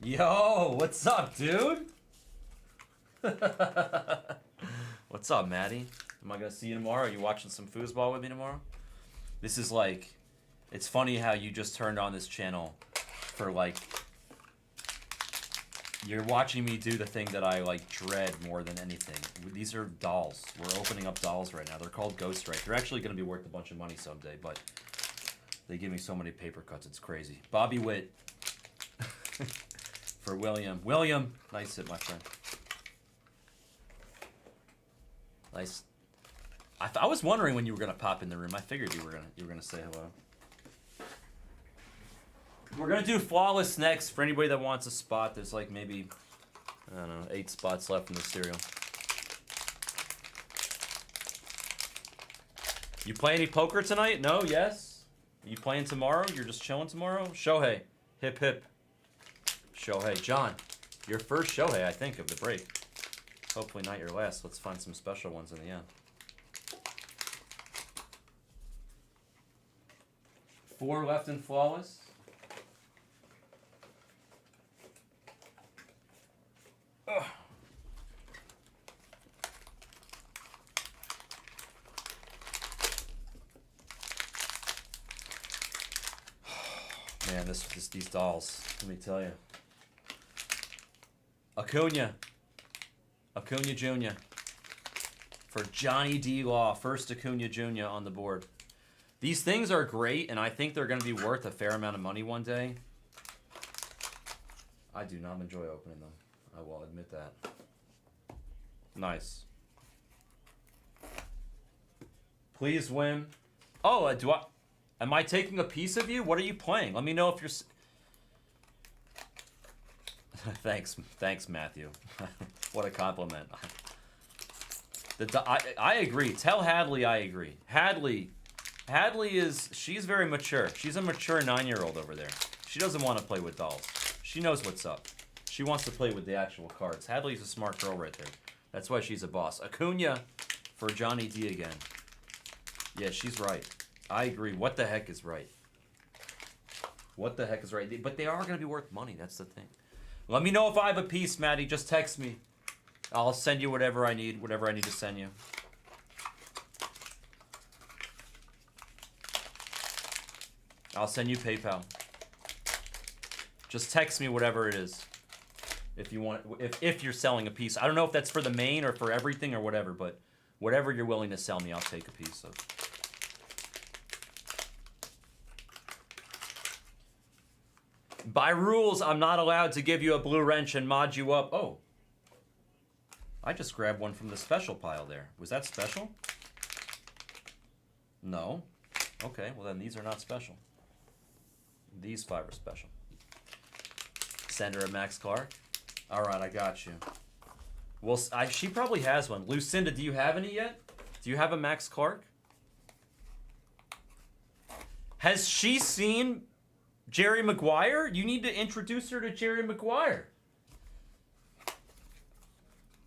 Yo, what's up, dude? What's up, Maddie? Am I gonna see you tomorrow? Are you watching some foosball with me tomorrow? This is like, it's funny how you just turned on this channel for like, you're watching me do the thing that I like dread more than anything. These are dolls. We're opening up dolls right now. They're called Ghostwrite. They're actually going to be worth a bunch of money someday, but they give me so many paper cuts. It's crazy. Bobby Witt for William. William, nice hit, my friend. Nice. I was wondering when you were gonna pop in the room. I figured you were gonna say hello. We're gonna do flawless next for anybody that wants a spot. There's like maybe, I don't know, 8 spots left in the cereal. You play any poker tonight? No? Yes? You playing tomorrow? You're just chilling tomorrow? Shohei. Hip hip. Shohei. John, your first Shohei, I think, of the break. Hopefully not your last. Let's find some special ones in the end. 4 left in flawless. Ugh. Man, these dolls. Let me tell you. Acuna Jr. for Johnny D. Law. First Acuna Jr. on the board. These things are great, and I think they're going to be worth a fair amount of money one day. I do not enjoy opening them. I will admit that. Nice. Please win. Oh, am I taking a piece of you? What are you playing? Let me know if you're... Thanks, Matthew. What a compliment. I agree. Tell Hadley I agree. Hadley she's very mature. She's a mature 9-year-old over there. She doesn't want to play with dolls. She knows what's up. She wants to play with the actual cards. Hadley's a smart girl right there. That's why she's a boss. Acuna for Johnny D again. Yeah, she's right. I agree. What the heck is right? What the heck is right? But they are going to be worth money. That's the thing. Let me know if I have a piece, Maddie. Just text me. I'll send you whatever I need to send you. I'll send you PayPal. Just text me whatever it is. If you want, if you're selling a piece. I don't know if that's for the main or for everything or whatever, but whatever you're willing to sell me, I'll take a piece of. By rules, I'm not allowed to give you a blue wrench and mod you up. Oh. I just grabbed one from the special pile there. Was that special? No. Okay, well then these are not special. These 5 are special. Send her a Max Clark. All right, I got you. Well, she probably has one. Lucinda, do you have any yet? Do you have a Max Clark? Has she seen Jerry Maguire? You need to introduce her to Jerry Maguire.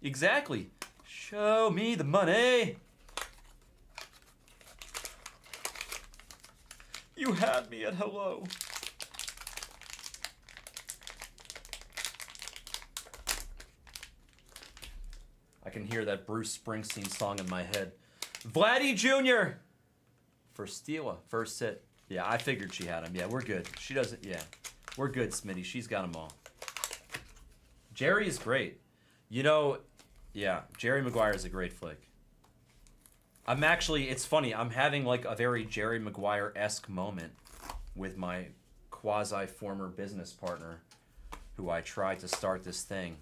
Exactly. Show me the money. You had me at hello. I can hear that Bruce Springsteen song in my head. Vladdy Jr. for Steela. First hit. Yeah, I figured she had him. Yeah, we're good. She doesn't. Yeah, we're good, Smitty. She's got them all. Jerry is great. You know, yeah, Jerry Maguire is a great flick. I'm actually, it's funny, I'm having like a very Jerry Maguire-esque moment with my quasi-former business partner who I tried to start this thing.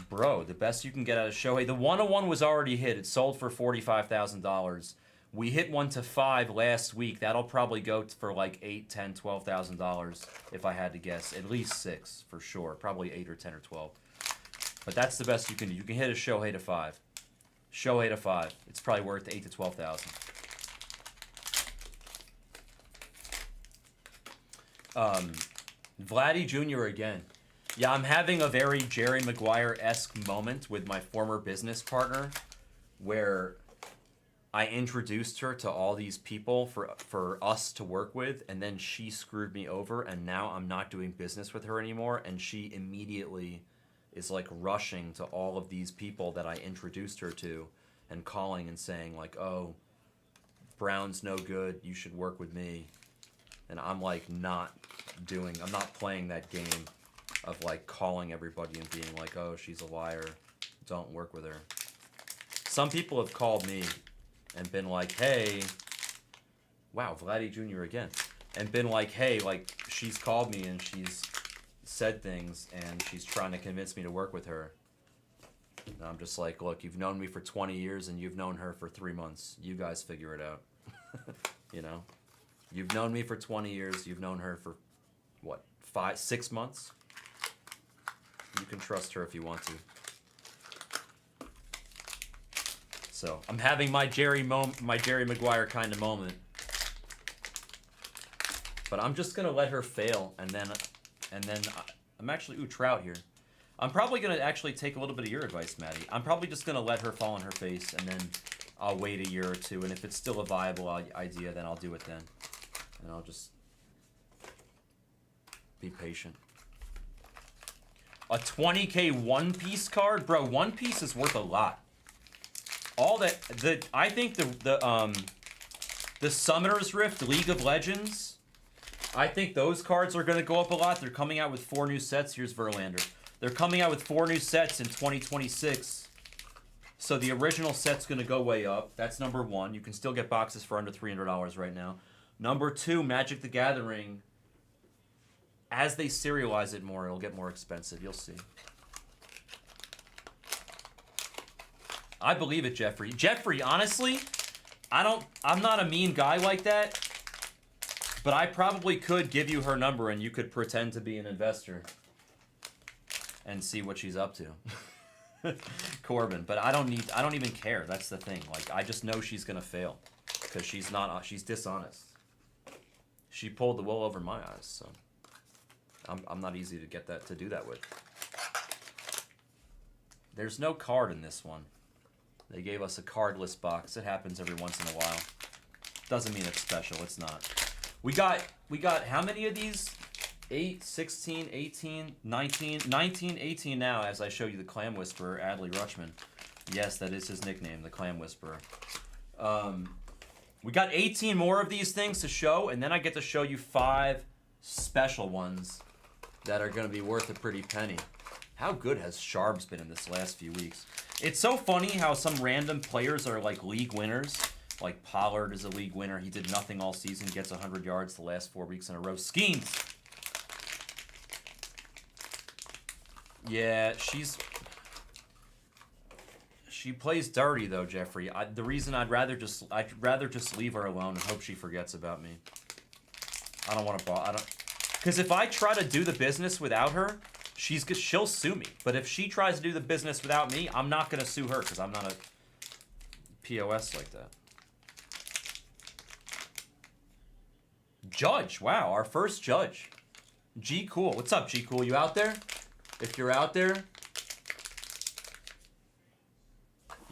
Bro, the best you can get out of Shohei. The 101 was already hit. It sold for $45,000. We hit one to 5 last week. That'll probably go for like $8, $10, $12,000 if I had to guess. At least 6 for sure. Probably 8 or 10 or 12. But that's the best you can do. You can hit a Shohei to 5. Shohei to 5. It's probably worth 8 to 12,000. Vladdy Jr. again. Yeah, I'm having a very Jerry Maguire-esque moment with my former business partner where I introduced her to all these people for us to work with, and then she screwed me over, and now I'm not doing business with her anymore, and she immediately is like rushing to all of these people that I introduced her to and calling and saying like, oh, Brown's no good, you should work with me. And I'm like I'm not playing that game of like calling everybody and being like, oh, she's a liar, don't work with her. Some people have called me and been like, hey, wow, Vladdy Jr. again, and been like, hey, like, she's called me and she's said things and she's trying to convince me to work with her. And I'm just like, look, you've known me for 20 years and you've known her for 3 months. You guys figure it out. You know? You've known me for 20 years. You've known her for, what, 6 months? You can trust her if you want to. So, I'm having my Jerry Maguire kind of moment. But I'm just going to let her fail, and then I'm actually, Trout here. I'm probably going to actually take a little bit of your advice, Maddie. I'm probably just going to let her fall on her face, and then I'll wait a year or two, and if it's still a viable idea, then I'll do it then. And I'll just be patient. A 20K One Piece card? Bro, One Piece is worth a lot. All that, I think the Summoner's Rift League of Legends, I think those cards are going to go up a lot. They're coming out with 4 new sets. Here's Verlander. They're coming out with 4 new sets in 2026. So the original set's going to go way up. That's number 1. You can still get boxes for under $300 right now. Number 2, Magic the Gathering. As they serialize it more, it'll get more expensive. You'll see. I believe it, Jeffrey. Jeffrey, honestly, I'm not a mean guy like that. But I probably could give you her number and you could pretend to be an investor. And see what she's up to. Corbin. But I don't even care. That's the thing. Like, I just know she's gonna fail. Because she's dishonest. She pulled the wool over my eyes, so I'm not easy to do that with. There's no card in this one. They gave us a cardless box. It happens every once in a while. Doesn't mean it's special. It's not. We got how many of these? 8, 16, 18, 19, 18 now, as I show you the Clam Whisperer, Adley Rutschman. Yes, that is his nickname, the Clam Whisperer. We got 18 more of these things to show, and then I get to show you 5 special ones that are going to be worth a pretty penny. How good has Sharps been in this last few weeks? It's so funny how some random players are like league winners. Like Pollard is a league winner. He did nothing all season, gets 100 yards the last 4 weeks in a row. Schemes! Yeah, she plays dirty though, Jeffrey. The reason I'd rather just leave her alone and hope she forgets about me. I don't want to because if I try to do the business without her, she'll sue me. But if she tries to do the business without me, I'm not going to sue her because I'm not a POS like that. Judge, wow, our first judge. G Cool. What's up, G Cool? You out there? If you're out there,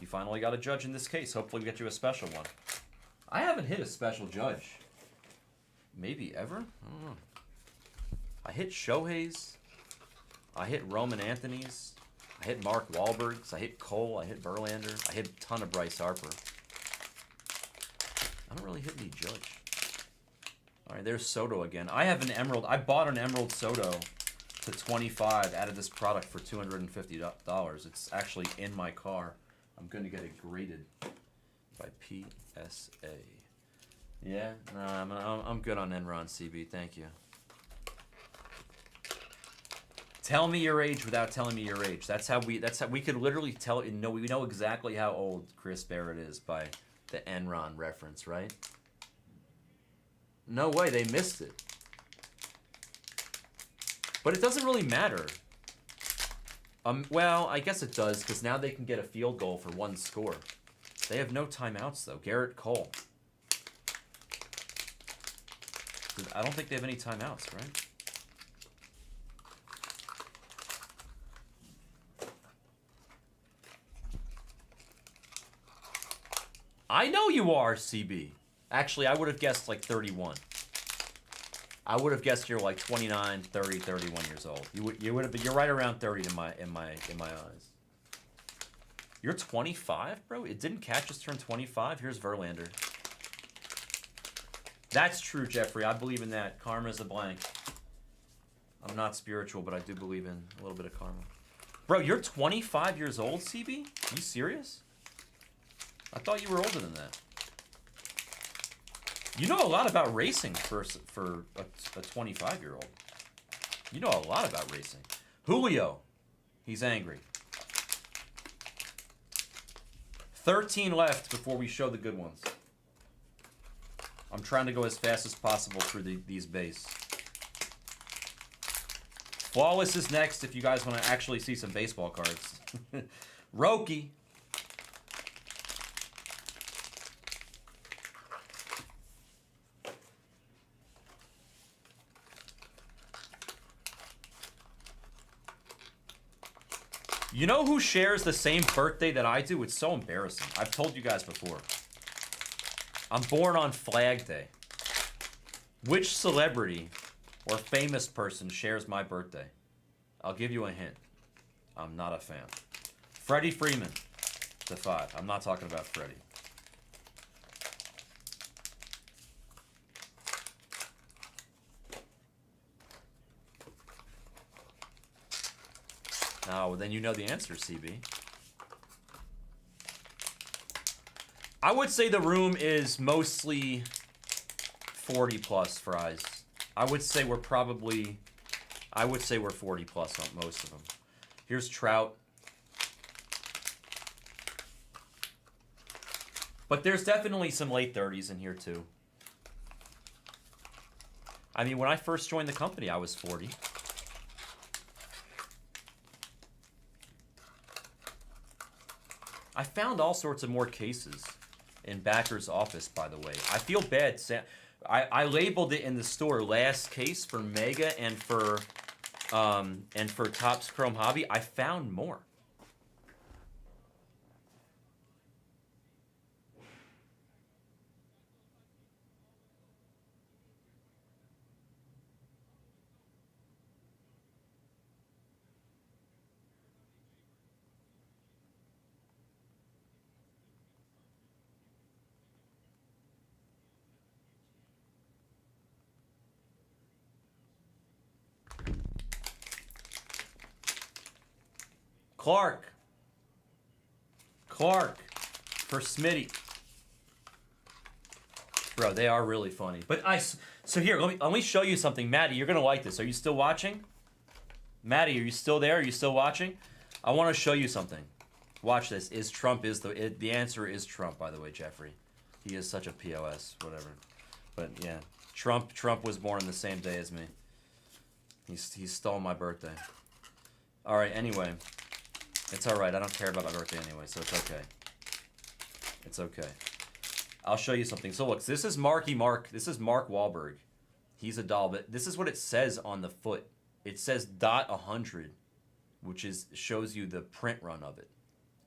you finally got a judge in this case. Hopefully we get you a special one. I haven't hit a special judge. Maybe ever? I don't know. I hit Shohei's. I hit Roman Anthony's. I hit Mark Wahlberg's. I hit Cole. I hit Verlander. I hit a ton of Bryce Harper. I don't really hit any judge. All right, there's Soto again. I have an Emerald. I bought an Emerald Soto to 25 out of this product for $250. It's actually in my car. I'm going to get it graded by PSA. Yeah, no, I'm good on Enron CB. Thank you. Tell me your age without telling me your age. That's how we could literally tell. We know exactly how old Chris Barrett is by the Enron reference, right? No way, they missed it. But it doesn't really matter. Well, I guess it does, because now they can get a field goal for 1 score. They have no timeouts, though. Garrett Cole. I don't think they have any timeouts, right? I know you are, CB. Actually, I would have guessed like 31. I would have guessed you're like 29, 30, 31 years old. You would have been. You're right around 30 in my eyes. You're 25, bro. It didn't catch us turn 25. Here's Verlander. That's true, Jeffrey. I believe in that. Karma is a blank. I'm not spiritual, but I do believe in a little bit of karma. Bro, you're 25 years old, CB? Are you serious? I thought you were older than that. You know a lot about racing for a 25-year-old. You know a lot about racing. Julio. He's angry. 13 left before we show the good ones. I'm trying to go as fast as possible through these base. Flawless is next if you guys want to actually see some baseball cards. Roki. You know who shares the same birthday that I do? It's so embarrassing. I've told you guys before. I'm born on Flag Day. Which celebrity or famous person shares my birthday? I'll give you a hint. I'm not a fan. Freddie Freeman. To 5. I'm not talking about Freddie. Oh, well, then you know the answer, CB. I would say the room is mostly 40 plus fries. I would say we're 40 plus on most of them. Here's Trout. But there's definitely some late 30s in here too. I mean, when I first joined the company, I was 40. I found all sorts of more cases in Backer's office, by the way. I feel bad. I labeled it in the store last case for Mega and for Topps Chrome Hobby. I found more. Clark for Smitty. Bro, they are really funny. But so here, let me show you something. Maddie, you're gonna like this. Are you still watching? Maddie, are you still there? Are you still watching? I want to show you something. Watch this. The answer is Trump, by the way, Jeffrey. He is such a POS, whatever. But yeah, Trump was born on the same day as me. He stole my birthday. All right, anyway. It's all right. I don't care about my birthday anyway, so it's okay. It's okay. I'll show you something. So look, this is Marky Mark. This is Mark Wahlberg. He's a doll, but this is what it says on the foot. It says .100, which shows you the print run of it.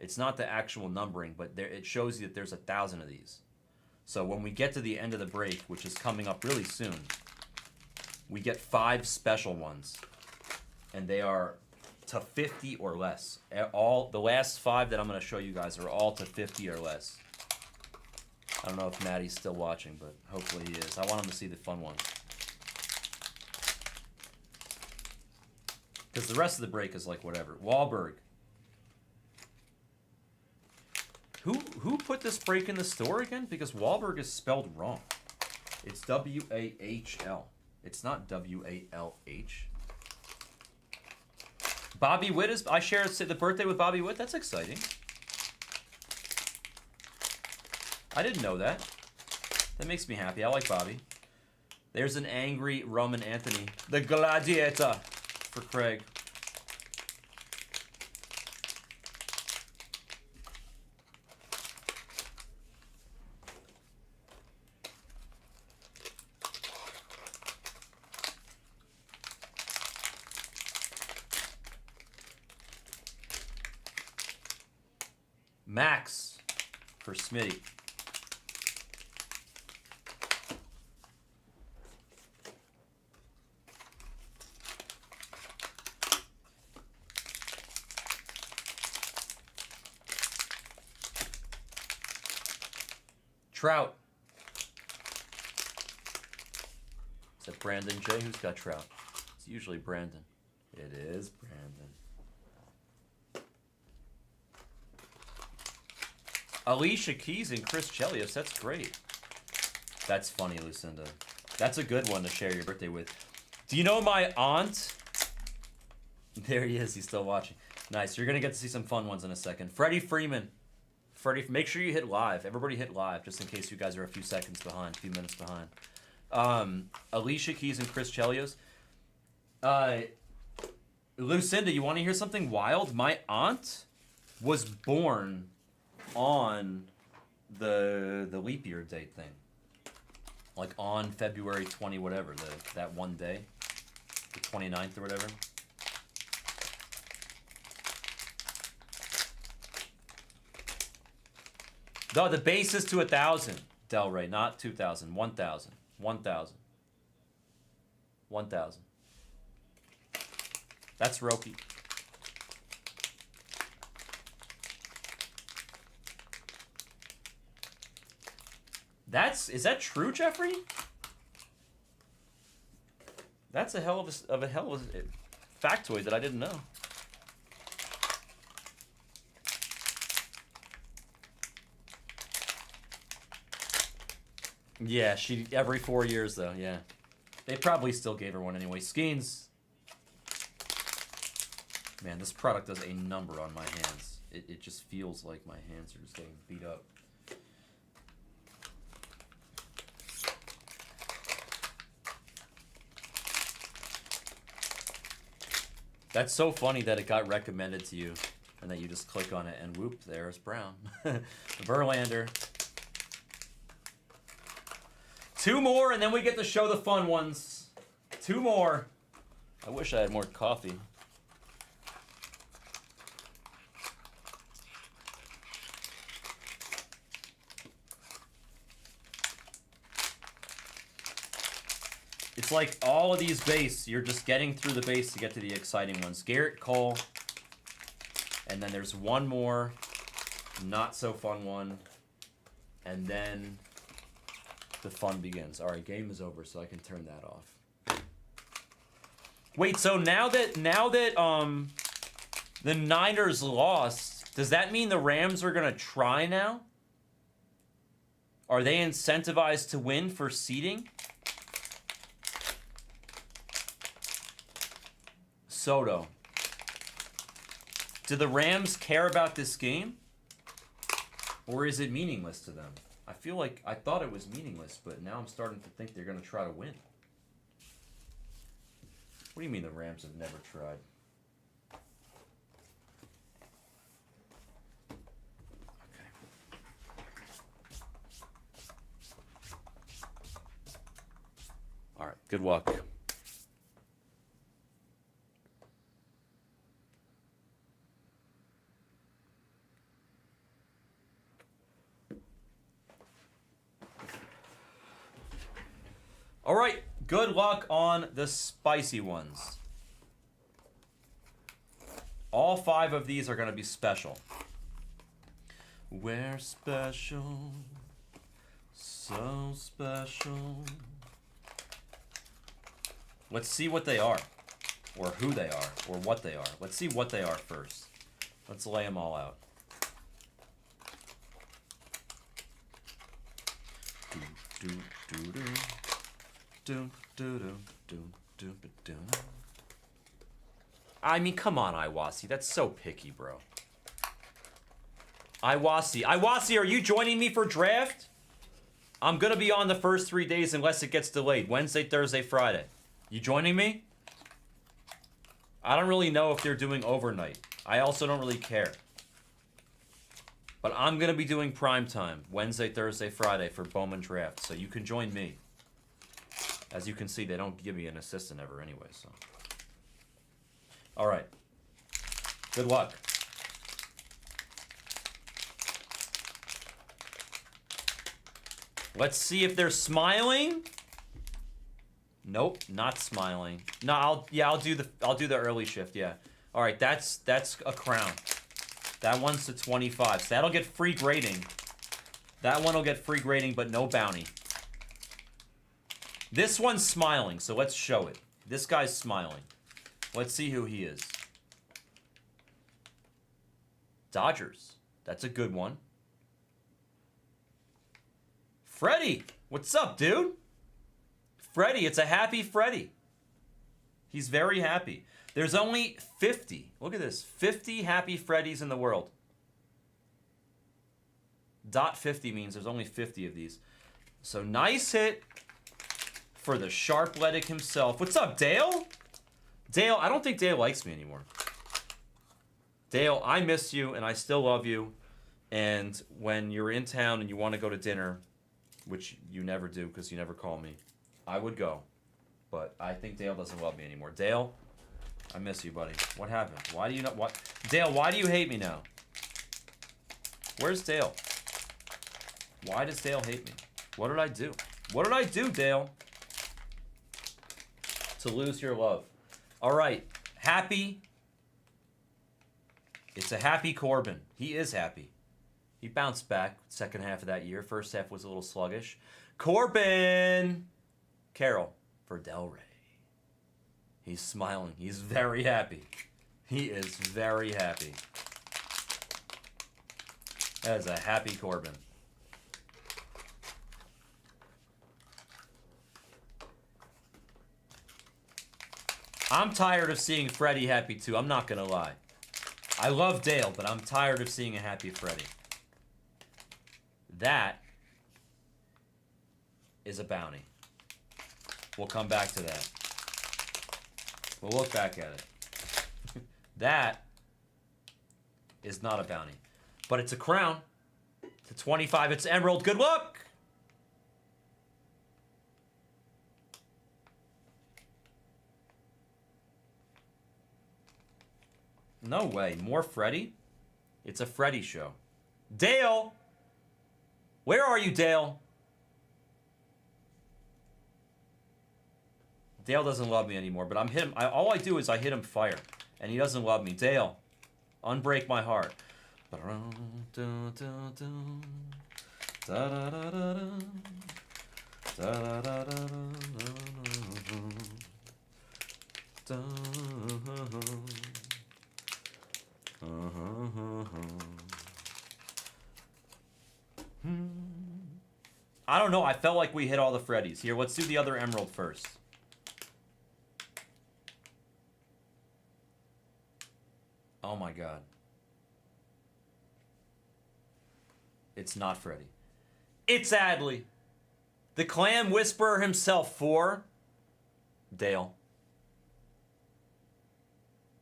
It's not the actual numbering, but it shows you that there's 1,000 of these. So when we get to the end of the break, which is coming up really soon, we get 5 special ones, and they are to 50 or less. The last 5 that I'm going to show you guys are all to 50 or less. I don't know if Maddie's still watching, but hopefully he is. I want him to see the fun ones. Because the rest of the break is like whatever. Wahlberg. Who put this break in the store again? Because Wahlberg is spelled wrong. It's W-A-H-L. It's not W-A-L-H. Bobby Witt I shared the birthday with Bobby Witt. That's exciting. I didn't know that. That makes me happy. I like Bobby. There's an angry Roman Anthony. The Gladiator for Craig. Max for Smitty. Trout. Is that Brandon J? Who's got Trout? It's usually Brandon. It is Brandon. Alicia Keys and Chris Chelios. That's great. That's funny, Lucinda. That's a good one to share your birthday with. Do you know my aunt? There he is. He's still watching. Nice. You're going to get to see some fun ones in a second. Freddie Freeman Freddie, make sure you hit live. Everybody hit live, just in case you guys are a few seconds behind, a few minutes behind. Alicia Keys and Chris Chelios. Lucinda, you want to hear something wild? My aunt was born on the leap year date thing. Like on February 20 whatever, that one day. The 29th or whatever. No, the base is to 1,000, Delray, not 2,000. 1,000. 1,000. 1,000. That's Roki. Is that true, Jeffrey? That's a hell of a factoid that I didn't know. Yeah, she every 4 years though. Yeah, they probably still gave her one anyway. Skeens. Man, this product does a number on my hands. It just feels like my hands are just getting beat up. That's so funny that it got recommended to you and that you just click on it and whoop, there's Brown. Verlander. 2 more and then we get to show the fun ones. 2 more. I wish I had more coffee. It's like all of these base, you're just getting through the base to get to the exciting ones. Garrett Cole, and then there's one more not so fun one, and then the fun begins. All right, game is over, so I can turn that off. Wait, so now that the Niners lost, does that mean the Rams are gonna try now? Are they incentivized to win for seeding? Soto. Do the Rams care about this game? Or is it meaningless to them? I feel like I thought it was meaningless, but now I'm starting to think they're going to try to win. What do you mean the Rams have never tried? All right, good luck. All right, good luck on the spicy ones. All 5 of these are going to be special. We're special, so special. Let's see what they are, or who they are, or what they are. Let's see what they are first. Let's lay them all out. Do, do, do, do. I mean, come on, Iwasi. That's so picky, bro. Iwasi, are you joining me for draft? I'm gonna be on the first 3 days unless it gets delayed. Wednesday, Thursday, Friday. You joining me? I don't really know if they're doing overnight. I also don't really care. But I'm gonna be doing prime time. Wednesday, Thursday, Friday for Bowman Draft. So you can join me. As you can see, they don't give me an assistant ever anyway, so. All right. Good luck. Let's see if they're smiling. Nope, not smiling. No, I'll do the early shift, yeah. All right, that's a crown. That one's to 25. So that'll get free grading. That one will get free grading, but no bounty. This one's smiling, so let's show it. This guy's smiling. Let's see who he is. Dodgers. That's a good one. Freddie. What's up, dude? Freddie. It's a happy Freddie. He's very happy. There's only 50. Look at this. 50 happy Freddies in the world. .50 means there's only 50 of these. So nice hit for the Sharpletic himself. What's up, Dale? Dale, I don't think Dale likes me anymore. Dale, I miss you and I still love you. And when you're in town and you want to go to dinner, which you never do because you never call me, I would go. But I think Dale doesn't love me anymore. Dale, I miss you, buddy. What happened? Why do you not? What? Dale, why do you hate me now? Where's Dale? Why does Dale hate me? What did I do? What did I do, Dale? To lose your love. All right. Happy. It's a happy Corbin. He is happy. He bounced back second half of that year. First half was a little sluggish. Corbin! Carroll for Del Rey. He's smiling. He's very happy. He is very happy. That is a happy Corbin. I'm tired of seeing Freddie happy too. I'm not going to lie. I love Dale, but I'm tired of seeing a happy Freddie. That is a bounty. We'll come back to that. We'll look back at it. That is not a bounty. But it's a crown. It's a 25. It's emerald. Good luck! No way. More Freddy? It's a Freddy show. Dale! Where are you, Dale? Dale doesn't love me anymore, but I'm hit him. All I do is I hit him fire, and he doesn't love me. Dale, unbreak my heart. I don't know. I felt like we hit all the Freddies. Here, let's do the other emerald first. Oh my god. It's not Freddy. It's Adley. The Clam Whisperer himself for Dale.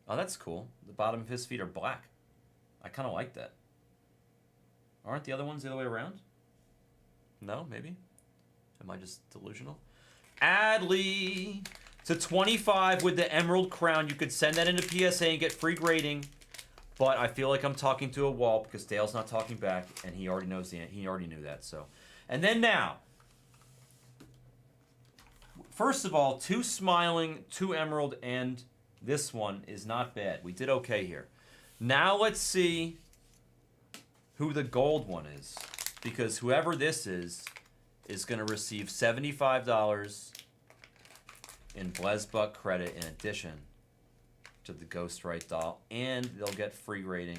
Oh, that's cool. The bottom of his feet are black. I kind of like that. Aren't the other ones the other way around? No, maybe? Am I just delusional? Adley to 25 with the Emerald Crown. You could send that into PSA and get free grading. But I feel like I'm talking to a wall because Dale's not talking back, and he already knows he already knew that. So, and then now, first of all, 2 Smiling, 2 Emerald, and this one is not bad. We did okay here. Now let's see who the gold one is, because whoever this is going to receive $75 in BlezBuck credit in addition to the Ghostwrite doll, and they'll get free grading.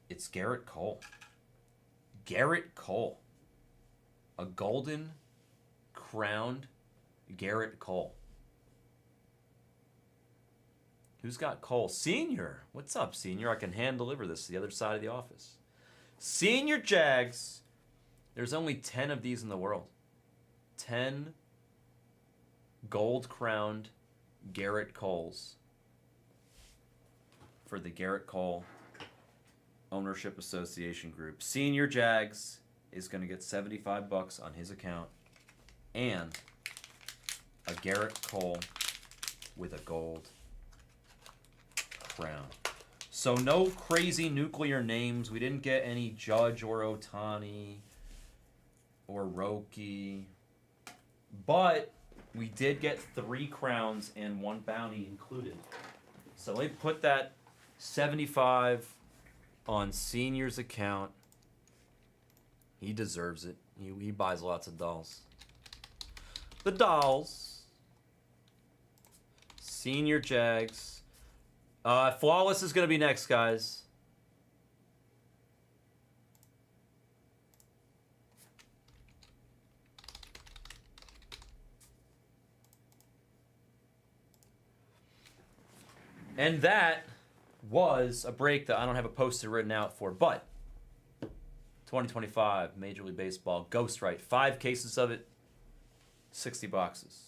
It's Garrett Cole. Garrett Cole. A golden crowned Garrett Cole. Who's got Cole? Senior. What's up, Senior? I can hand deliver this to the other side of the office. Senior Jags. There's only 10 of these in the world. 10 gold-crowned Garrett Coles for the Garrett Cole Ownership Association Group. Senior Jags is going to get $75 on his account and a Garrett Cole with a gold crown. So no crazy nuclear names. We didn't get any Judge or Ohtani or Roki, but we did get 3 crowns and 1 bounty included. So they put that 75 on Senior's account. He deserves it. He buys lots of dolls. The dolls. Senior Jags. Flawless is going to be next, guys. And that was a break that I don't have a poster written out for, but 2025 Major League Baseball Ghostwrite, 5 cases of it, 60 boxes.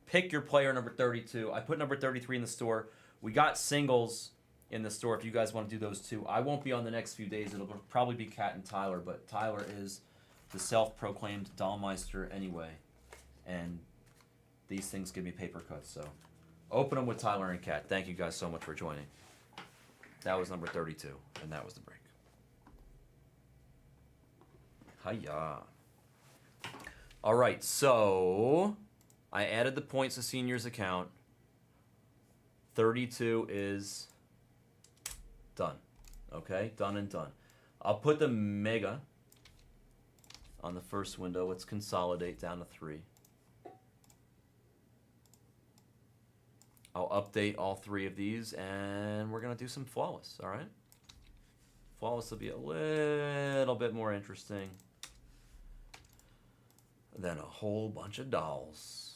Pick your player number 32. I put number 33 in the store. We got singles in the store if you guys want to do those too. I won't be on the next few days. It'll probably be Kat and Tyler, but Tyler is the self-proclaimed Dollmeister anyway. And these things give me paper cuts, so open them with Tyler and Kat. Thank you guys so much for joining. That was number 32, and that was the break. Hiya. All right, so I added the points to seniors account. 32 is done. Okay, done and done. I'll put the mega on the first window. Let's consolidate down to 3. I'll update all 3 of these, and we're going to do some flawless, all right? Flawless will be a little bit more interesting than a whole bunch of dolls.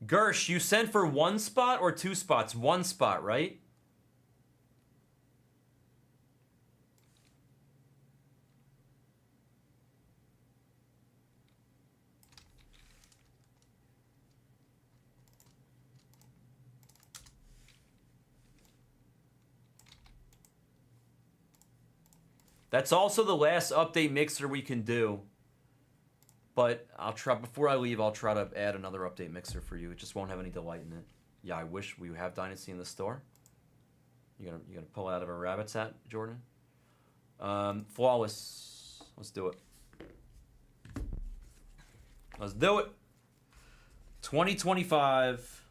Gersh, you sent for 1 spot or 2 spots? 1 spot, right? That's also the last update mixer we can do. But I'll try, before I leave, I'll try to add another update mixer for you. It just won't have any delight in it. Yeah, I wish we have Dynasty in the store. You gonna pull out of a rabbit's hat, Jordan? Flawless. Let's do it. Let's do it. 2025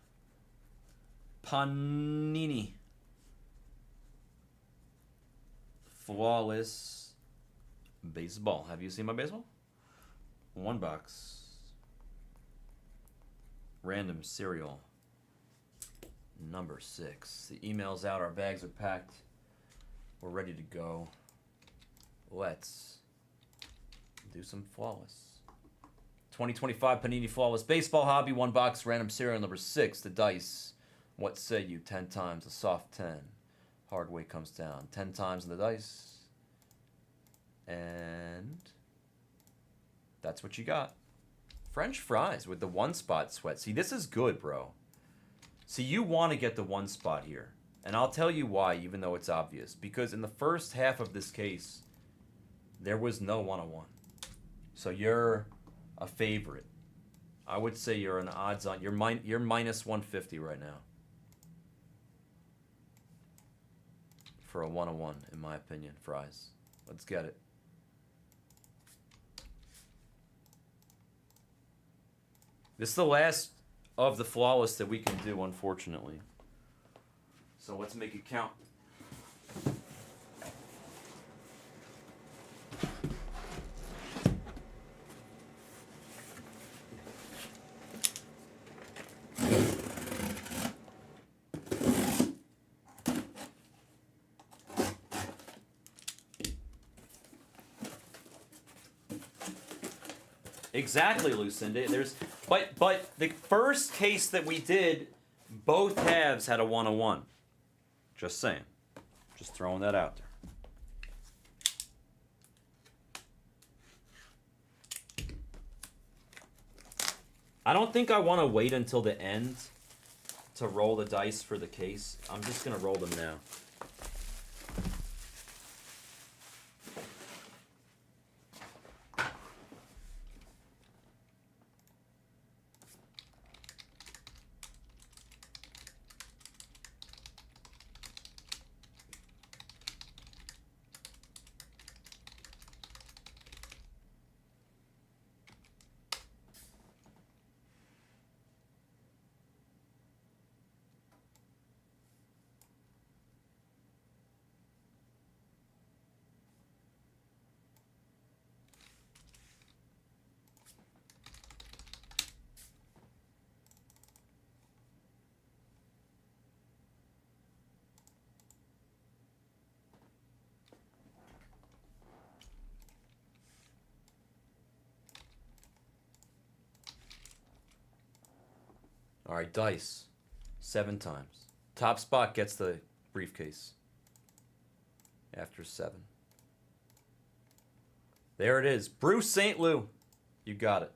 Panini. Flawless baseball. Have you seen my baseball? 1 box. Random cereal. Number 6. The email's out. Our bags are packed. We're ready to go. Let's do some flawless. 2025 Panini Flawless Baseball Hobby. 1 box. Random cereal. Number 6. The dice. What say you? 10 times. A soft 10. Hard weight comes down. 10 times in the dice. And that's what you got. French fries with the 1 spot sweat. See, this is good, bro. See, you want to get the 1 spot here. And I'll tell you why, even though it's obvious. Because in the first half of this case, there was no 101. So you're a favorite. I would say you're an odds on. You're minus 150 right now. For a 101, in my opinion, fries. Let's get it. This is the last of the flawless that we can do, unfortunately. So let's make it count. Exactly, Lucinda. But the first case that we did, both halves had a 101. Just saying. Just throwing that out there. I don't think I want to wait until the end to roll the dice for the case. I'm just going to roll them now. All right, dice. 7 times. Top spot gets the briefcase. After 7. There it is. Bruce St. Louis. You got it.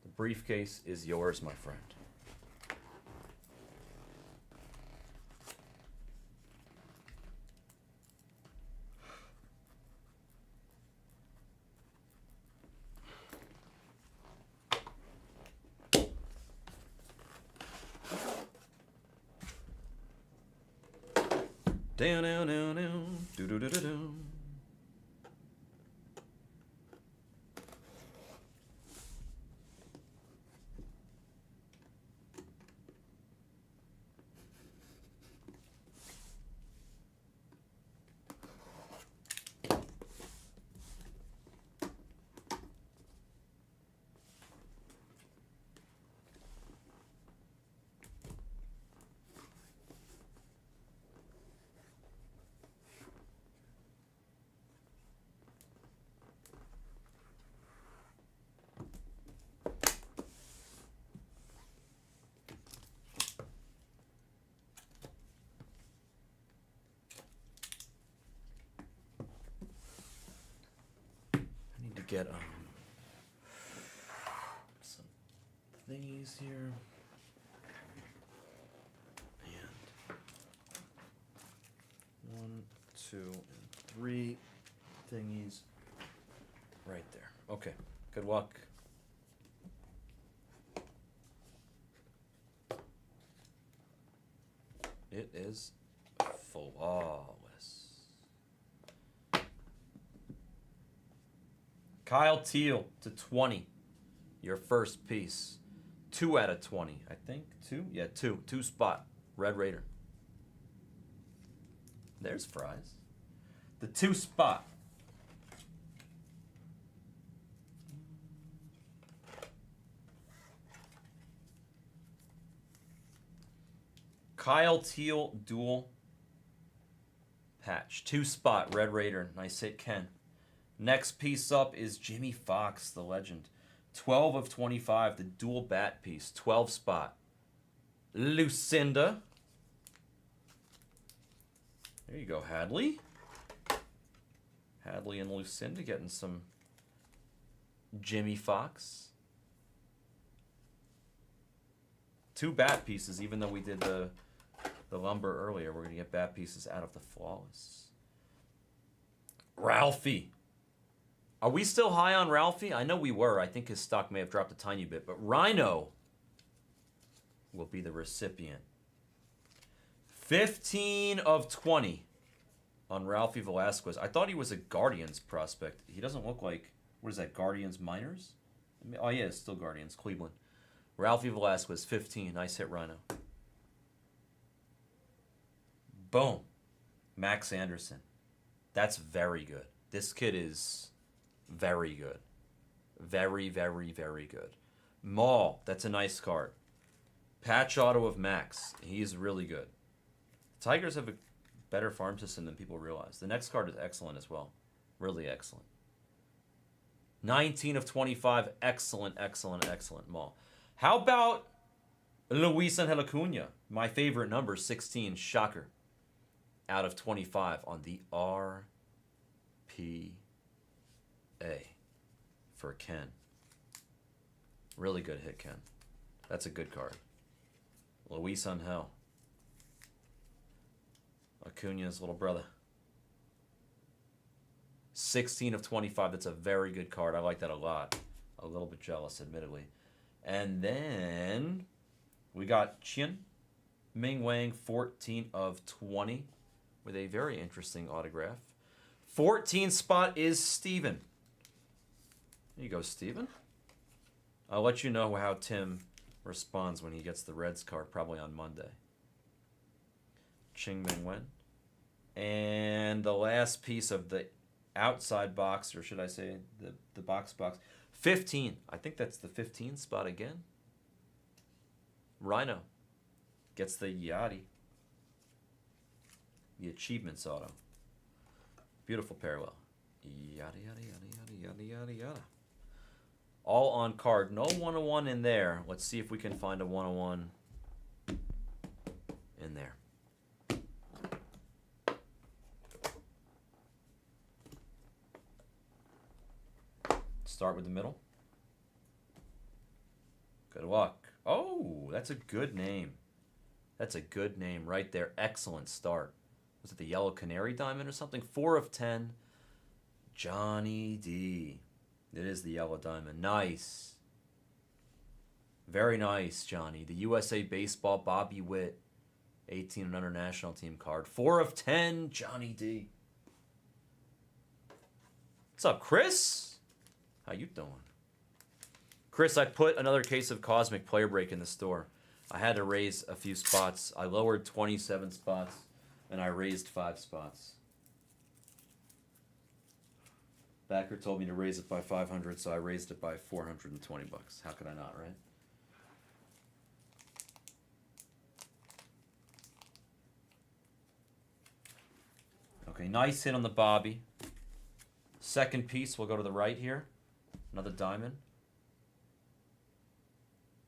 The briefcase is yours, my friend. Down, down, down, down. Do do do do do. Get some thingies here, and 1, 2, and 3 thingies right there. Okay, good luck. It is flawless. Kyle Teal to 20. Your first piece. 2 out of 20, I think. 2? Yeah, 2. 2 spot. Red Raider. There's Fries. The 2 spot. Kyle Teal dual patch. 2 spot. Red Raider. Nice hit, Ken. Next piece up is Jimmy Fox, the legend. 12 of 25, the dual bat piece. 12 spot. Lucinda. There you go, Hadley. Hadley and Lucinda getting some Jimmy Fox. 2 bat pieces, even though we did the lumber earlier. We're going to get bat pieces out of the flawless. Ralphie. Are we still high on Ralphie? I know we were. I think his stock may have dropped a tiny bit. But Rhino will be the recipient. 15 of 20 on Ralphie Velasquez. I thought he was a Guardians prospect. He doesn't look like... What is that, Guardians minors? Oh, yeah, it's still Guardians. Cleveland. Ralphie Velasquez, 15. Nice hit, Rhino. Boom. Max Anderson. That's very good. This kid is... very good. Very, very, very good. Maul, that's a nice card. Patch auto of Max. He's really good. Tigers have a better farm system than people realize. The next card is excellent as well. Really excellent. 19 of 25. Excellent, excellent, excellent. Maul. How about Luis Angel Acuna? My favorite number, 16. Shocker. Out of 25 on the RP. For Ken. Really good hit, Ken. That's a good card. Luis Angel. Acuna's little brother. 16 of 25. That's a very good card. I like that a lot. A little bit jealous, admittedly. And then we got Chien Ming Wang, 14 of 20 with a very interesting autograph. 14 spot is Steven. There you go, Steven. I'll let you know how Tim responds when he gets the Reds card, probably on Monday. Ching Ming Wen. And the last piece of the outside box, or should I say the box. 15. I think that's the 15 spot again. Rhino gets the Yachty. The Achievements auto. Beautiful parallel. Yada, yada, yada, yada, yada, yada, yada. All on card. No 101 in there. Let's see if we can find a 101 in there. Start with the middle. Good luck. Oh, that's a good name. That's a good name right there. Excellent start. Was it the Yellow Canary Diamond or something? 4 of 10. Johnny D. It is the Yellow Diamond. Nice. Very nice, Johnny. The USA Baseball Bobby Witt 18 and under national team card. 4 of 10, Johnny D. What's up, Chris? How you doing? Chris, I put another case of Cosmic Player Break in the store. I had to raise a few spots. I lowered 27 spots, and I raised 5 spots. Backer told me to raise it by 500, so I raised it by 420 bucks. How could I not, right? Okay, nice hit on the Bobby. Second piece, we'll go to the right here. Another diamond.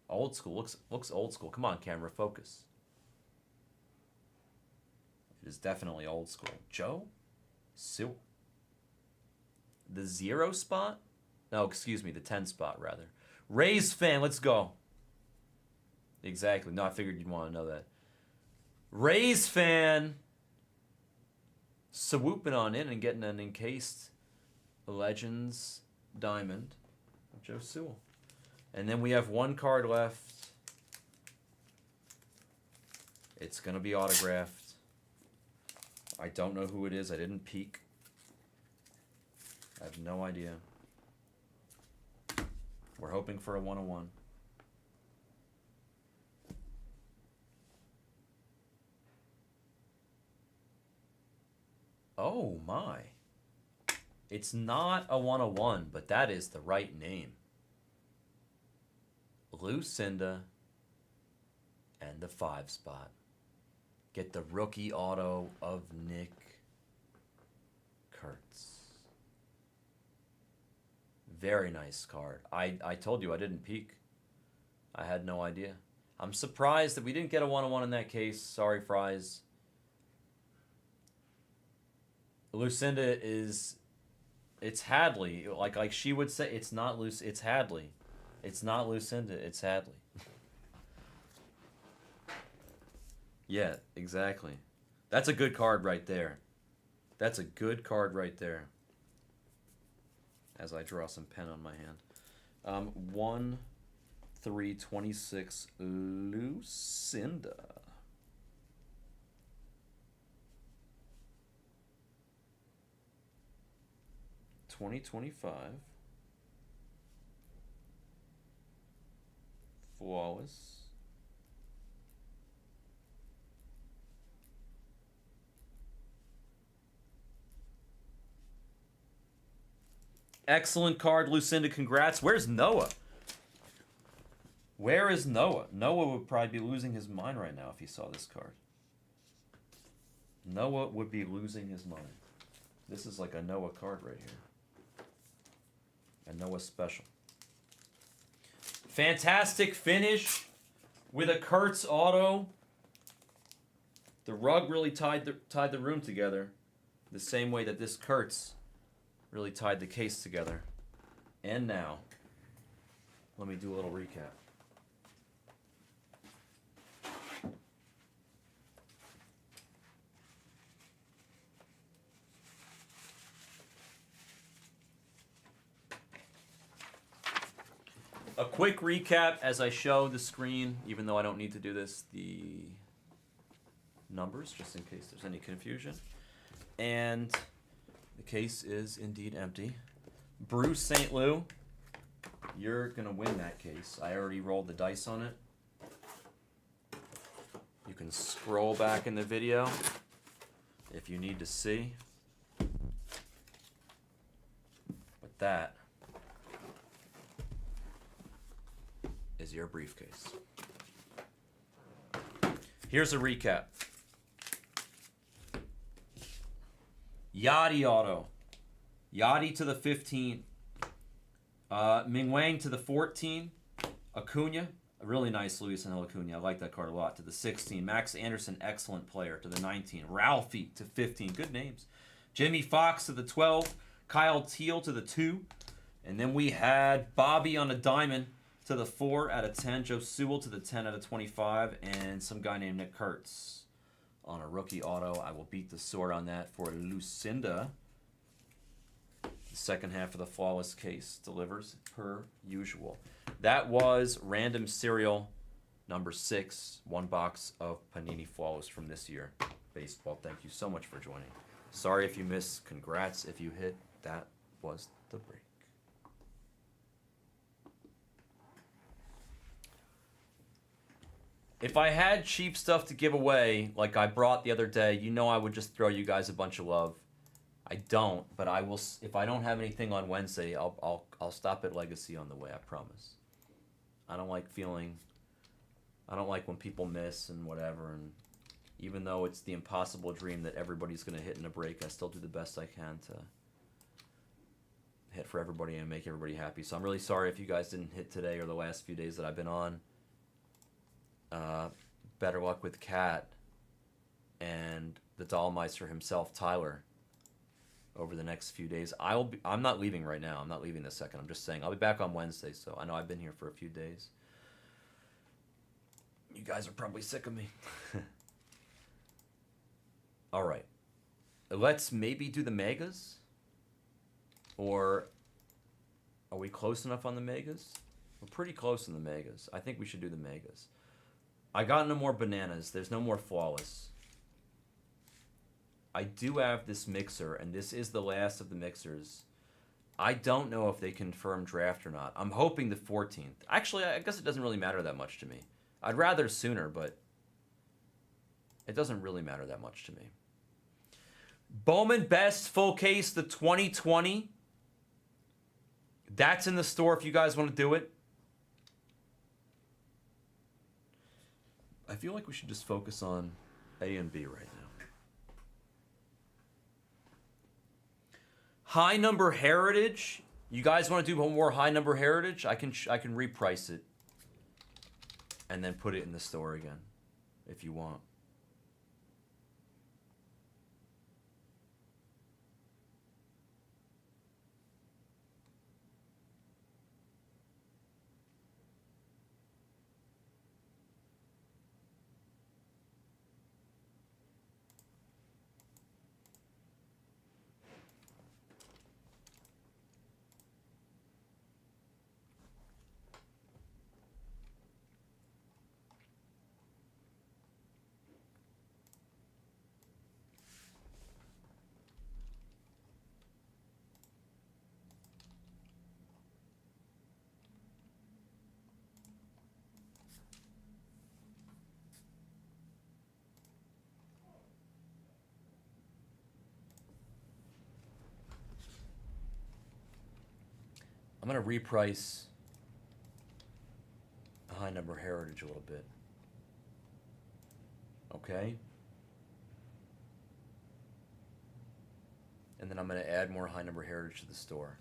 Old school. Looks old school. Come on, camera, focus. It is definitely old school. Joe? Sue? The 0 spot? No, excuse me, the 10 spot, rather. Rays fan, let's go. Exactly. No, I figured you'd want to know that. Rays fan. Swooping on in and getting an encased Legends Diamond of Joe Sewell. And then we have one card left. It's going to be autographed. I don't know who it is. I didn't peek. I have no idea. We're hoping for a 101. Oh my. It's not a 101, but that is the right name. Lucinda and the 5 spot. Get the rookie auto of Nick Kurtz. Very nice card. I told you I didn't peek. I had no idea. I'm surprised that we didn't get a 101 in that case. Sorry, Fries. Lucinda is... It's Hadley. Like she would say, it's not it's Hadley. It's not Lucinda, it's Hadley. Yeah, exactly. That's a good card right there. That's a good card right there. As I draw some pen on my hand. 1/3/26 Lucinda. $20.25. Flawless. Excellent card, Lucinda. Congrats. Where's Noah? Where is Noah? Noah would probably be losing his mind right now if he saw this card. Noah would be losing his mind. This is like a Noah card right here. A Noah special. Fantastic finish with a Kurtz auto. The rug really tied the room together the same way that this Kurtz really tied the case together. And now, let me do a little recap. A quick recap as I show the screen, even though I don't need to do this, the numbers, just in case there's any confusion. And the case is indeed empty. Bruce St. Lou, you're going to win that case. I already rolled the dice on it. You can scroll back in the video if you need to see. But that is your briefcase. Here's a recap. Yachty auto. Yachty to the 15. Ming Wang to the 14. Acuna, a really nice Luis Angel Acuna. I like that card a lot. To the 16. Max Anderson, excellent player. To the 19. Ralphie to 15. Good names. Jimmy Fox to the 12. Kyle Teal to the 2. And then we had Bobby on a diamond to the 4 out of 10. Joe Sewell to the 10 out of 25. And some guy named Nick Kurtz on a rookie auto. I will beat the sword on that for Lucinda. The second half of the flawless case delivers per usual. That was random serial number 6, 1 box of Panini Flawless from this year. Baseball, thank you so much for joining. Sorry if you missed. Congrats if you hit. That was the break. If I had cheap stuff to give away, like I brought the other day, you know I would just throw you guys a bunch of love. I don't, but I will. If I don't have anything on Wednesday, I'll stop at Legacy on the way. I promise. I don't like when people miss and whatever. And even though it's the impossible dream that everybody's gonna hit in a break, I still do the best I can to hit for everybody and make everybody happy. So I'm really sorry if you guys didn't hit today or the last few days that I've been on. Better luck with Kat and the Dollmeister himself, Tyler, over the next few days. I'm not leaving right now. I'm not leaving this second. I'm just saying I'll be back on Wednesday, so I know I've been here for a few days. You guys are probably sick of me. All right. Let's maybe do the megas? Or are we close enough on the megas? We're pretty close on the megas. I think we should do the megas. I got no more bananas. There's no more flawless. I do have this mixer, and this is the last of the mixers. I don't know if they confirm draft or not. I'm hoping the 14th. Actually, I guess it doesn't really matter that much to me. I'd rather sooner, but it doesn't really matter that much to me. Bowman Best full case, the 2020. That's in the store if you guys want to do it. I feel like we should just focus on A and B right now. High number heritage. You guys want to do more high number heritage? I can reprice it and then put it in the store again if you want. I'm going to reprice a high number heritage a little bit. Okay? And then I'm going to add more high number heritage to the store.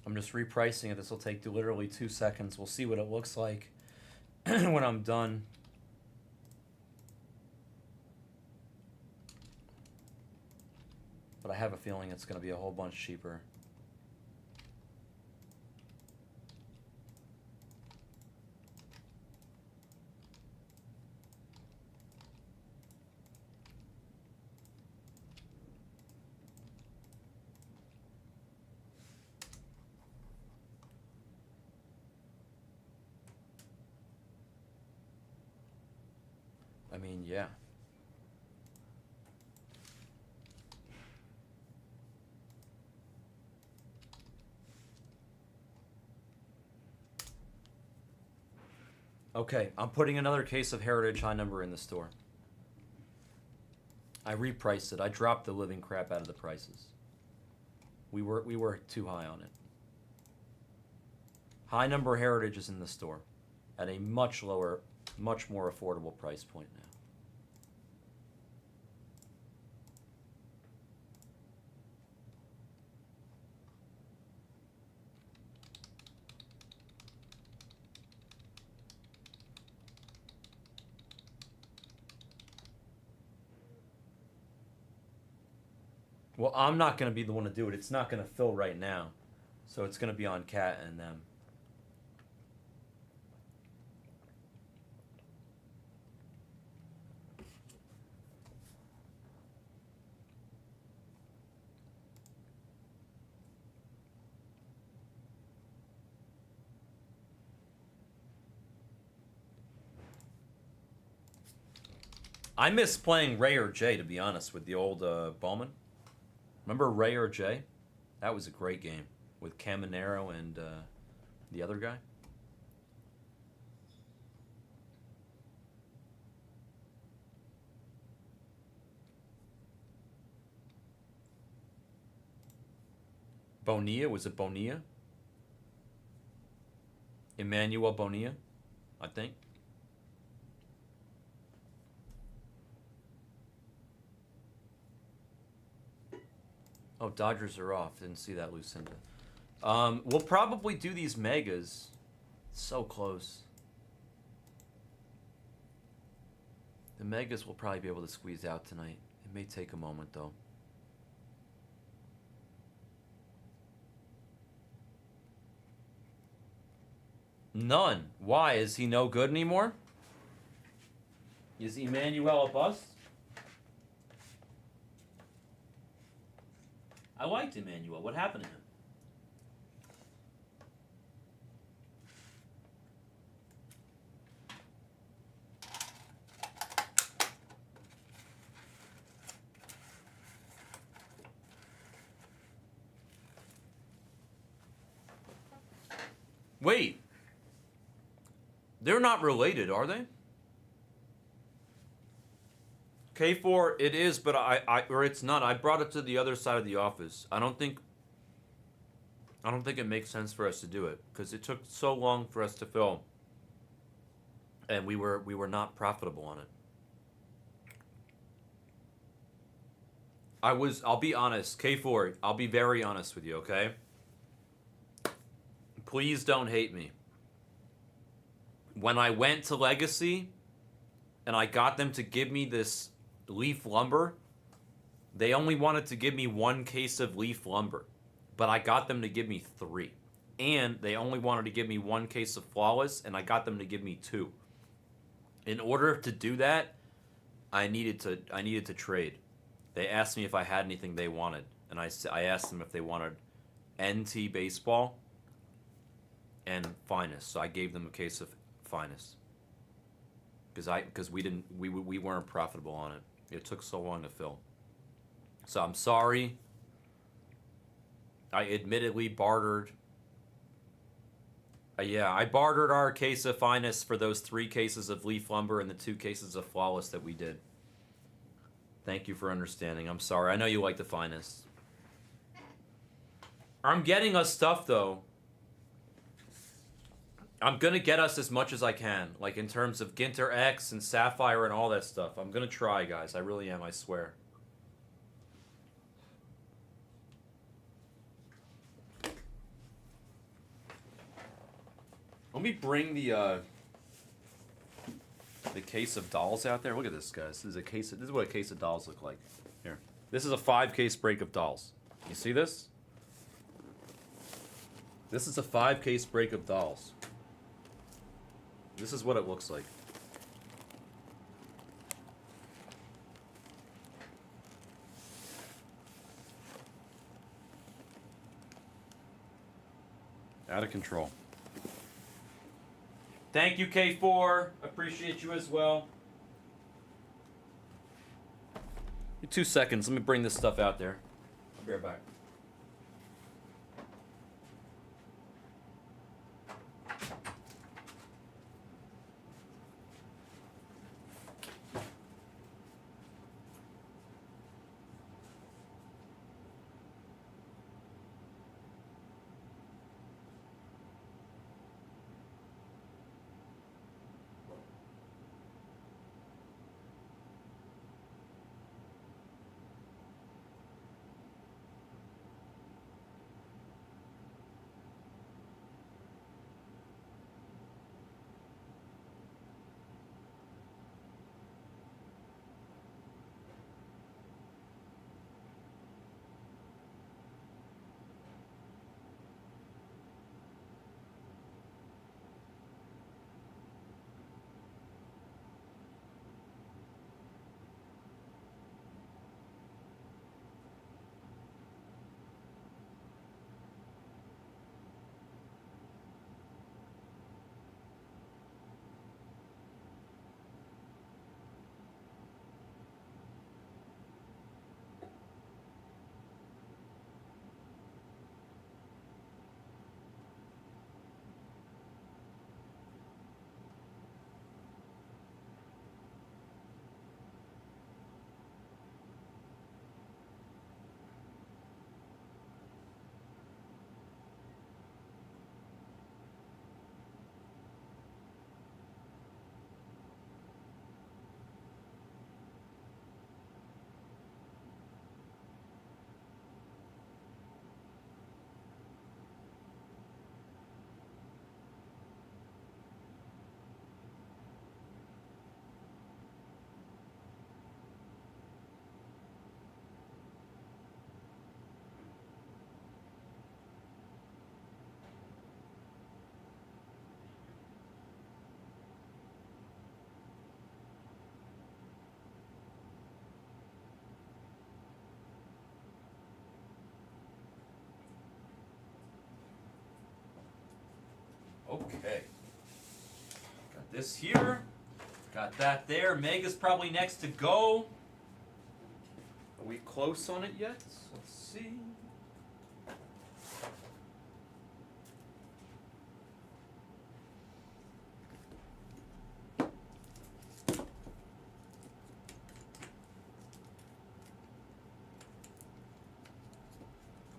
I'm just repricing it. This will take literally 2 seconds. We'll see what it looks like when I'm done. But I have a feeling it's going to be a whole bunch cheaper. I mean, yeah. Okay, I'm putting another case of Heritage High Number in the store. I repriced it. I dropped the living crap out of the prices. We were too high on it. High Number Heritage is in the store at a much lower, much more affordable price point now. Well, I'm not going to be the one to do it. It's not going to fill right now. So it's going to be on Kat and them. I miss playing Ray or Jay, to be honest, with the old Bowman. Remember Ray or Jay? That was a great game with Caminero and the other guy. Bonilla, was it Bonilla? Emmanuel Bonilla, I think. Oh, Dodgers are off. Didn't see that, Lucinda. We'll probably do these megas. So close. The megas we'll probably be able to squeeze out tonight. It may take a moment, though. None. Why? Is he no good anymore? Is Emmanuel a bust? I liked Emmanuel. What happened to him? Wait. They're not related, are they? K4, it is, but or it's not. I brought it to the other side of the office. I don't think it makes sense for us to do it because it took so long for us to film, and we were not profitable on it. I'll be honest, K4. I'll be very honest with you, okay? Please don't hate me. When I went to Legacy, and I got them to give me this Leaf Lumber, they only wanted to give me 1 case of Leaf Lumber, but I got them to give me 3. And they only wanted to give me 1 case of Flawless, and I got them to give me 2. In order to do that, I needed to trade. They asked me if I had anything they wanted, and I asked them if they wanted NT Baseball and Finest. So I gave them a case of Finest because we weren't profitable on it. It took so long to fill. So I'm sorry. I admittedly bartered. Yeah, I bartered our case of Finest for those 3 cases of Leaf Lumber and the 2 cases of Flawless that we did. Thank you for understanding. I'm sorry. I know you like the Finest. I'm getting us stuff, though. I'm going to get us as much as I can. Like, in terms of Ginter X and Sapphire and all that stuff. I'm going to try, guys. I really am. I swear. Let me bring the case of dolls out there. Look at this, guys. This is what a case of dolls look like. Here. This is a 5-case break of dolls. You see this? This is a 5-case break of dolls. This is what it looks like. Out of control. Thank you, K4. Appreciate you as well. 2 seconds. Let me bring this stuff out there. I'll be right back. Okay. Got this here. Got that there. Mega's probably next to go. Are we close on it yet? Let's see.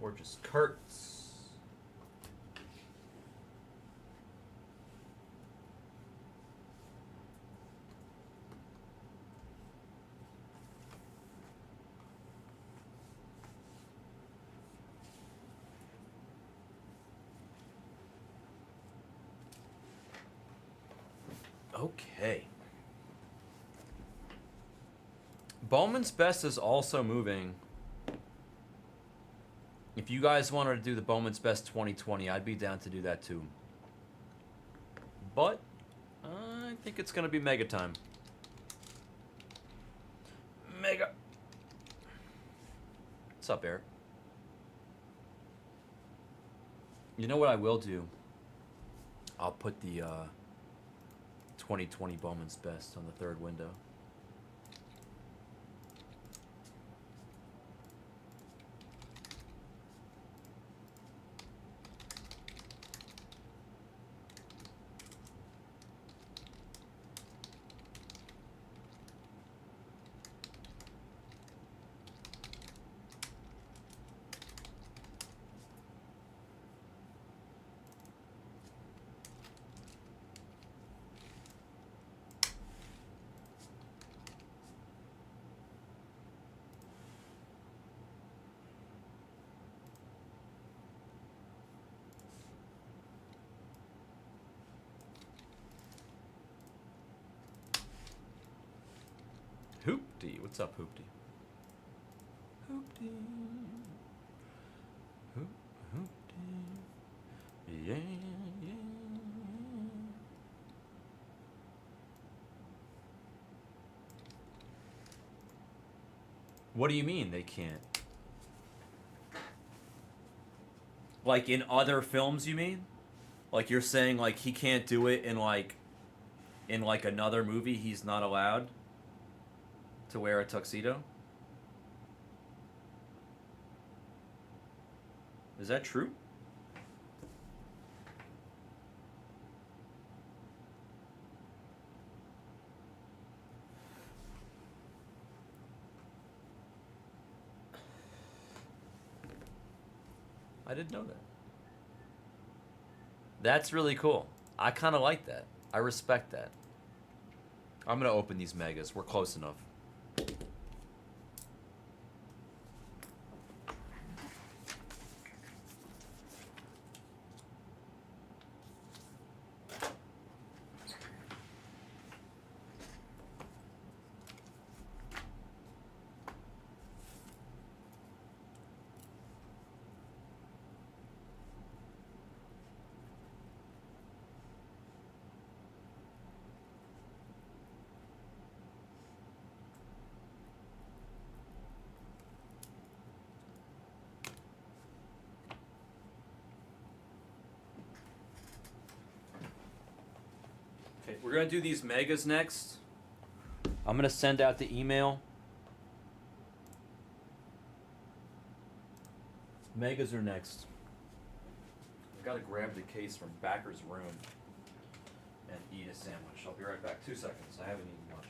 Gorgeous Kurtz. Okay. Bowman's Best is also moving. If you guys wanted to do the Bowman's Best 2020, I'd be down to do that too. But I think it's going to be Mega time. Mega. What's up, Eric? You know what I will do? I'll put the 2020 Bowman's Best on the third window. Hoopty, what's up, Hoopty? Hoopty. Hoopty. Yeah, yeah. What do you mean they can't? Like in other films, you mean? Like you're saying like he can't do it in like another movie, he's not allowed to wear a tuxedo? Is that true? I didn't know that. That's really cool. I kind of like that. I respect that. I'm going to open these megas. We're close enough. We're going to do these megas next. I'm going to send out the email. Megas are next. I've got to grab the case from Backer's room and eat a sandwich. I'll be right back. 2 seconds. I haven't eaten much.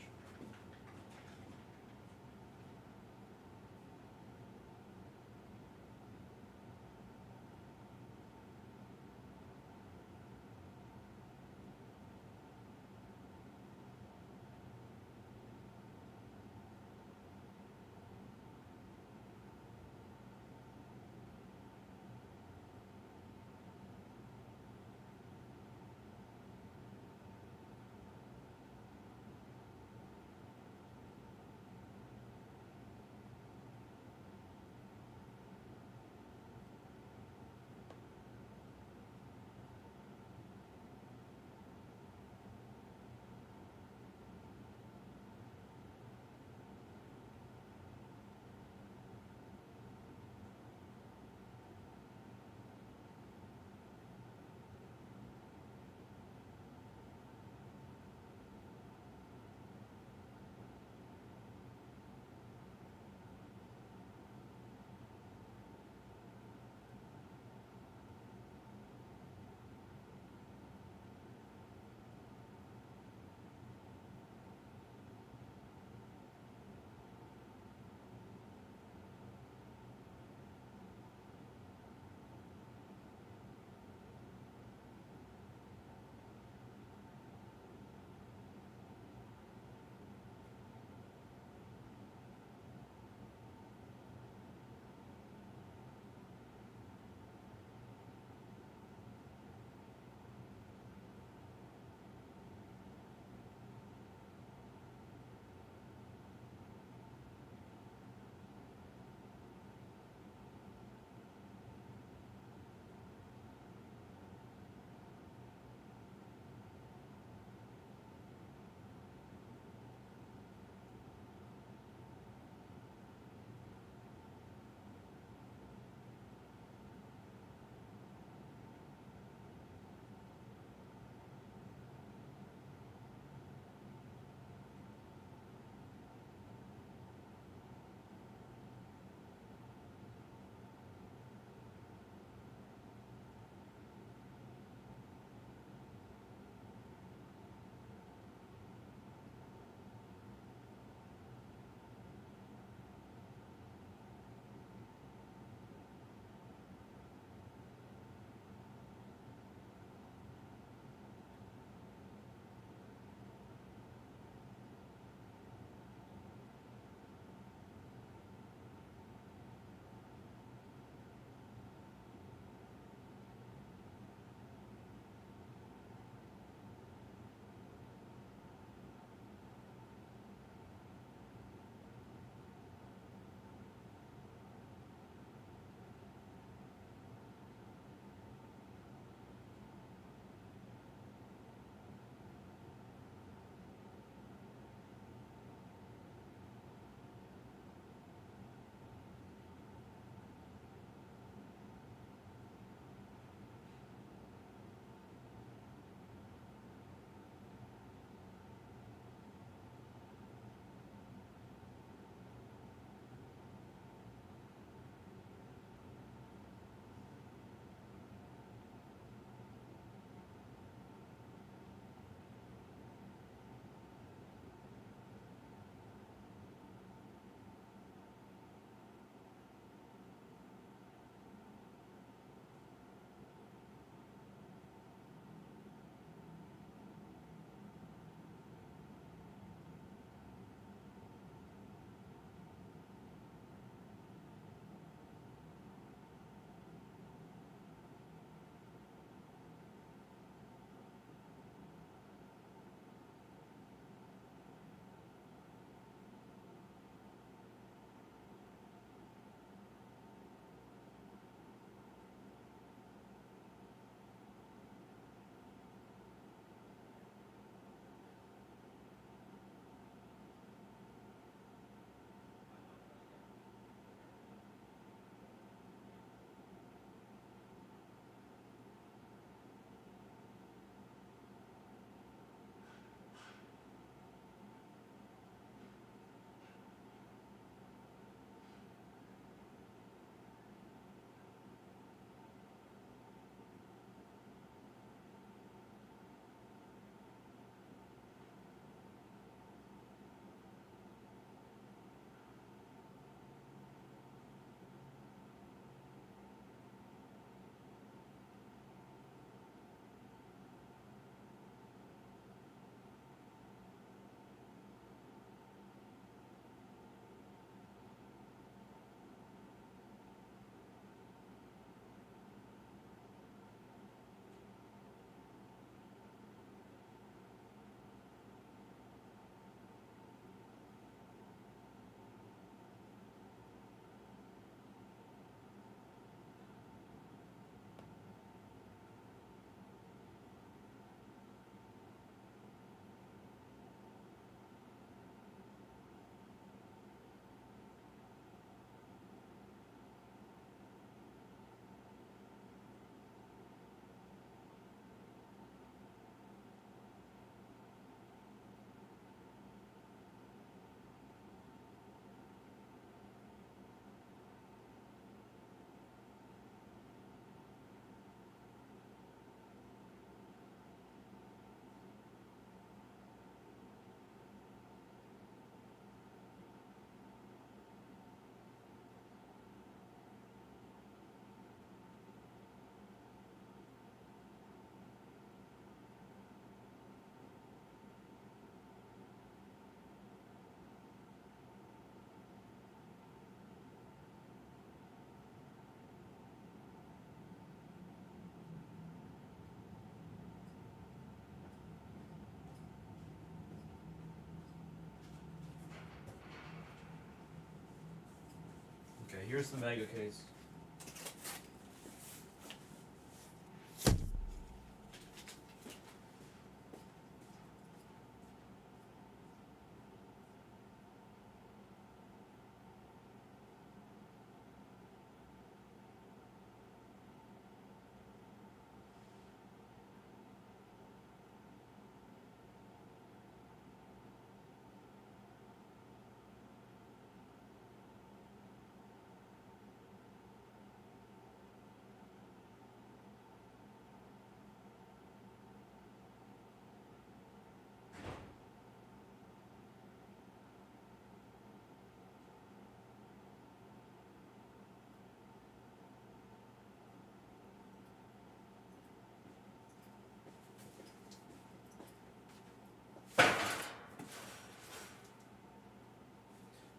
here's the mega case.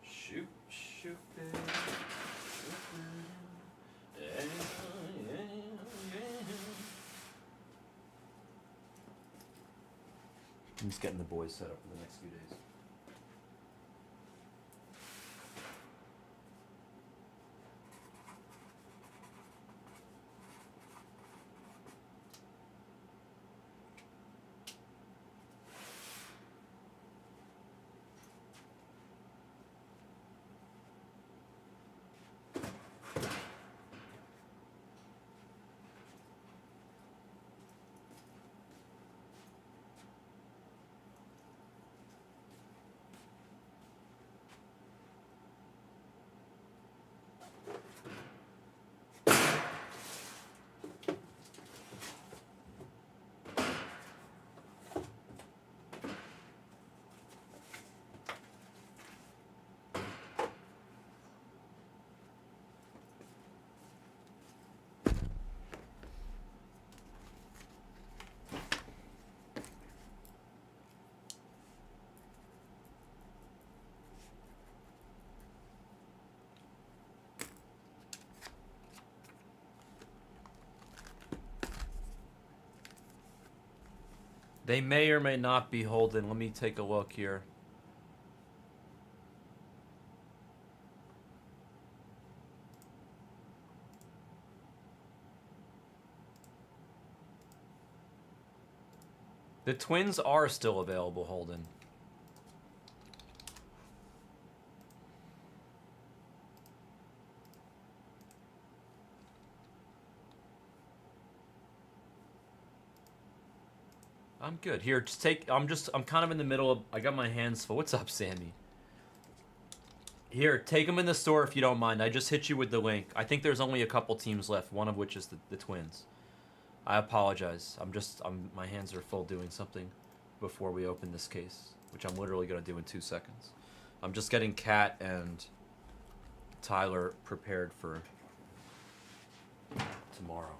Shoot, shoot, baby. Yeah, yeah, yeah. I'm just getting the boys set up for the next few days. They may or may not be holding. Let me take a look here. The Twins are still available, Holden. I'm good. Here, just take... I'm kind of in the middle of... I got my hands full. What's up, Sammy? Here, take them in the store if you don't mind. I just hit you with the link. I think there's only a couple teams left, one of which is the Twins. I apologize. My hands are full doing something before we open this case, which I'm literally going to do in 2 seconds. I'm just getting Kat and Tyler prepared for tomorrow.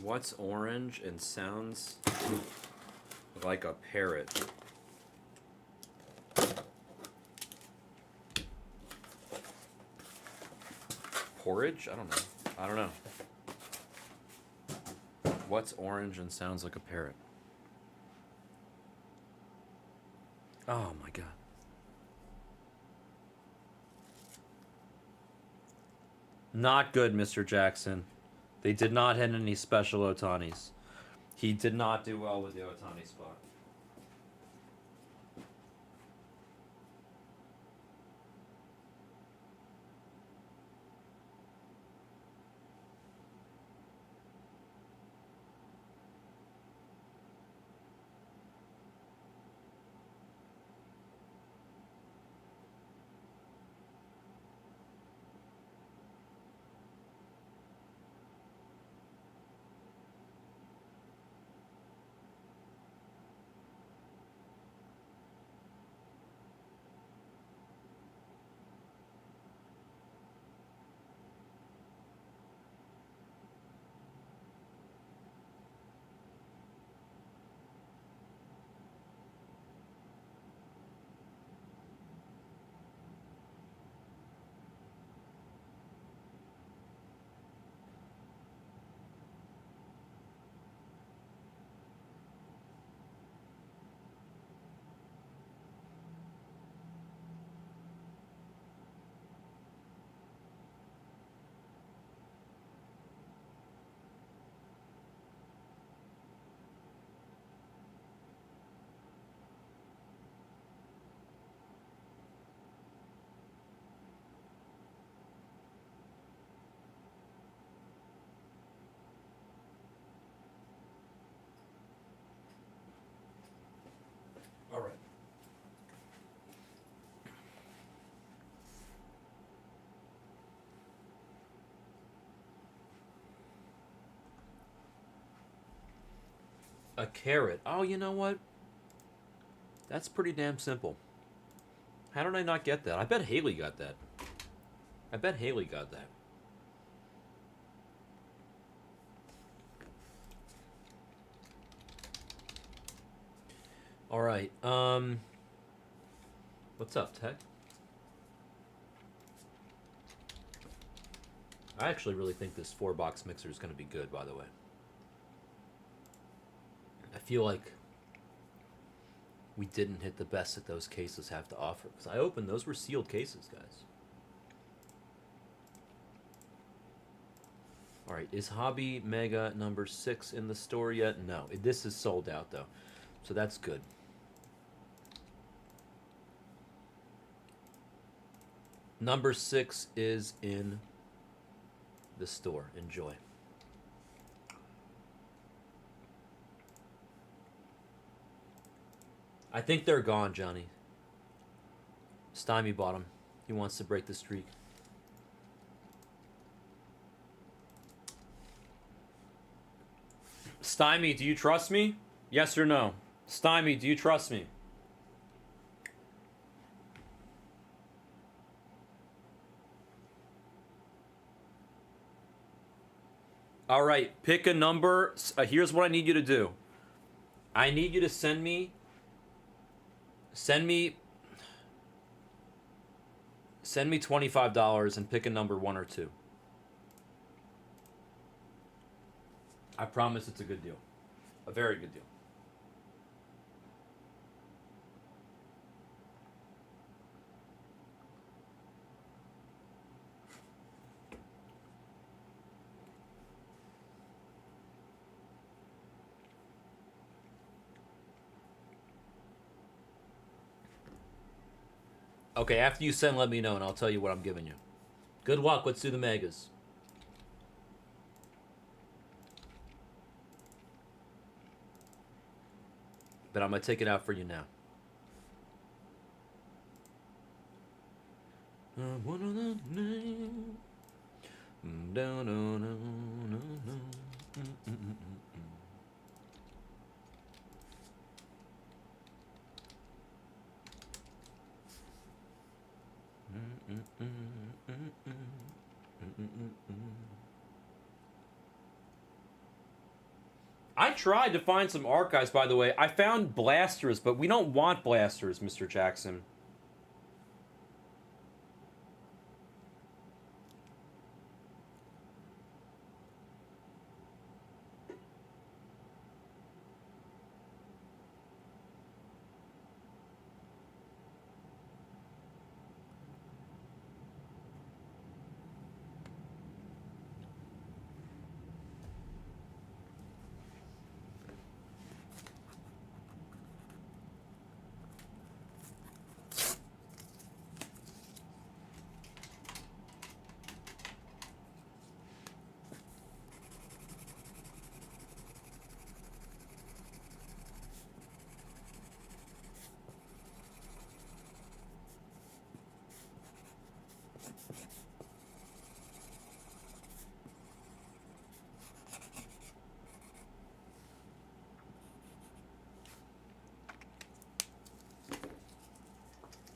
What's orange and sounds like a parrot? Porridge? I don't know. What's orange and sounds like a parrot? Oh my god. Not good, Mr. Jackson. They did not hit any special Otanis. He did not do well with the Otani spot. A carrot. Oh, you know what? That's pretty damn simple. How did I not get that? I bet Haley got that. I bet Haley got that. All right. What's up, Tech? I actually really think this 4-box mixer is going to be good, by the way. I feel like we didn't hit the best that those cases have to offer. Because I opened, those were sealed cases, guys. All right, is Hobby Mega number 6 in the store yet? No, this is sold out, though. So that's good. Number 6 is in the store. Enjoy. I think they're gone, Johnny. Stymie bought them. He wants to break the streak. Stymie, do you trust me? Yes or no? Stymie, do you trust me? All right, pick a number. Here's what I need you to do. I need you to send me $25 and pick a number 1 or 2. I promise it's a good deal. A very good deal. Okay, after you send, let me know, and I'll tell you what I'm giving you. Good luck. Let's do the megas. But I'm going to take it out for you now. What are the names? I tried to find some archives, by the way. I found blasters, but we don't want blasters, Mr. Jackson.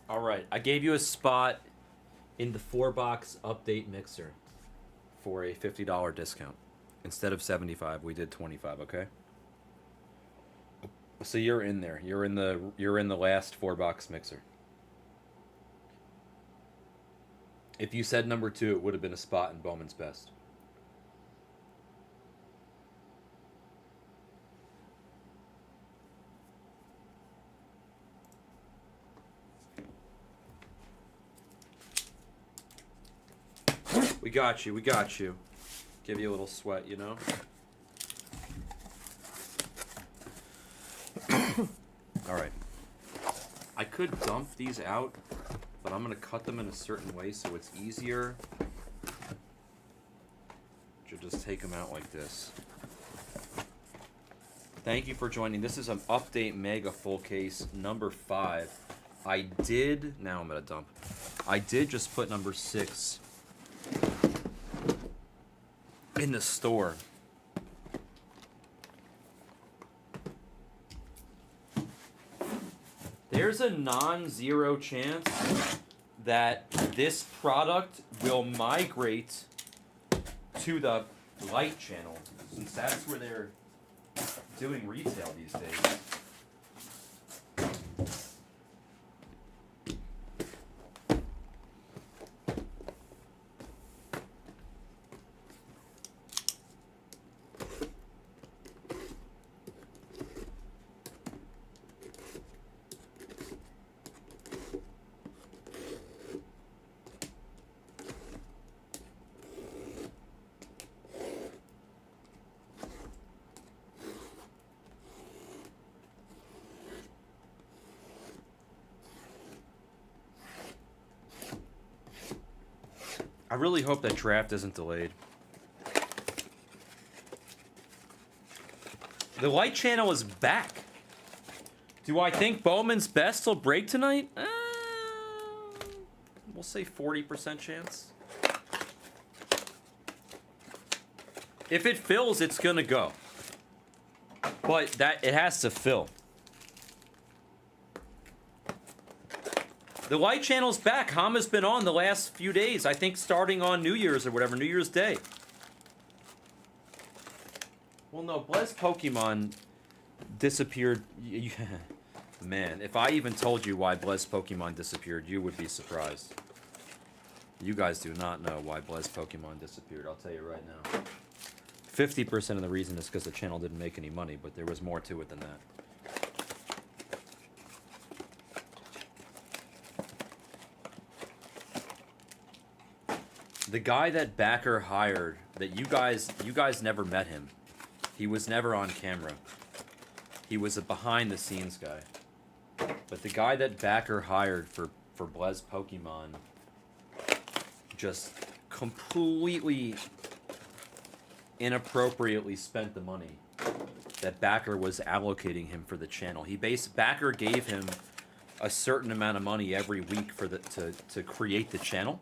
All right, I gave you a spot in the 4-box update mixer for a $50 discount. Instead of 75, we did 25, okay? So you're in there. You're in the last 4-box mixer. If you said number 2, it would have been a spot in Bowman's Best. We got you, we got you. Give you a little sweat, you know? Alright. I could dump these out, but I'm going to cut them in a certain way so it's easier to just take them out like this. Thank you for joining. This is an update mega full case number 5. Now I'm going to dump. I did just put number 6 in the store. there's a non-zero chance that this product will migrate to the light channel, since that's where they're doing retail these days. I really hope that draft isn't delayed. The light channel is back. Do I think Bowman's best will break tonight? We'll say 40% chance. If it fills, it's gonna go. But it has to fill. The light channel's back. Hama's been on the last few days. I think starting on New Year's or whatever, New Year's Day. Well, no, Blez Pokemon disappeared. Man, if I even told you why Blez Pokemon disappeared, you would be surprised. You guys do not know why Blez Pokemon disappeared. I'll tell you right now. 50% of the reason is because the channel didn't make any money, but there was more to it than that. The guy that Backer hired, that you guys never met him. He was never on camera. He was a behind-the-scenes guy. But the guy that Backer hired for Blez Pokemon just completely inappropriately spent the money that Backer was allocating him for the channel. Backer gave him a certain amount of money every week for to create the channel.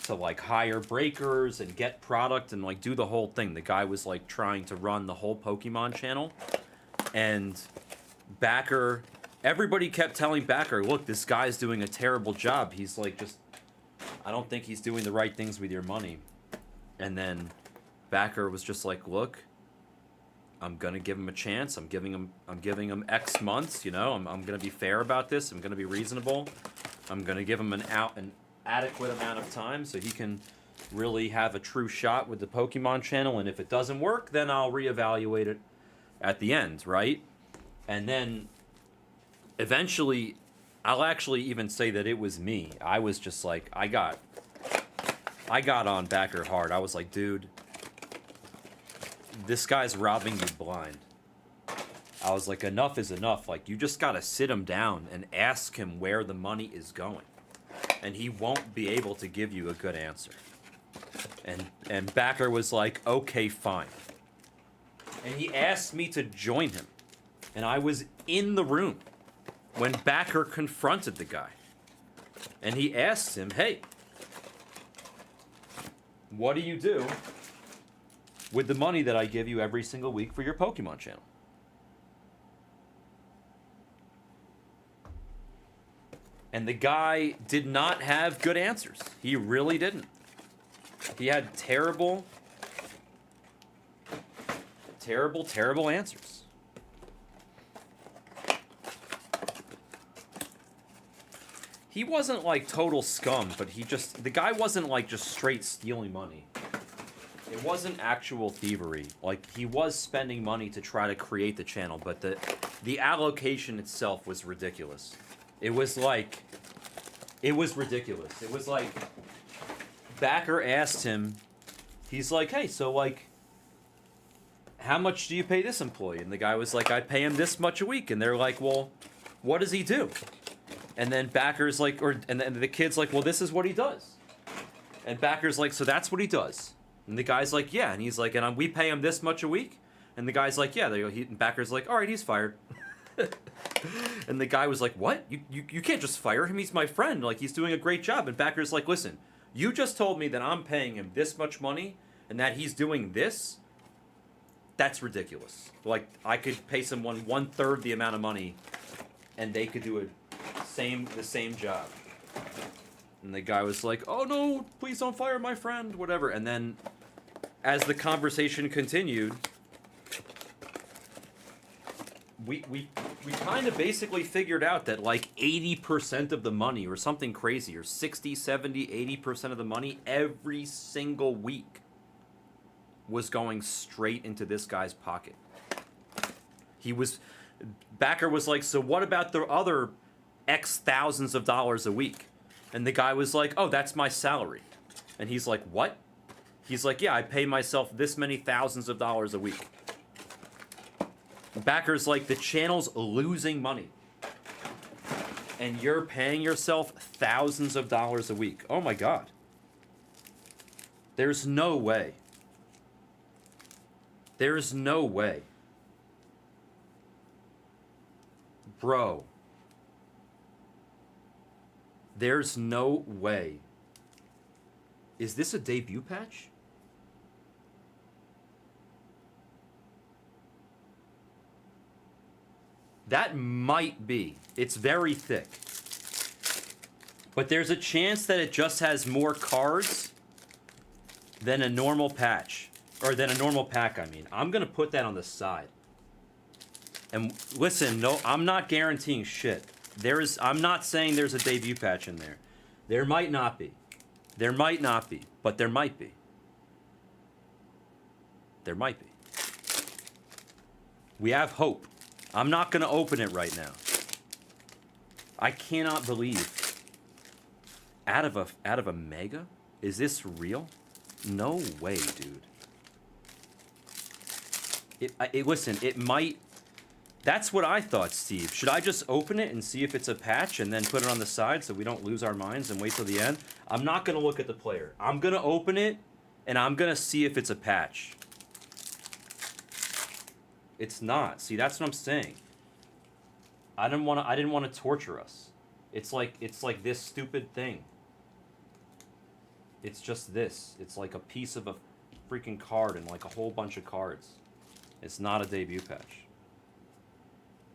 To like hire breakers and get product and like do the whole thing. The guy was like trying to run the whole Pokemon channel, and Backer, everybody kept telling Backer, look, this guy's doing a terrible job. He's like I don't think he's doing the right things with your money. And then Backer was just like, look, I'm gonna give him a chance. I'm giving him X months. You know, I'm gonna be fair about this. I'm gonna be reasonable. I'm gonna give him an adequate amount of time so he can really have a true shot with the Pokemon channel, and if it doesn't work, then I'll reevaluate it at the end, right? And then eventually I'll actually even say that it was me. I was just like, I got on Backer hard. I was like, dude, this guy's robbing you blind. I was like, enough is enough. Like, you just gotta sit him down and ask him where the money is going. And he won't be able to give you a good answer. And Backer was like, okay, fine. And he asked me to join him. And I was in the room when Backer confronted the guy. And he asked him, hey, what do you do with the money that I give you every single week for your Pokemon channel? And the guy did not have good answers. He really didn't. He had terrible answers. He wasn't like total scum, but the guy wasn't like just straight stealing money. It wasn't actual thievery. Like, he was spending money to try to create the channel, but the allocation itself was ridiculous. It was ridiculous. It was like, Backer asked him, he's like, hey, so like, how much do you pay this employee? And the guy was like, I pay him this much a week. And they're like, well, what does he do? And then Backer's like, and then the kid's like, well, this is what he does. And Backer's like, so that's what he does. And the guy's like, yeah. And he's like, and we pay him this much a week? And the guy's like, yeah. And Backer's like, all right, he's fired. And the guy was like, what? You can't just fire him. He's my friend. Like, he's doing a great job. And Backer's like, listen, you just told me that I'm paying him this much money and that he's doing this. That's ridiculous. Like, I could pay someone 1/3 the amount of money and they could do the same job. And the guy was like, "Oh no, please don't fire my friend," whatever. And then, as the conversation continued, we kind of basically figured out that like 80% of the money, or something crazy, or 60, 70, 80% of the money every single week was going straight into this guy's pocket. Backer was like, "So what about the other X thousands of dollars a week?" And the guy was like, "Oh, that's my salary." And he's like, "What?" He's like, "Yeah, I pay myself this many thousands of dollars a week." Backer's like, "The channel's losing money, and you're paying yourself thousands of dollars a week." Oh my God. There's no way. There's no way. Bro. There's no way. Is this a debut patch? That might be. It's very thick. But there's a chance that it just has more cards than a normal patch. Or than a normal pack, I mean. I'm going to put that on the side. And listen, no, I'm not guaranteeing shit. I'm not saying there's a debut patch in there. There might not be. There might not be. But there might be. There might be. We have hope. I'm not going to open it right now. I cannot believe. Out of a mega? Is this real? No way, dude. Listen, it might... That's what I thought, Steve. Should I just open it and see if it's a patch and then put it on the side so we don't lose our minds and wait till the end? I'm not going to look at the player. I'm going to open it and I'm going to see if it's a patch. It's not. See, that's what I'm saying. I didn't want to torture us. It's like this stupid thing. It's just this. It's like a piece of a freaking card and like a whole bunch of cards. It's not a debut patch.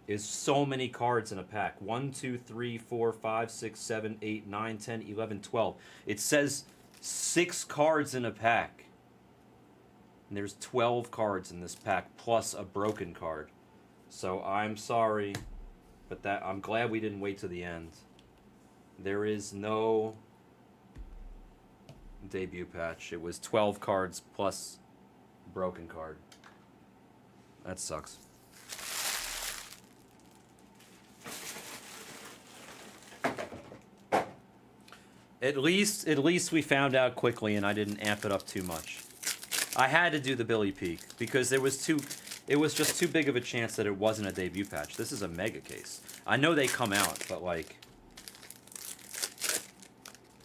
Is so many cards in a pack. 1, 2, 3, 4, 5, 6, 7, 8, 9, 10, 11, 12. It says 6 cards in a pack. And there's 12 cards in this pack plus a broken card. So I'm sorry, but I'm glad we didn't wait to the end. There is no debut patch. It was 12 cards plus broken card. That sucks. At least we found out quickly and I didn't amp it up too much. I had to do the Billy Peak because it was just too big of a chance that it wasn't a debut patch. This is a mega case. I know they come out, but like...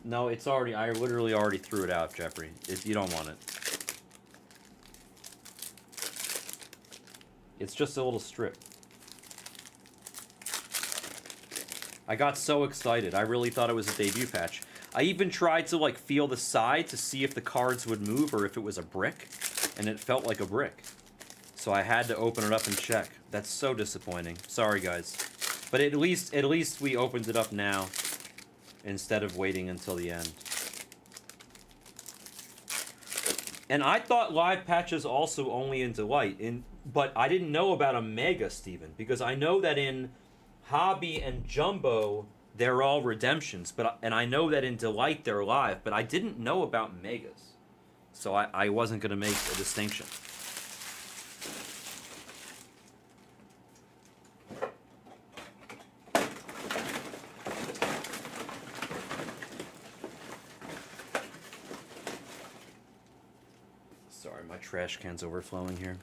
No, it's already... I literally already threw it out, Jeffrey. You don't want it. It's just a little strip. I got so excited. I really thought it was a debut patch. I even tried to like feel the side to see if the cards would move or if it was a brick, and it felt like a brick. So I had to open it up and check. That's so disappointing. Sorry, guys. But at least we opened it up now instead of waiting until the end. And I thought live patches also only in Delight, but I didn't know about a Mega, Steven, because I know that in Hobby and Jumbo they're all redemptions, and I know that in Delight they're live, but I didn't know about Megas. So I wasn't going to make a distinction. Sorry, my trash can's overflowing here.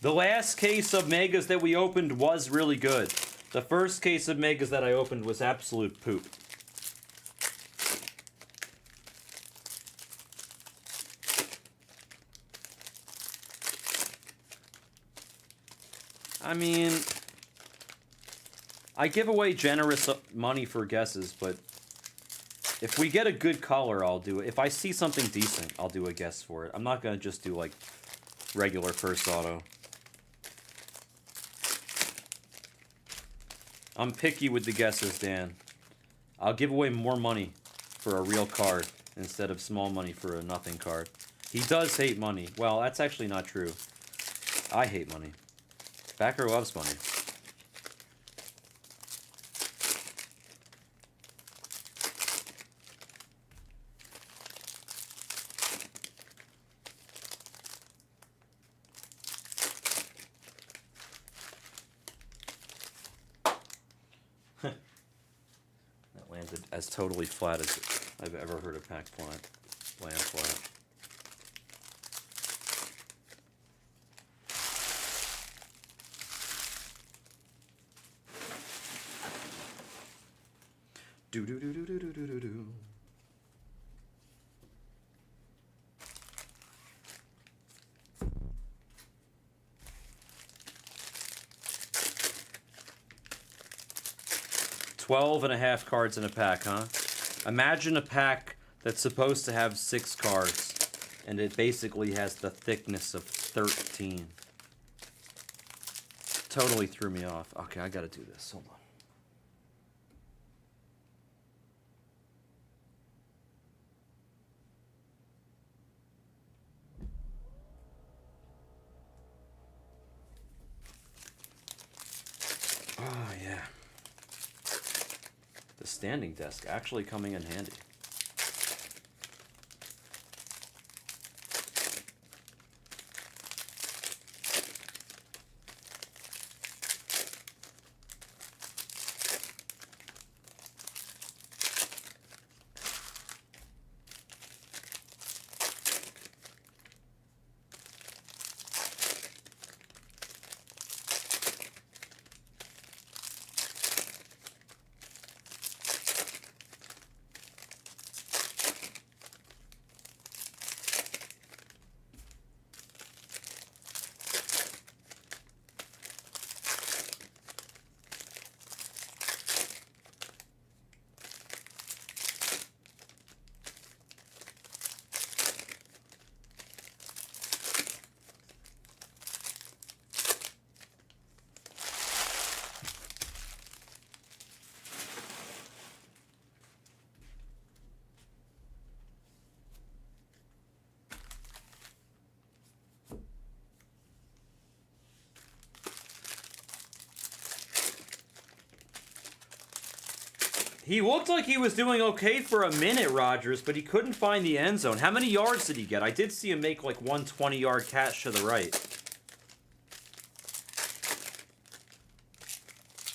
The last case of Megas that we opened was really good. The first case of Megas that I opened was absolute poop. I mean, I give away generous money for guesses, but if we get a good color, I'll do it. If I see something decent, I'll do a guess for it. I'm not going to just do, like, regular first auto. I'm picky with the guesses, Dan. I'll give away more money for a real card instead of small money for a nothing card. He does hate money. Well, that's actually not true. I hate money. Backer loves money. That landed as totally flat as I've ever heard a pack land flat. Do do do do do do do do do. Twelve and a half cards in a pack, huh? Imagine a pack that's supposed to have 6 cards, and it basically has the thickness of 13. Totally threw me off. Okay, I gotta do this. Hold on. Oh, yeah. The standing desk actually coming in handy. He looked like he was doing okay for a minute, Rogers, but he couldn't find the end zone. How many yards did he get? I did see him make like one 20-yard catch to the right.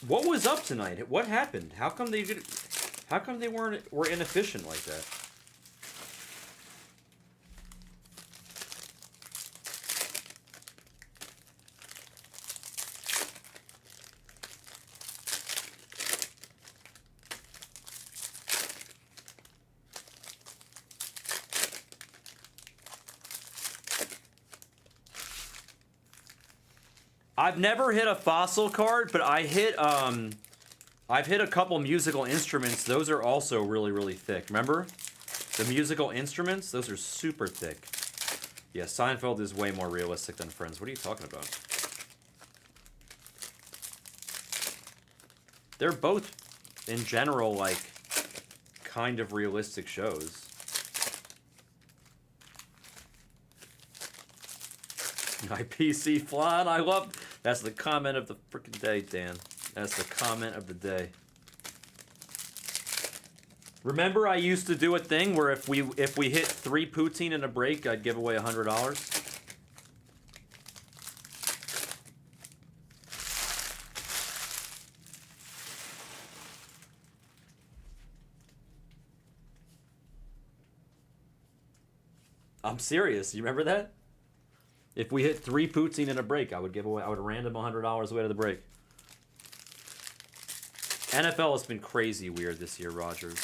What was up tonight? What happened? How come they were inefficient like that? I've never hit a fossil card, but I've hit a couple musical instruments. Those are also really, really thick. Remember? The musical instruments? Those are super thick. Yeah, Seinfeld is way more realistic than Friends. What are you talking about? They're both, in general, like, kind of realistic shows. My PC flat. I love... That's the comment of the freaking day, Dan. That's the comment of the day. Remember I used to do a thing where if we hit 3 poutine in a break, I'd give away $100? I'm serious. You remember that? If we hit 3 poutine in a break, I would random $100 away to the break. NFL has been crazy weird this year, Rogers.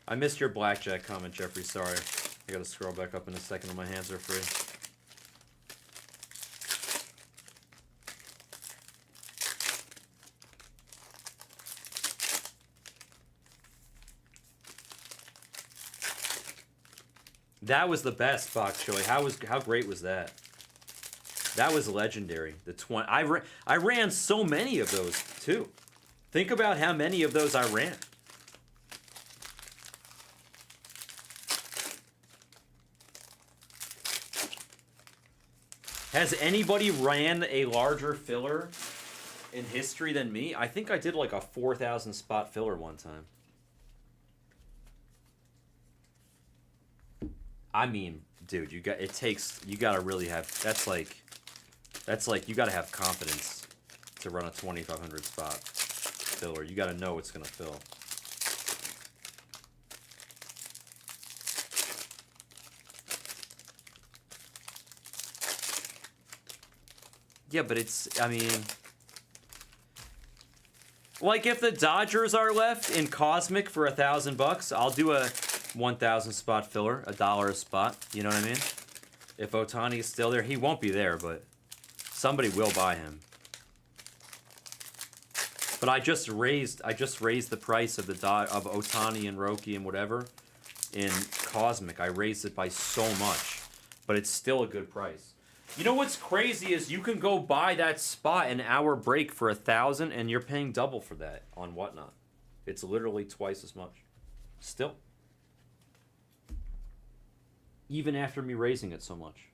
I missed your blackjack comment, Jeffrey. Sorry. I gotta scroll back up in a second when my hands are free. That was the best box, Joey. How great was that? That was legendary. The 20. I ran so many of those too. Think about how many of those I ran. Has anybody ran a larger filler in history than me? I think I did like a 4,000 spot filler one time. I mean, dude, you gotta really have, that's like you gotta have confidence to run a 2,500 spot filler. You gotta know it's gonna fill. Yeah, but I mean, like if the Dodgers are left in Cosmic for $1,000, I'll do a 1,000 spot filler, $1 a spot. You know what I mean? If Ohtani is still there, he won't be there, but somebody will buy him. But I just raised the price of of Ohtani and Roki and whatever in Cosmic. I raised it by so much, but it's still a good price. You know what's crazy is you can go buy that spot an hour break for $1,000 and you're paying double for that on Whatnot. It's literally twice as much. Still. Even after me raising it so much.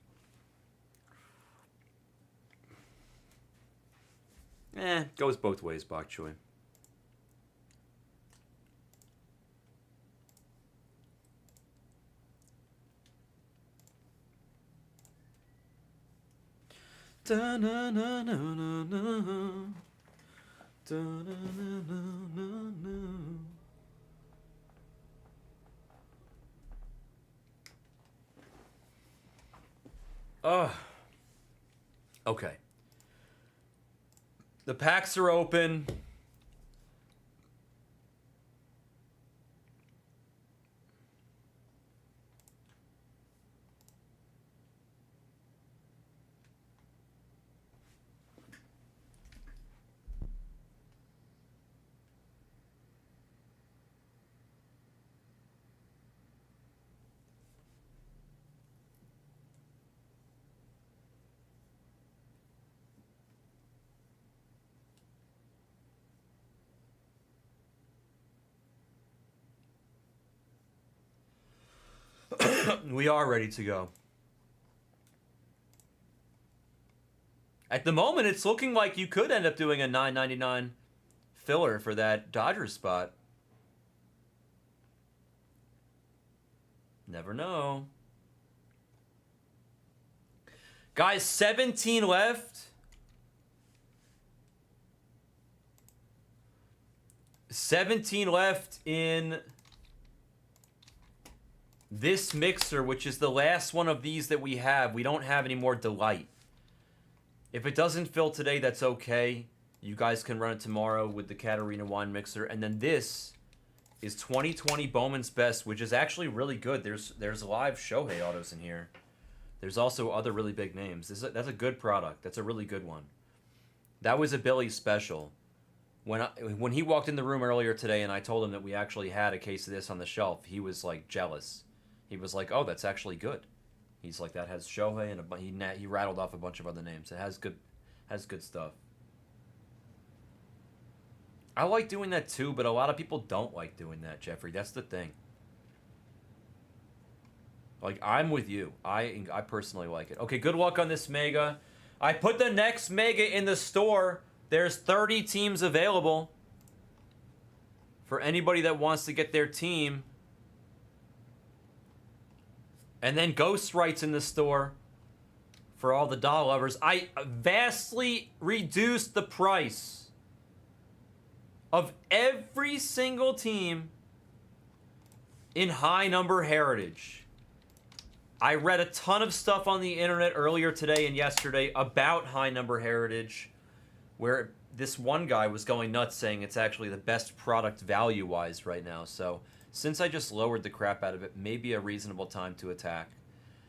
Goes both ways, Bok Choy. Okay. The packs are open. We are ready to go. At the moment, it's looking like you could end up doing a $9.99 filler for that Dodgers spot. Never know. Guys, 17 left. 17 left in this mixer, which is the last one of these that we have. We don't have any more Delight. If it doesn't fill today, that's okay. You guys can run it tomorrow with the Katarina wine mixer. And then this is 2020 Bowman's Best, which is actually really good. There's live Shohei autos in here. There's also other really big names. That's a good product. That's a really good one. That was a Billy special. When he walked in the room earlier today and I told him that we actually had a case of this on the shelf, he was like jealous. He was like, "Oh, that's actually good." He's like, "That has Shohei," and he rattled off a bunch of other names. It has good stuff. I like doing that too, but a lot of people don't like doing that, Jeffrey. That's the thing. Like, I'm with you. I personally like it. Okay, good luck on this mega. I put the next mega in the store. There's 30 teams available for anybody that wants to get their team. And then Ghostwrite's in the store for all the doll lovers. I vastly reduced the price of every single team in high number heritage. I read a ton of stuff on the internet earlier today and yesterday about high number heritage, where this one guy was going nuts saying it's actually the best product value-wise right now. So since I just lowered the crap out of it, maybe a reasonable time to attack.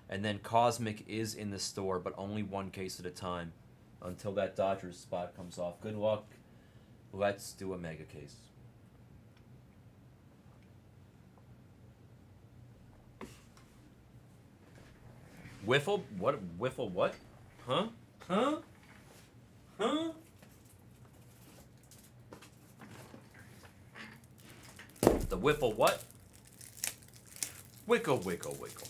And then Cosmic is in the store, but only one case at a time until that Dodgers spot comes off. Good luck. Let's do a mega case. Wiffle? What? Wiffle what? Huh? Huh? Huh? The wiffle what? Wickle, wickle, wickle.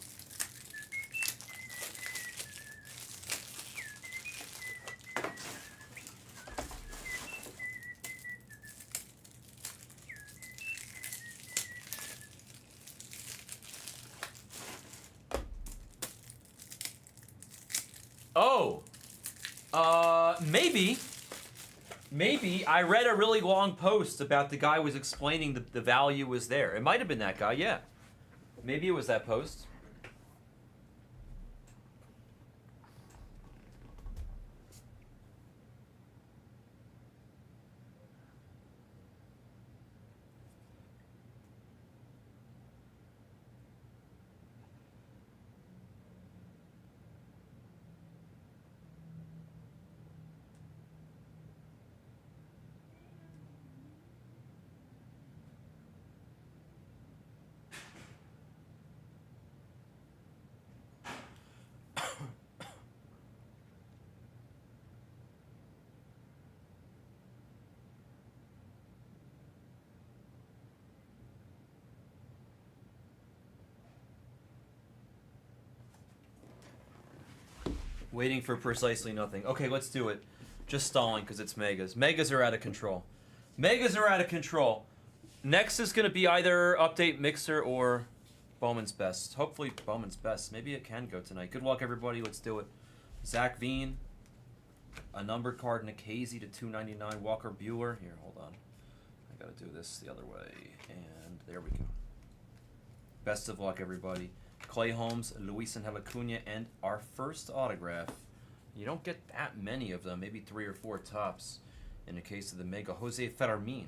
Oh, maybe. Maybe I read a really long post about the guy was explaining that the value was there. It might have been that guy, yeah. Maybe it was that post. Waiting for precisely nothing. Okay, let's do it. Just stalling because it's megas. Megas are out of control. Megas are out of control. Next is going to be either Update Mixer or Bowman's Best. Hopefully Bowman's Best. Maybe it can go tonight. Good luck, everybody. Let's do it. Zach Veen. A numbered card, Nick Hazy to 299. Walker Bueller. Here, hold on. I got to do this the other way. And there we go. Best of luck, everybody. Clay Holmes, Luis Angel Acuna, and our first autograph. You don't get that many of them, maybe 3 or 4 tops. In the case of the Mega, Jose Fermin.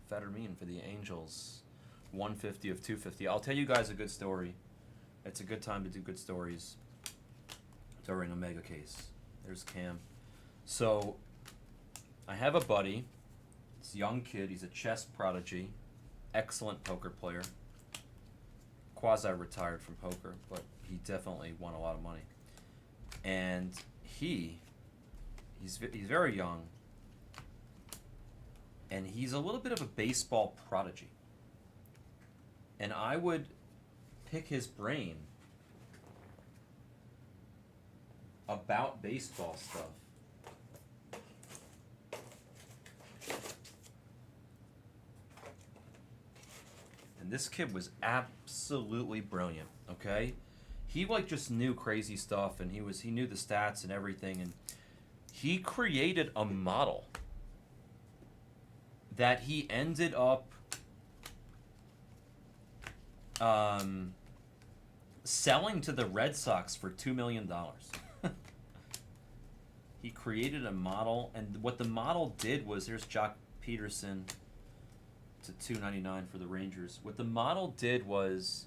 Fermin for the Angels. 150 of 250. I'll tell you guys a good story. It's a good time to do good stories during a Mega case. There's Cam. So, I have a buddy. It's a young kid. He's a chess prodigy. Excellent poker player. Quasi-retired from poker, but he definitely won a lot of money. And he's very young, and he's a little bit of a baseball prodigy. And I would pick his brain about baseball stuff. And this kid was absolutely brilliant, okay? He like just knew crazy stuff, and he knew the stats and everything, and he created a model that he ended up selling to the Red Sox for $2 million. He created a model, and what the model did was, there's Jock Peterson to $299 for the Rangers. What the model did was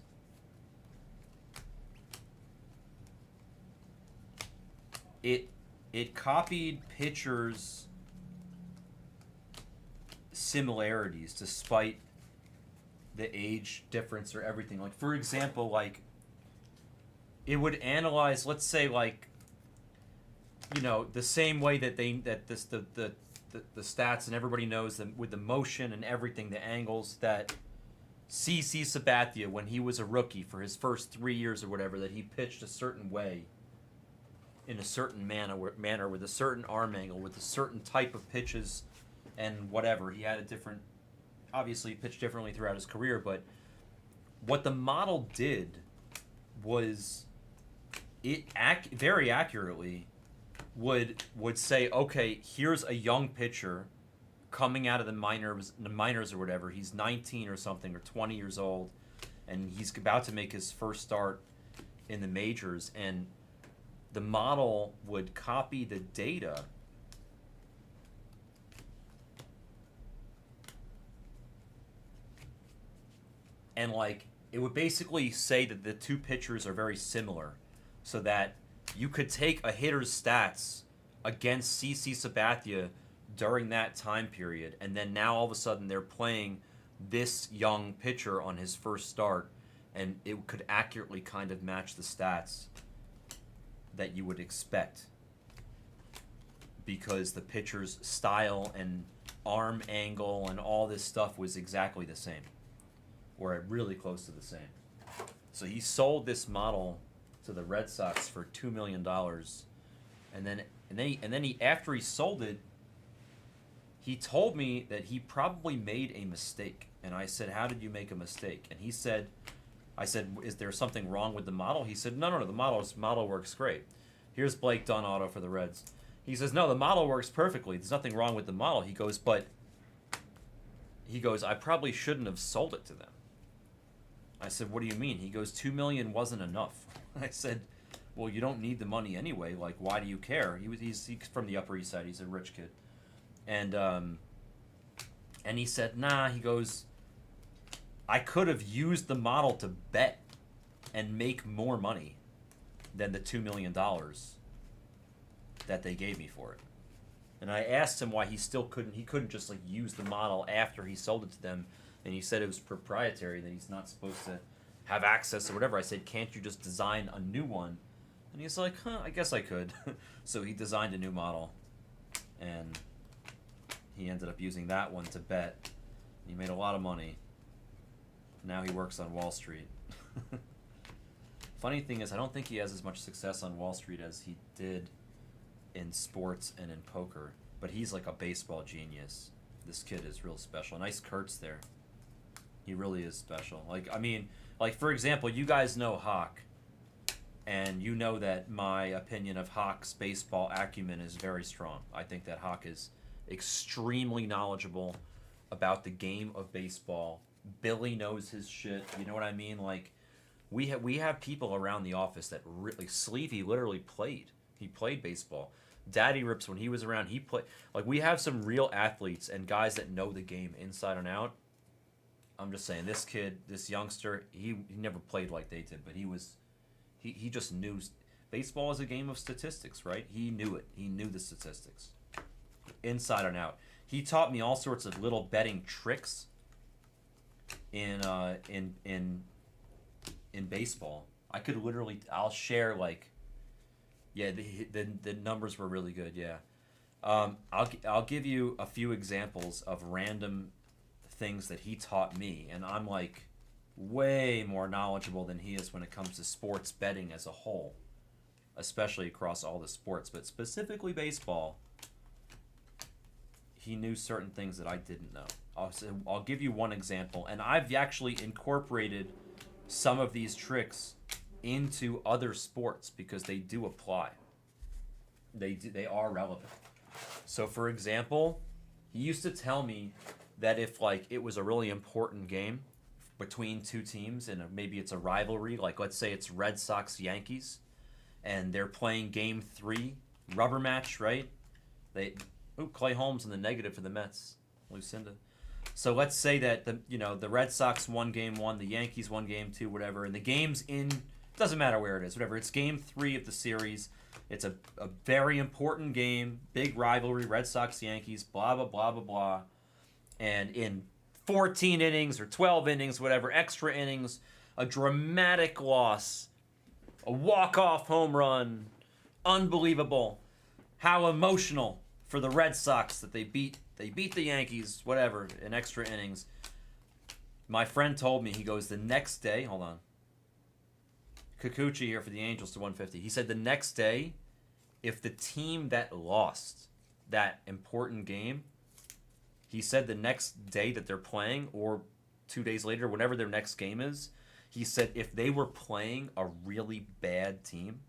it copied pitchers' similarities despite the age difference or everything. Like, for example, like, it would analyze, let's say, like, you know, the same way that the stats and everybody knows them with the motion and everything, the angles, that CC Sabathia, when he was a rookie for his first 3 years or whatever, that he pitched a certain way, in a certain manner with a certain arm angle, with a certain type of pitches and whatever. He had a different, obviously pitched differently throughout his career, but what the model did was it very accurately would say, okay, here's a young pitcher coming out of the minors or whatever. He's 19 or something, or 20 years old, and he's about to make his first start in the majors, and the model would copy the data and, like, it would basically say that the two pitchers are very similar, so that you could take a hitter's stats against CC Sabathia during that time period, and then now all of a sudden they're playing this young pitcher on his first start, and it could accurately kind of match the stats. that you would expect, because the pitcher's style and arm angle and all this stuff was exactly the same, or really close to the same. So he sold this model to the Red Sox for $2 million, and then he after he sold it, he told me that he probably made a mistake. And I said, "How did you make a mistake?" And he said, I said, "Is there something wrong with the model?" He said, No, the model works great. Here's Blake Dunn auto for the Reds. He says, "No, the model works perfectly. There's nothing wrong with the model." He goes, "I probably shouldn't have sold it to them." I said, "What do you mean?" He goes, $2 million wasn't enough. I said, "Well, you don't need the money anyway. Like, why do you care?" He's from the Upper East Side. He's a rich kid. And he said, "Nah," he goes, "I could have used the model to bet and make more money than the $2 million that they gave me for it." And I asked him why he couldn't just like use the model after he sold it to them, and he said it was proprietary, that he's not supposed to have access or whatever. I said, "Can't you just design a new one?" And he's like, "I guess I could." So he designed a new model, and he ended up using that one to bet. He made a lot of money. Now he works on Wall Street. Funny thing is, I don't think he has as much success on Wall Street as he did in sports and in poker. But he's like a baseball genius. This kid is real special. Nice Kurtz there. He really is special. Like for example, you guys know Hawk. And you know that my opinion of Hawk's baseball acumen is very strong. I think that Hawk is extremely knowledgeable about the game of baseball. Billy knows his shit. You know what I mean? Like, we have people around the office that really... Sleevey literally played. He played baseball. Daddy Rips, when he was around, he played... Like, we have some real athletes and guys that know the game inside and out. I'm just saying, this kid, this youngster, he never played like they did, but he just knew... Baseball is a game of statistics, right? He knew it. He knew the statistics. Inside and out. He taught me all sorts of little betting tricks in baseball. I could literally... I'll share, like... Yeah, the numbers were really good, yeah. I'll give you a few examples of random things that he taught me, and I'm, like, way more knowledgeable than he is when it comes to sports betting as a whole, especially across all the sports, but specifically baseball. He knew certain things that I didn't know. I'll give you one example, and I've actually incorporated some of these tricks into other sports because they do apply. They are relevant. So, for example, he used to tell me that if like it was a really important game between two teams, and maybe it's a rivalry, like let's say it's Red Sox Yankees, and they're playing Game 3, rubber match, right? Clay Holmes in the negative for the Mets, Lucinda. So let's say that the Red Sox won Game 1, the Yankees won Game 2, whatever, and the game's in, doesn't matter where it is, whatever. It's Game 3 of the series. It's a very important game, big rivalry, Red Sox Yankees, blah blah blah blah blah. And in 14 innings or 12 innings, whatever, extra innings, a dramatic loss, a walk-off home run, unbelievable. How emotional for the Red Sox that they beat the Yankees, whatever, in extra innings. My friend told me, he goes, the next day, hold on. Kikuchi here for the Angels to 150. He said the next day, if the team that lost that important game, he said the next day that they're playing, or 2 days later, whenever their next game is, he said if they were playing a really bad team,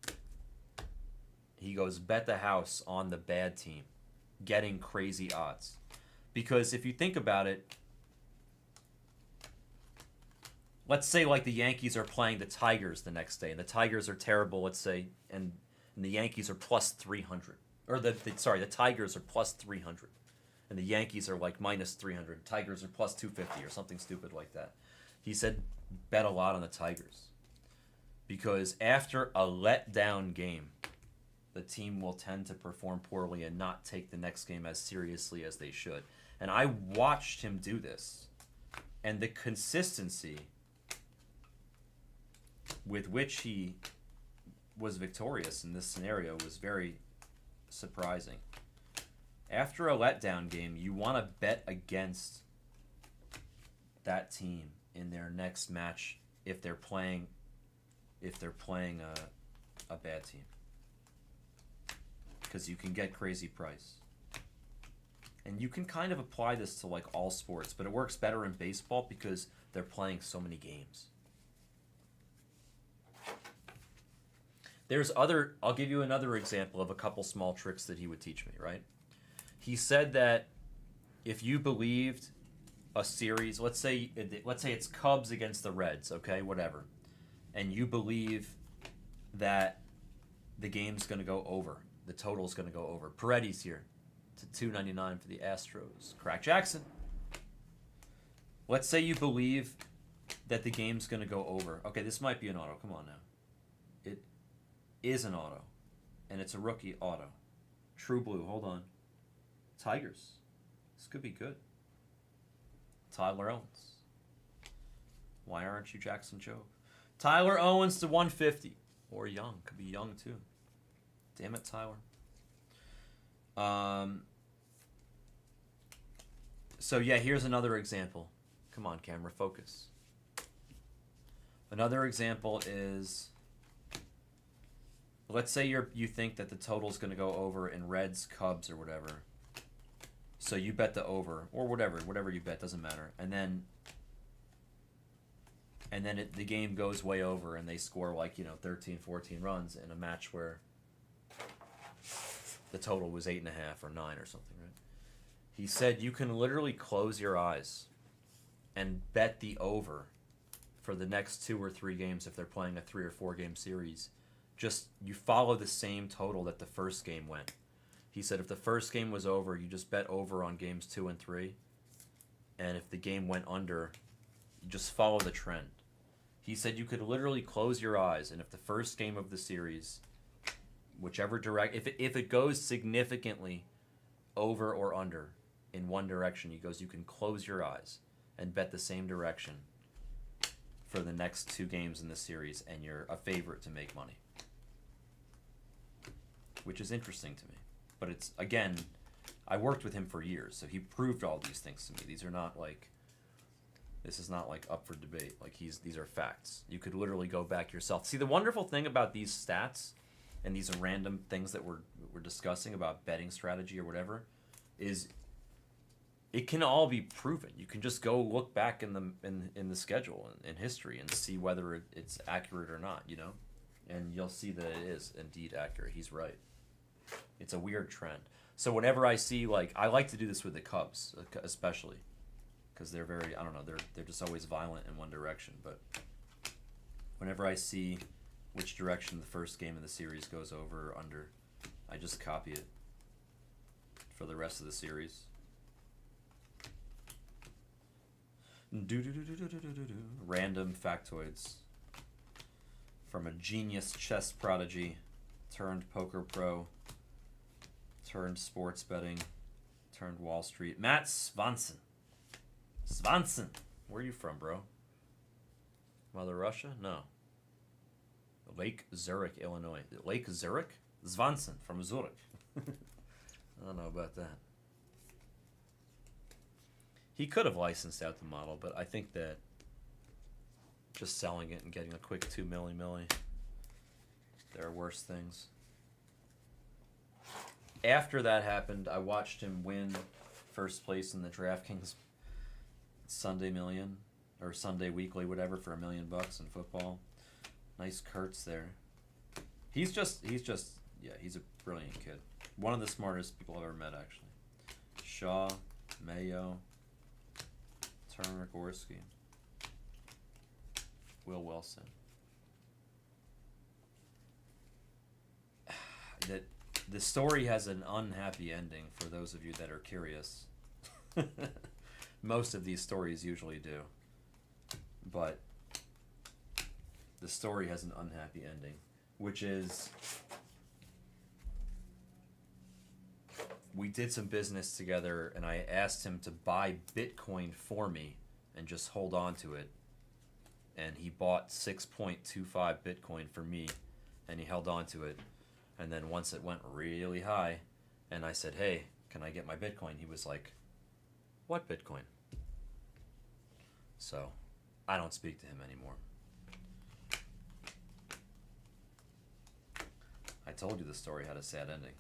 he goes, bet the house on the bad team, getting crazy odds. Because if you think about it, let's say like the Yankees are playing the Tigers the next day, and the Tigers are terrible, let's say, and the Yankees are plus 300. Or the Tigers are plus 300. And the Yankees are like minus 300. Tigers are plus 250 or something stupid like that. He said bet a lot on the Tigers. Because after a letdown game, the team will tend to perform poorly and not take the next game as seriously as they should. And I watched him do this. And the consistency with which he was victorious in this scenario was very surprising. After a letdown game, you want to bet against that team in their next match if they're playing a bad team, because you can get crazy price. And you can kind of apply this to like all sports, but it works better in baseball because they're playing so many games. I'll give you another example of a couple small tricks that he would teach me, right? He said that if you believed a series, let's say it's Cubs against the Reds, okay, whatever, and you believe that the game's going to go over, the total's going to go over. Paredes here to $2.99 for the Astros. Crack Jackson. Let's say you believe that the game's going to go over. Okay, this might be an auto. Come on now. It is an auto, and it's a rookie auto. True Blue. Hold on. Tigers. This could be good. Tyler Owens. Why aren't you Jackson Jobe? Tyler Owens to 150. Or Young. Could be Young too. Damn it, Tyler. So yeah, here's another example. Come on, camera, focus. Another example is, let's say you think that the total's going to go over in Reds, Cubs, or whatever. So you bet the over, or whatever you bet, doesn't matter. And then the game goes way over, and they score 13, 14 runs in a match where the total was 8.5 or 9 or something, right? He said you can literally close your eyes and bet the over for the next 2 or 3 games if they're playing a 3 or 4 game series. Just you follow the same total that the first game went. He said if the first game was over, you just bet over on games 2 and 3, and if the game went under, you just follow the trend. He said you could literally close your eyes, and if the first game of the series, whichever if it goes significantly over or under in one direction, he goes, you can close your eyes and bet the same direction for the next 2 games in the series, and you're a favorite to make money. Which is interesting to me. But it's, again, I worked with him for years, so he proved all these things to me. These are not this is not up for debate. These are facts. You could literally go back yourself. See, the wonderful thing about these stats and these random things that we're discussing about betting strategy or whatever is it can all be proven. You can just go look back in the schedule and in history and see whether it's accurate or not, and you'll see that it is indeed accurate. He's right. It's a weird trend. So whenever I see I like to do this with the Cubs especially, because they're very, I don't know, they're just always violent in one direction. But whenever I see which direction the first game of the series goes over or under, I just copy it for the rest of the series. Random factoids from a genius chess prodigy turned poker pro turned sports betting turned Wall Street. Matt Swanson. Where are you from, bro? Mother Russia? No. Lake Zurich, Illinois. Lake Zurich? Swanson from Zurich. I don't know about that. He could have licensed out the model, but I think that just selling it and getting a quick 2 milli, there are worse things. After that happened, I watched him win first place in the DraftKings Sunday Million, or Sunday Weekly, whatever, for $1 million in football. Nice Kurtz there. He's a brilliant kid. One of the smartest people I've ever met, actually. Shaw, Mayo, Turner, Gorski, Will Wilson. The story has an unhappy ending for those of you that are curious. Most of these stories usually do. But the story has an unhappy ending, which is we did some business together and I asked him to buy Bitcoin for me and just hold on to it. And he bought 6.25 Bitcoin for me and he held on to it. And then once it went really high, and I said, hey, can I get my Bitcoin? He was like, what Bitcoin? So I don't speak to him anymore. I told you the story had a sad ending.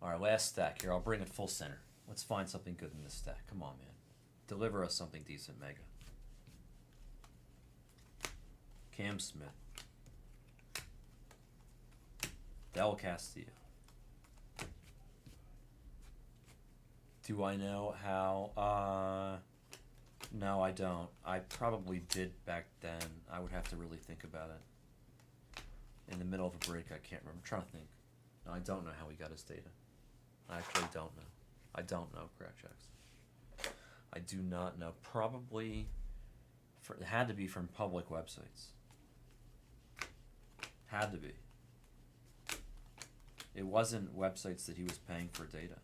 Alright, last stack here. I'll bring it full center. Let's find something good in this stack. Come on, man. Deliver us something decent, Mega. Cam Smith. Del Castillo. Do I know how? No, I don't. I probably did back then. I would have to really think about it. In the middle of a break, I can't remember. I'm trying to think. No, I don't know how he got his data. I actually don't know. I don't know, Crack Jacks. I do not know. Probably, it had to be from public websites. Had to be. It wasn't websites that he was paying for data.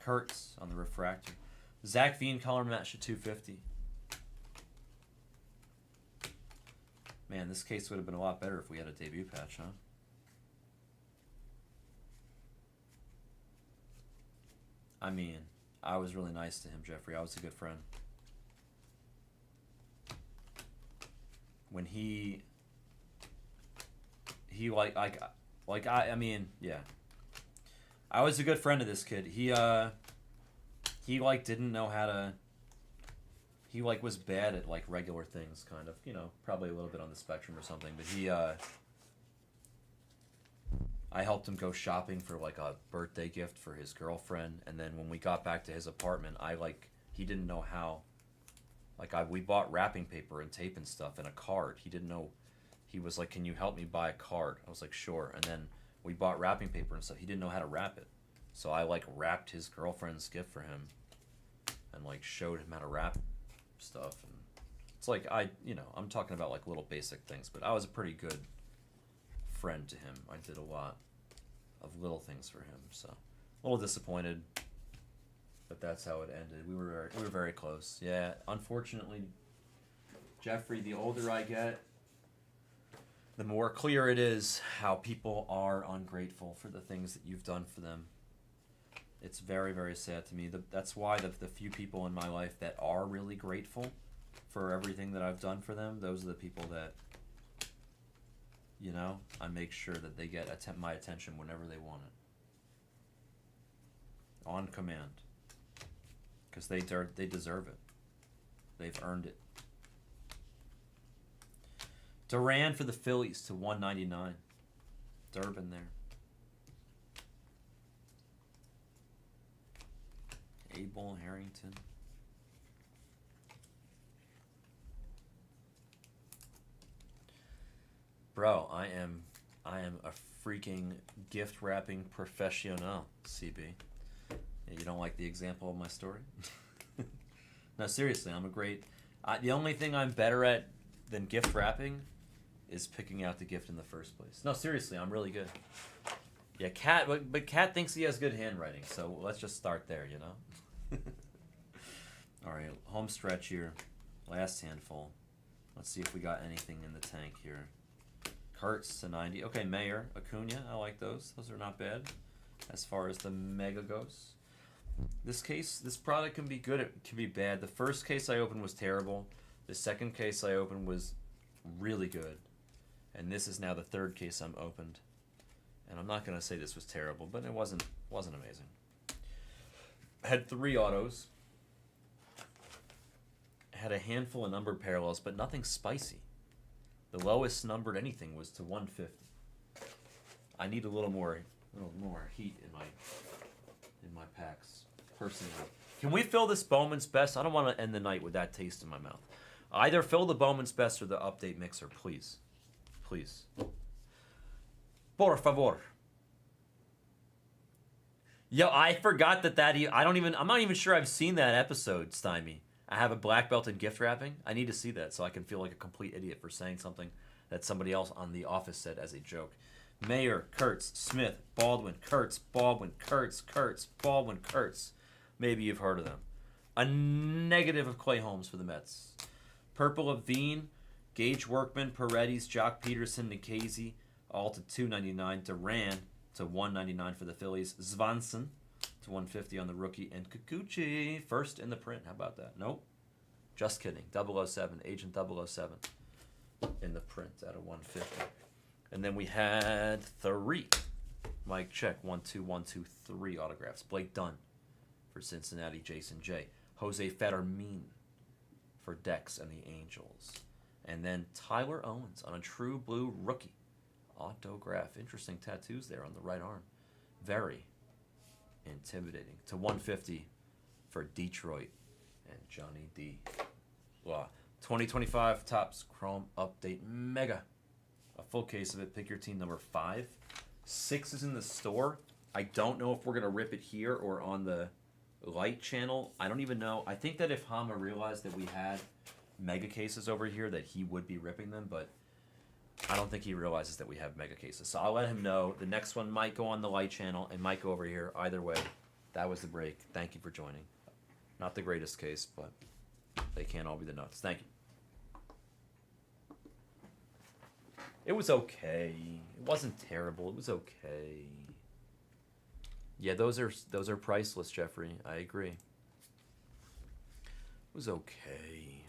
Kurtz on the refractor. Zach Veen color match at 250. Man, this case would have been a lot better if we had a debut patch, huh? I mean, I was really nice to him, Jeffrey. I was a good friend. When he I mean, yeah. I was a good friend of this kid. He like didn't know how to. He like was bad at like regular things, kind of. You know, probably a little bit on the spectrum or something. But he, I helped him go shopping for like a birthday gift for his girlfriend, and then when we got back to his apartment, he didn't know how. We bought wrapping paper and tape and stuff and a card. He didn't know. He was like, "Can you help me buy a card?" I was like, "Sure." And then we bought wrapping paper and stuff. He didn't know how to wrap it, so I like wrapped his girlfriend's gift for him, and like showed him how to wrap stuff. And it's like I'm talking about like little basic things, but I was a pretty good friend to him. I did a lot of little things for him, so a little disappointed, but that's how it ended. We were very close. Yeah, unfortunately, Jeffrey, the older I get, the more clear it is how people are ungrateful for the things that you've done for them. It's very, very sad to me. That's why the few people in my life that are really grateful for everything that I've done for them, those are the people that, I make sure that they get my attention whenever they want it. On command. Because they deserve it. They've earned it. Duran for the Phillies to 199. Durbin there. Abel Harrington. Bro, I am a freaking gift wrapping professional, CB. You don't like the example of my story? No, seriously, I'm a great. The only thing I'm better at than gift wrapping is picking out the gift in the first place. No, seriously, I'm really good. Yeah, but Cat thinks he has good handwriting, so let's just start there, All right, home stretch here. Last handful. Let's see if we got anything in the tank here. Kurtz to 90. Okay, Mayer, Acuna, I like those. Those are not bad as far as the mega goes. This product can be good, it can be bad. The first case I opened was terrible. The second case I opened was really good. And this is now the third case I'm opened. And I'm not going to say this was terrible, but it wasn't amazing. Had 3 autos. Had a handful of numbered parallels, but nothing spicy. The lowest numbered anything was to 150. I need a little more heat in my packs, personally. Can we fill this Bowman's Best? I don't want to end the night with that taste in my mouth. Either fill the Bowman's Best or the update mixer, please. Please. Por favor. Yo, I forgot I'm not even sure I've seen that episode, Stymie. I have a black belt in gift wrapping. I need to see that so I can feel like a complete idiot for saying something that somebody else on The Office said as a joke. Mayer, Kurtz, Smith, Baldwin, Kurtz, Baldwin, Kurtz, Baldwin, Kurtz. Maybe you've heard of them. A negative of Clay Holmes for the Mets. Purple of Veen, Gage Workman, Paredes, Jock Peterson, Nikhazy, all to $2.99. Duran to $1.99 for the Phillies. Svanson to $1.50 on the rookie. And Kikuchi, first in the print. How about that? Nope. Just kidding. 007, Agent 007 in the print out of $1.50. And then we had 3. Mike check. 1, 2, 1, 2, 3 autographs. Blake Dunn for Cincinnati, Jason J. Jose Fermin for Dex and the Angels. And then Tyler Owens on a true blue rookie autograph. Interesting tattoos there on the right arm. Very intimidating. To $150 for Detroit and Johnny D. Wow. 2025 Topps Chrome Update Mega. A full case of it. Pick your team number 5. 6 is in the store. I don't know if we're going to rip it here or on the light channel. I don't even know. I think that if Hama realized that we had mega cases over here that he would be ripping them, but I don't think he realizes that we have mega cases. So I'll let him know. The next one might go on the light channel and might go over here. Either way, that was the break. Thank you for joining. Not the greatest case, but they can't all be the nuts. Thank you. It was okay. It wasn't terrible. It was okay. Yeah, those are priceless, Jeffrey. I agree. It was okay.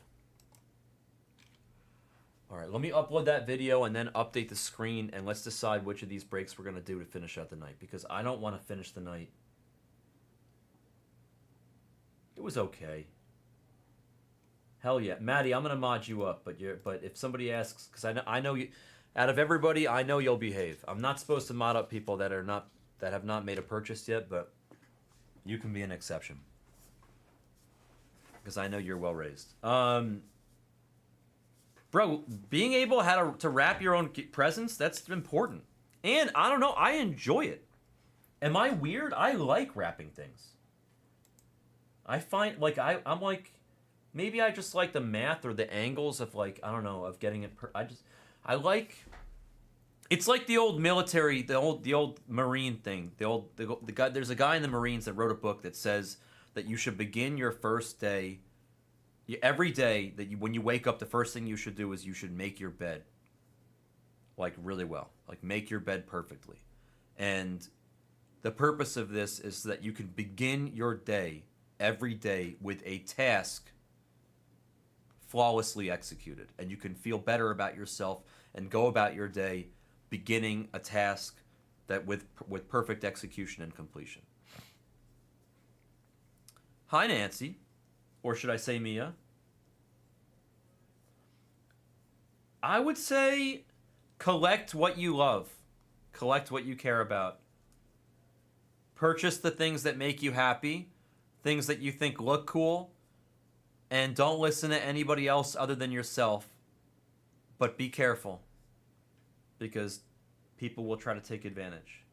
All right, let me upload that video and then update the screen, and let's decide which of these breaks we're going to do to finish out the night, because I don't want to finish the night. It was okay. Hell yeah. Maddie, I'm going to mod you up, but if somebody asks, because I know you, out of everybody, I know you'll behave. I'm not supposed to mod up people that have not made a purchase yet, but you can be an exception. Because I know you're well raised. Bro, being able to wrap your own presents, that's important. And I don't know, I enjoy it. Am I weird? I like wrapping things. I find, like, I'm like, maybe I just like the math or the angles of, like, I don't know, of getting it. I like, it's like the old military, the old Marine thing. The guy, there's a guy in the Marines that wrote a book that says that you should begin your first day. Every day when you wake up, the first thing you should do is you should make your bed, like, really well, like make your bed perfectly. And the purpose of this is so that you can begin your day every day with a task flawlessly executed, and you can feel better about yourself and go about your day beginning a task that with perfect execution and completion. Hi, Nancy. Or should I say Mia? I would say collect what you love. Collect what you care about. Purchase the things that make you happy, things that you think look cool, and don't listen to anybody else other than yourself. But be careful, because people will try to take advantage.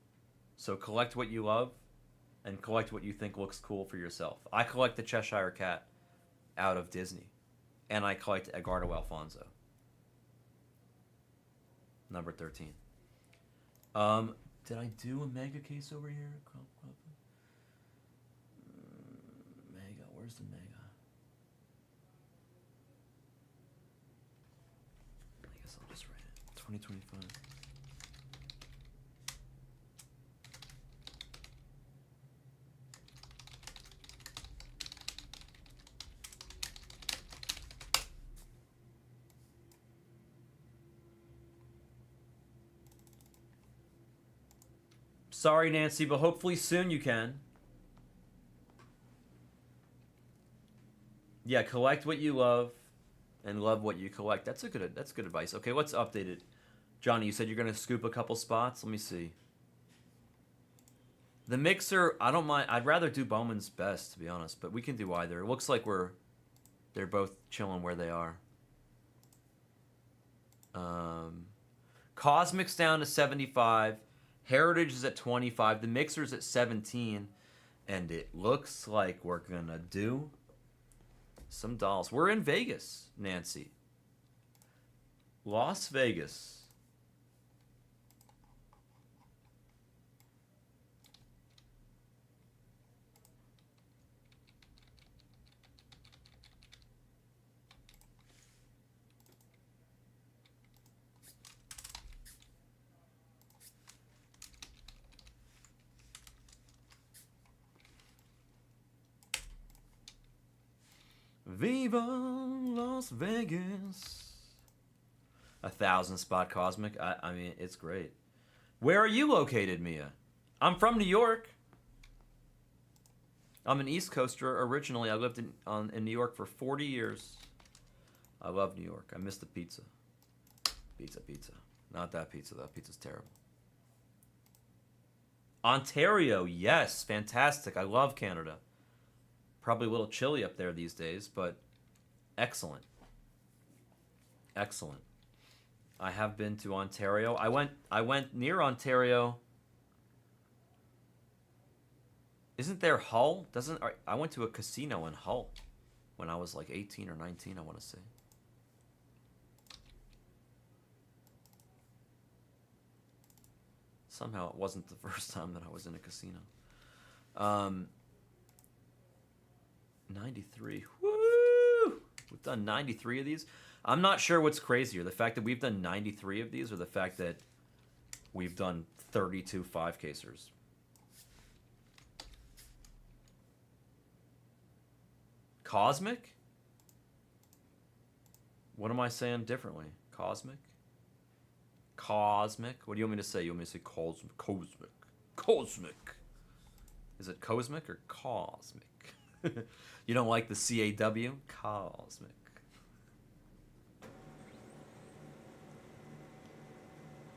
So collect what you love and collect what you think looks cool for yourself. I collect the Cheshire Cat out of Disney, and I collect Edgardo Alfonso. Number 13. Did I do a mega case over here? Mega, where's the mega? I guess I'll just write it. 2025. Sorry, Nancy, but hopefully soon you can. Yeah, collect what you love and love what you collect. That's good advice. Okay, let's update it. Johnny, you said you're going to scoop a couple spots? Let me see. The mixer, I don't mind. I'd rather do Bowman's best, to be honest, but we can do either. It looks like they're both chilling where they are. Cosmic's down to 75. Heritage is at 25. The mixer's at 17. And it looks like we're going to do some dolls. We're in Vegas, Nancy. Las Vegas. Viva Las Vegas. 1,000 spot Cosmic. I mean, it's great. Where are you located, Mia? I'm from New York. I'm an East Coaster originally. I lived in New York for 40 years. I love New York. I miss the pizza. Pizza. Not that pizza, though. Pizza's terrible. Ontario, yes. Fantastic. I love Canada. Probably a little chilly up there these days, but excellent. Excellent. I have been to Ontario. I went near Ontario. Isn't there Hull? I went to a casino in Hull when I was like 18 or 19, I want to say. Somehow it wasn't the first time that I was in a casino. 93. Woo! We've done 93 of these. I'm not sure what's crazier, the fact that we've done 93 of these or the fact that we've done 32 5-casers. Cosmic? What am I saying differently? Cosmic? Cosmic? What do you want me to say? You want me to say cosmic? Cosmic. Is it cosmic or cosmic? You don't like the CAW? Cosmic.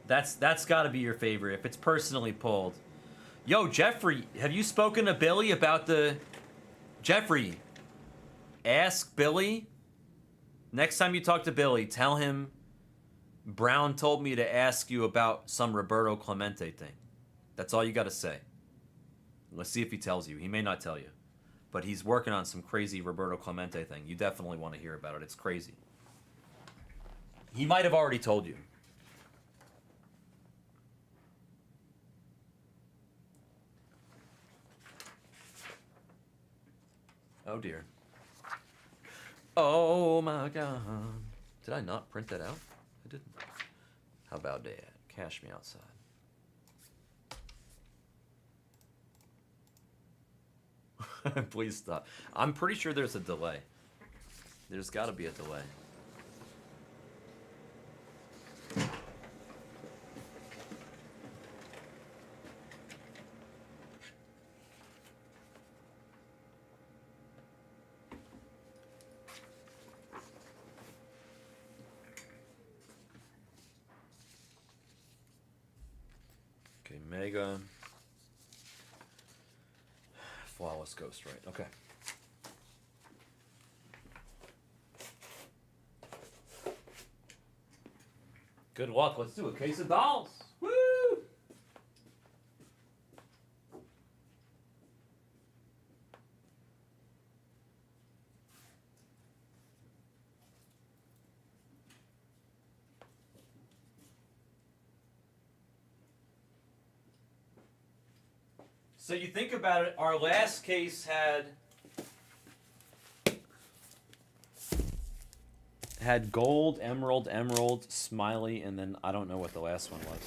That's got to be your favorite if it's personally pulled. Yo, Jeffrey, have you spoken to Billy about the... Jeffrey, ask Billy. Next time you talk to Billy, tell him Brown told me to ask you about some Roberto Clemente thing. That's all you got to say. Let's see if he tells you. He may not tell you. But he's working on some crazy Roberto Clemente thing. You definitely want to hear about it. It's crazy. He might have already told you. Oh dear. Oh my God. Did I not print that out? I didn't. How about that? Cash me outside. Please stop. I'm pretty sure there's a delay. There's got to be a delay. Okay, Mega. Flawless Ghostwrite. Okay. Good luck. Let's do a case of dolls. Woo! So you think about it, our last case had gold, emerald, smiley, and then I don't know what the last one was.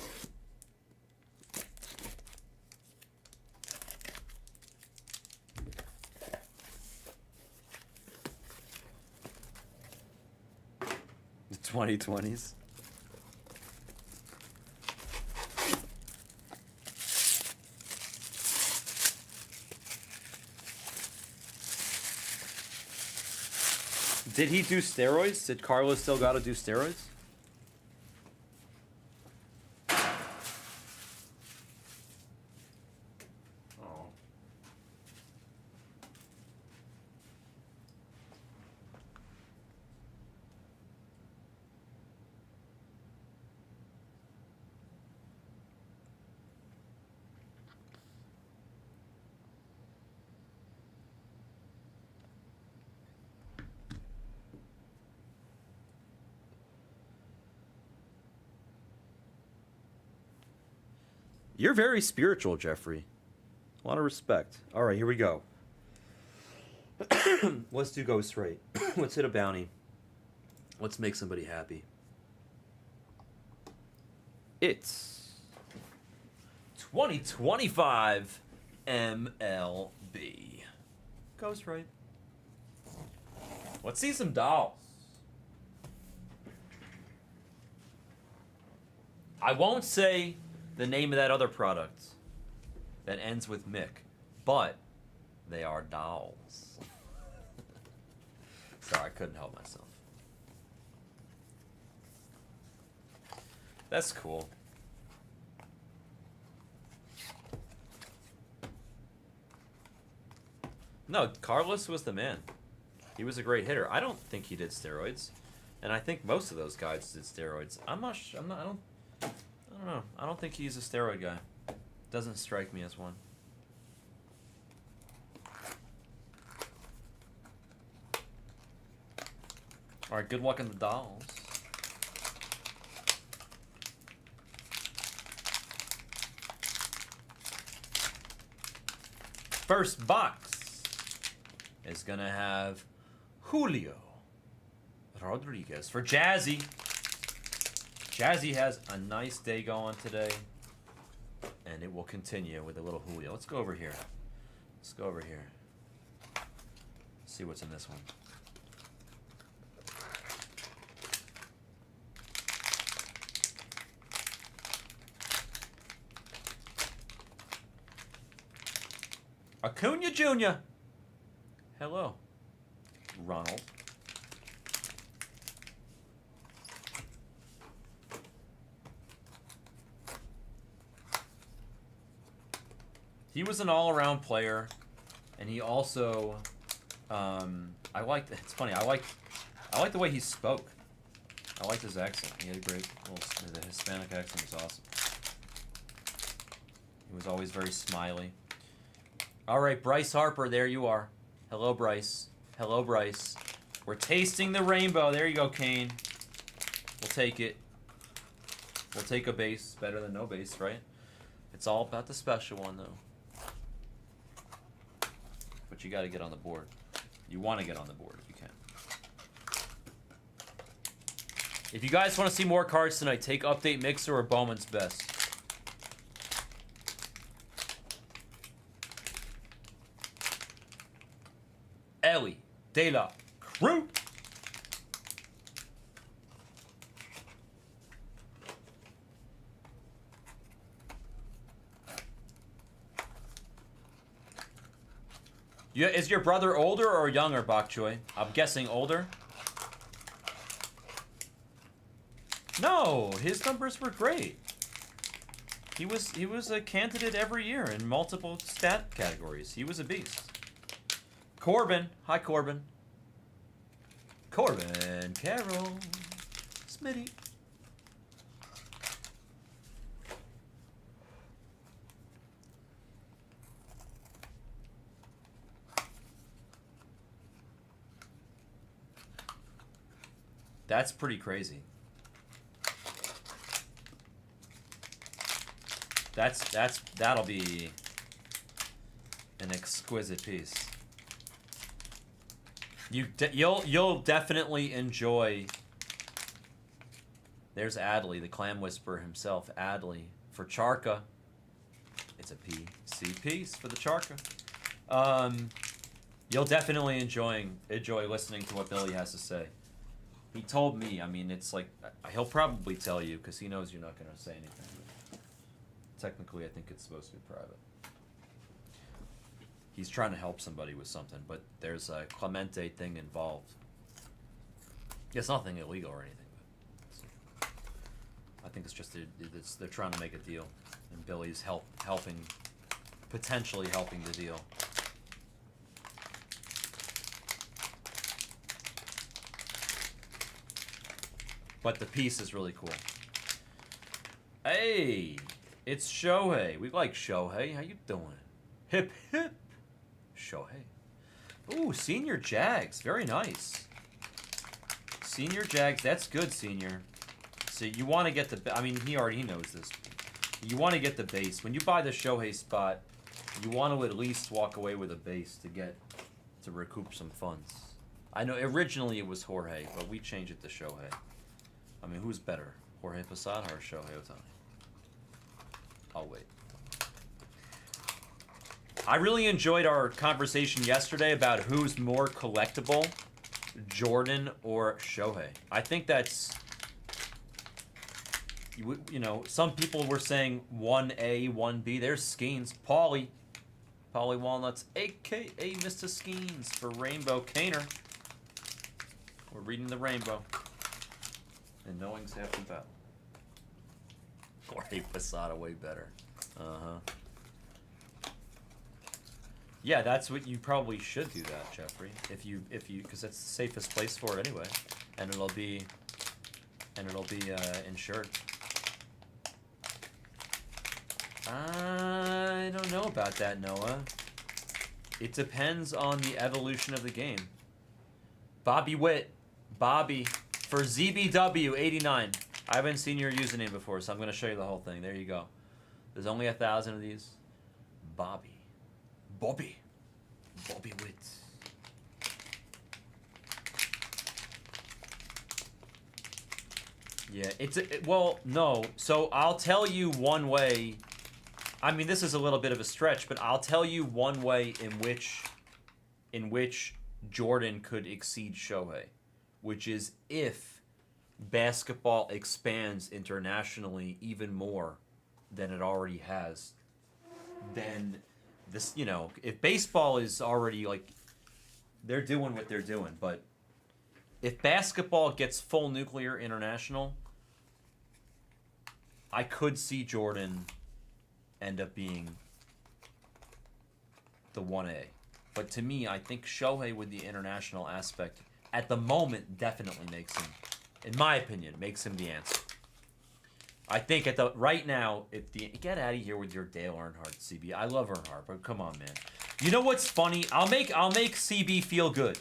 The 2020s. Did he do steroids? Did Carlos still got to do steroids? Oh. You're very spiritual, Jeffrey. A lot of respect. All right, here we go. Let's do Ghostwrite. Let's hit a bounty. Let's make somebody happy. It's 2025 MLB. Ghostwrite. Let's see some dolls. I won't say the name of that other product that ends with Mick, but they are dolls. Sorry, I couldn't help myself. That's cool. No, Carlos was the man. He was a great hitter. I don't think he did steroids, and I think most of those guys did steroids. I don't know. I don't think he's a steroid guy. Doesn't strike me as one. All right, good luck on the dolls. First box is gonna have Julio Rodriguez for Jazzy. Jazzy has a nice day going today, and it will continue with a little Julio. Let's go over here. Let's go over here. See what's in this one. Acuna Jr. Hello, Ronald. He was an all-around player, and he also, I liked. It's funny. I like the way he spoke. I liked his accent. He had a great the Hispanic accent was awesome. He was always very smiley. All right, Bryce Harper, there you are. Hello, Bryce. Hello, Bryce. We're tasting the rainbow. There you go, Kane. We'll take it. We'll take a base. Better than no base, right? It's all about the special one, though. But you got to get on the board. You want to get on the board if you can. If you guys want to see more cards tonight, take Update Mixer or Bowman's Best. Ellie De La Cruz. Yeah, is your brother older or younger, Bok Choy? I'm guessing older. No, his numbers were great. He was a candidate every year in multiple stat categories. He was a beast. Corbin. Hi, Corbin. Corbin Carroll. Smitty. That's pretty crazy. That'll be an exquisite piece. You'll definitely enjoy. There's Adley, the Clam Whisperer himself. Adley for Charka. It's a PC piece for the Charka. You'll definitely enjoy listening to what Billy has to say. He told me. I mean, it's like he'll probably tell you because he knows you're not going to say anything. Technically, I think it's supposed to be private. He's trying to help somebody with something, but there's a Clemente thing involved. It's nothing illegal or anything. But I think it's just they're trying to make a deal, and Billy's potentially helping the deal. But the piece is really cool. Hey, it's Shohei. We like Shohei. How you doing? Hip hip. Shohei. Ooh, Senior Jags. Very nice. Senior Jags. That's good, Senior. So you want to get the... I mean, he knows this. You want to get the base. When you buy the Shohei spot, you want to at least walk away with a base to recoup some funds. I know originally it was Jorge, but we changed it to Shohei. I mean, who's better? Jorge Posada or Shohei Ohtani? I'll wait. I really enjoyed our conversation yesterday about who's more collectible Jordan or Shohei. I think that's, you know, some people were saying 1A, 1B. There's Skeens. Paulie Walnuts, a.k.a. Mr. Skeens for Rainbow Caner. We're reading the rainbow. And knowing's half the battle. Jorge Posada, way better. Yeah, that's what you probably should do that, Jeffrey. If you, because that's the safest place for it anyway, and it'll be insured. I don't know about that, Noah. It depends on the evolution of the game. Bobby Witt, Bobby for ZBW89. I haven't seen your username before, so I'm gonna show you the whole thing. There you go. There's only 1,000 of these. Bobby Witt. Yeah, well, no. So I'll tell you one way. I mean, this is a little bit of a stretch, but I'll tell you one way in which Jordan could exceed Shohei, which is if basketball expands internationally even more than it already has. Then this, you know, if baseball is already like, they're doing what they're doing, but if basketball gets full nuclear international, I could see Jordan end up being the 1A. But to me, I think Shohei with the international aspect at the moment definitely makes him, in my opinion, makes him the answer. I think at the right now, if the get out of here with your Dale Earnhardt, CB. I love Earnhardt, but come on, man. You know what's funny? I'll make CB feel good.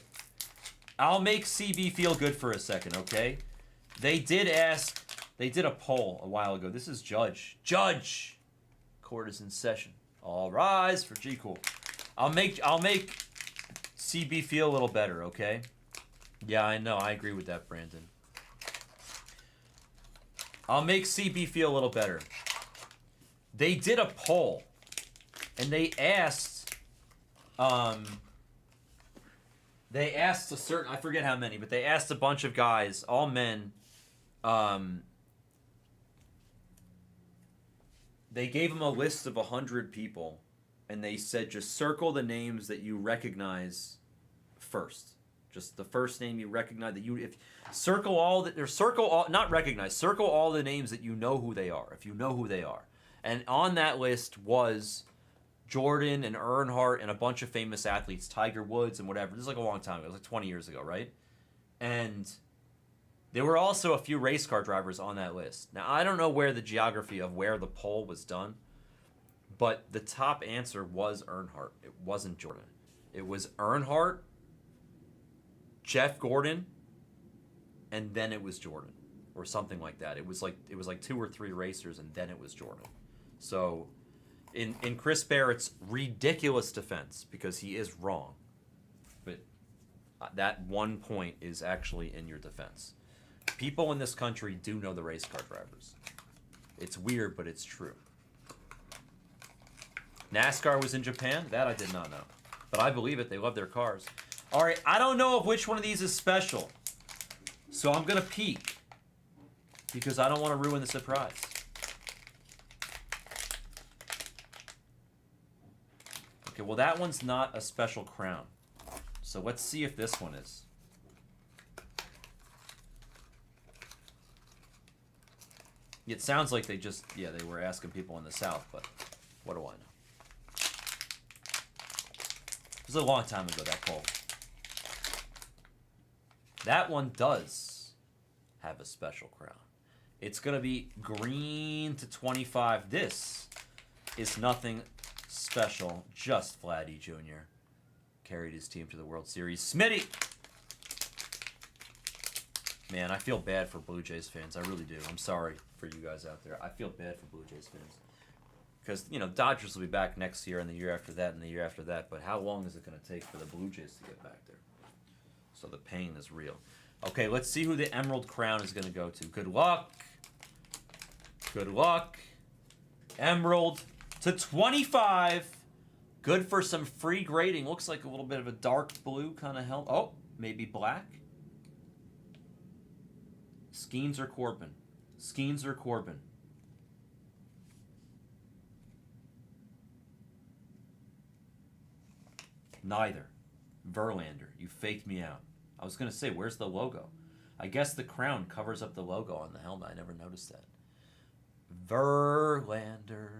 I'll make CB feel good for a second, okay? They did a poll a while ago. This is Judge. Court is in session. All rise for G Cool. I'll make CB feel a little better, okay? Yeah, I know. I agree with that, Brandon. I'll make CB feel a little better. They did a poll, and they asked a certain, I forget how many, but they asked a bunch of guys, all men, they gave them a list of 100 people, and they said just circle the names that you recognize first. Just the first name you recognize that you circle all the names that you know who they are, if you know who they are. And on that list was Jordan and Earnhardt and a bunch of famous athletes, Tiger Woods and whatever. This is like a long time ago. It was like 20 years ago, right? And there were also a few race car drivers on that list. Now, I don't know where the geography of where the poll was done, but the top answer was Earnhardt. It wasn't Jordan. It was Earnhardt, Jeff Gordon, and then it was Jordan, or something like that. It was like 2 or 3 racers, and then it was Jordan. So, in Chris Barrett's ridiculous defense, because he is wrong, but that one point is actually in your defense. People in this country do know the race car drivers. It's weird, but it's true. NASCAR was in Japan? That I did not know. But I believe it. They love their cars. All right, I don't know which one of these is special. So I'm going to peek. Because I don't want to ruin the surprise. Okay, well that one's not a special crown. So let's see if this one is. It sounds like they were asking people in the South, but what do I know? It was a long time ago, that poll. That one does have a special crown. It's going to be green to 25. This is nothing special, just Vladdy Jr. carried his team to the World Series. Smitty! Man, I feel bad for Blue Jays fans. I really do. I'm sorry for you guys out there. I feel bad for Blue Jays fans. Because, you know, Dodgers will be back next year and the year after that and the year after that. But how long is it going to take for the Blue Jays to get back there? So the pain is real. Okay, let's see who the Emerald Crown is going to go to. Good luck. Good luck. Emerald to 25. Good for some free grading. Looks like a little bit of a dark blue kind of helmet. Oh, maybe black. Skeens or Corbin? Skeens or Corbin? Neither. Verlander, you faked me out. I was going to say, where's the logo? I guess the crown covers up the logo on the helmet. I never noticed that. Verlander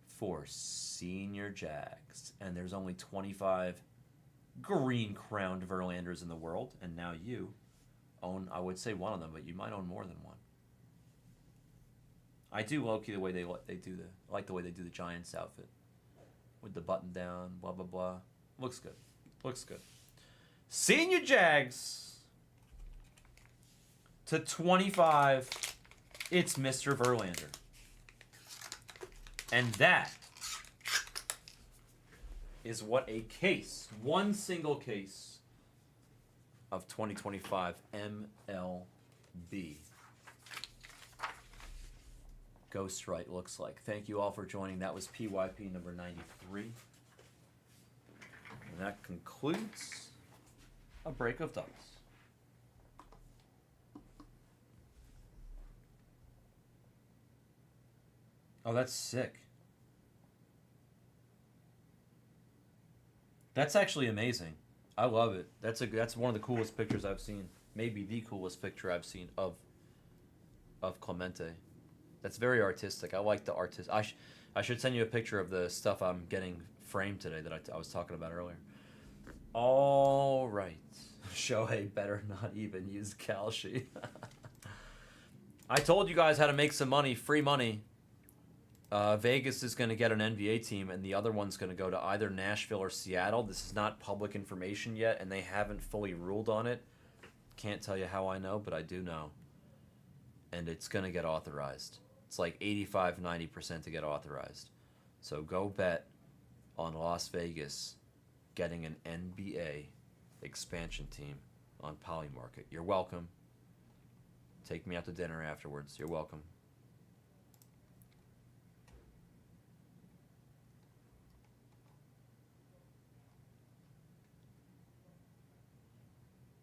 for Senior Jags. And there's only 25 green-crowned Verlanders in the world. And now you own, I would say one of them, but you might own more than one. I do low-key the way they do I like the way they do the Giants outfit. With the button down, blah, blah, blah. Looks good. Looks good. Senior Jags to 25. It's Mr. Verlander. And that is what a case, one single case of 2025 MLB Ghostwrite looks like. Thank you all for joining. That was PYP number 93. And that concludes a break of dice. Oh, that's sick. That's actually amazing. I love it. That's one of the coolest pictures I've seen. Maybe the coolest picture I've seen of Clemente. That's very artistic. I like the artist. I should send you a picture of the stuff I'm getting framed today that I was talking about earlier. All right. Shohei better not even use Kalshi. I told you guys how to make some money, free money. Vegas is going to get an NBA team, and the other one's going to go to either Nashville or Seattle. This is not public information yet, and they haven't fully ruled on it. Can't tell you how I know, but I do know. And it's going to get authorized. It's like 85-90% to get authorized. So go bet on Las Vegas getting an NBA expansion team on Polymarket. You're welcome. Take me out to dinner afterwards. You're welcome.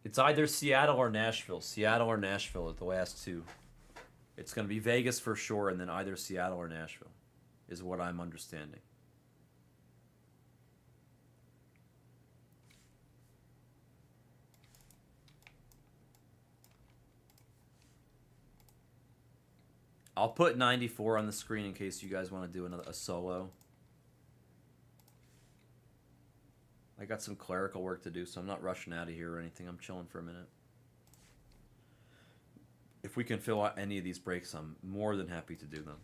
It's either Seattle or Nashville. Seattle or Nashville are the last two. It's going to be Vegas for sure, and then either Seattle or Nashville is what I'm understanding. I'll put 94 on the screen in case you guys want to do a solo. I got some clerical work to do, so I'm not rushing out of here or anything. I'm chilling for a minute. If we can fill out any of these breaks, I'm more than happy to do them.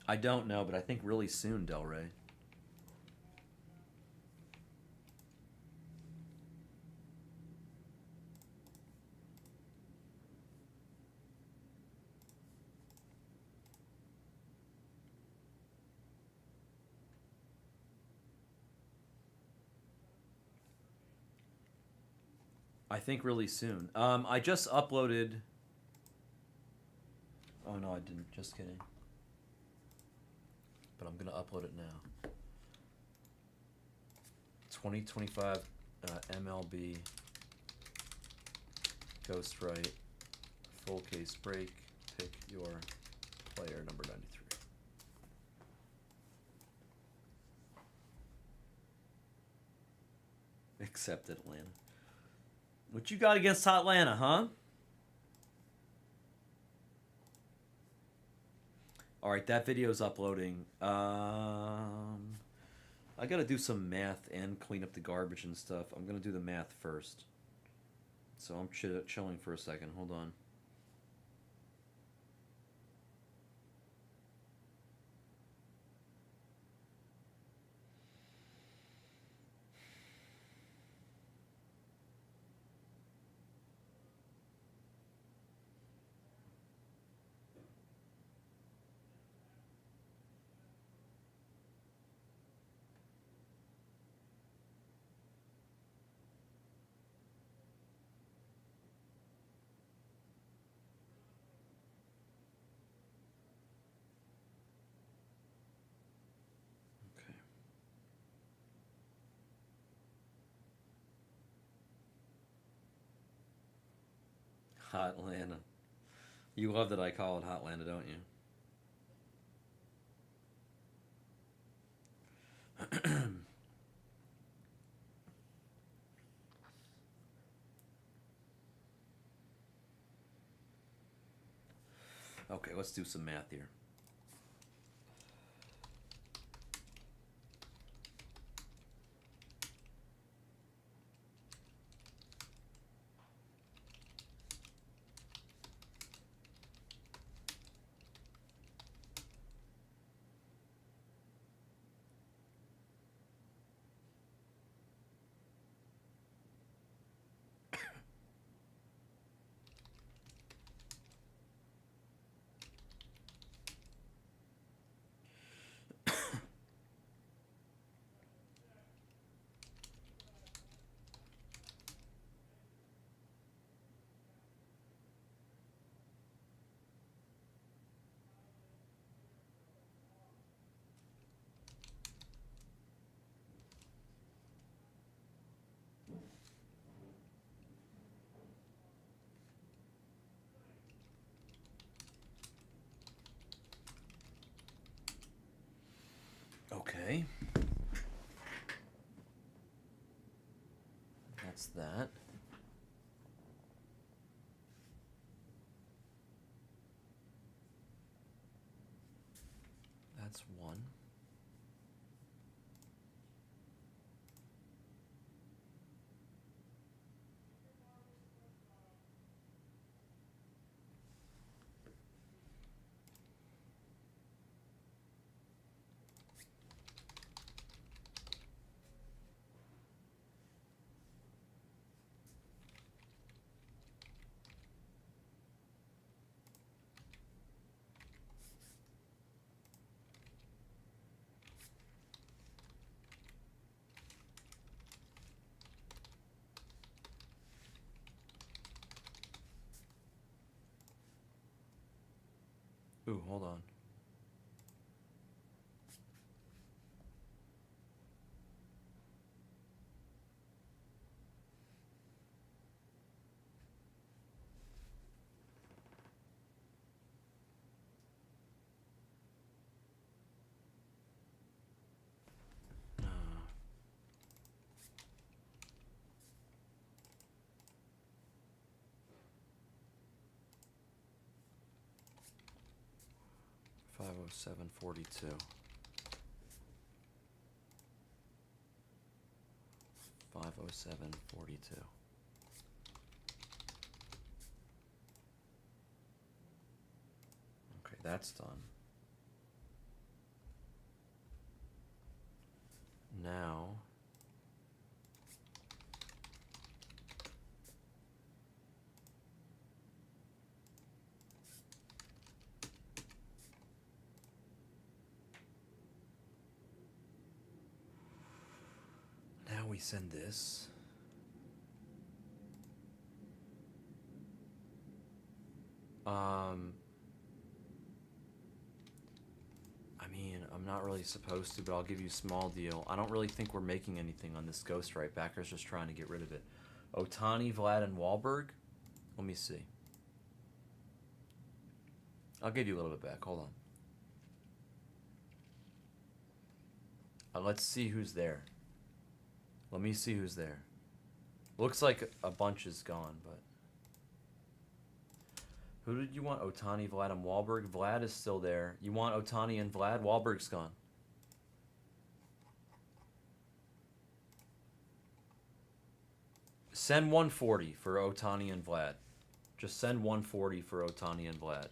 I don't know, but I think really soon, Del Rey. I think really soon. I just uploaded... Oh, no, I didn't. Just kidding. But I'm going to upload it now. 2025 MLB Ghostwrite full case break. Pick your player number 93. Except Atlanta. What you got against Atlanta, huh? All right, that video's uploading. I got to do some math and clean up the garbage and stuff. I'm going to do the math first. So I'm chilling for a second. Hold on. Hotlanta. You love that I call it Hotlanta, don't you? Okay, let's do some math here. Okay. That's that. That's one. Ooh, hold on. Uh, 507.42. 507.42. Okay, that's done. Now, we send this. I mean, I'm not really supposed to, but I'll give you a small deal. I don't really think we're making anything on this Ghostwrite. Backer's just trying to get rid of it. Otani, Vlad, and Wahlberg? Let me see. I'll give you a little bit back. Hold on. Let's see who's there. Let me see who's there. Looks like a bunch is gone, but... Who did you want? Otani, Vlad, and Wahlberg? Vlad is still there. You want Otani and Vlad? Wahlberg's gone. Send 140 for Otani and Vlad. Just send 140 for Otani and Vlad.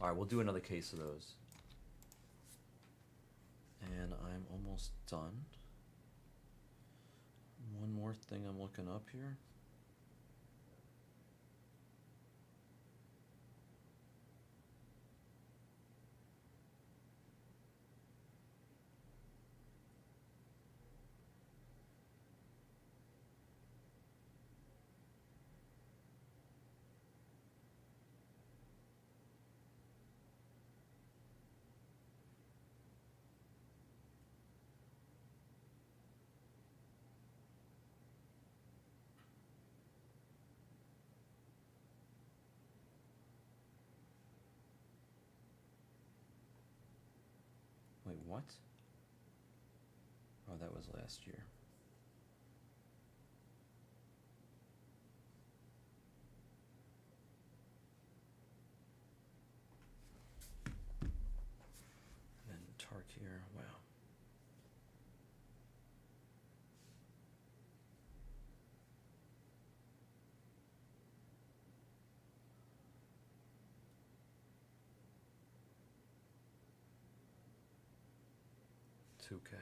Alright, we'll do another case of those. And I'm almost done. One more thing I'm looking up here. What? Oh, that was last year. And then Tarkir, wow. $2K.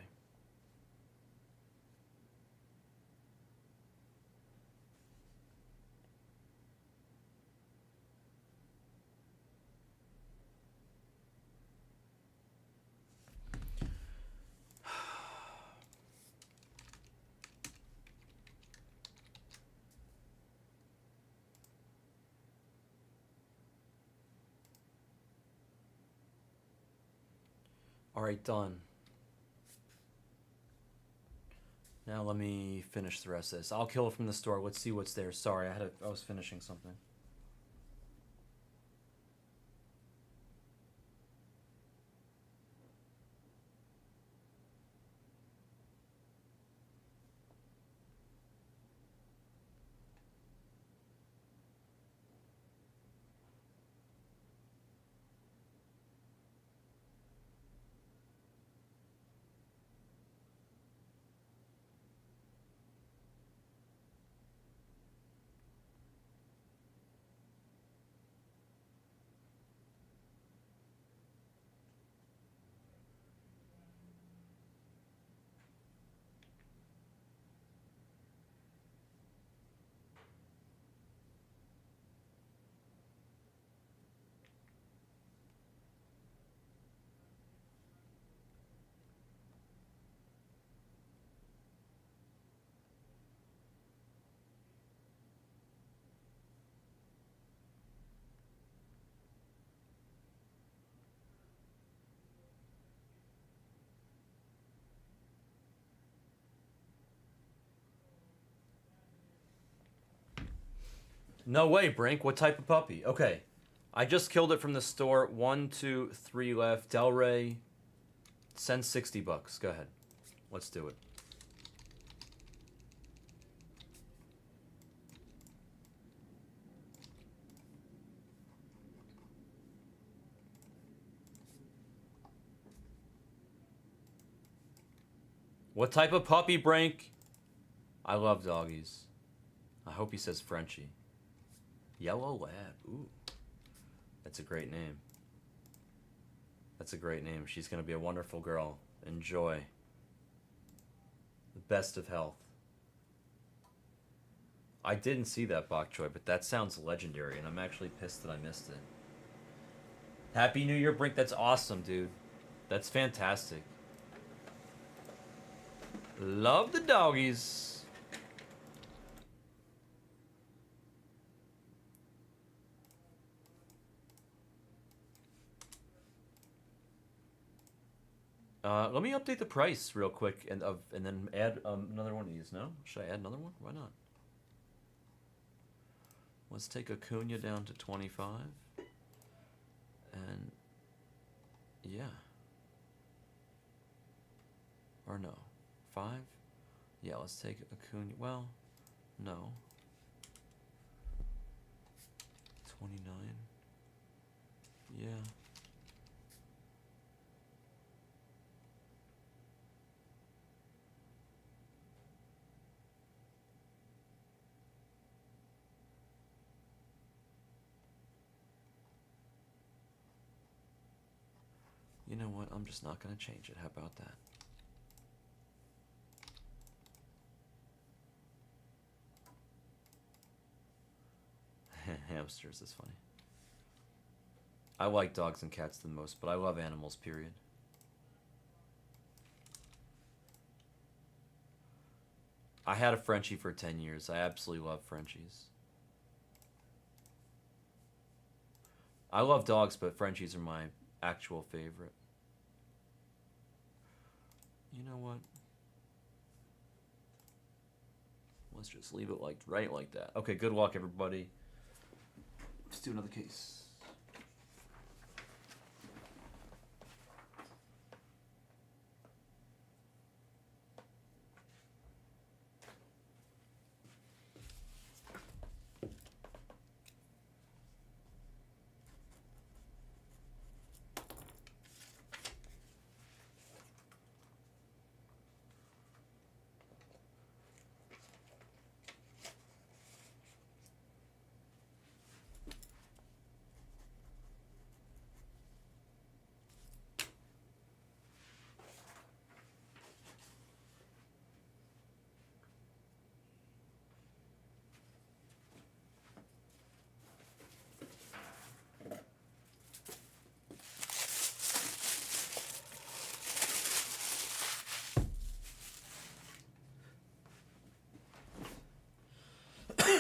All right, done. Now let me finish the rest of this. I'll kill it from the store. Let's see what's there. Sorry, I was finishing something. No way, Brink. What type of puppy? Okay. I just killed it from the store. 1, 2, 3 left. Delray, send $60. Go ahead. Let's do it. What type of puppy, Brink? I love doggies. I hope he says Frenchie. Yellow Lab. Ooh. That's a great name. That's a great name. She's going to be a wonderful girl. Enjoy. The best of health. I didn't see that bok choy, but that sounds legendary, and I'm actually pissed that I missed it. Happy New Year, Brink. That's awesome, dude. That's fantastic. Love the doggies. Let me update the price real quick and then add another one of these. No? Should I add another one? Why not? Let's take Acuna down to 25. And yeah. Or no. 5? Yeah, let's take Acuna. Well, no. 29. Yeah. You know what? I'm just not going to change it. How about that? Hamsters is funny. I like dogs and cats the most, but I love animals, period. I had a Frenchie for 10 years. I absolutely love Frenchies. I love dogs, but Frenchies are my actual favorite. You know what? Let's just leave it like right like that. Okay, good luck, everybody. Let's do another case.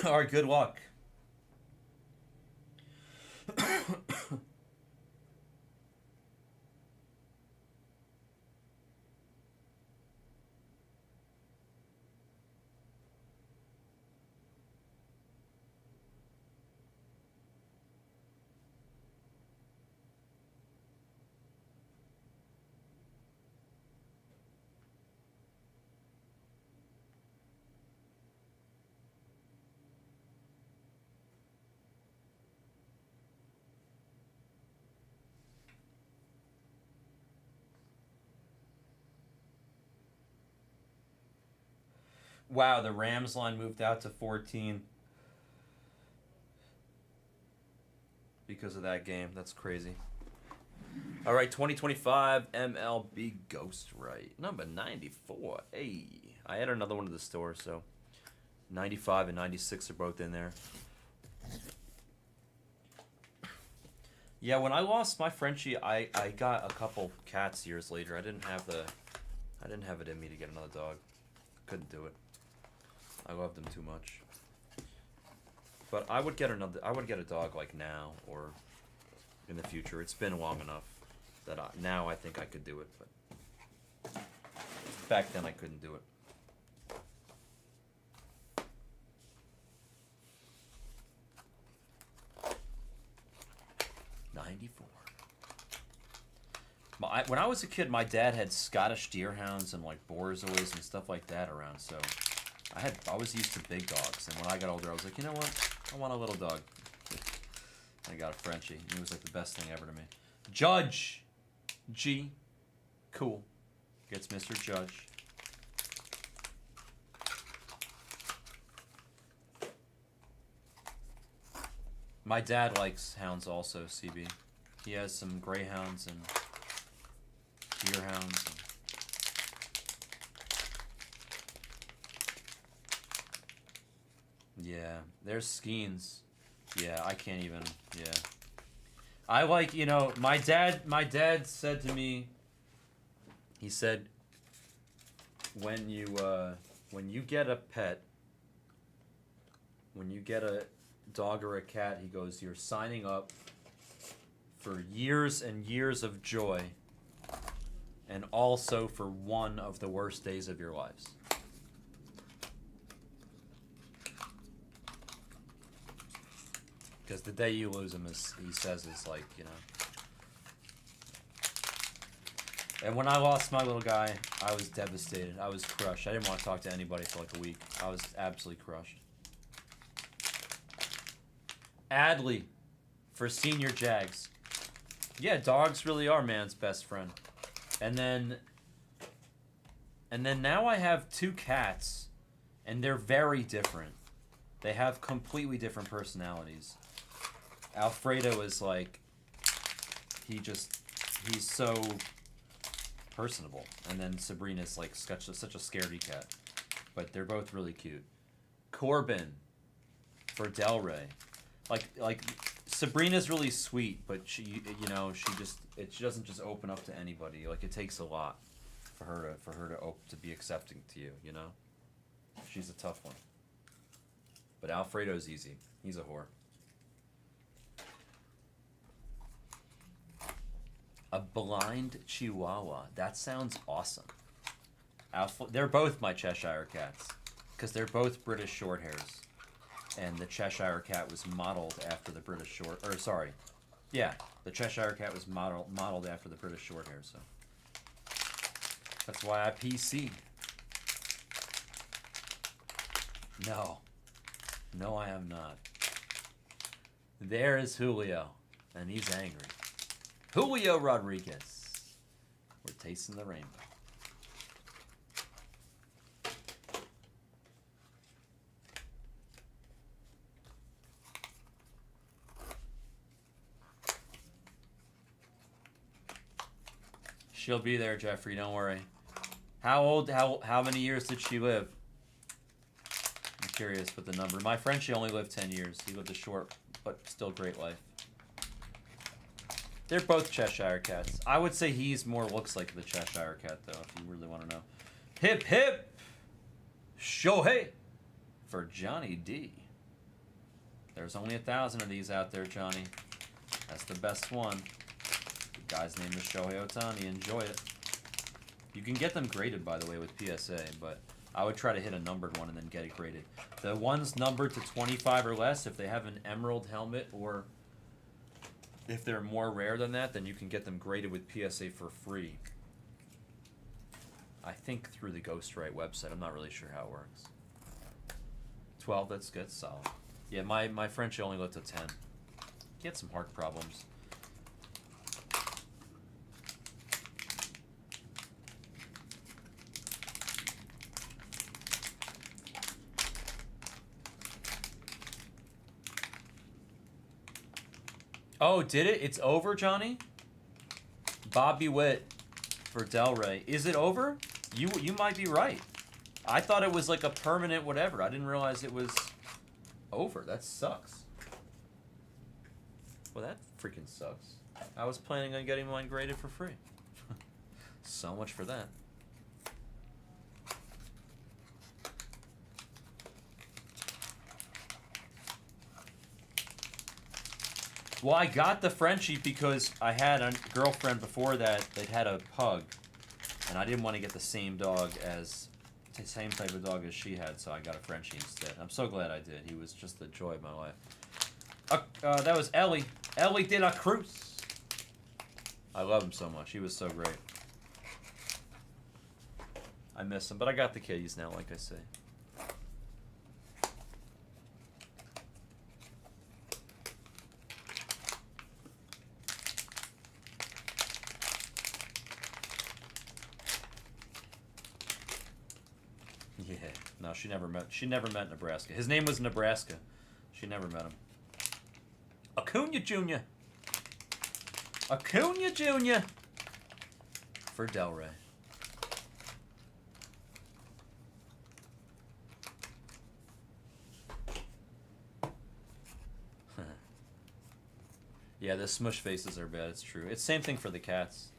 All right, good luck. Wow, the Rams line moved out to 14 because of that game. That's crazy. All right, 2025 MLB Ghostwrite. Number 94. Hey, I had another one at the store, so 95 and 96 are both in there. Yeah, when I lost my Frenchie, I got a couple cats years later. I didn't have it in me to get another dog. Couldn't do it. I loved them too much. But I would get a dog like now or in the future. It's been long enough that now I think I could do it, but back then I couldn't do it. When I was a kid, my dad had Scottish Deerhounds and like Borzois and stuff like that around, so I was used to big dogs. And when I got older, I was like, you know what? I want a little dog. I got a Frenchie. It was like the best thing ever to me. Judge G, cool. Gets Mr. Judge. My dad likes hounds also, CB. He has some greyhounds and deerhounds. Yeah, there's skeins. Yeah, I can't even. Yeah, I like, you know, my dad said to me. He said, when you get a pet, when you get a dog or a cat, he goes, you're signing up for years and years of joy, and also for one of the worst days of your lives. Because the day you lose him, is, he says, is like, you know. And when I lost my little guy, I was devastated. I was crushed. I didn't want to talk to anybody for like a week. I was absolutely crushed. Adley for Senior Jags. Yeah, dogs really are man's best friend. And then now I have two cats, and they're very different. They have completely different personalities. Alfredo is like, he's so personable, and then Sabrina's like such a scaredy cat, but they're both really cute. Corbin for Delray, like Sabrina's really sweet, but she doesn't just open up to anybody. Like, it takes a lot for her to be accepting to you. You know, she's a tough one. But Alfredo's easy. He's a whore. A blind Chihuahua. That sounds awesome. They're both my Cheshire cats, because they're both British Shorthairs, and the Cheshire cat was modeled after the British Short. Or sorry, yeah, the Cheshire cat was modeled after the British Shorthair. So that's why I PC. No, I am not. There is Julio, and he's angry. Julio Rodriguez. We're tasting the rainbow. She'll be there, Jeffrey, don't worry. How many years did she live? I'm curious with the number. My friend, she only lived 10 years. He lived a short, but still great life. They're both Cheshire cats. I would say he's more looks like the Cheshire cat, though, if you really want to know. Hip, hip! Shohei! For Johnny D. There's only 1,000 of these out there, Johnny. That's the best one. The guy's name is Shohei Ohtani. Enjoy it. You can get them graded, by the way, with PSA, but I would try to hit a numbered one and then get it graded. The ones numbered to 25 or less, if they have an emerald helmet, or if they're more rare than that, then you can get them graded with PSA for free. I think through the Ghostwrite website. I'm not really sure how it works. 12, that's good, solid. Yeah, my Frenchie only looked at 10. He had some heart problems. Oh, did it? It's over, Johnny? Bobby Witt for Delray. Is it over? You might be right. I thought it was like a permanent whatever. I didn't realize it was over. That sucks. Well, that freaking sucks. I was planning on getting mine graded for free. So much for that. Well, I got the Frenchie because I had a girlfriend before that had a pug, and I didn't want to get the same dog as the same type of dog as she had, so I got a Frenchie instead. I'm so glad I did. He was just the joy of my life. That was Ellie. Ellie de la Cruz. I love him so much. He was so great. I miss him, but I got the kitties now, like I say. Yeah, no, she never met Nebraska. His name was Nebraska. She never met him. Acuna Jr. Acuna Jr. for Delray. Yeah, the smush faces are bad, it's true. It's same thing for the cats.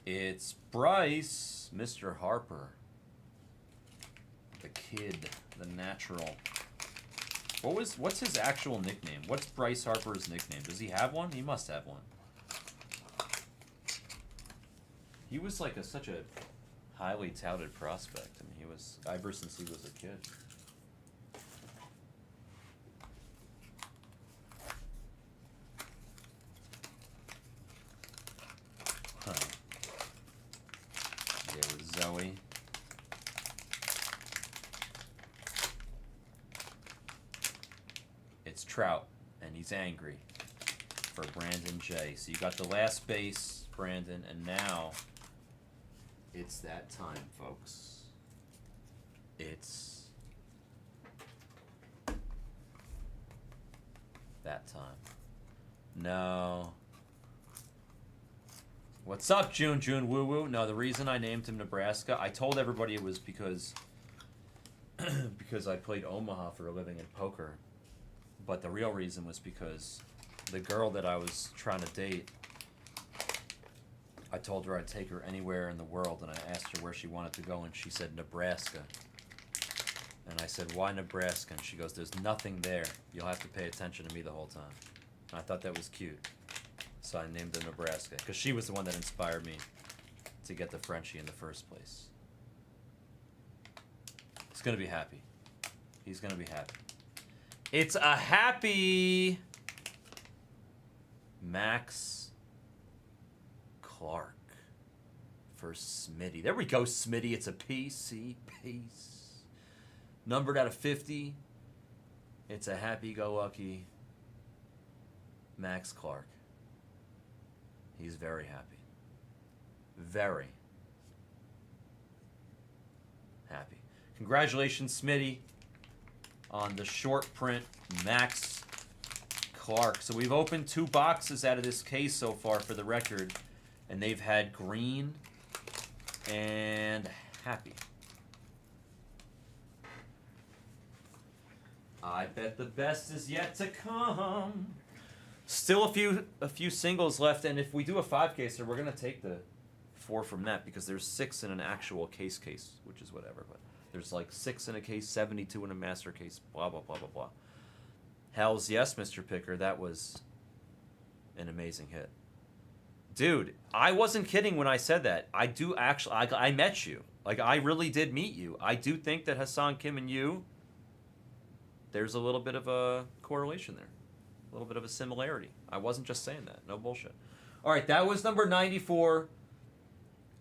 It's Bryce, Mr. Harper. The kid, the natural. What's his actual nickname? What's Bryce Harper's nickname? Does he have one? He must have one. He was like such a highly touted prospect. I mean, he was ever since he was a kid. Huh. Yeah, with Zoe. It's Trout, and he's angry for Brandon J. So you got the last base, Brandon, and now it's that time, folks. It's that time. No. What's up, June Woo Woo? No, the reason I named him Nebraska, I told everybody it was because because I played Omaha for a living in poker. But the real reason was because the girl that I was trying to date, I told her I'd take her anywhere in the world, and I asked her where she wanted to go, and she said Nebraska. And I said, why Nebraska? And she goes, there's nothing there. You'll have to pay attention to me the whole time. And I thought that was cute. So I named her Nebraska, because she was the one that inspired me to get the Frenchie in the first place. He's going to be happy. He's going to be happy. It's a happy Max Clark for Smitty. There we go, Smitty. It's a PC piece. Numbered out of 50. It's a happy-go-lucky Max Clark. He's very happy. Very happy. Congratulations, Smitty, on the short print Max Clark. So we've opened 2 boxes out of this case so far for the record, and they've had green and happy. I bet the best is yet to come. Still a few singles left, and if we do a 5-caser, we're gonna take the 4 from that because there's 6 in an actual case, which is whatever. But there's like 6 in a case, 72 in a master case. Blah blah blah blah blah. Hells yes, Mr. Picker. That was an amazing hit. Dude, I wasn't kidding when I said that. I do actually, I met you. Like, I really did meet you. I do think that Hassan Kim and you, there's a little bit of a correlation there. A little bit of a similarity. I wasn't just saying that. No bullshit. All right, that was number 94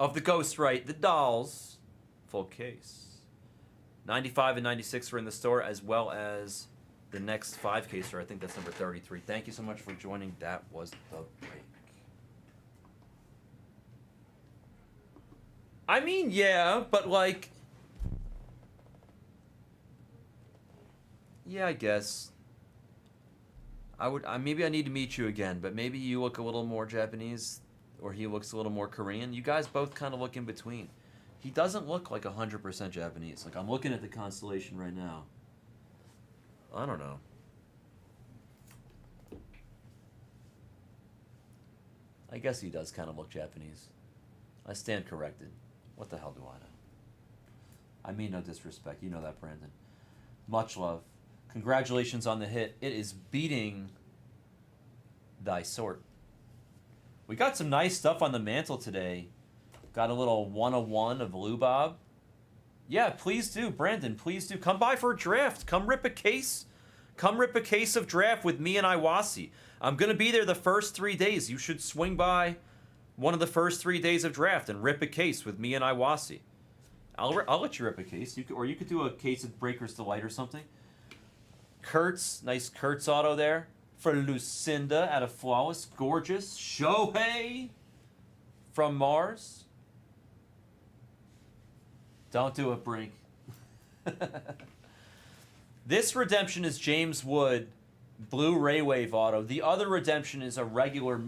of the Ghostwrite, the dolls, full case. 95 and 96 were in the store, as well as the next 5-caser. I think that's number 33. Thank you so much for joining. That was the break. I mean, yeah, but like... Yeah, I guess. Maybe I need to meet you again, but maybe you look a little more Japanese, or he looks a little more Korean. You guys both kind of look in between. He doesn't look like 100% Japanese. Like, I'm looking at the constellation right now. I don't know. I guess he does kind of look Japanese. I stand corrected. What the hell do I know? I mean no disrespect. You know that, Brandon. Much love. Congratulations on the hit. It is beating thy sort. We got some nice stuff on the mantle today. Got a little 101 of Lubob. Yeah, please do, Brandon. Please do. Come by for a draft. Come rip a case. Come rip a case of draft with me and Iwasi. I'm going to be there the first 3 days. You should swing by one of the first 3 days of draft and rip a case with me and Iwasi. I'll let you rip a case. Or you could do a case of Breaker's Delight or something. Kurtz, nice Kurtz auto there. For Lucinda at a flawless, gorgeous. Shohei from Mars. Don't do it, Brink. This redemption is James Wood, blue Ray Wave auto. The other redemption is a regular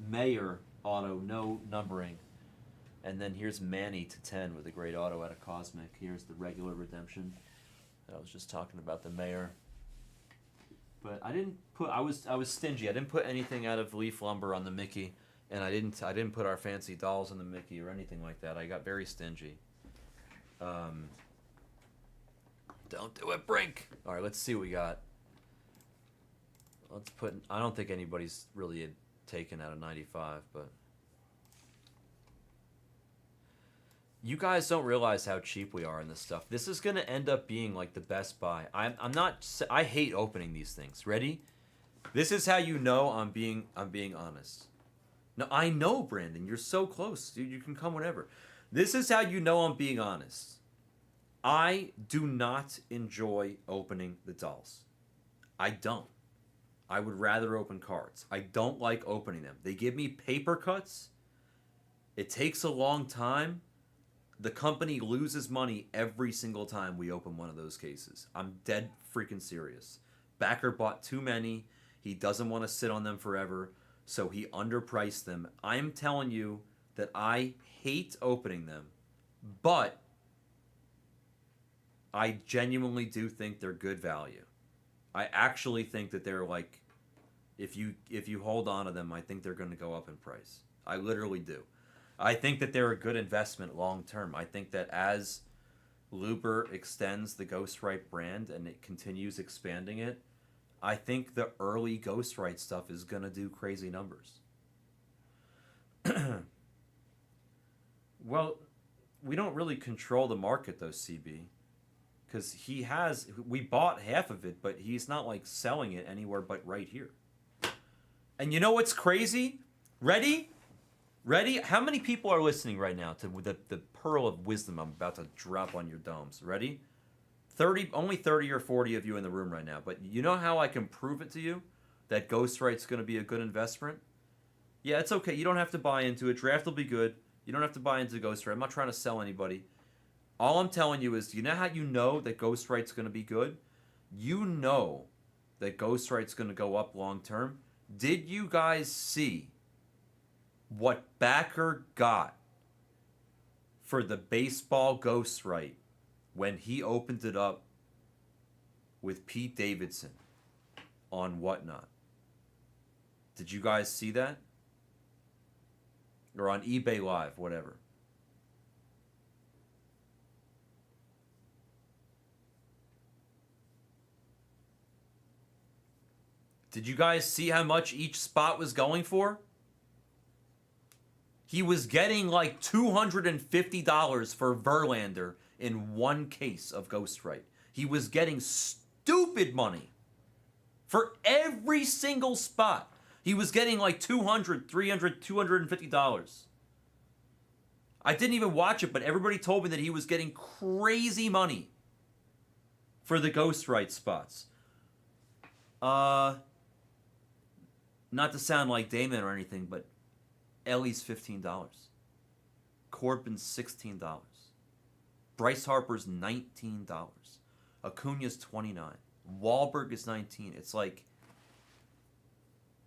Mayer auto, no numbering. And then here's Manny to 10 with a great auto at a Cosmic. Here's the regular redemption. I was just talking about the Mayer. But I didn't put, I was stingy. I didn't put anything out of Leaf Lumber on the Mickey, and I didn't put our fancy dolls on the Mickey or anything like that. I got very stingy. Don't do it, Brink. All right, let's see what we got. Let's put. I don't think anybody's really taken out of 95, but you guys don't realize how cheap we are in this stuff. This is gonna end up being like the best buy. I'm not. I hate opening these things. Ready? This is how you know I'm being honest. No, I know, Brandon. You're so close, dude. You can come whenever. This is how you know I'm being honest. I do not enjoy opening the dolls. I don't. I would rather open cards. I don't like opening them. They give me paper cuts. It takes a long time. The company loses money every single time we open one of those cases. I'm dead freaking serious. Backer bought too many. He doesn't want to sit on them forever, so he underpriced them. I'm telling you that I hate opening them, but I genuinely do think they're good value. I actually think that they're like, if you hold on to them, I think they're going to go up in price. I literally do. I think that they're a good investment long term. I think that as Luber extends the Ghostwrite brand and it continues expanding it, I think the early Ghostwrite stuff is going to do crazy numbers. Well, we don't really control the market though, CB. Because we bought half of it, but he's not like selling it anywhere but right here. And you know what's crazy? Ready? How many people are listening right now to the pearl of wisdom I'm about to drop on your domes? Ready? Only 30 or 40 of you in the room right now. But you know how I can prove it to you that Ghostwrite's going to be a good investment? Yeah, it's okay. You don't have to buy into it. Draft will be good. You don't have to buy into Ghostwrite. I'm not trying to sell anybody. All I'm telling you is, you know how you know that Ghostwrite's going to be good? You know that Ghostwrite's going to go up long term. Did you guys see what Backer got for the baseball Ghostwrite when he opened it up with Pete Davidson on Whatnot? Did you guys see that? Or on eBay Live, whatever. Did you guys see how much each spot was going for? He was getting like $250 for Verlander in one case of Ghostwrite. He was getting stupid money for every single spot. He was getting like $200, $300, $250. I didn't even watch it, but everybody told me that he was getting crazy money for the Ghostwrite spots. Not to sound like Damon or anything, but Ellie's $15. Corbin's $16. Bryce Harper's $19. Acuna's $29. Wahlberg is $19. It's like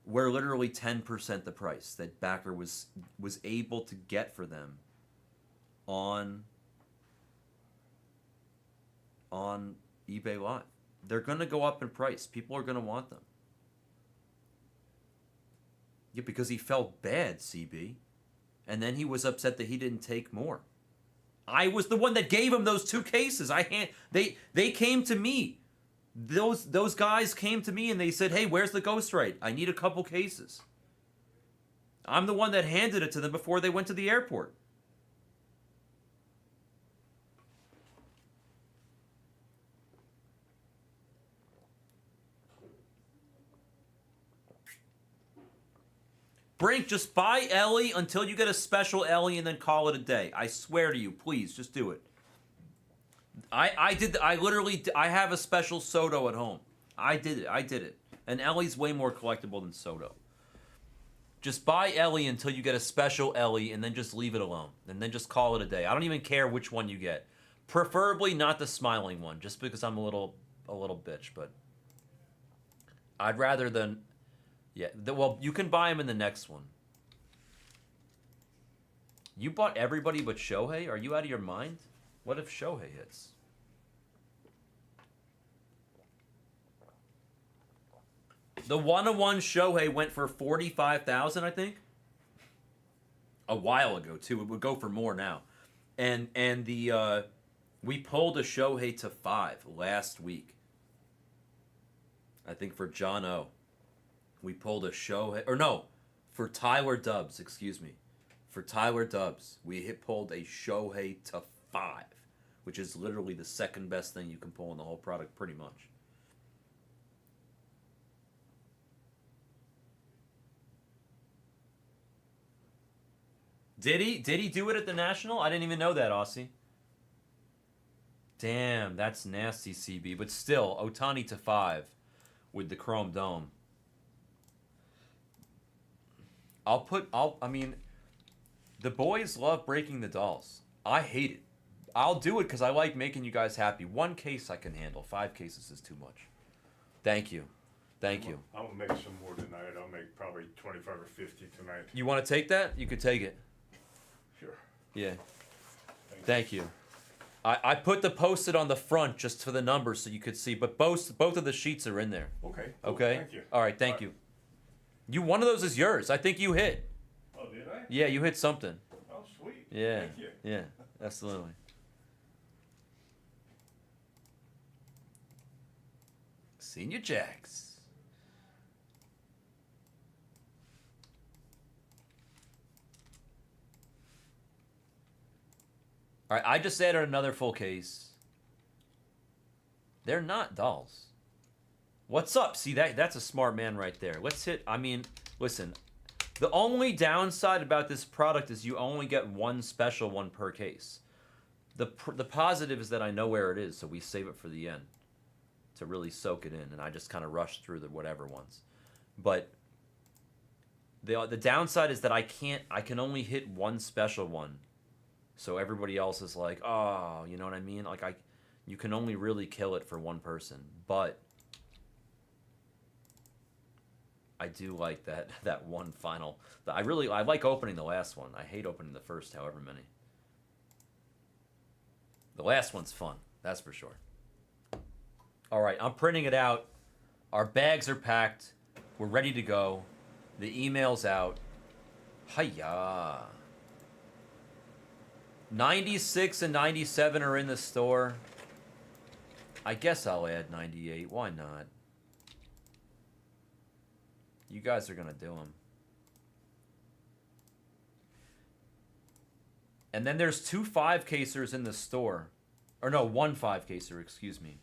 we're literally 10% the price that Backer was able to get for them on eBay Live. They're going to go up in price. People are going to want them. Yeah, because he felt bad, CB. And then he was upset that he didn't take more. I was the one that gave him those 2 cases. They came to me. Those guys came to me and they said, "Hey, where's the Ghostwrite? I need a couple cases." I'm the one that handed it to them before they went to the airport. Brink, just buy Ellie until you get a special Ellie and then call it a day. I swear to you, please, just do it. I have a special Soto at home. I did it. And Ellie's way more collectible than Soto. Just buy Ellie until you get a special Ellie and then just leave it alone. And then just call it a day. I don't even care which one you get. Preferably not the smiling one, just because I'm a little bitch, but I'd rather than... Yeah, well, you can buy him in the next one. You bought everybody but Shohei? Are you out of your mind? What if Shohei hits? The 1-1 Shohei went for $45,000, I think. A while ago, too. It would go for more now. And the we pulled a Shohei to 5 last week. I think for John O. We pulled a Shohei, or no, for Tyler Dubs, excuse me. For Tyler Dubs, we pulled a Shohei to 5, which is literally the second best thing you can pull in the whole product, pretty much. Did he do it at the National? I didn't even know that, Aussie. Damn, that's nasty, CB. But still, Ohtani to 5 with the Chrome Dome. I mean, the boys love breaking the dolls. I hate it. I'll do it because I like making you guys happy. 1 case I can handle. 5 cases is too much. Thank you. Thank you. I'll make some more tonight. I'll make probably 25 or 50 tonight. You want to take that? You could take it. Sure. Yeah. Thank you. I put the post-it on the front just for the numbers so you could see, but both of the sheets are in there. Okay. Cool. Okay? Thank you. All right, thank you. One of those is yours. I think you hit. Oh, did I? Yeah, you hit something. Oh, sweet. Yeah. Thank you. Yeah, absolutely. Senior Jacks. All right, I just added another full case. They're not dolls. What's up? See, that's a smart man right there. Let's hit, I mean, listen. The only downside about this product is you only get 1 special one per case. The positive is that I know where it is, so we save it for the end to really soak it in, and I just kind of rush through the whatever ones. But the downside is that I can only hit 1 special one. So everybody else is like, oh, you know what I mean? Like you can only really kill it for 1 person, but I do like that one final. I like opening the last one. I hate opening the first, however many. The last one's fun, that's for sure. All right, I'm printing it out. Our bags are packed. We're ready to go. The email's out. Hiya. 96 and 97 are in the store. I guess I'll add 98. Why not? You guys are going to do them. And then there's 2 5-casers in the store. Or no, 1 5-caser, excuse me.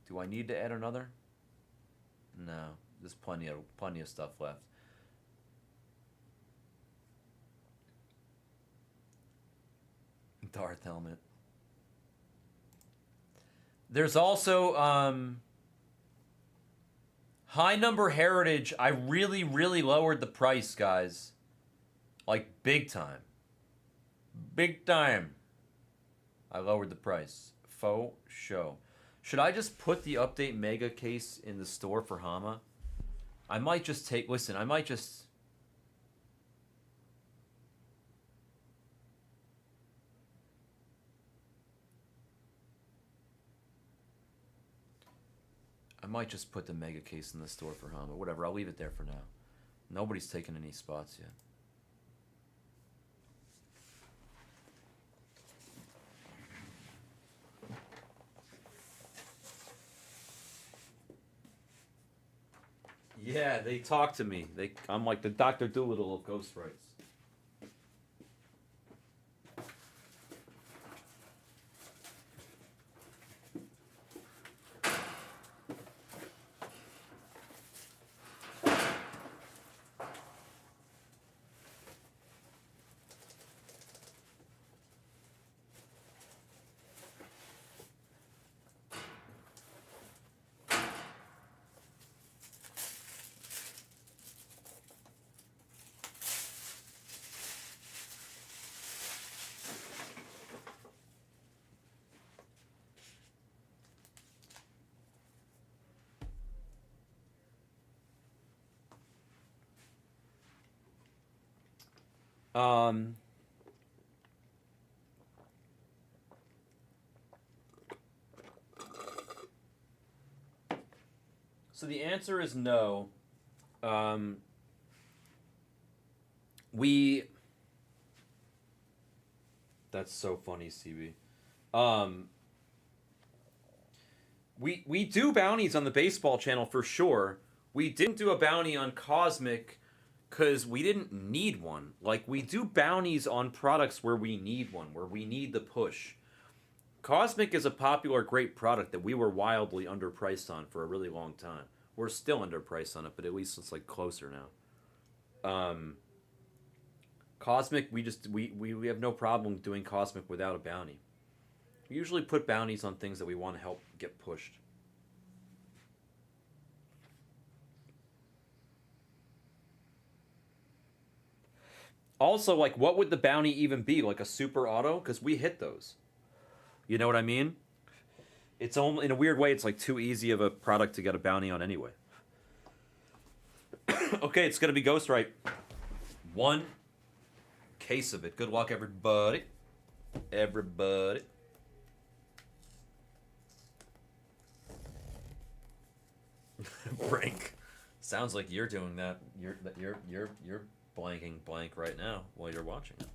Do I need to add another? No. There's plenty of stuff left. Darth helmet. There's also high number heritage. I really lowered the price, guys. Like big time. Big time. I lowered the price. Faux show. Should I just put the update mega case in the store for Hama? I might just take, listen, I might just put the mega case in the store for Hama. Whatever, I'll leave it there for now. Nobody's taken any spots yet. Yeah, they talk to me. I'm like the Dr. Doolittle of Ghostwrites. So the answer is no. That's so funny, CB. We do bounties on the baseball channel for sure. We didn't do a bounty on Cosmic because we didn't need one. Like, we do bounties on products where we need one, where we need the push. Cosmic is a popular, great product that we were wildly underpriced on for a really long time. We're still underpriced on it, but at least it's like closer now. Cosmic, we have no problem doing Cosmic without a bounty. We usually put bounties on things that we want to help get pushed. Also, like, what would the bounty even be? Like a super auto? Because we hit those. You know what I mean? It's only, in a weird way, it's like too easy of a product to get a bounty on anyway. Okay, it's going to be Ghostwrite. 1 case of it. Good luck, everybody. Everybody. Brink. Sounds like you're doing that. You're blanking blank right now while you're watching it.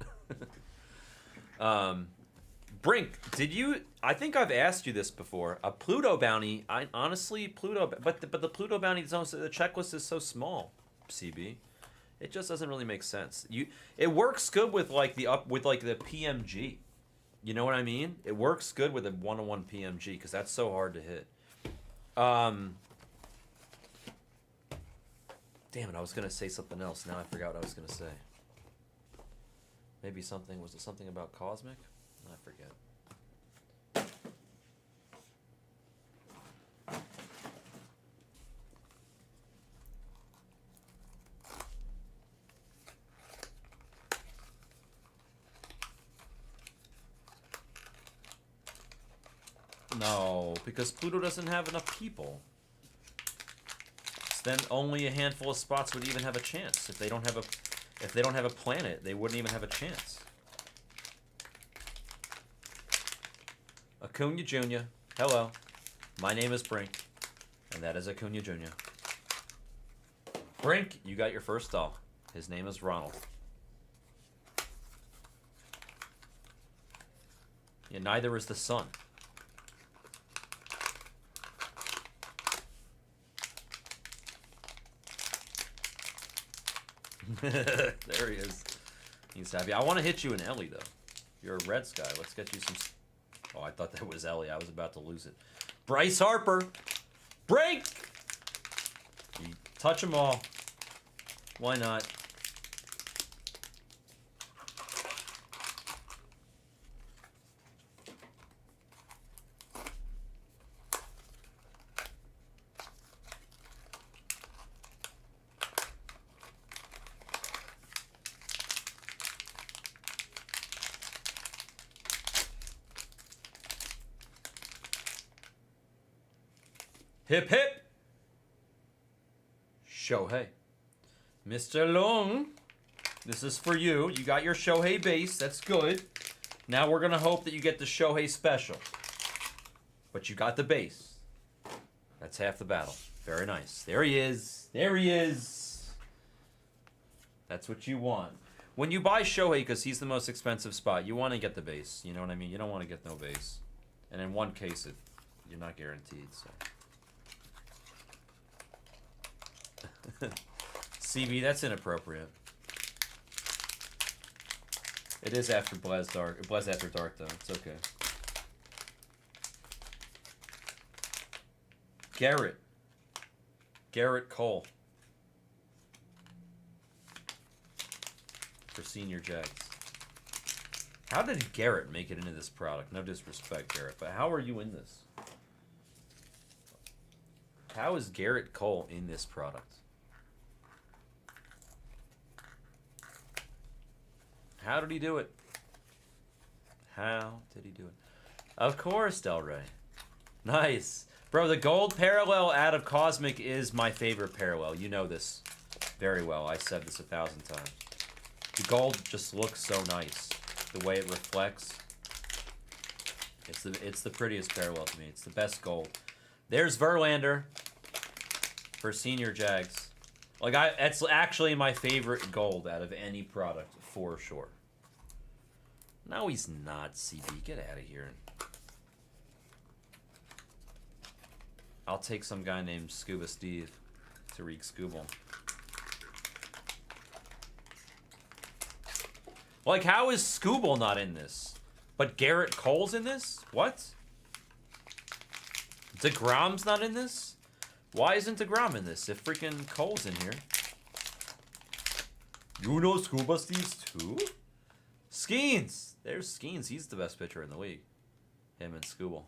Brink, did you? I think I've asked you this before. A Pluto bounty. Honestly, Pluto, but the Pluto bounty, the checklist is so small. CB, it just doesn't really make sense. It works good with like the PMG. You know what I mean? It works good with a 1-on-1 PMG because that's so hard to hit. Damn it! I was gonna say something else. Now I forgot what I was gonna say. Maybe something. Was it something about Cosmic? I forget. No, because Pluto doesn't have enough people. Then only a handful of spots would even have a chance. If they don't have a planet, they wouldn't even have a chance. Acuna Jr. Hello. My name is Brink. And that is Acuna Jr. Brink, you got your first doll. His name is Ronald. Yeah, neither is the sun. There he is. He's happy. I want to hit you in Ellie, though. You're a Reds guy. Let's get you some... Oh, I thought that was Ellie. I was about to lose it. Bryce Harper. Break! You touch them all. Why not? Hip hip! Shohei. Mr. Long, this is for you. You got your Shohei base. That's good. Now we're going to hope that you get the Shohei special. But you got the base. That's half the battle. Very nice. There he is. There he is. That's what you want. When you buy Shohei, because he's the most expensive spot, you want to get the base. You know what I mean? You don't want to get no base. And in one case, you're not guaranteed, so... CB, that's inappropriate. It is after Blez Dark. Blez After Dark, though. It's okay. Garrett Cole. For Senior Jags. How did Garrett make it into this product? No disrespect, Garrett, but how are you in this? How is Garrett Cole in this product? How did he do it? How did he do it? Of course, Del Rey. Nice. Bro, the gold parallel out of Cosmic is my favorite parallel. You know this very well. I said this 1,000 times. The gold just looks so nice. The way it reflects. It's the prettiest parallel to me. It's the best gold. There's Verlander for Senior Jags. Like, it's actually my favorite gold out of any product, for sure. No, he's not, CB. Get out of here. I'll take some guy named Scuba Steve. Tariq Scooble. Like, how is Scooble not in this? But Garrett Cole's in this? What? DeGrom's not in this? Why isn't DeGrom in this if freaking Cole's in here? You know Scuba Steve's too? Skeens! There's Skeens. He's the best pitcher in the league. Him and Scooble.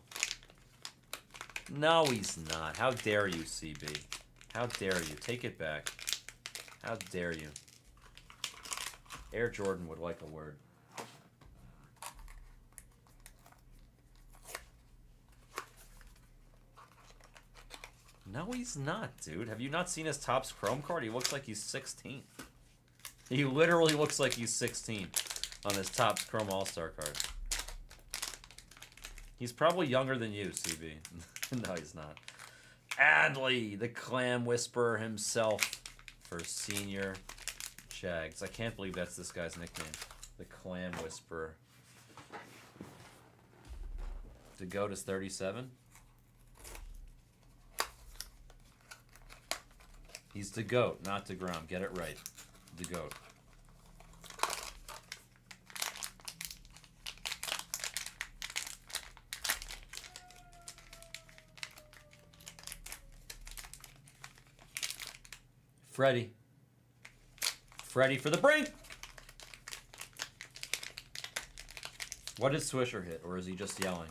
No, he's not. How dare you, CB? How dare you? Take it back. How dare you? Air Jordan would like a word. No, he's not, dude. Have you not seen his Topps Chrome card? He looks like he's 16. He literally looks like he's 16 on his Topps Chrome All-Star card. He's probably younger than you, CB. No, he's not. Adley, the Clam Whisperer himself for Senior Jags. I can't believe that's this guy's nickname. The Clam Whisperer. DeGoat is 37. He's DeGoat, not DeGrom. Get it right. DeGoat. Freddie. Freddie for the brink! What did Swisher hit, or is he just yelling?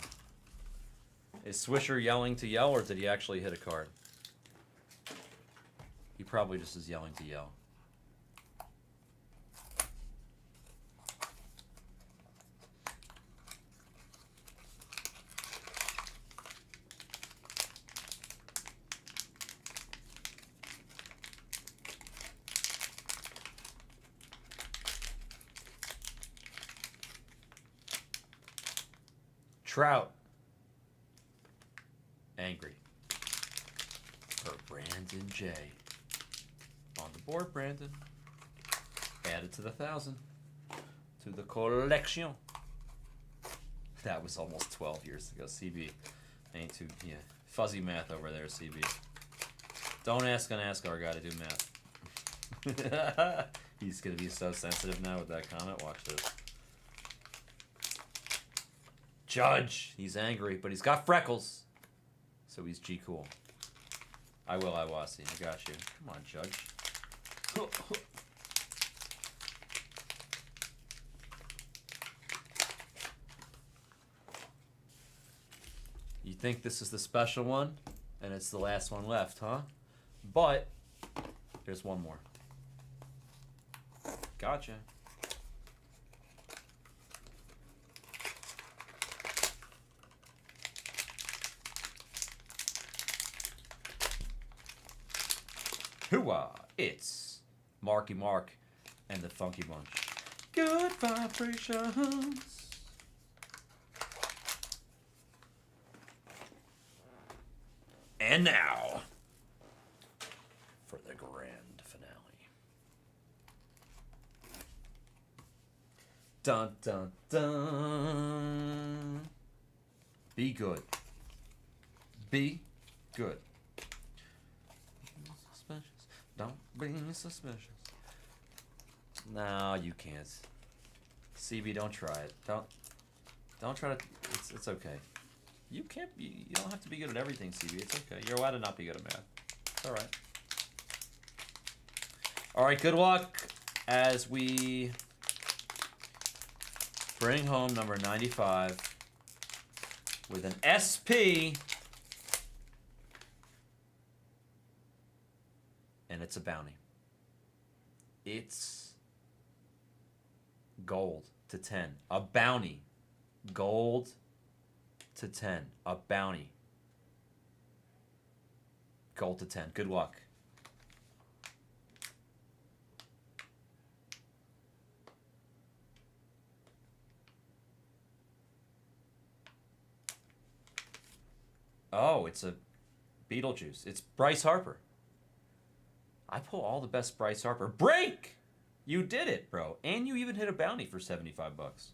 Is Swisher yelling to yell, or did he actually hit a card? He probably just is yelling to yell. Trout. Angry. For Brandon J. On the board, Brandon. Add it to the 1,000. To the collection. That was almost 12 years ago. CB. Ain't too, yeah. Fuzzy math over there, CB. Don't ask an Ascar guy to do math. He's gonna be so sensitive now with that comment. Watch this. Judge. He's angry, but he's got freckles. So he's G cool. I will, Iwasi. I got you. Come on, Judge. You think this is the special one, and it's the last one left, huh? But there's one more. Gotcha. Hooah! It's Marky Mark and the Funky Bunch. Good vibrations. And now, for the grand finale. Dun dun dun. Be good. Be good. Suspicious. Don't be suspicious. No, you can't. CB, don't try it. Don't try to. It's okay. You can't be. You don't have to be good at everything, CB. It's okay. You're allowed to not be good at math. It's all right. All right. Good luck as we bring home number 95 with an SP, and it's a bounty. It's gold to 10. A bounty. Gold to 10. A bounty. Gold to 10. Good luck. Oh, it's a Beetlejuice. It's Bryce Harper. I pull all the best Bryce Harper. Break! You did it, bro. And you even hit a bounty for 75 bucks.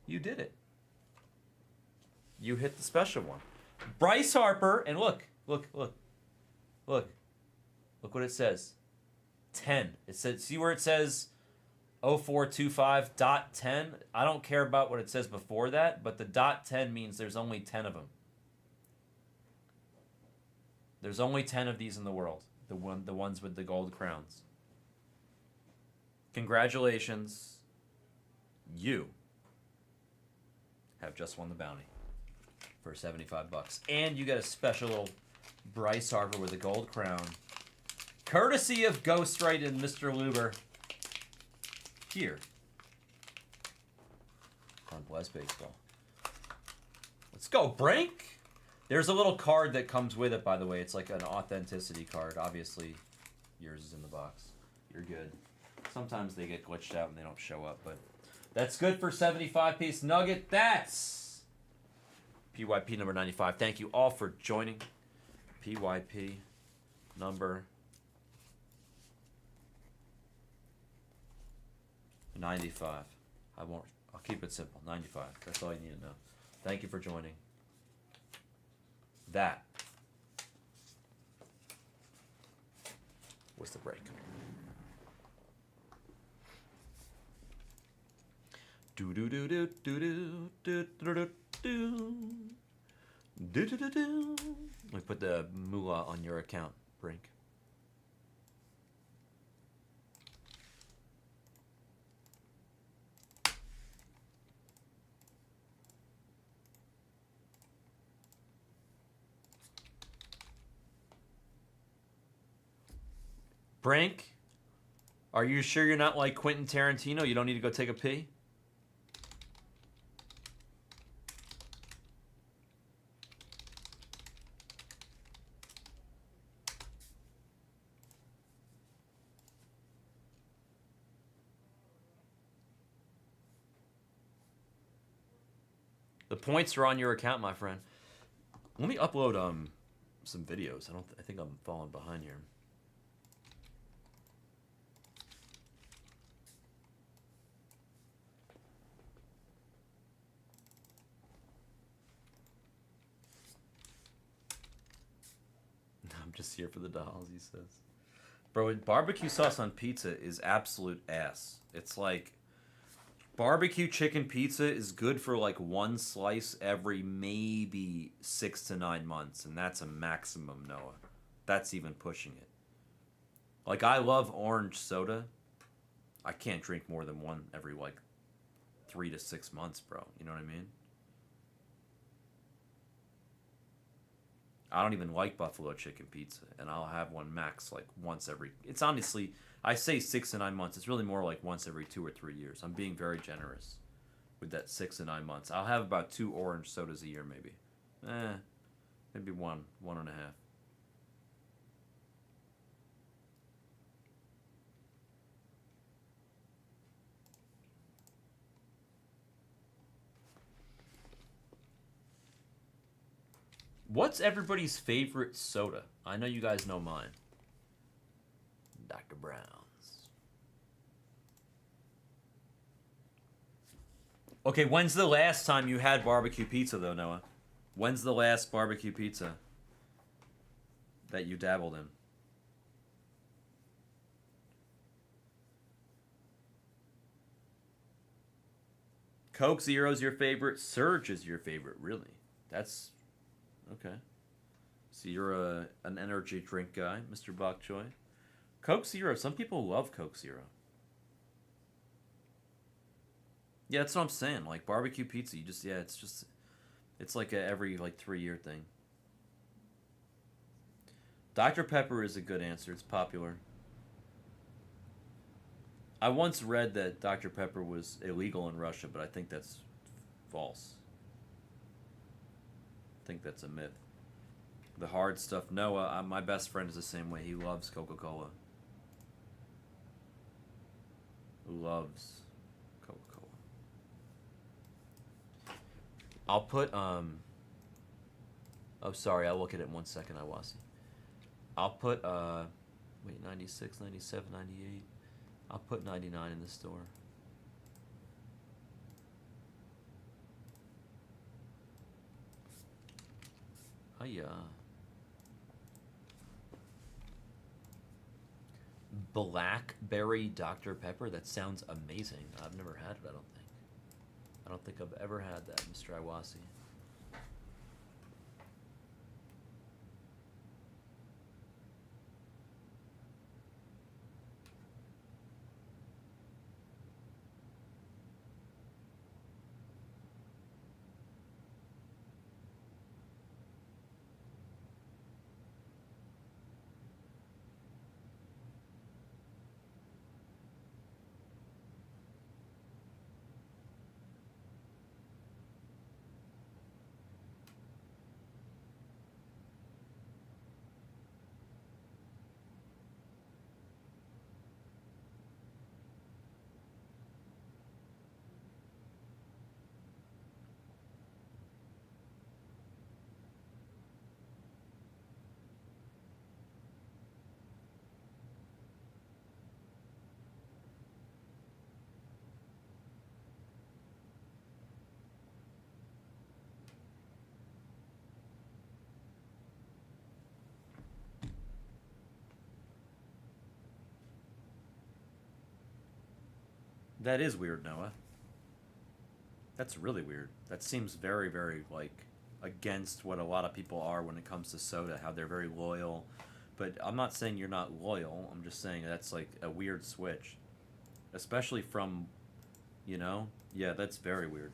You did it. You hit the special one. Bryce Harper, and look. Look what it says. 10. It says, see where it says 0425.10? I don't care about what it says before that, but the .10 means there's only 10 of them. There's only 10 of these in the world. The ones with the gold crowns. Congratulations. You have just won the bounty for 75 bucks. And you get a special little Bryce Harper with a gold crown. Courtesy of Ghostwrite and Mr. Luber. Here on Blez Baseball. Let's go, Brink! There's a little card that comes with it, by the way. It's like an authenticity card. Obviously, yours is in the box. You're good. Sometimes they get glitched out and they don't show up, but that's good for 75-piece nugget. That's PYP number 95. Thank you all for joining. PYP number 95. I'll keep it simple. 95. That's all you need to know. Thank you for joining. That was the break. Do do do do do do do do do do do do do. Let me put the moolah on your account, Brink. Brink, are you sure you're not like Quentin Tarantino? You don't need to go take a pee? The points are on your account, my friend. Let me upload some videos. I think I'm falling behind here. just here for the dolls, he says. Bro, barbecue sauce on pizza is absolute ass. It's like barbecue chicken pizza is good for like one slice every maybe 6 to 9 months, and that's a maximum, Noah. That's even pushing it. Like, I love orange soda. I can't drink more than one every like 3 to 6 months, bro. You know what I mean? I don't even like buffalo chicken pizza, and I'll have one max like once every. It's honestly, I say 6 to 9 months. It's really more like once every 2 or 3 years. I'm being very generous with that 6 to 9 months. I'll have about 2 orange sodas a year, maybe. Maybe one and a half. What's everybody's favorite soda? I know you guys know mine. Dr. Brown's. Okay, when's the last time you had barbecue pizza, though, Noah? When's the last barbecue pizza that you dabbled in? Coke Zero's your favorite. Surge is your favorite, really. That's... okay. So you're an energy drink guy, Mr. Bok Choy. Coke Zero. Some people love Coke Zero. Yeah, that's what I'm saying. Like barbecue pizza, it's like a every like 3-year thing. Dr. Pepper is a good answer. It's popular. I once read that Dr. Pepper was illegal in Russia, but I think that's false. I think that's a myth. The hard stuff. Noah, my best friend is the same way. He loves Coca-Cola. Loves Coca-Cola. I'll put, oh, sorry, I'll look at it in 1 second, Iwasi. I'll put, wait, 96, 97, 98. I'll put 99 in the store. Hiya. Blackberry Dr. Pepper? That sounds amazing. I've never had it, I don't think. I don't think I've ever had that, Mr. Iwasi. That is weird, Noah. That's really weird. That seems very, very, like, against what a lot of people are when it comes to soda, how they're very loyal. But I'm not saying you're not loyal. I'm just saying that's, like, a weird switch. Especially from, you know? Yeah, that's very weird.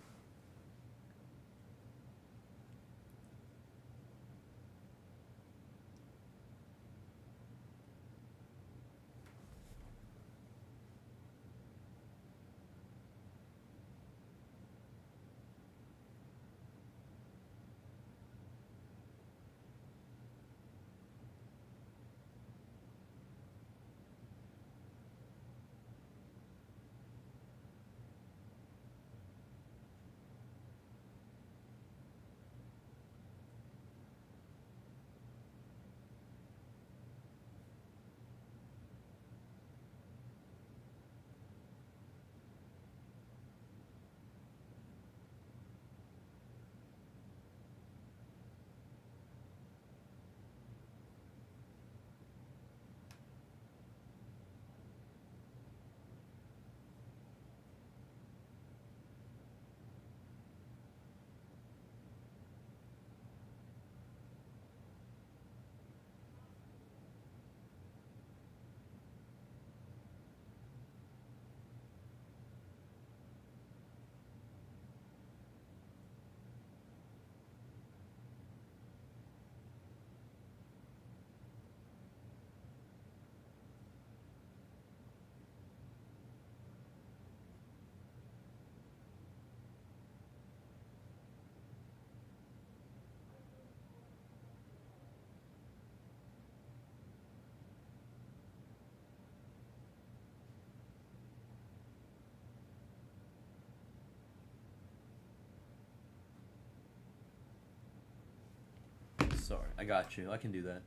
Sorry, I got you. I can do that.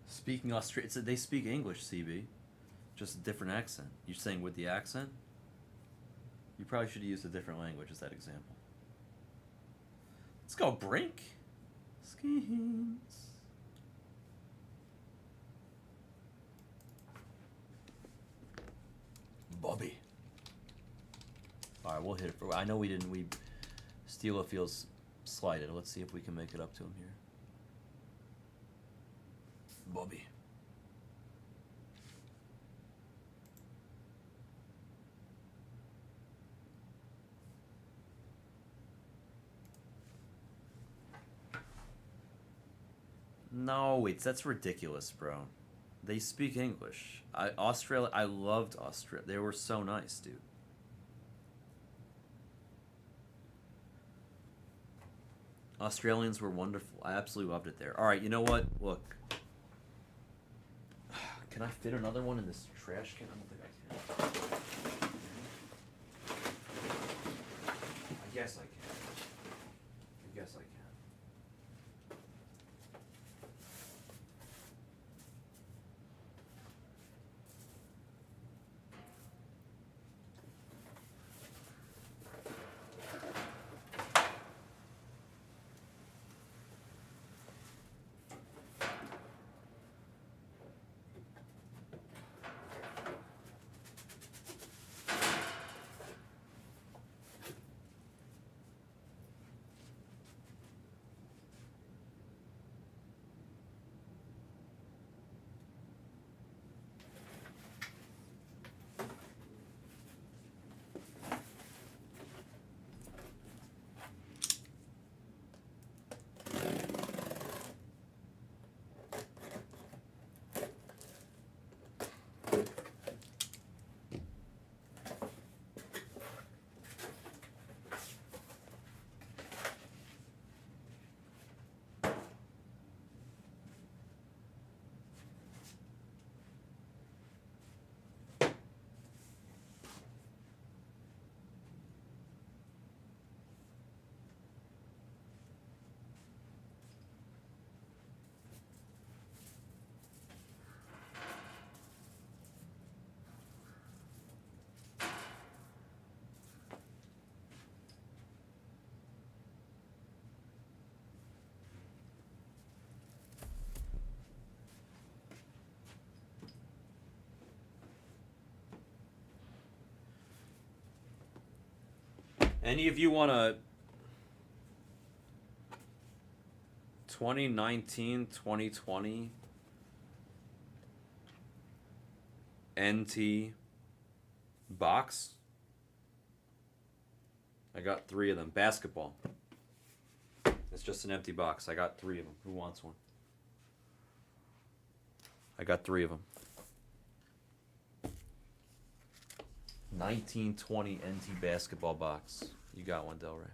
Speaking Australian, they speak English, CB, just a different accent. You're saying with the accent? You probably should have used a different language as that example. Let's go, Brink. Skins. Bobby. All right, we'll hit it. I know we didn't. Steela feels slighted. Let's see if we can make it up to him here. Bobby. No, that's ridiculous, bro. They speak English. I loved Australia. They were so nice, dude. Australians were wonderful. I absolutely loved it there. All right, you know what? Look. Can I fit another one in this trash can? I don't think I can. I guess I can. I guess I can. Any of you want a 2019-2020 NT box? I got 3 of them. Basketball. It's just an empty box. I got 3 of them. Who wants one? I got 3 of them. 1920 NT basketball box. You got one, Del Rey.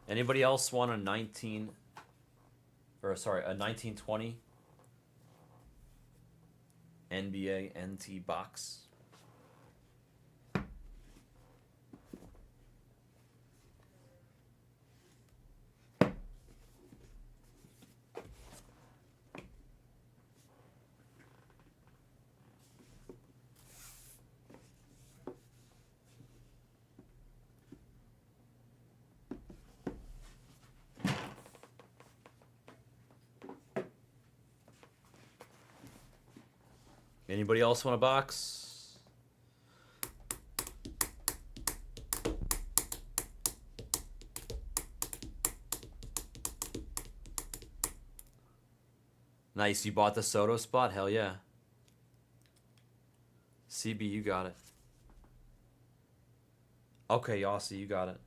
Anybody else want a 1920 NBA NT box? Anybody else want a box? Nice. You bought the Soto spot? Hell yeah. CB, you got it. Okay, Yossi, you got it.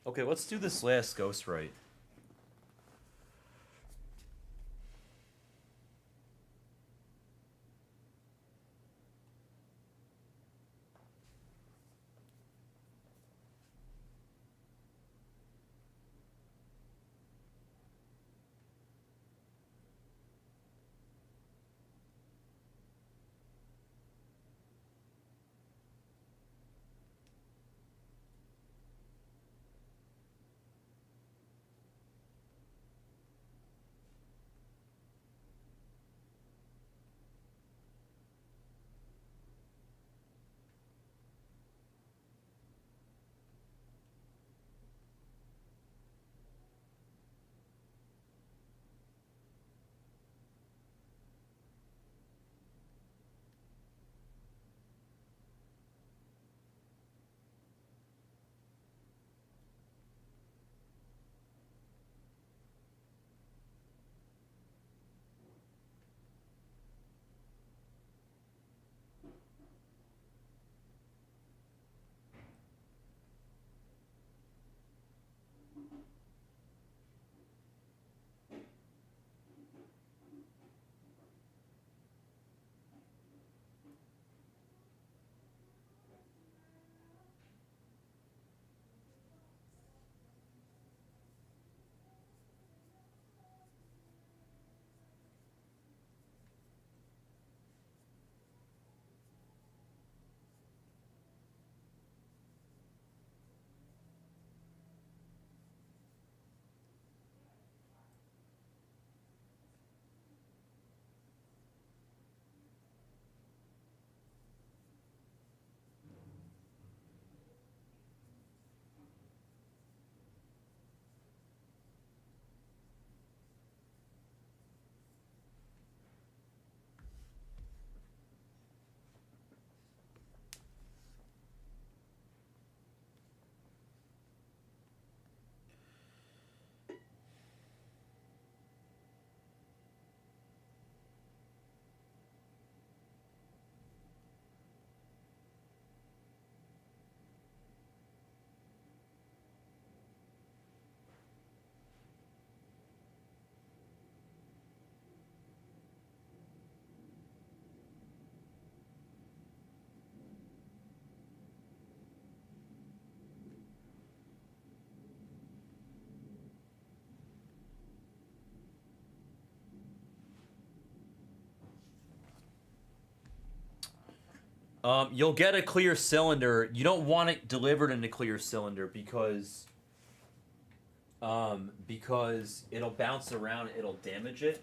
Okay, let's do this last Ghostwrite. You'll get a clear cylinder. You don't want it delivered in a clear cylinder because it'll bounce around, it'll damage it.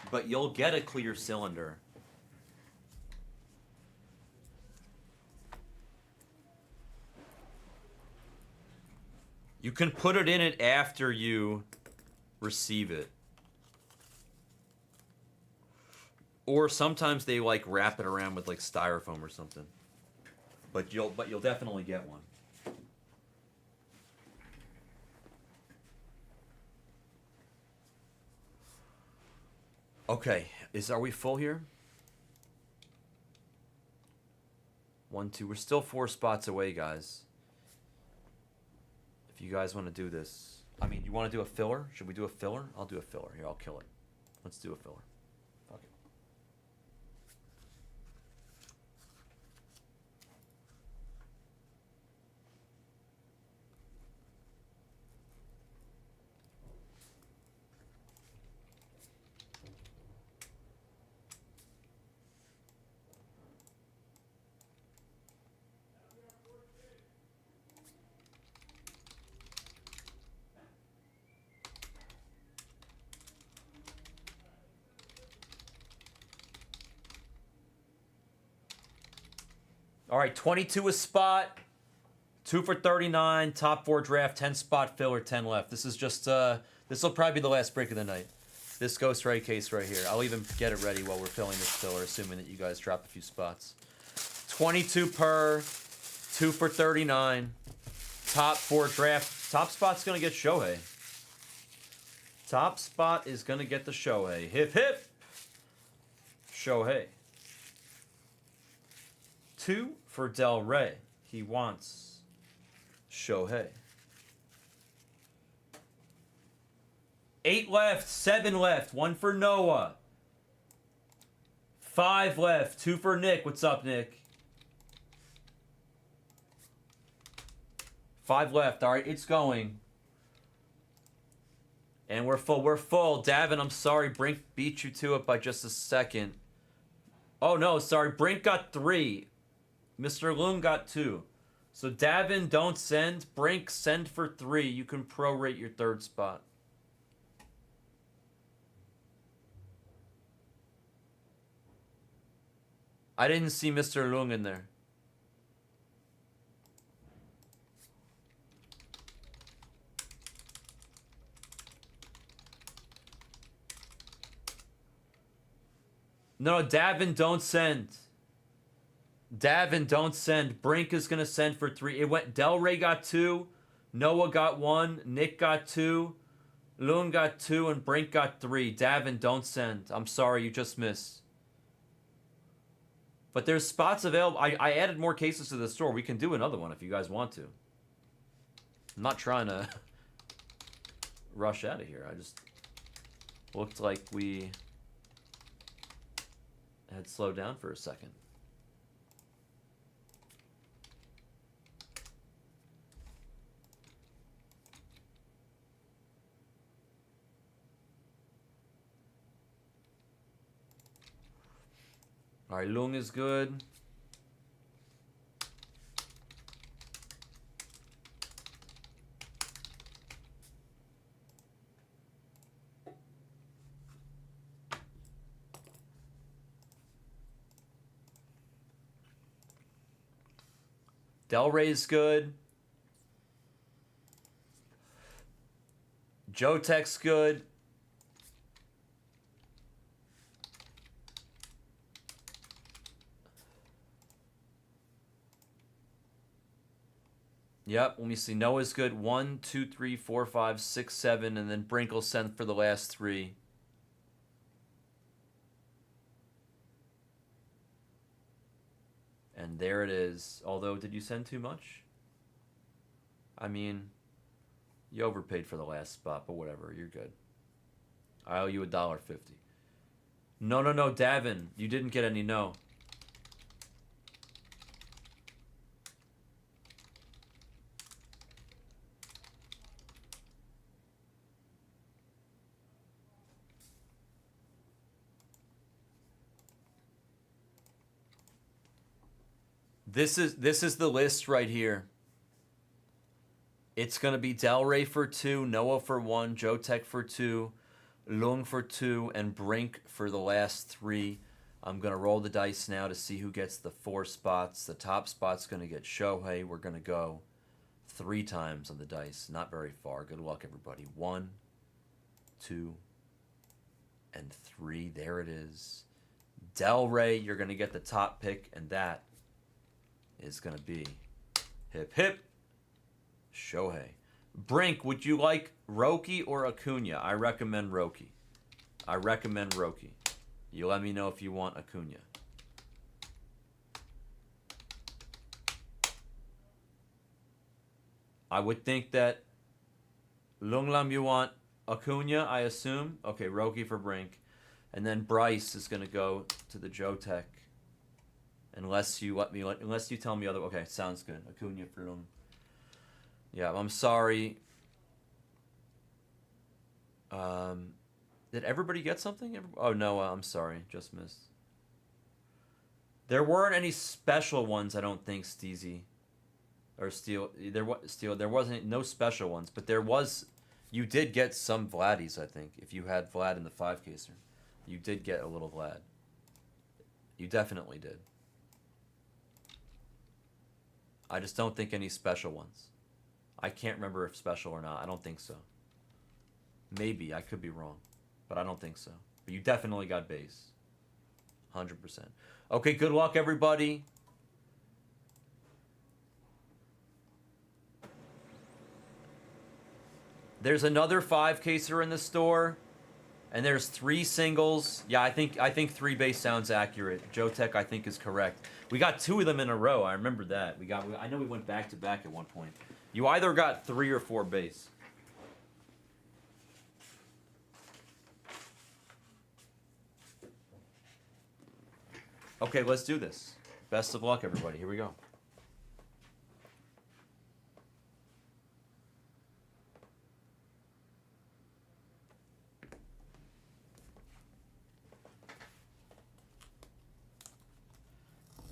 But you'll get a clear cylinder. You can put it in it after you receive it. Or sometimes they like wrap it around with like styrofoam or something. But you'll definitely get one. Okay, are we full here? 1, 2. We're still 4 spots away, guys. If you guys want to do this, I mean, you want to do a filler? Should we do a filler? I'll do a filler. Here, I'll kill it. Let's do a filler. Fuck it. All right, 22 a spot. 2 for 39. Top 4 draft. 10 spot filler. 10 left. This is just this will probably be the last break of the night. This Ghostwrite case right here. I'll even get it ready while we're filling this filler, assuming that you guys drop a few spots. 22 per. 2 for 39. Top 4 draft. Top spot's gonna get Shohei. Top spot is gonna get the Shohei. Hip hip. Shohei. 2 for Del Rey. He wants Shohei. 8 left, 7 left, 1 for Noah. 5 left, 2 for Nick. What's up, Nick? 5 left. All right, it's going. And we're full. We're full. Davin, I'm sorry. Brink beat you to it by just a second. Oh, no, sorry. Brink got 3. Mr. Loon got 2. So Davin, don't send. Brink, send for 3. You can prorate your 3rd spot. I didn't see Mr. Loon in there. No, Davin, don't send. Davin, don't send. Brink is going to send for 3. It went. Del Rey got 2. Noah got 1. Nick got 2. Loon got 2. And Brink got 3. Davin, don't send. I'm sorry, you just missed. But there's spots available. I added more cases to the store. We can do another one if you guys want to. I'm not trying to rush out of here. I just looked like we had slowed down for a second. All right, Lung is good. Del Rey's good. Jotek's good. Yep, let me see. Noah's good. 1, 2, 3, 4, 5, 6, 7, and then Brinkle sent for the last 3. And there it is. Although, did you send too much? I mean, you overpaid for the last spot, but whatever. You're good. I owe you $1.50. No, Davin. You didn't get any no. This is the list right here. It's gonna be Del Rey for 2, Noah for 1, Jotek for 2, Lung for 2, and Brink for the last 3. I'm gonna roll the dice now to see who gets the 4 spots. The top spot's gonna get Shohei. We're gonna go 3 times on the dice. Not very far. Good luck, everybody. 1, 2, and 3. There it is. Del Rey, you're gonna get the top pick, and that is going to be hip hip Shohei. Brink, would you like Roki or Acuna? I recommend Roki. You let me know if you want Acuna. I would think that Lunglam, you want Acuna, I assume. Okay, Roki for Brink. And then Bryce is going to go to the Jotek. Unless you tell me other. Okay, sounds good. Acuna for Lung. Yeah, I'm sorry. Did everybody get something? Oh no, I'm sorry, just missed. There weren't any special ones, I don't think, Steezy or Steel. There wasn't no special ones, but there was. You did get some Vladdies, I think. If you had Vlad in the 5-caser, you did get a little Vlad. You definitely did. I just don't think any special ones. I can't remember if special or not. I don't think so. Maybe. I could be wrong. But I don't think so. But you definitely got base. 100%. Okay, good luck, everybody. There's another 5-caser in the store. And there's 3 singles. Yeah, I think 3 base sounds accurate. Joe Tech, I think, is correct. We got 2 of them in a row. I remember that. I know we went back to back at one point. You either got 3 or 4 base. Okay, let's do this. Best of luck, everybody. Here we go.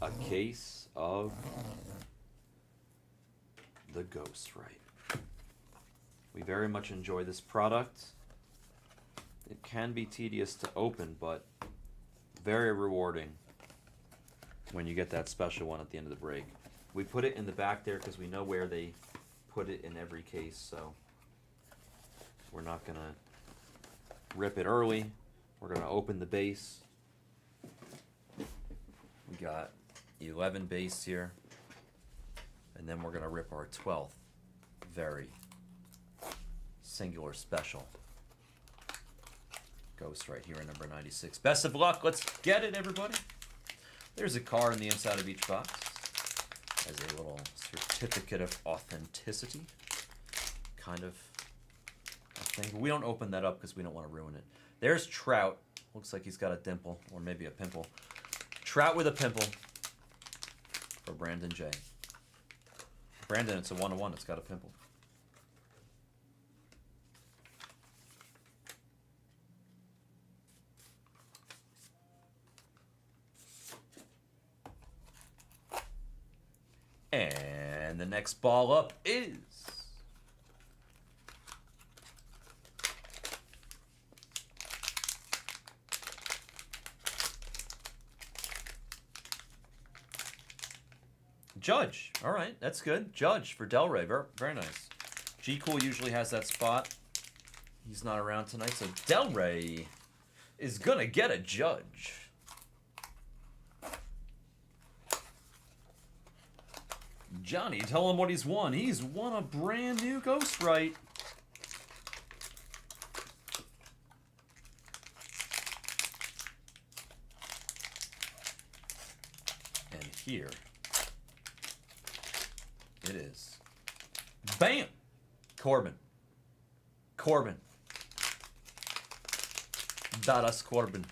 A case of the Ghostwrite. We very much enjoy this product. It can be tedious to open, but very rewarding when you get that special one at the end of the break. We put it in the back there because we know where they put it in every case, so we're not going to rip it early. We're going to open the base. We got 11 base here, and then we're going to rip our 12th very singular special Ghostwrite here in number 96. Best of luck. Let's get it, everybody. There's a card on the inside of each box as a little certificate of authenticity kind of a thing. But we don't open that up because we don't want to ruin it. There's Trout. Looks like he's got a dimple or maybe a pimple. Trout with a pimple for Brandon J. Brandon, it's a 1-1. It's got a pimple. And the next ball up is Judge. All right, that's good. Judge for Delray. Very, very nice. G Cool usually has that spot. He's not around tonight, so Delray is gonna get a Judge. Johnny, tell him what he's won. He's won a brand new Ghostwrite. And here it is. Bam! Corbin. Corbin. Dallas Corbin.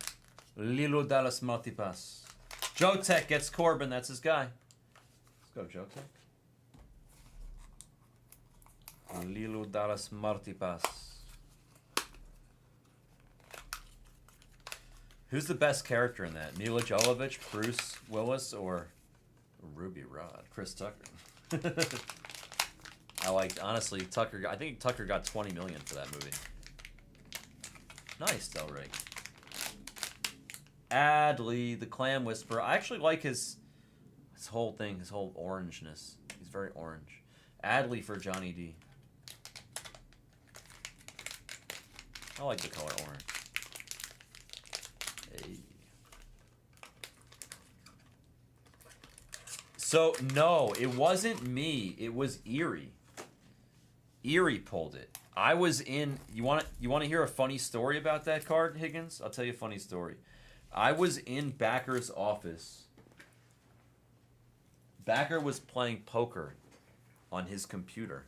Lilo Dallas Multipass. Joe Tech gets Corbin. That's his guy. Let's go, Joe Tech. Lilo Dallas Multipass. Who's the best character in that? Mila Jovovich, Bruce Willis, or Ruby Rod? Chris Tucker. I liked, honestly, Tucker. I think Tucker got $20 million for that movie. Nice, Del Rey. Adley, the Clam Whisperer. I actually like his whole thing, his whole orangeness. He's very orange. Adley for Johnny D. I like the color orange. Hey. So, no, it wasn't me. It was Erie. Erie pulled it. I was in... You want to hear a funny story about that card, Higgins? I'll tell you a funny story. I was in Backer's office. Backer was playing poker on his computer.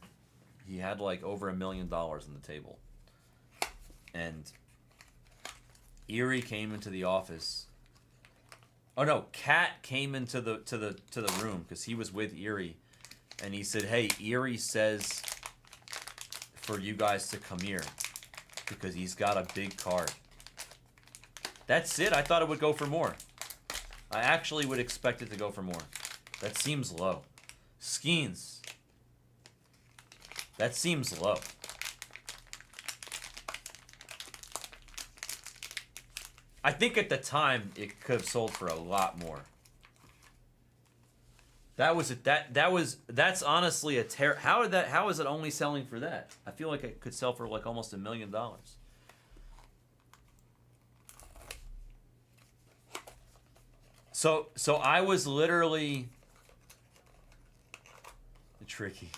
He had like over $1 million on the table. And Erie came into the office. Oh no, Cat came into the room because he was with Erie, and he said, "Hey, Erie says for you guys to come here because he's got a big card." That's it. I thought it would go for more. I actually would expect it to go for more. That seems low. Skeens. That seems low. I think at the time it could have sold for a lot more. That's honestly a how is it only selling for that? I feel like it could sell for like almost $1 million. So I was literally tricky.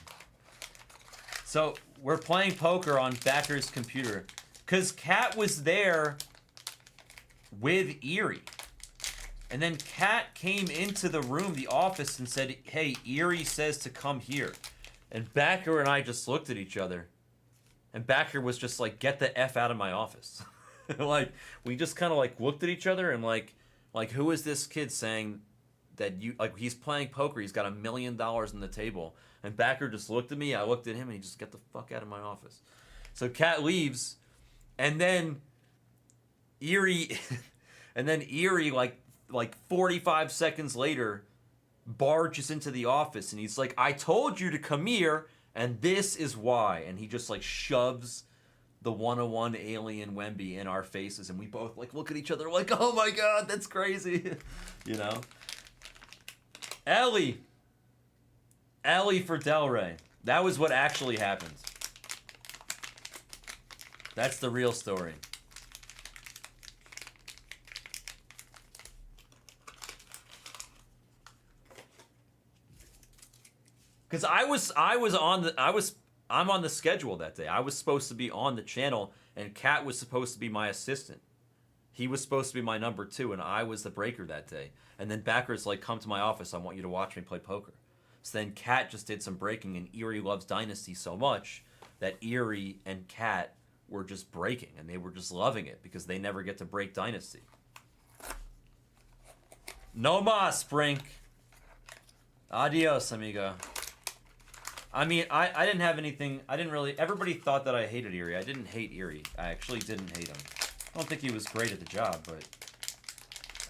So we're playing poker on Backer's computer because Kat was there with Erie. And then Kat came into the room, the office, and said, hey, Erie says to come here. And Backer and I just looked at each other. And Backer was just like, get the F out of my office. Like, we just kind of like looked at each other and like, who is this kid saying that you, like, he's playing poker, he's got $1 million on the table. And Backer just looked at me, I looked at him, and he just, get the fuck out of my office. So Kat leaves, and then Erie, like 45 seconds later, barges into the office, and he's like, I told you to come here, and this is why. And he just like shoves the 101 alien Wemby in our faces, and we both like look at each other like, oh my god, that's crazy. You know? Ellie for Delray. That was what actually happened. That's the real story. Because I'm on the schedule that day. I was supposed to be on the channel, and Kat was supposed to be my assistant. He was supposed to be my number 2, and I was the breaker that day. And then Backer's like, come to my office, I want you to watch me play poker. So then Kat just did some breaking, and Erie loves Dynasty so much that Erie and Kat were just breaking, and they were just loving it because they never get to break Dynasty. No mas, Brink. Adios, amigo. I mean, I didn't have anything, everybody thought that I hated Erie. I didn't hate Erie. I actually didn't hate him. I don't think he was great at the job, but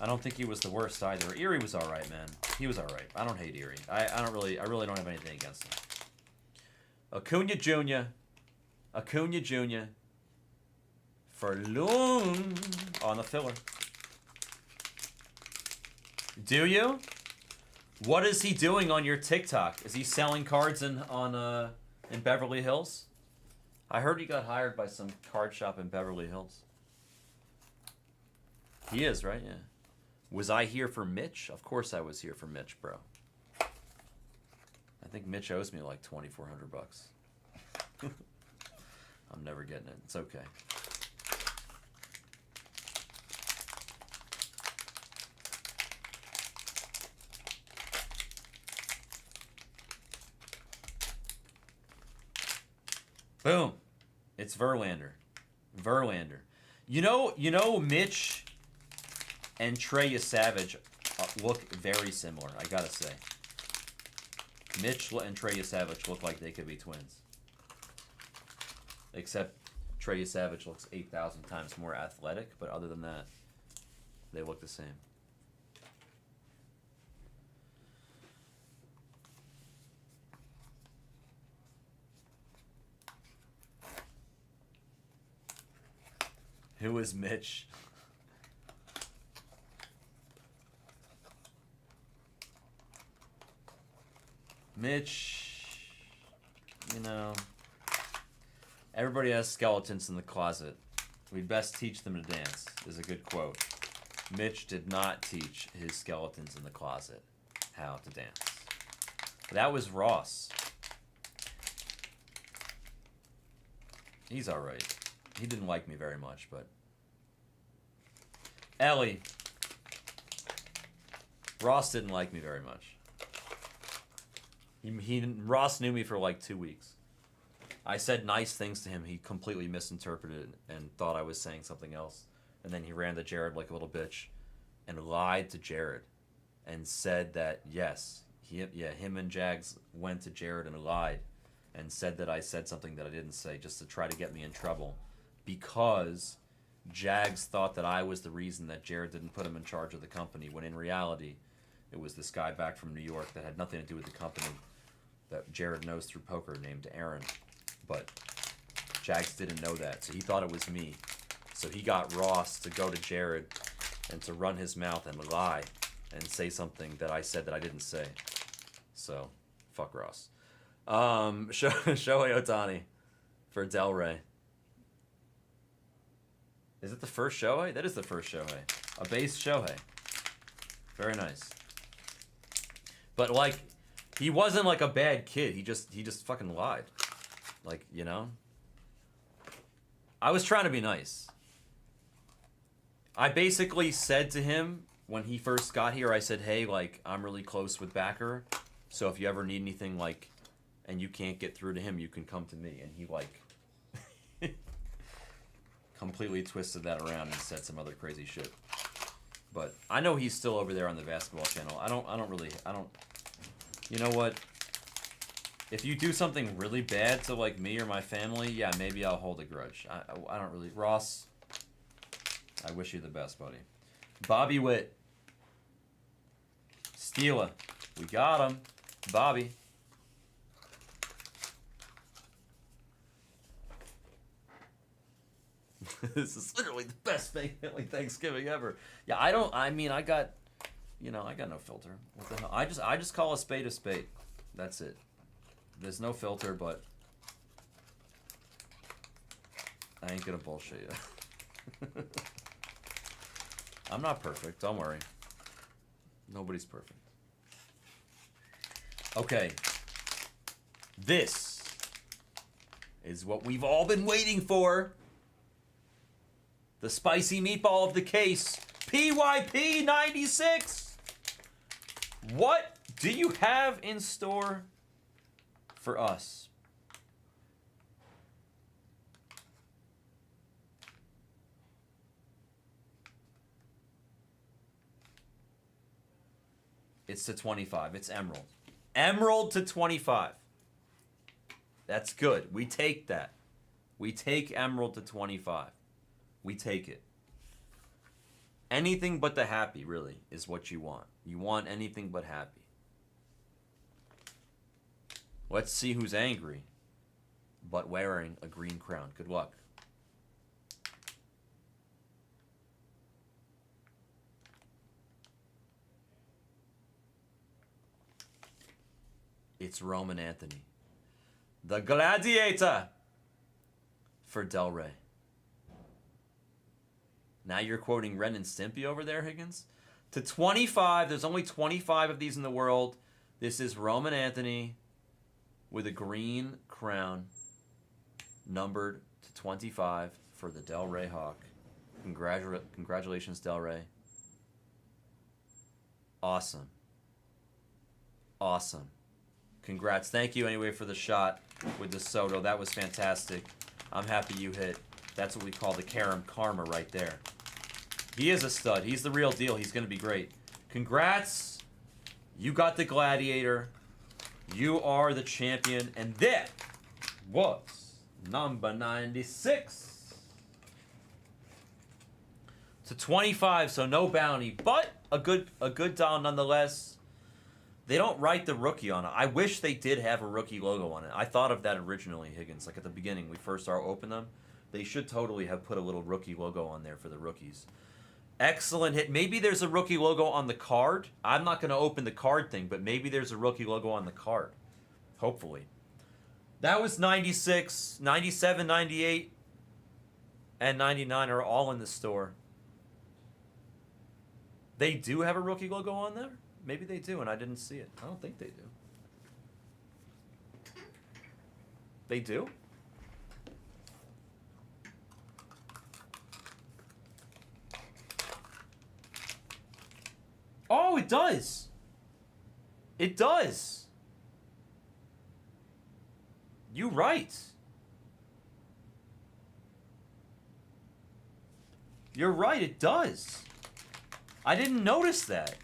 I don't think he was the worst either. Erie was alright, man. He was alright. I don't hate Erie. I really don't have anything against him. Acuna Jr. For Loon on the filler. Do you? What is he doing on your TikTok? Is he selling cards in Beverly Hills? I heard he got hired by some card shop in Beverly Hills. He is, right? Yeah. Was I here for Mitch? Of course I was here for Mitch, bro. I think Mitch owes me like $2,400. I'm never getting it. It's okay. Boom. It's Verlander. You know Mitch and Trey Savage look very similar, I gotta say. Mitch and Trey Savage look like they could be twins. Except Trey Savage looks 8,000 times more athletic, but other than that, they look the same. Who is Mitch? Mitch, you know, everybody has skeletons in the closet. We'd best teach them to dance, is a good quote. Mitch did not teach his skeletons in the closet how to dance. That was Ross. He's alright. He didn't like me very much, but... Ellie. Ross didn't like me very much. Ross knew me for like 2 weeks. I said nice things to him. He completely misinterpreted and thought I was saying something else. And then he ran to Jared like a little bitch and lied to Jared and said that, yes, him and Jags went to Jared and lied and said that I said something that I didn't say just to try to get me in trouble. Because Jags thought that I was the reason that Jared didn't put him in charge of the company, when in reality, it was this guy back from New York that had nothing to do with the company that Jared knows through poker named Aaron. But Jags didn't know that, so he thought it was me. So he got Ross to go to Jared and to run his mouth and lie and say something that I said that I didn't say. So, fuck Ross. Shohei Ohtani for Delray. Is it the first Shohei? That is the first Shohei. A base Shohei. Very nice. But like, he wasn't like a bad kid. He just fucking lied. Like, you know? I was trying to be nice. I basically said to him when he first got here, I said, hey, like, I'm really close with Backer. So if you ever need anything, like, and you can't get through to him, you can come to me. And he, like, completely twisted that around and said some other crazy shit. But I know he's still over there on the basketball channel. I don't, you know what? If you do something really bad to, like, me or my family, yeah, maybe I'll hold a grudge. I don't really. Ross, I wish you the best, buddy. Bobby Witt. Steela. We got him. Bobby. This is literally the best family Thanksgiving ever. Yeah, I got no filter. What the hell? I just call a spade a spade. That's it. There's no filter, but I ain't gonna bullshit you. I'm not perfect, don't worry. Nobody's perfect. Okay. This is what we've all been waiting for. The spicy meatball of the case. PYP 96. What do you have in store for us? It's to 25. It's Emerald. Emerald to 25. That's good. We take that. We take Emerald to 25. We take it. Anything but the happy, really, is what you want. You want anything but happy. Let's see who's angry, but wearing a green crown. Good luck. It's Roman Anthony. The Gladiator for Delray. Now you're quoting Ren and Stimpy over there, Higgins? To 25, there's only 25 of these in the world. This is Roman Anthony with a green crown, numbered to 25 for the Delray Hawk. Congratulations, Delray. Awesome. Awesome. Congrats. Thank you anyway for the shot with the Soto. That was fantastic. I'm happy you hit. That's what we call the Karam Karma right there. He is a stud. He's the real deal. He's going to be great. Congrats. You got the Gladiator. You are the champion. And that was number 96. To 25, so no bounty. But a good doll nonetheless. They don't write the rookie on it. I wish they did have a rookie logo on it. I thought of that originally, Higgins. Like at the beginning, we first started opening them. They should totally have put a little rookie logo on there for the rookies. Excellent hit. Maybe there's a rookie logo on the card. I'm not going to open the card thing, but maybe there's a rookie logo on the card. Hopefully. That was 96, 97, 98, and 99 are all in the store. They do have a rookie logo on there? Maybe they do, and I didn't see it. I don't think they do. They do? Oh, it does. It does. You're right. You're right, it does. I didn't notice that.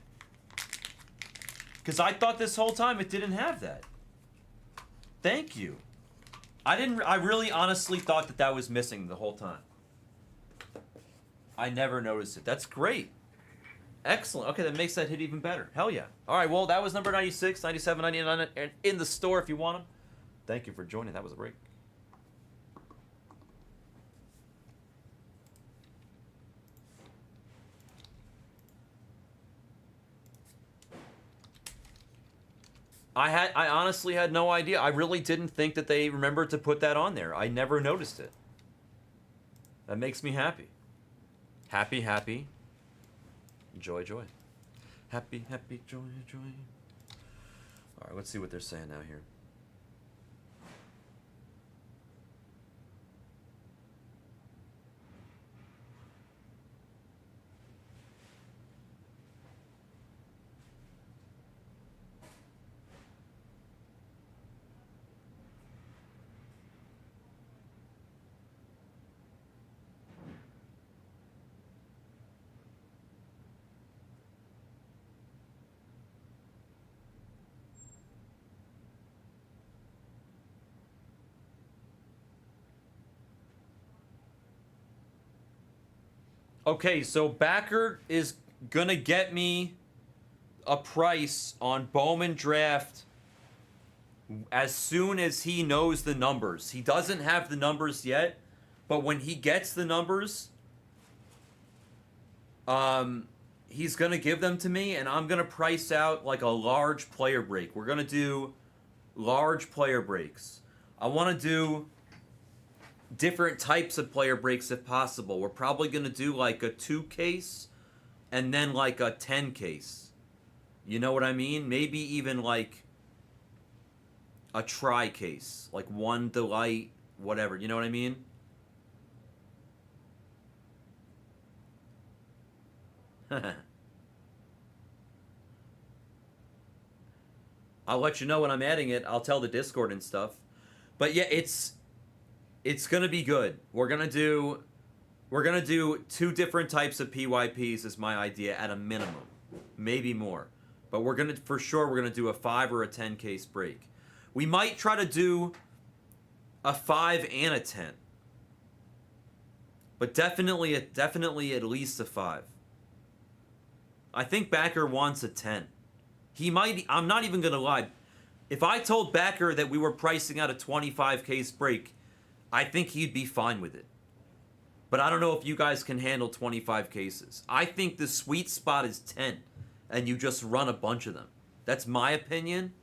Because I thought this whole time it didn't have that. Thank you. I really honestly thought that was missing the whole time. I never noticed it. That's great. Excellent. Okay, that makes that hit even better. Hell yeah. All right, well, that was number 96, 97, 99, and in the store if you want them. Thank you for joining. That was a break. I honestly had no idea. I really didn't think that they remembered to put that on there. I never noticed it. That makes me happy. Happy, happy. Joy, joy. Happy, happy, joy, joy. All right, let's see what they're saying now here. Okay, so Backer is gonna get me a price on Bowman Draft as soon as he knows the numbers. He doesn't have the numbers yet, but when he gets the numbers, he's gonna give them to me, and I'm gonna price out like a large player break. We're gonna do large player breaks. I want to do different types of player breaks if possible. We're probably going to do like a 2 case and then like a 10 case. You know what I mean? Maybe even like a try case, like 1 delight, whatever. You know what I mean? I'll let you know when I'm adding it. I'll tell the Discord and stuff. But yeah, it's gonna be good. We're gonna do 2 different types of PYPs is my idea at a minimum, maybe more. But we're gonna do a 5 or a 10 case break. We might try to do a 5 and a 10, but definitely at least a 5. I think Backer wants a 10. He might. I'm not even gonna lie. If I told Backer that we were pricing out a 25 case break, I think he'd be fine with it. But I don't know if you guys can handle 25 cases. I think the sweet spot is 10, and you just run a bunch of them. That's my opinion.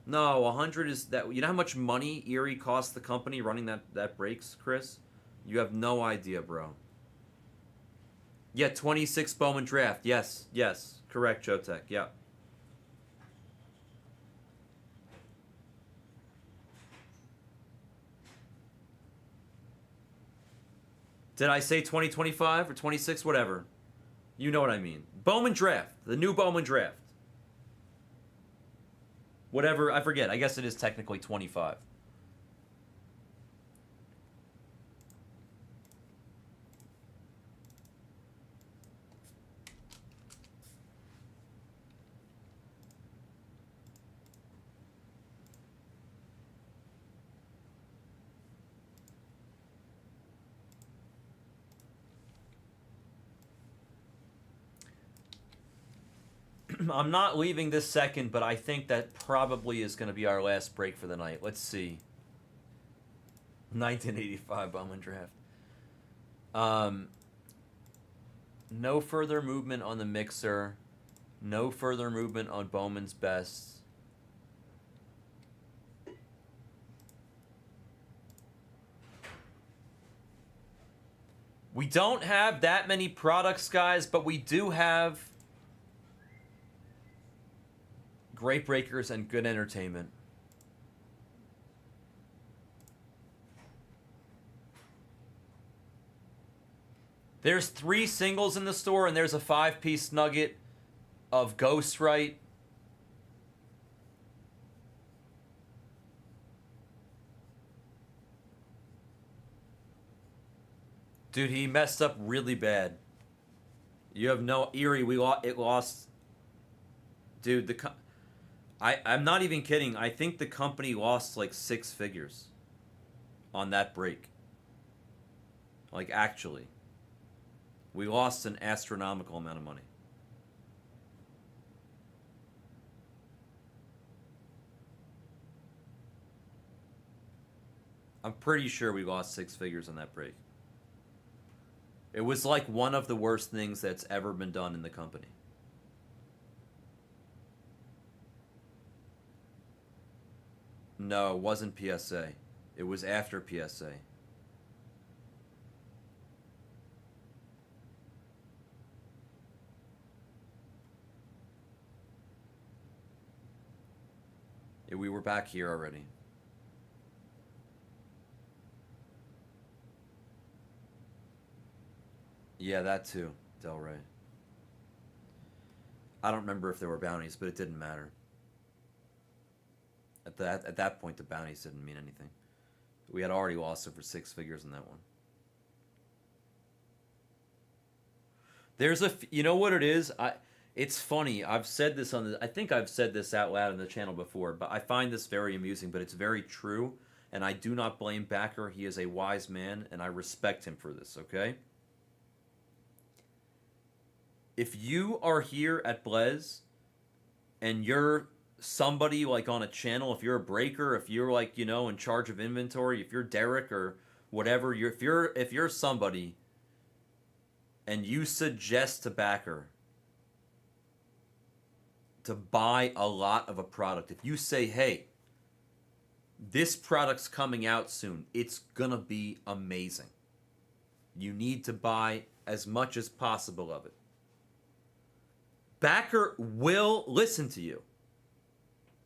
No, 100 is that. You know how much money Erie cost the company running that breaks, Chris? You have no idea, bro. Yeah, 26 Bowman Draft. Yes, correct, Jotek. Yeah. Did I say 2025 or 26? Whatever. You know what I mean. Bowman Draft. The new Bowman Draft. Whatever. I forget. I guess it is technically 25. I'm not leaving this second, but I think that probably is going to be our last break for the night. Let's see. 1985 Bowman Draft. No further movement on the mixer. No further movement on Bowman's best. We don't have that many products, guys, but we do have great breakers and good entertainment. There's 3 singles in the store, and there's a 5-piece nugget of Ghostwrite. Dude, he messed up really bad. You have no Erie. It lost. Dude, I'm not even kidding. I think the company lost like 6 figures on that break. Like, actually. We lost an astronomical amount of money. I'm pretty sure we lost 6 figures on that break. It was like one of the worst things that's ever been done in the company. No, it wasn't PSA. It was after PSA. Yeah, we were back here already. Yeah, that too, Del Rey. I don't remember if there were bounties, but it didn't matter. At that point, the bounties didn't mean anything. We had already lost over 6 figures in that one. There's you know what it is? It's funny. I've said this I think I've said this out loud on the channel before, but I find this very amusing, but it's very true, and I do not blame Backer. He is a wise man, and I respect him for this, okay? If you are here at Blez, and you're somebody like on a channel, if you're a breaker, if you're like, you know, in charge of inventory, if you're Derek or whatever, if you're somebody and you suggest to Backer to buy a lot of a product, if you say, hey, this product's coming out soon, it's gonna be amazing, you need to buy as much as possible of it, Backer will listen to you.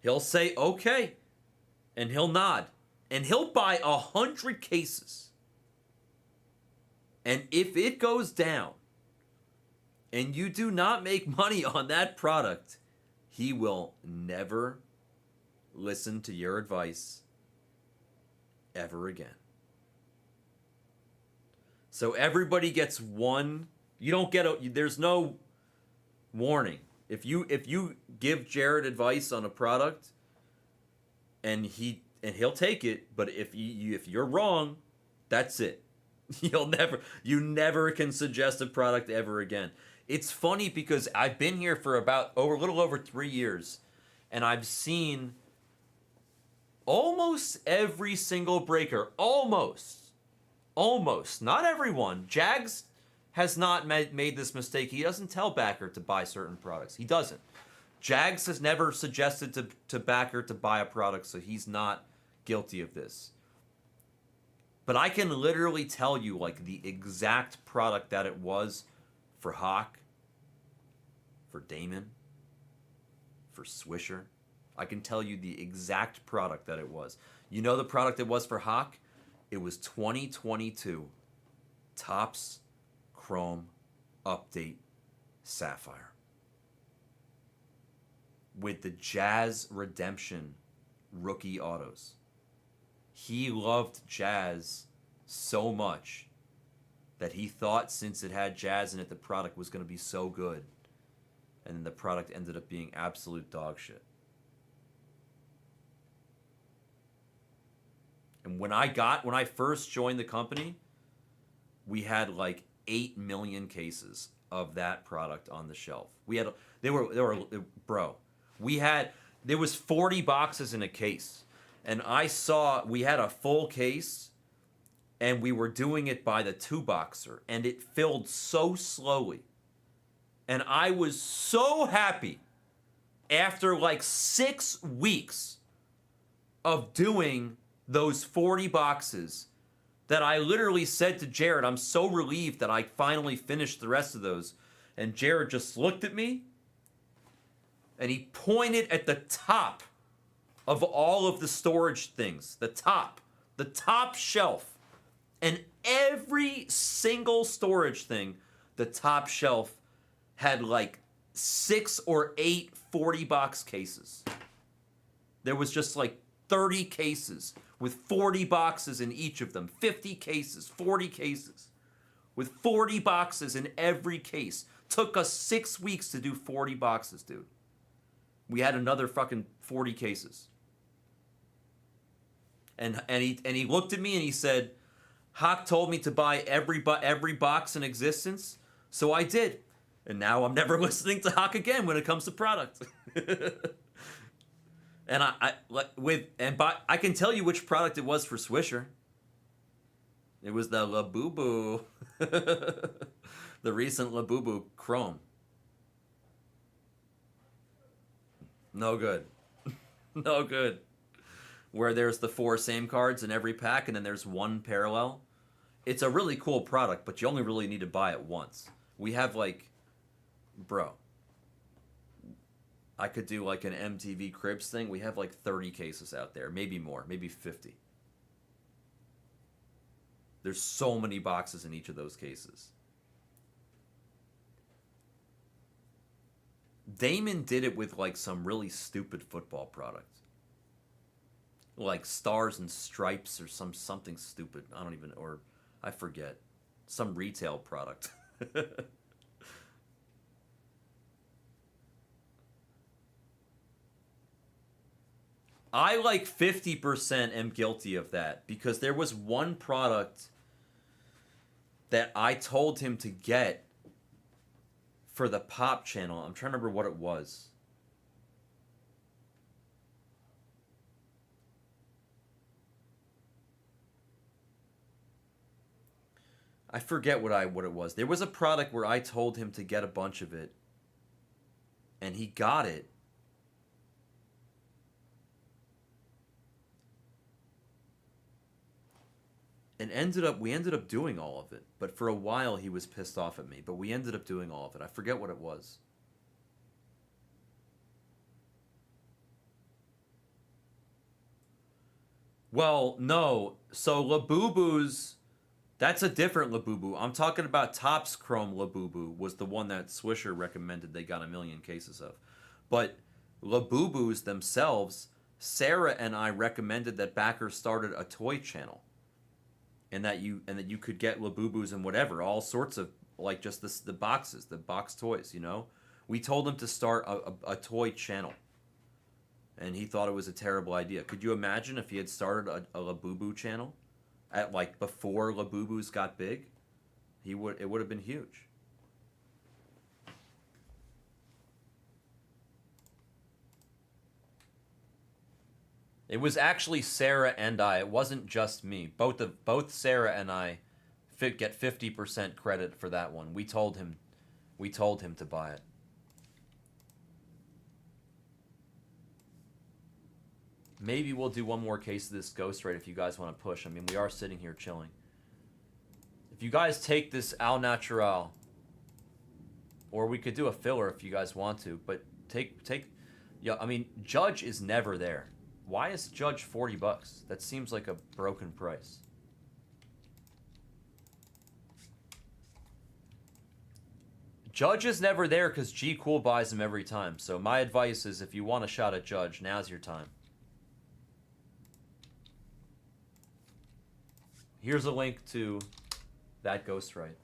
He'll say, okay, and he'll nod, and he'll buy 100 cases. And if it goes down, and you do not make money on that product, he will never listen to your advice ever again. So everybody gets one. You don't get there's no warning. If you give Jared advice on a product, and he'll take it, but if you're wrong, that's it. You never can suggest a product ever again. It's funny because I've been here for a little over 3 years, and I've seen almost every single breaker, almost, not everyone. Jags has not made this mistake. He doesn't tell Backer to buy certain products. He doesn't. Jags has never suggested to Backer to buy a product, so he's not guilty of this. But I can literally tell you like the exact product that it was for Hawk, for Damon, for Swisher. I can tell you the exact product that it was. You know the product it was for Hawk? It was 2022 Topps Chrome Update Sapphire with the Jazz Redemption rookie autos. He loved Jazz so much that he thought since it had Jazz in it, the product was going to be so good. And then the product ended up being absolute dog shit. And when I first joined the company, we had like 8 million cases of that product on the shelf. There was 40 boxes in a case. And we had a full case, and we were doing it by the 2-boxer, and it filled so slowly. And I was so happy after like 6 weeks of doing those 40 boxes that I literally said to Jared, I'm so relieved that I finally finished the rest of those. And Jared just looked at me, and he pointed at the top of all of the storage things, the top shelf. And every single storage thing, the top shelf had like 6 or 8 40-box cases. There was just like 30 cases with 40 boxes in each of them, 50 cases, 40 cases, with 40 boxes in every case. Took us 6 weeks to do 40 boxes, dude. We had another fucking 40 cases. And he looked at me and he said, Hawk told me to buy every box in existence, so I did. And now I'm never listening to Hawk again when it comes to product. And I can tell you which product it was for Swisher. It was the Labubu, the recent Labubu Chrome. No good. No good. where there's the 4 same cards in every pack and then there's one parallel. It's a really cool product, but you only really need to buy it once. We have like, bro, I could do like an MTV Cribs thing. We have like 30 cases out there, maybe more, maybe 50. There's so many boxes in each of those cases. Damon did it with like some really stupid football product. Like Stars and Stripes or something stupid. I don't even, or I forget. Some retail product. I like 50% am guilty of that because there was one product that I told him to get for the Pop channel. I'm trying to remember what it was. I forget what it was. There was a product where I told him to get a bunch of it, and he got it. And we ended up doing all of it. But for a while he was pissed off at me. But we ended up doing all of it. I forget what it was. Well, no. So Labubu's, that's a different Labubu. I'm talking about Topps Chrome Labubu was the one that Swisher recommended they got a million cases of. But Labubu's themselves, Sarah and I recommended that backers started a toy channel. And that you could get Labubu's and whatever, all sorts of, like just the boxes, the box toys, you know? We told him to start a toy channel. And he thought it was a terrible idea. Could you imagine if he had started a Labubu channel at like before Labubu's got big? It would have been huge. It was actually Sarah and I. It wasn't just me. Both Sarah and I get 50% credit for that one. We told him to buy it. Maybe we'll do one more case of this Ghostwrite if you guys want to push. I mean, we are sitting here chilling. If you guys take this Al Natural, or we could do a filler if you guys want to, but take yeah, I mean, Judge is never there. Why is Judge $40? That seems like a broken price. Judge is never there because G Cool buys him every time. So my advice is if you want a shot at Judge, now's your time. Here's a link to that Ghostwrite.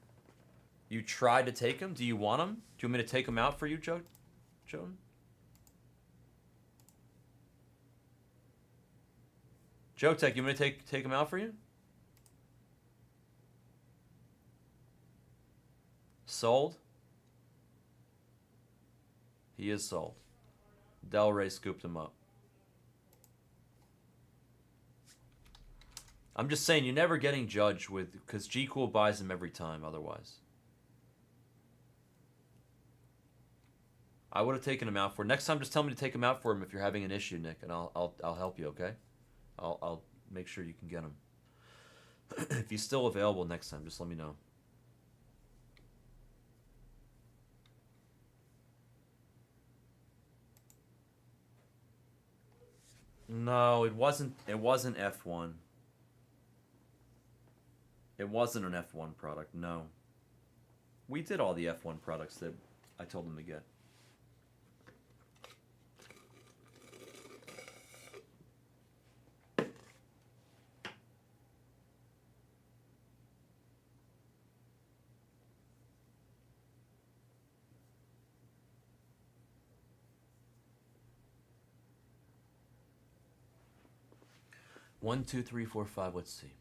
You tried to take him? Do you want him? Do you want me to take him out for you, Joan? Joe Tech, you want me to take him out for you? Sold? He is sold. Del Rey scooped him up. I'm just saying, you're never getting Judge with, because G Cool buys him every time otherwise. I would have taken him out for next time. Just tell me to take him out for him if you're having an issue, Nick, and I'll help you. Okay, I'll make sure you can get him. If he's still available next time, just let me know. No, it wasn't F1. It wasn't an F1 product, no. We did all the F1 products that I told them to get. One, two, three, four, five, let's see.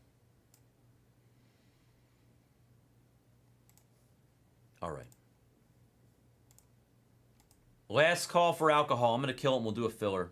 All right. Last call for alcohol. I'm going to kill it and we'll do a filler.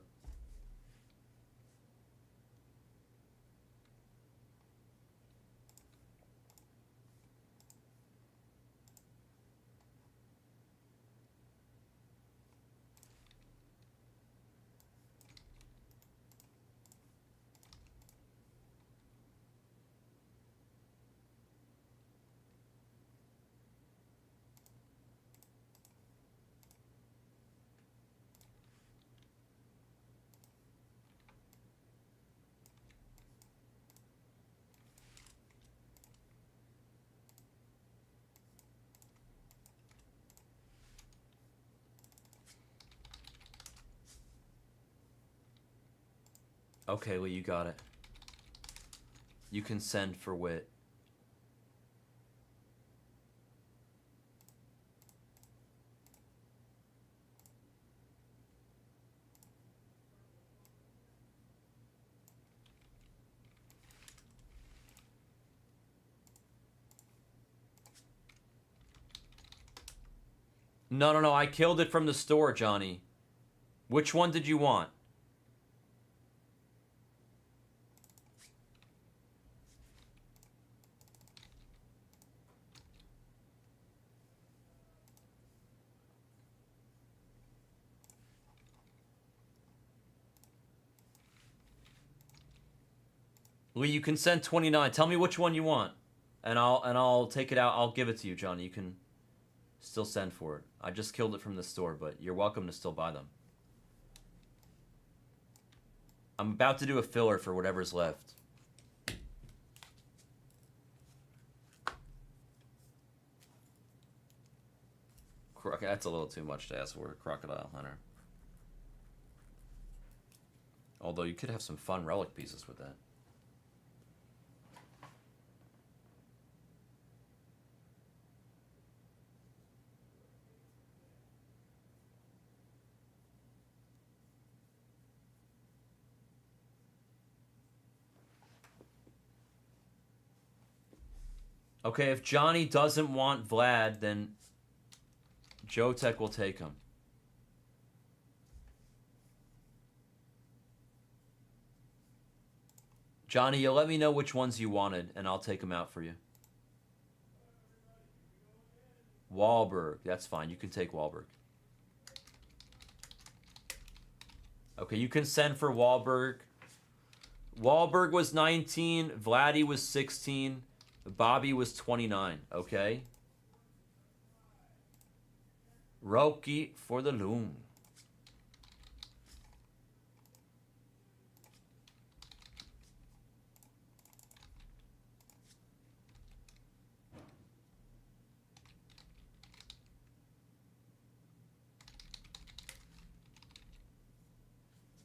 Okay, Lee, you got it. You can send for Wit. No, no, no, I killed it from the store, Johnny. Which one did you want? Lee, you can send 29. Tell me which one you want. And I'll take it out. I'll give it to you, Johnny. You can still send for it. I just killed it from the store, but you're welcome to still buy them. I'm about to do a filler for whatever's left. That's a little too much to ask for, Crocodile Hunter. Although you could have some fun relic pieces with that. Okay, if Johnny doesn't want Vlad, then Jotek will take him. Johnny, you let me know which ones you wanted, and I'll take them out for you. Wahlberg, that's fine. You can take Wahlberg. Okay, you can send for Wahlberg. Wahlberg was 19. Vladdy was 16. Bobby was 29. Okay. Roki for the loom.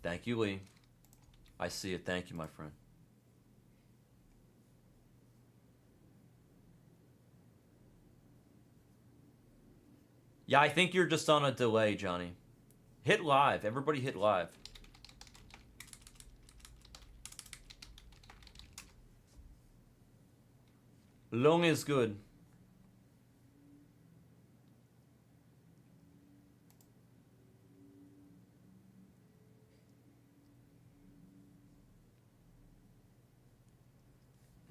Thank you, Lee. I see it. Thank you, my friend. Yeah, I think you're just on a delay, Johnny. Hit live. Everybody hit live. Long is good.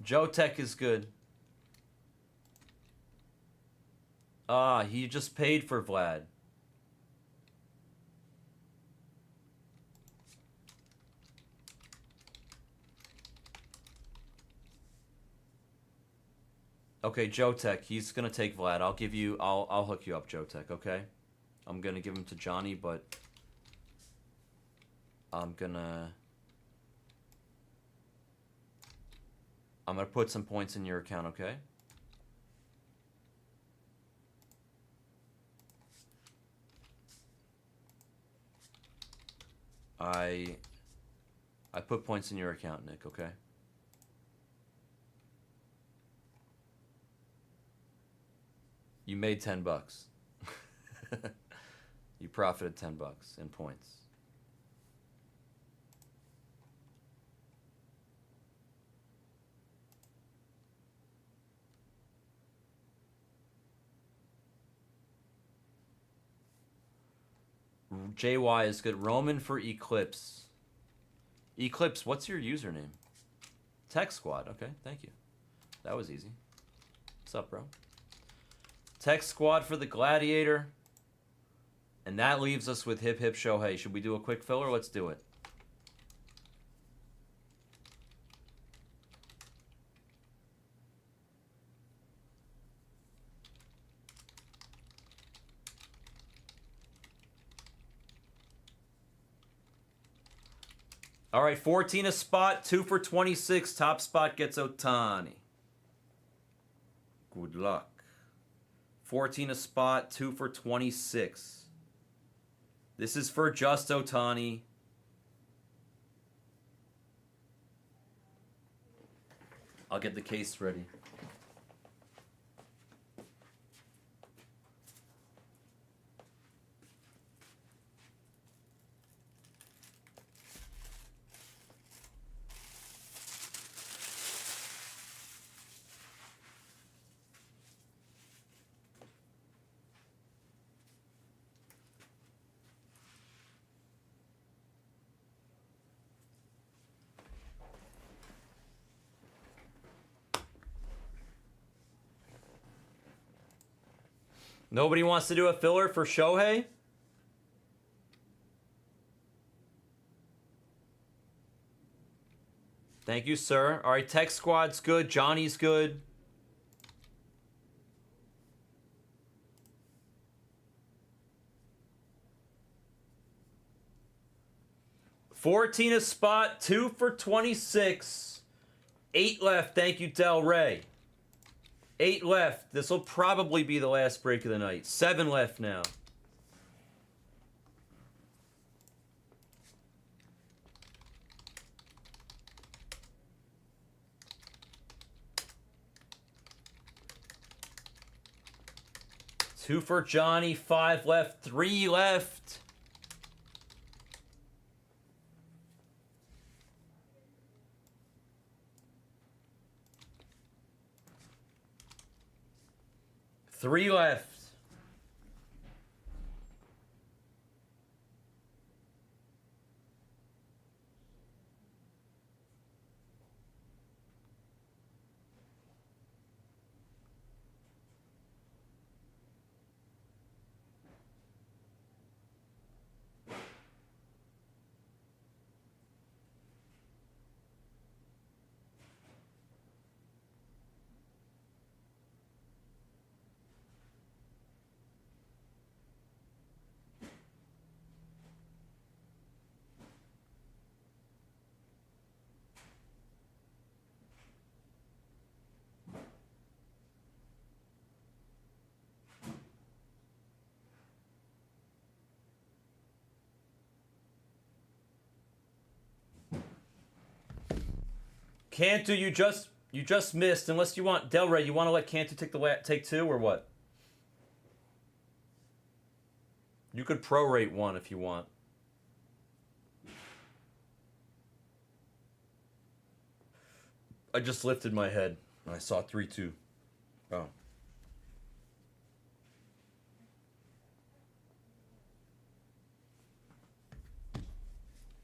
Jotek is good. Ah, he just paid for Vlad. Okay, Jotek, he's gonna take Vlad. I'll hook you up, Jotek, okay? I'm gonna give him to Johnny, but I'm gonna put some points in your account, okay? I put points in your account, Nick, okay? You made $10. You profited $10 in points. JY is good. Roman for Eclipse. Eclipse, what's your username? Tech Squad. Okay, thank you. That was easy. What's up, bro? Tech Squad for the Gladiator. And that leaves us with Hip Hip Shohei. Should we do a quick filler? Let's do it. All right, 14 a spot, 2 for 26. Top spot gets Otani. Good luck. 14 a spot, 2 for 26. This is for just Otani. I'll get the case ready. Nobody wants to do a filler for Shohei? Thank you, sir. All right, Tech Squad's good. Johnny's good. $14 a spot, 2 for 26. 8 left. Thank you, Del Rey. 8 left. This will probably be the last break of the night. 7 left now. Two for Johnny, 5 left, 3 left. Three left. Cantu, you just missed. Unless you want Del Rey, you want to let Cantu take 2 or what? You could prorate 1 if you want. I just lifted my head and I saw 3-2. Oh.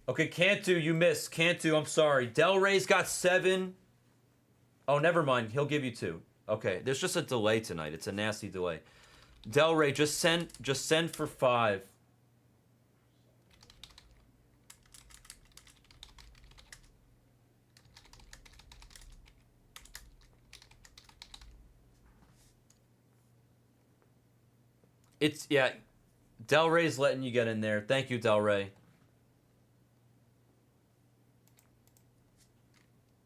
Okay, Cantu, you missed. Cantu, I'm sorry. Del Rey's got 7. Oh, never mind. He'll give you 2. Okay, there's just a delay tonight. It's a nasty delay. Del Rey, just send for 5. It's, yeah, Del Rey's letting you get in there. Thank you, Del Rey.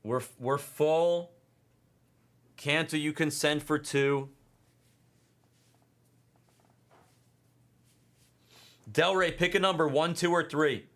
We're full. Cantu, you can send for 2. Del Rey, pick a number, 1, 2, or 3.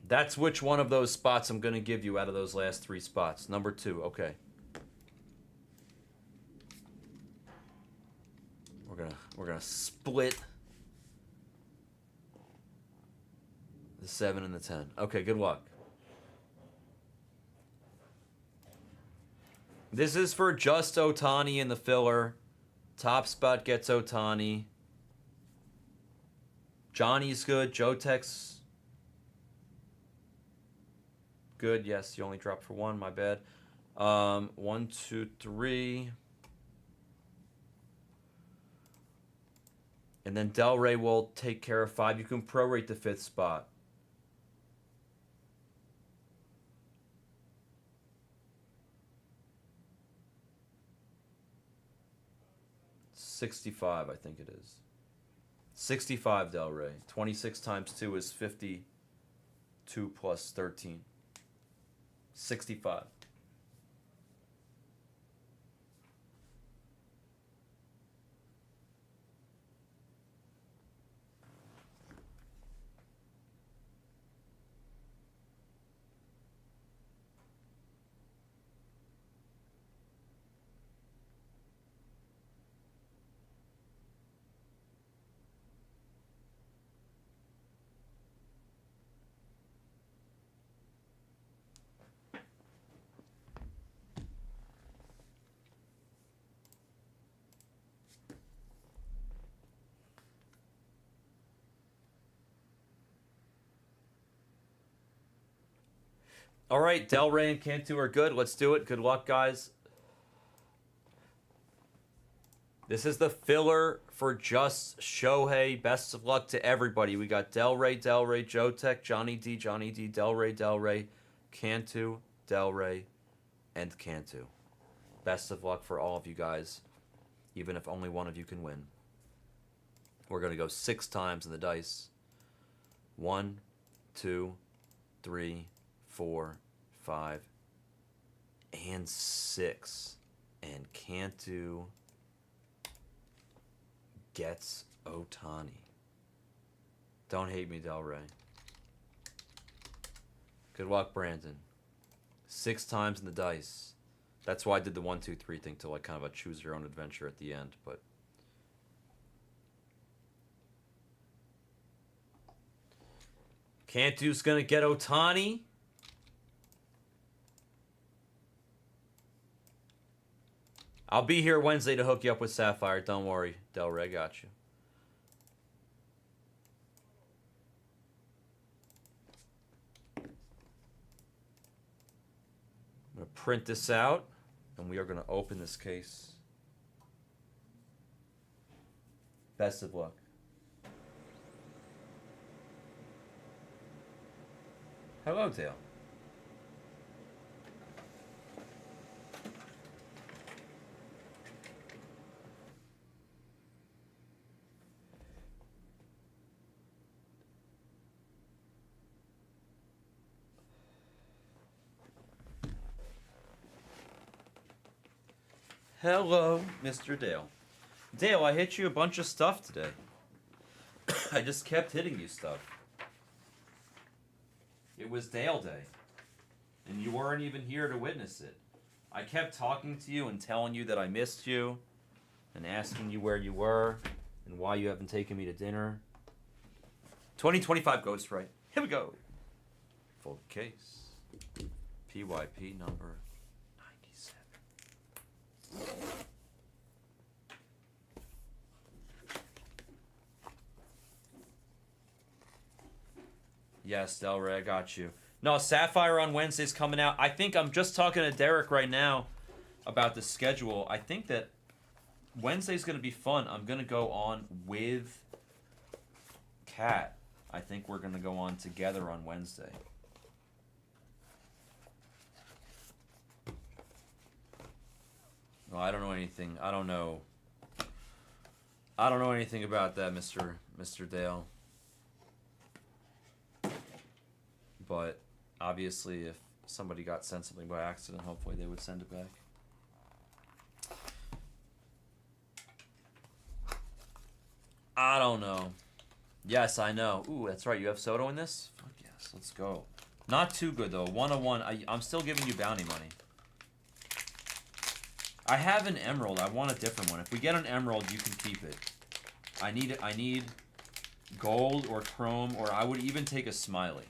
That's which one of those spots I'm going to give you out of those last 3 spots. Number 2, okay. We're gonna split the 7 and the 10. Okay, good luck. This is for just Ohtani in the filler. Top spot gets Ohtani. Johnny's good. Jotek's good. Yes, you only dropped for 1. My bad. 1, 2, 3. And then Del Rey will take care of 5. You can prorate the 5th spot. $65, I think it is. 65, Del Rey. 26 times 2 is 52 plus 13. 65. All right, Del Rey and Cantu are good. Let's do it. Good luck, guys. This is the filler for just Shohei. Best of luck to everybody. We got Del Rey, Jotek, Johnny D, Del Rey, Cantu, Del Rey, and Cantu. Best of luck for all of you guys, even if only one of you can win. We're going to go 6 times in the dice. 1, 2, 3, 4, 5, and 6. And Cantu gets Otani. Don't hate me, Del Rey. Good luck, Brandon. 6 times in the dice. That's why I did the 1, 2, 3 thing to like kind of a choose your own adventure at the end, but Cantu's gonna get Otani. I'll be here Wednesday to hook you up with Sapphire. Don't worry, Del Rey, got you. I'm going to print this out, and we are going to open this case. Best of luck. Hello, Dale. Hello, Mr. Dale. Dale, I hit you a bunch of stuff today. I just kept hitting you stuff. It was Dale Day, and you weren't even here to witness it. I kept talking to you and telling you that I missed you, and asking you where you were, and why you haven't taken me to dinner. 2025 Ghostwrite. Here we go. Full case. PYP number 97. Yes, Del Rey, I got you. No, Sapphire on Wednesday's coming out. I think I'm just talking to Derek right now about the schedule. I think that Wednesday's going to be fun. I'm going to go on with Kat. I think we're going to go on together on Wednesday. Well, I don't know anything. I don't know anything about that, Mr. Dale. But obviously, if somebody got sent something by accident, hopefully they would send it back. I don't know. Yes, I know. Ooh, that's right. You have Soto in this? Fuck yes. Let's go. Not too good, though. 101. I'm still giving you bounty money. I have an emerald. I want a different one. If we get an emerald, you can keep it. I need gold or chrome, or I would even take a smiley.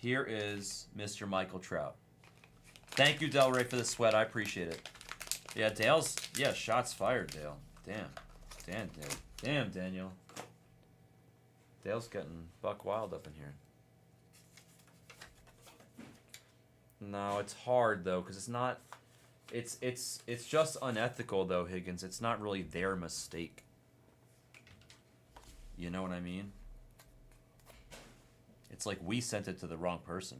Here is Mr. Michael Trout. Thank you, Del Rey, for the sweat. I appreciate it. Yeah, Dale's... Yeah, shots fired, Dale. Damn. Damn, Dale. Damn, Daniel. Dale's getting buck wild up in here. No, it's hard, though, because it's not... It's just unethical, though, Higgins. It's not really their mistake. You know what I mean? It's like we sent it to the wrong person.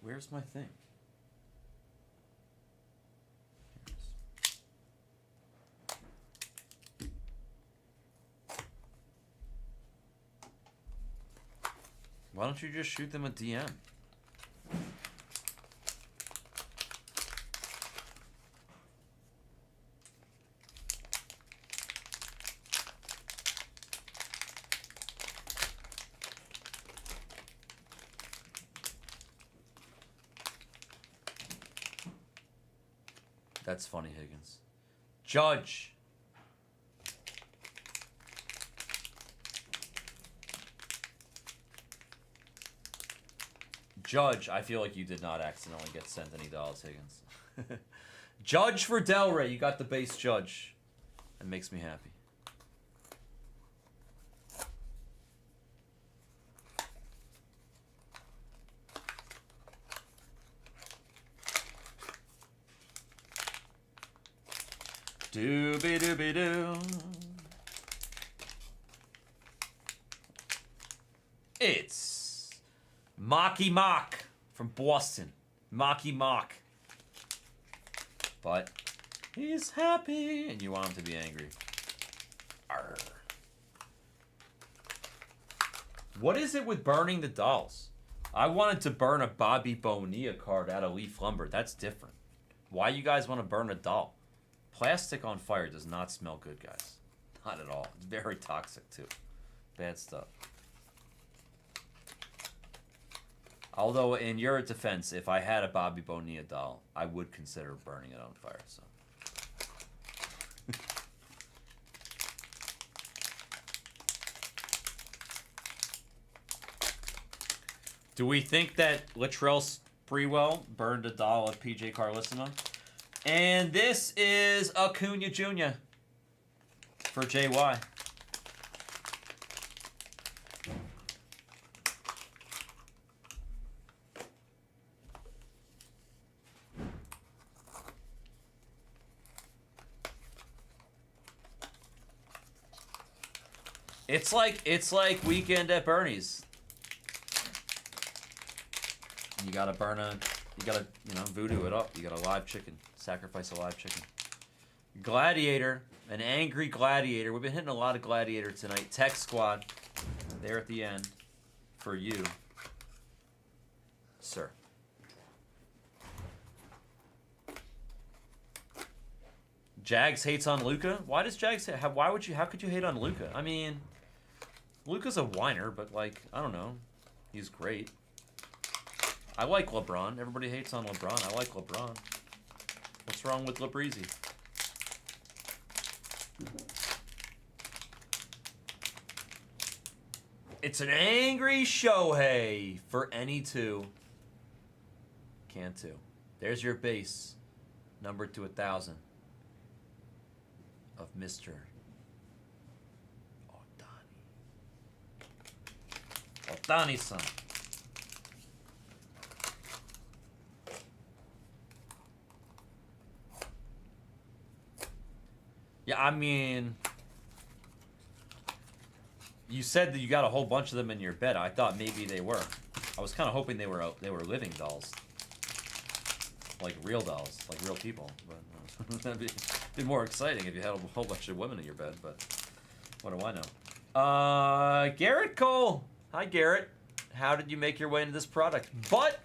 Where's my thing? Why don't you just shoot them a DM? That's funny, Higgins. Judge. Judge, I feel like you did not accidentally get sent any dollars, Higgins. Judge for Delray. You got the base Judge. That makes me happy. Doobie doobie doo. It's Mocky Mock from Boston. Mocky Mock. But he's happy and you want him to be angry. Arr. What is it with burning the dolls? I wanted to burn a Bobby Bonilla card out of Leaf Lumber. That's different. Why you guys want to burn a doll? Plastic on fire does not smell good, guys. Not at all. It's very toxic, too. Bad stuff. Although, in your defense, if I had a Bobby Bonilla doll, I would consider burning it on fire, so. Do we think that Latrell Sprewell burned a doll of PJ Carlissimo? And this is Acuna Jr. for JY. It's like Weekend at Bernie's. You gotta burn a, you gotta, voodoo it up. You got a live chicken. Sacrifice a live chicken. Gladiator, an angry gladiator. We've been hitting a lot of gladiator tonight. Tech Squad, there at the end, for you, sir. Jags hates on Luka. Why does Jags? Why would you? How could you hate on Luka? I mean, Luka's a whiner, but like, I don't know, he's great. I like LeBron. Everybody hates on LeBron. I like LeBron. What's wrong with LeBreezy? It's an angry Shohei for any two. Can't two. There's your base, numbered to 1,000 of Mr. Ohtani. Ohtani-san. Yeah, I mean, you said that you got a whole bunch of them in your bed. I thought maybe they were. I was kind of hoping they were living dolls, like real dolls, like real people. But that'd be more exciting if you had a whole bunch of women in your bed. But what do I know? Garrett Cole. Hi, Garrett. How did you make your way into this product? But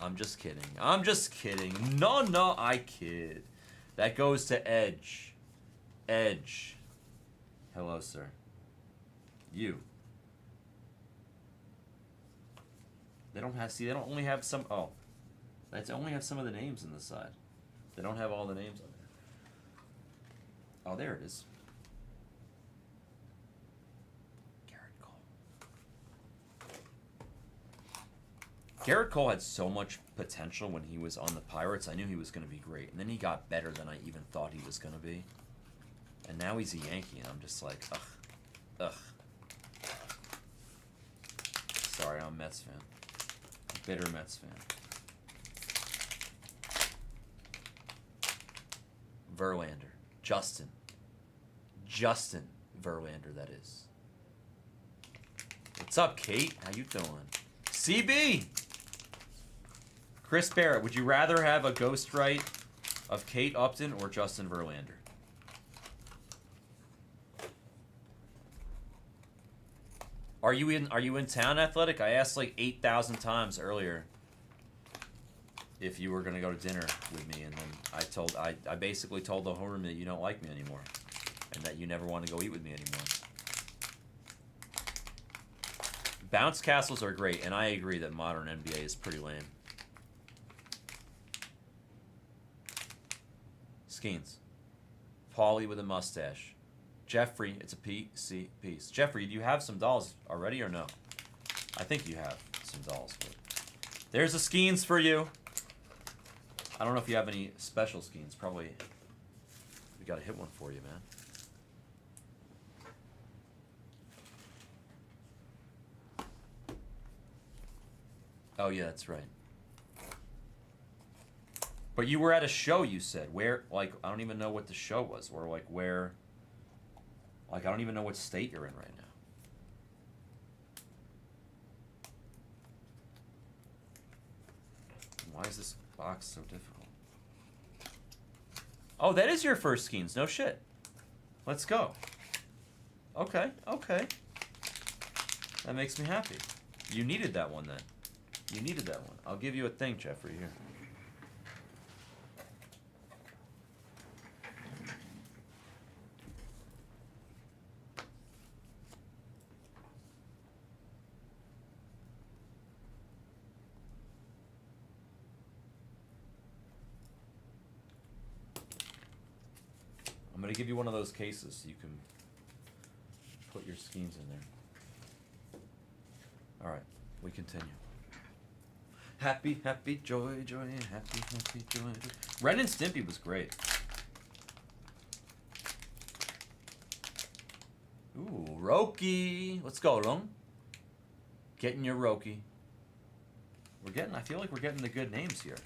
I'm just kidding. I'm just kidding. No, I kid. That goes to Edge. Edge. Hello, sir. You. They don't have, see, they don't only have some, oh. They only have some of the names on the side. They don't have all the names on there. Oh, there it is. Garrett Cole. Garrett Cole had so much potential when he was on the Pirates. I knew he was going to be great. And then he got better than I even thought he was going to be. And now he's a Yankee, and I'm just like, ugh. Sorry, I'm a Mets fan. Bitter Mets fan. Verlander. Justin Verlander, that is. What's up, Kate? How you doing? CB! Chris Barrett, would you rather have a Ghostwrite of Kate Upton or Justin Verlander? Are you in town, Athletic? I asked like 8,000 times earlier if you were gonna go to dinner with me, and then I basically told the whole room that you don't like me anymore, and that you never want to go eat with me anymore. Bounce castles are great, and I agree that modern NBA is pretty lame. Skeens. Paulie with a mustache. Jeffrey, it's a piece. Jeffrey, do you have some dolls already or no? I think you have some dolls. But there's a Skeens for you. I don't know if you have any special Skeens. Probably we gotta hit one for you, man. Oh yeah, that's right. But you were at a show, you said. Where, like, I don't even know what the show was. Or, like, where... Like, I don't even know what state you're in right now. Why is this box so difficult? Oh, that is your first Skeens. No shit. Let's go. Okay, okay. That makes me happy. You needed that one, then. You needed that one. I'll give you a thing, Jeffrey, here. I'm going to give you one of those cases so you can put your Skeens in there. Alright, we continue. Happy, happy, joy, joy, happy, happy, joy, joy. Ren and Stimpy was great. Ooh, Roki. Let's go, Long. Getting your Roki. I feel like we're getting the good names here.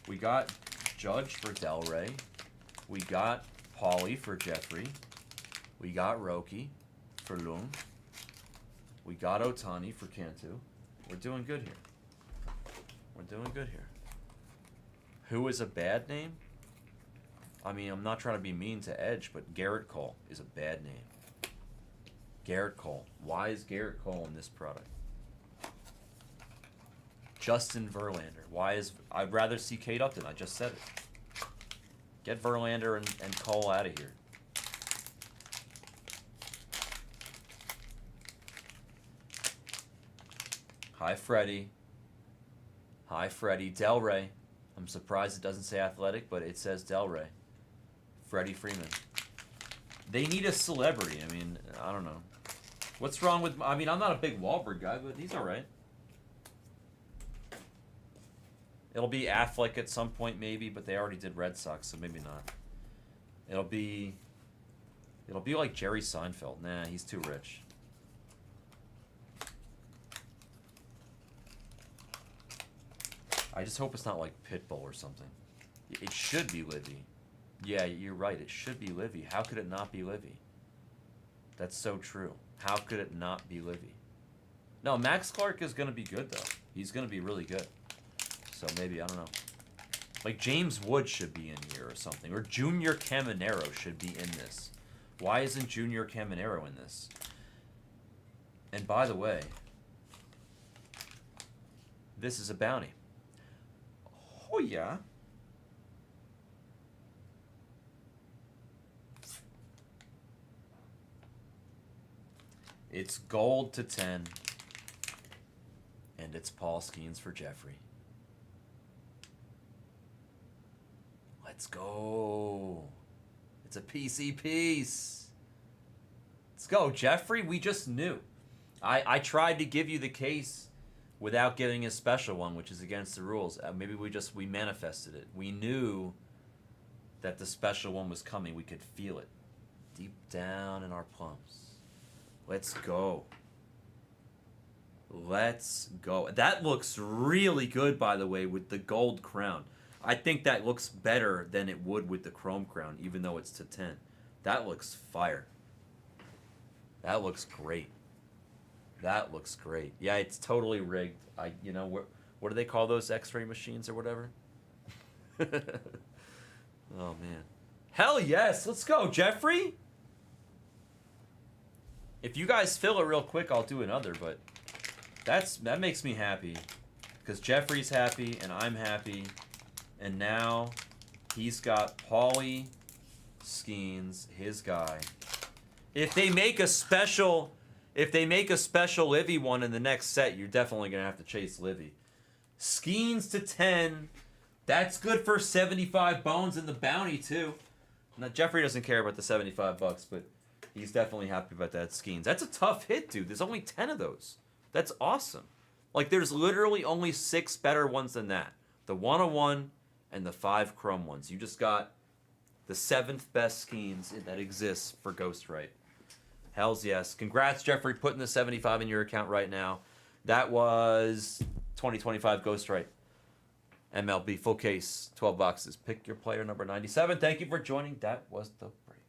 We got Judge for Del Rey. We got Paulie for Jeffrey. We got Roki for Lung. We got Otani for Cantu. We're doing good here. We're doing good here. Who is a bad name? I mean, I'm not trying to be mean to Edge, but Garrett Cole is a bad name. Garrett Cole. Why is Garrett Cole in this product? Justin Verlander. Why is... I'd rather see Kate Upton. I just said it. Get Verlander and Cole out of here. Hi, Freddie. Hi, Freddie. Del Rey. I'm surprised it doesn't say Athletic, but it says Del Rey. Freddie Freeman. They need a celebrity. I mean, I don't know. What's wrong with... I mean, I'm not a big Wahlberg guy, but he's all right. It'll be Affleck at some point, maybe, but they already did Red Sox, so maybe not. It'll be like Jerry Seinfeld. Nah, he's too rich. I just hope it's not like Pitbull or something. It should be Livy. Yeah, you're right. It should be Livy. How could it not be Livy? That's so true. How could it not be Livy? No, Max Clark is going to be good, though. He's going to be really good. So maybe, I don't know. Like James Wood should be in here or something. Or Junior Caminero should be in this. Why isn't Junior Caminero in this? And by the way, this is a bounty. Oh, yeah. It's gold to 10. And it's Paul Skeens for Jeffrey. Let's go. It's a PC piece. Let's go, Jeffrey. We just knew. I tried to give you the case without getting a special one, which is against the rules. Maybe we manifested it. We knew that the special one was coming. We could feel it deep down in our plums. Let's go. Let's go. That looks really good, by the way, with the gold crown. I think that looks better than it would with the chrome crown, even though it's to 10. That looks fire. That looks great. That looks great. Yeah, it's totally rigged. You know, what do they call those X-ray machines or whatever? Oh, man. Hell yes. Let's go, Jeffrey. If you guys fill it real quick, I'll do another, but that makes me happy. Because Jeffrey's happy, and I'm happy. And now he's got Paulie Skeens, his guy. If they make a special Livy one in the next set, you're definitely going to have to chase Livy. Skeens to 10. That's good for 75 bones in the bounty, too. Now, Jeffrey doesn't care about the 75 bucks, but he's definitely happy about that Skeens. That's a tough hit, dude. There's only 10 of those. That's awesome. Like, there's literally only 6 better ones than that. The 101 and the 5 chrome ones. You just got the 7th best Skeens that exists for Ghostwrite. Hells yes. Congrats, Jeffrey, putting the 75 in your account right now. That was 2025 Ghostwrite. MLB full case, 12 boxes. Pick your player number 97. Thank you for joining. That was the break.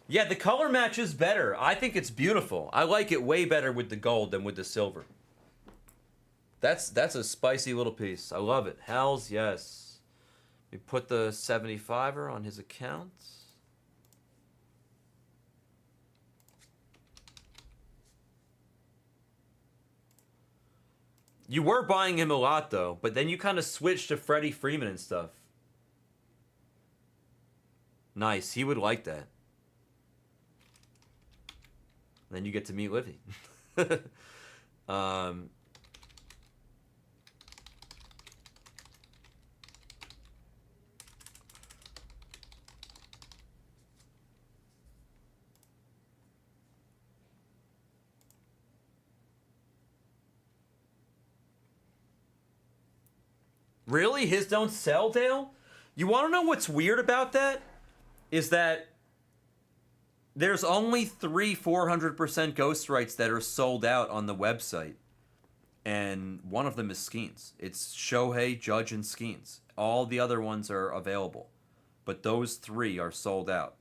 Yeah, the color match is better. I think it's beautiful. I like it way better with the gold than with the silver. That's a spicy little piece. I love it. Hells yes. We put the 75er on his account. You were buying him a lot, though, but then you kind of switched to Freddie Freeman and stuff. Nice. He would like that. Then you get to meet Livy. Really? His don't sell, Dale? You want to know what's weird about that? Is that there's only 3 400% Ghostwrites that are sold out on the website. And one of them is Skeens. It's Shohei, Judge, and Skeens. All the other ones are available. But those 3 are sold out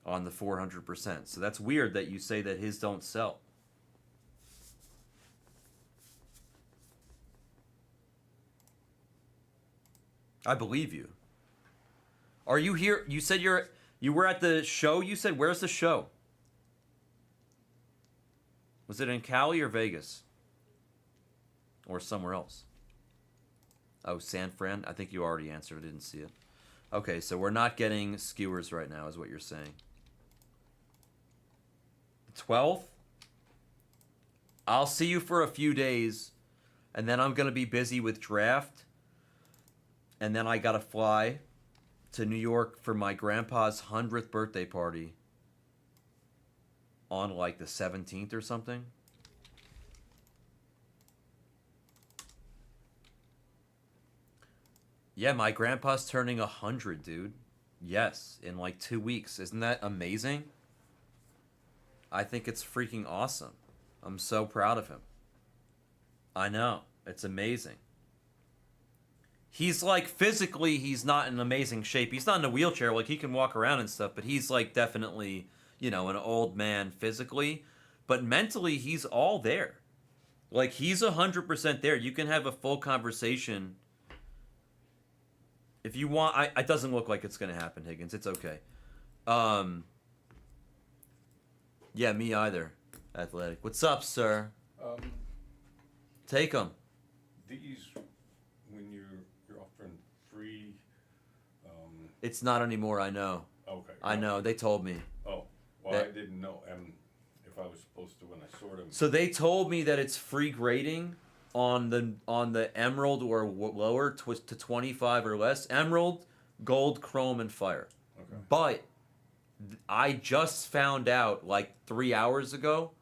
on the 400%. So that's weird that you say that his don't sell. I believe you. Are you here? You said you were at the show, you said? Where's the show? Was it in Cali or Vegas? Or somewhere else? Oh, San Fran? I think you already answered. I didn't see it. Okay, so we're not getting skewers right now, is what you're saying. The 12th? I'll see you for a few days, and then I'm going to be busy with draft. And then I got to fly to New York for my grandpa's 100th birthday party on like the 17th or something. Yeah, my grandpa's turning 100, dude. Yes, in like 2 weeks. Isn't that amazing? I think it's freaking awesome. I'm so proud of him. I know. It's amazing. He's like, physically, he's not in amazing shape. He's not in a wheelchair. Like, he can walk around and stuff, but he's like definitely, you know, an old man physically. But mentally, he's all there. Like, he's 100% there. You can have a full conversation. If you want, it doesn't look like it's going to happen, Higgins. It's okay. Yeah, me either. Athletic. What's up, sir? Take them. These, when you're offering free... It's not anymore, I know. Okay. I know, they told me. Oh, well, I didn't know if I was supposed to when I sort them. So they told me that it's free grading on the emerald or lower to 25 or less. Emerald, gold, chrome, and fire. Okay. But I just found out like 3 hours ago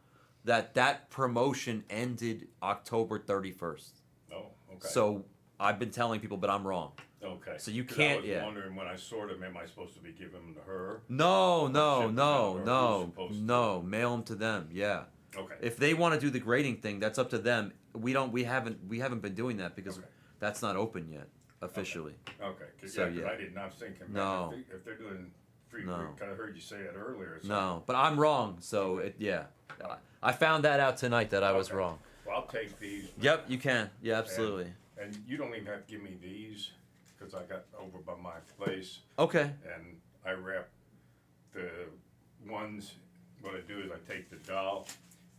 that promotion ended October 31st. Oh, okay. So I've been telling people, but I'm wrong. Okay. So you 'Cause can't. I was Yeah. wondering when I sort them, am I supposed to be giving them to her? No. Ship them out, or who's supposed to? Mail them to them. Yeah. Okay. If they want to do the grading thing, that's up to them. We haven't been doing that because Okay. that's not open yet officially. Okay. Cause, So, yeah, 'cause yeah. I did not think man, No. if they're doing free, No. kind of heard you say that earlier. So. No, but I'm wrong. So I found that out tonight that I was Okay. wrong. Well, I'll take these. Yep, you can. Yeah, absolutely. And you don't even have to give me these because I got over by my place Okay. and I wrap the ones. What I do is I take the doll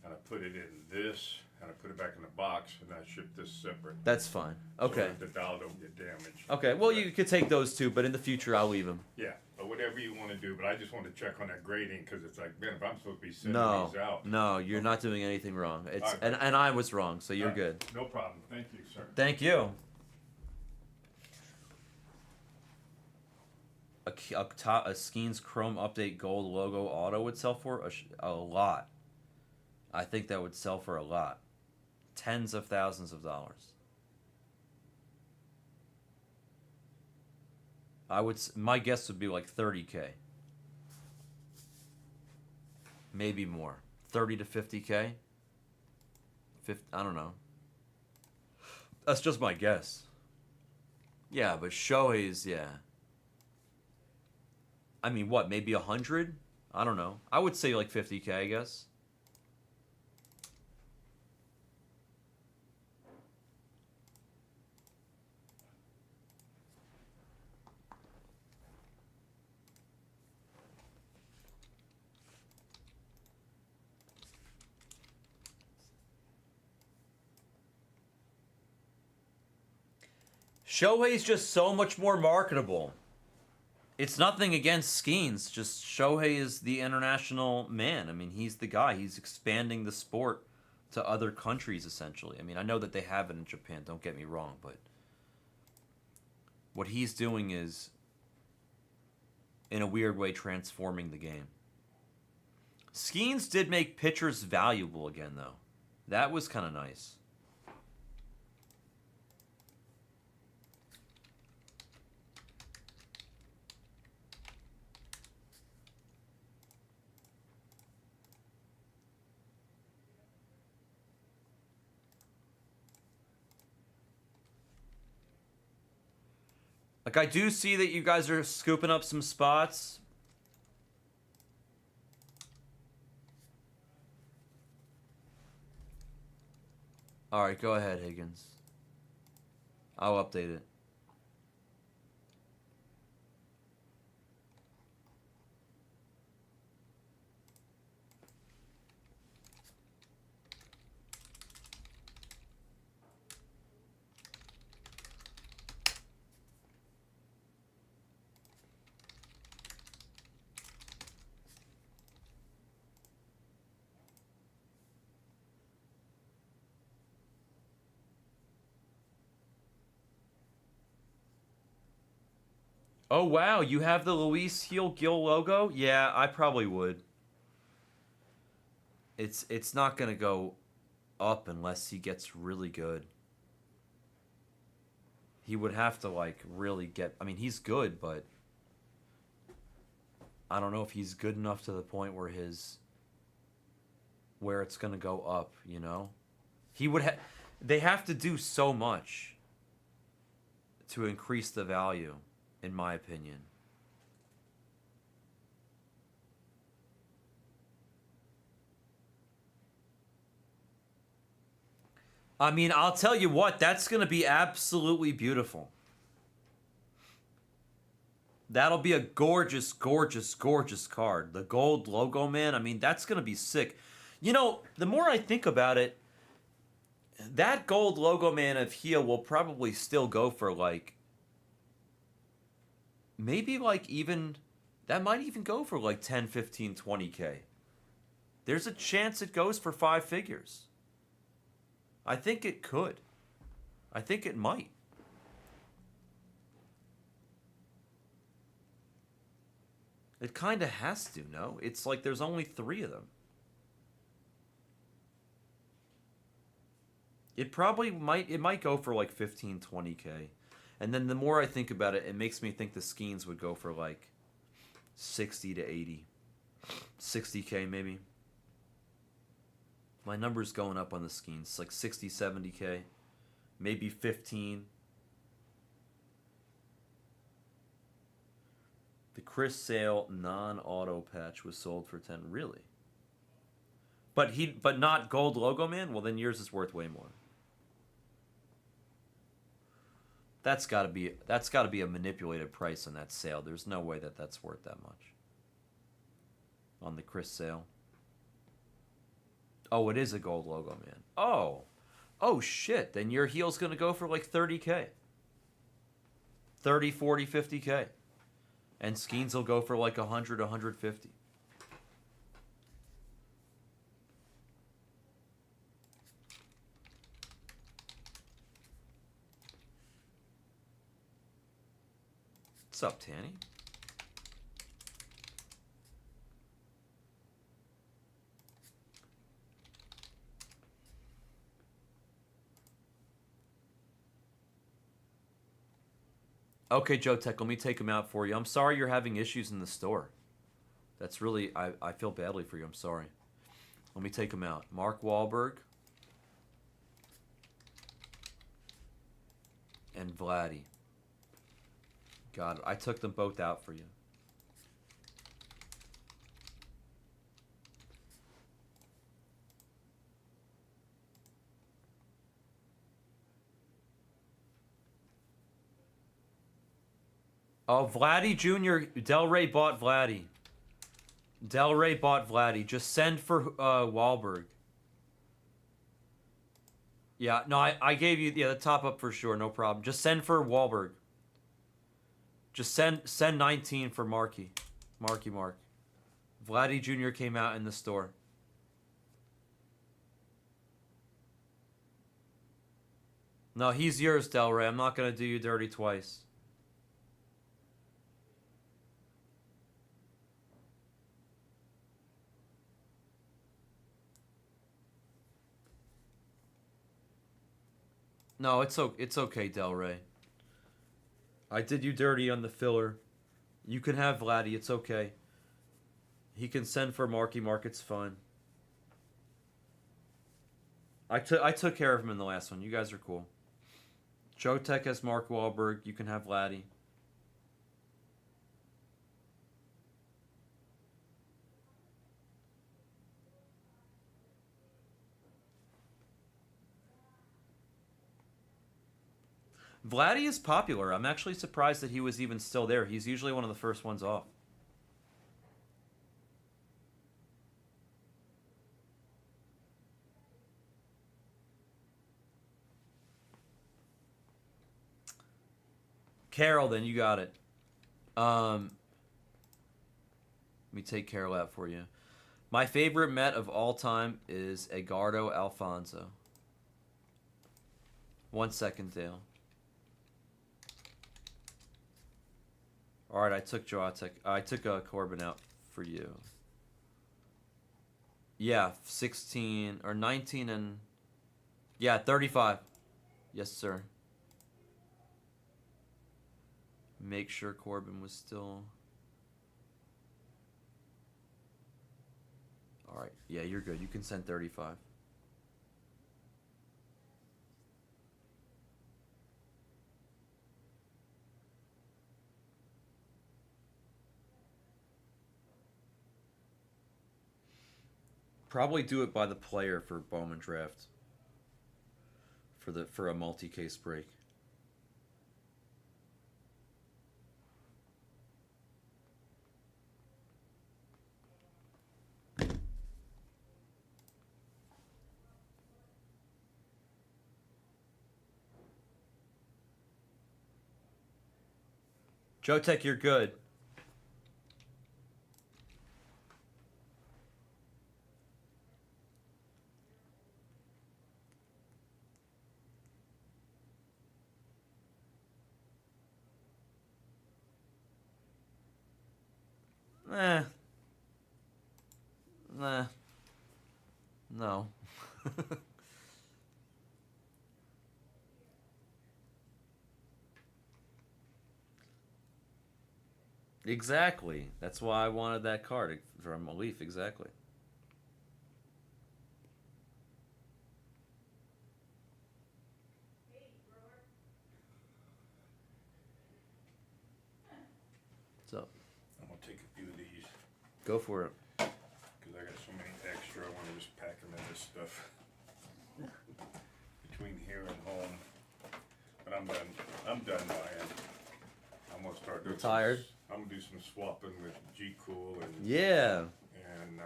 and I put it in this, and I put it back in the box, and I ship this separate. That's fine. So Okay. that the doll don't get damaged. Okay. Well, you could take those two, but in the future, I'll leave them. Yeah, but whatever you want to do. But I just want to check on that grading because it's like, man, if I'm supposed to be sending No, these out. no, you're not doing anything wrong. It's Alright. and I was wrong, so you're Alright, good. No problem. Thank you, sir. Thank you. A Skeens Chrome Update Gold logo auto would sell for a lot. I think that would sell for a lot. Tens of thousands of dollars. My guess would be like 30K. Maybe more. 30 to 50K? I don't know. That's just my guess. Yeah, but Shohei's, yeah. I mean, what, maybe 100? I don't know. I would say like 50K, I guess. Shohei's just so much more marketable. It's nothing against Skeens, just Shohei is the international man. I mean, he's the guy. He's expanding the sport to other countries, essentially. I mean, I know that they have it in Japan, don't get me wrong, but what he's doing is, in a weird way, transforming the game. Skeens did make pitchers valuable again, though. That was kind of nice. Like, I do see that you guys are scooping up some spots. Alright, go ahead, Higgins. I'll update it. Oh, wow, you have the Luis Gil logo? Yeah, I probably would. It's not going to go up unless he gets really good. He would have to, like, really get... I mean, he's good, but... I don't know if he's good enough to the point where where it's going to go up, you know? They have to do so much to increase the value, in my opinion. I mean, I'll tell you what, that's going to be absolutely beautiful. That'll be a gorgeous, gorgeous, gorgeous card. The gold logo, man, I mean, that's going to be sick. You know, the more I think about it, that gold logo man of heel will probably still go for, like, maybe, like, even, that might even go for, like, 10, 15, 20K. There's a chance it goes for 5 figures. I think it could. I think it might. It kind of has to, no? It's like there's only 3 of them. It probably might, it might go for like 15, 20K. And then the more I think about it, it makes me think the Skeens would go for like 60 to 80. 60K maybe. My number's going up on the Skeens. Like 60, 70K. Maybe 15. The Chris Sale non-auto patch was sold for 10. Really? But not gold logo man? Well, then yours is worth way more. That's got to be a manipulated price on that sale. There's no way that that's worth that much. On the Chris sale. Oh, it is a gold logo, man. Oh. Oh shit. Then your heel's going to go for like 30K. 30, 40, 50K. And Skeens will go for like 100, 150. What's up, Tanny? Okay, Joe Tech, let me take him out for you. I'm sorry you're having issues in the store. That's really, I feel badly for you. I'm sorry. Let me take him out. Mark Wahlberg. And Vladdy. Got it. I took them both out for you. Oh, Vladdy Jr. Del Rey bought Vladdy. Del Rey bought Vladdy. Just send for Wahlberg. Yeah, no, I gave you the top up for sure, no problem. Just send for Wahlberg. Just send 19 for Mark. Vladdy Jr. came out in the store. No, he's yours, Del Rey. I'm not gonna do you dirty twice. No, it's okay, Del Rey. I did you dirty on the filler. You can have Vladdy, it's okay. He can send for Marky Mark, it's fine. I took care of him in the last one. You guys are cool. Joe Tech has Mark Wahlberg. You can have Vladdy. Vladdy is popular. I'm actually surprised that he was even still there. He's usually one of the first ones off. Carol, then you got it. Let me take Carol out for you. My favorite Met of all time is Edgardo Alfonso. 1 second, Dale. All right, I took Joatek. I took Corbin out for you. Yeah, 16 or 19 and yeah, 35. Yes, sir. Make sure Corbin was still. All right. Yeah, you're good. You can send 35. Probably do it by the player for Bowman draft. For a multi-case break. Joe Tech, you're good. Nah. No. Exactly. That's why I wanted that card from a Leaf. Exactly. What's up? I'm gonna take a few of these, Go for it. cause I got so many extra, I wanna just pack them in this stuff. Between here and home. But I'm done buying. I'm gonna start doing. Retired? I'm gonna do some swapping with G Cool and Yeah. and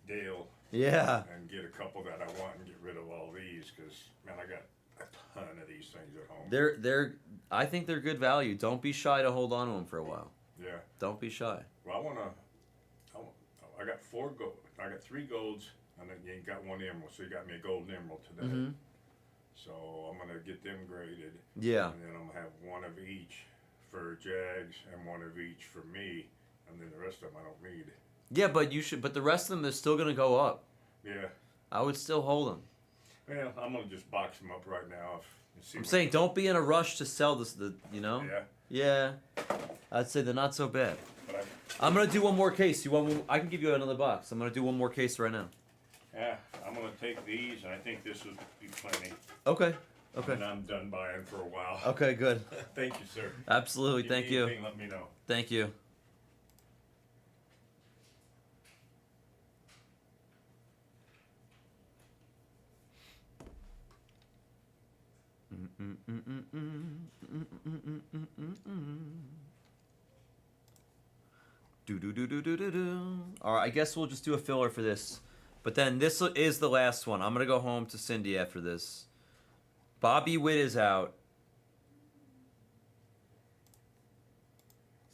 Dale. Yeah. And get a couple that I want and get rid of all these because man, I got a ton of these things at home. They're. I think they're good value. Don't be shy to hold on to them for a while. Yeah. Don't be shy. Well, I got 4 gold. I got 3 golds, and then you got 1 emerald. So you got me a golden emerald today. Mm-hmm. So I'm gonna get them graded. Yeah. And then I'm gonna have 1 of each for Jags and 1 of each for me, and then the rest of them I don't need. Yeah, but you should. But the rest of them is still gonna go up. Yeah. I would still hold them. Well, I'm gonna just box them up right now. And see I'm what- saying don't be in a rush to sell this. You know. Yeah. Yeah. I'd say they're not so bad. But I'm gonna do one more case. You want? I can give you another box. I'm gonna do one more case right now. I'm gonna take these, and I think this would be plenty. Okay. Okay. And I'm done buying for a while. Okay. Good. Thank you, sir. Absolutely. If Thank need you. anything, let me know. Thank you. All right, I guess we'll just do a filler for this. But then this is the last one. I'm going to go home to Cindy after this. Bobby Witt is out.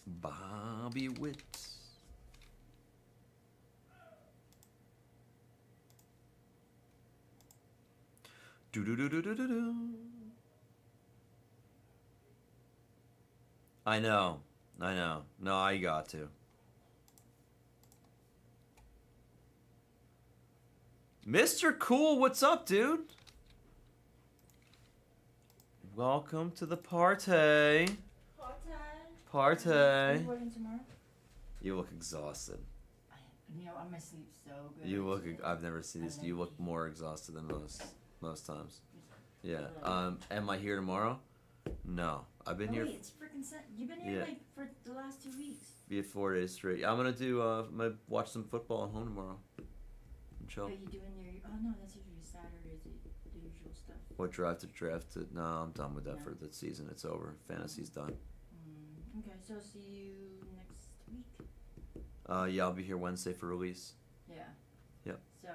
Bobby Witt. Do. I know. No, I got to. Mr. Cool, what's up, dude? Welcome to the party. Party. Are you working tomorrow? You look exhausted. You know, I'm gonna sleep so good. You look. I've never seen this. You look more exhausted than most times. Yeah. Am I here tomorrow? No. I've been here. Wait, it's freaking you've been here Yeah. like for the last 2 weeks. Be at 4 days straight. I'm gonna do. I'm gonna watch some football at home tomorrow. And chill. Are you doing your? Oh no, that's usually Saturdays. The usual stuff. What drive to draft? No, I'm done with that No. for the season. It's over. Fantasy's done. Okay, so see you next week. Yeah, I'll be here Wednesday for release. Yeah. Yep. So,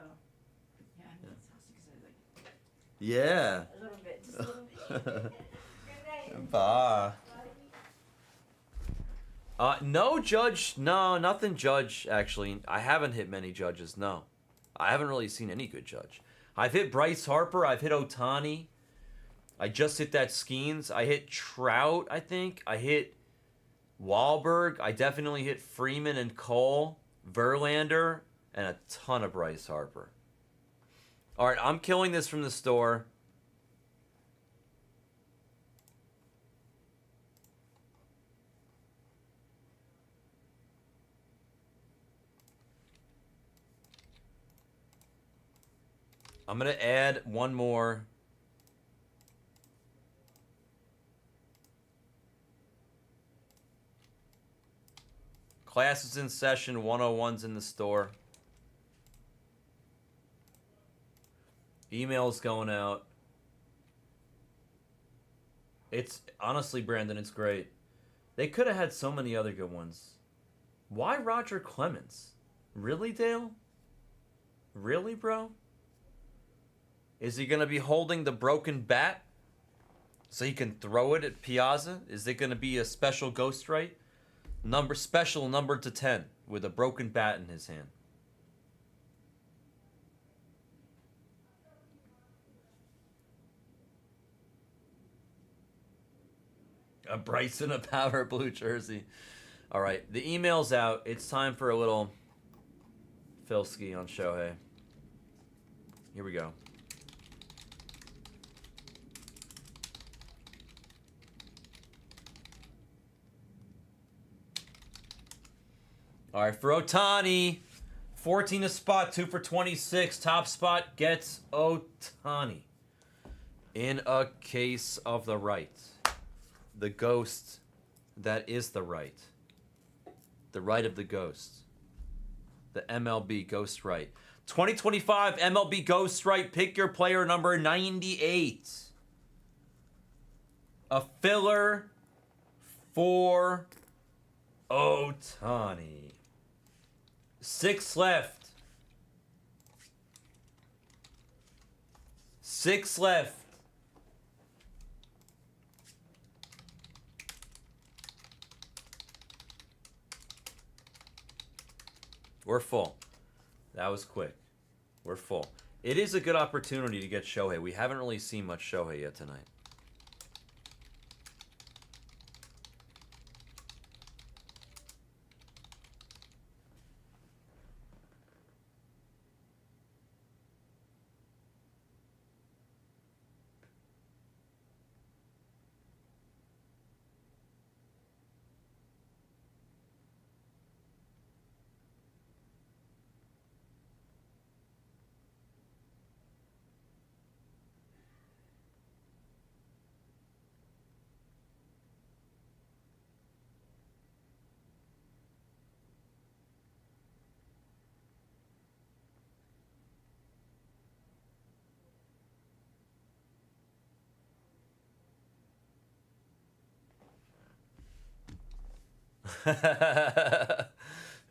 yeah, I'm exhausted because I like Yeah. a little bit, just a little bit. Good night. Bye. No judge. No, nothing judge, actually. I haven't hit many judges, no. I haven't really seen any good judge. I've hit Bryce Harper. I've hit Ohtani. I just hit that Skeens. I hit Trout, I think. I hit Wahlberg. I definitely hit Freeman and Cole. Verlander. And a ton of Bryce Harper. All right, I'm killing this from the store. I'm going to add one more. Class is in session. 101's in the store. Emails going out. It's honestly, Brandon, it's great. They could have had so many other good ones. Why Roger Clemens? Really, Dale? Really, bro? Is he going to be holding the broken bat so he can throw it at Piazza? Is it going to be a special Ghostwrite? Special numbered to 10 with a broken bat in his hand. A Bryce in a powder blue jersey. All right, the email's out. It's time for a little Filski on Shohei. Here we go. All right, for Ohtani, 14 a spot, 2 for 26. Top spot gets Ohtani. In a case of the right. The ghost that is the right. The right of the ghost. The MLB Ghostwrite. 2025 MLB Ghostwrite. Pick your player number 98. A filler for Ohtani. 6 left. 6 left. We're full. That was quick. We're full. It is a good opportunity to get Shohei. We haven't really seen much Shohei yet tonight.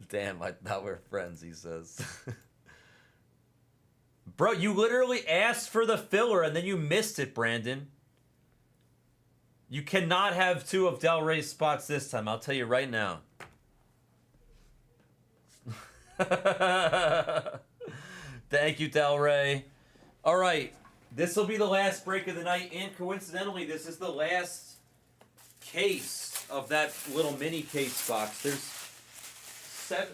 Damn, I thought we were friends, he says. Bro, you literally asked for the filler and then you missed it, Brandon. You cannot have 2 of Del Rey's spots this time, I'll tell you right now. Thank you, Del Rey. All right, this will be the last break of the night, and coincidentally, this is the last case of that little mini case box.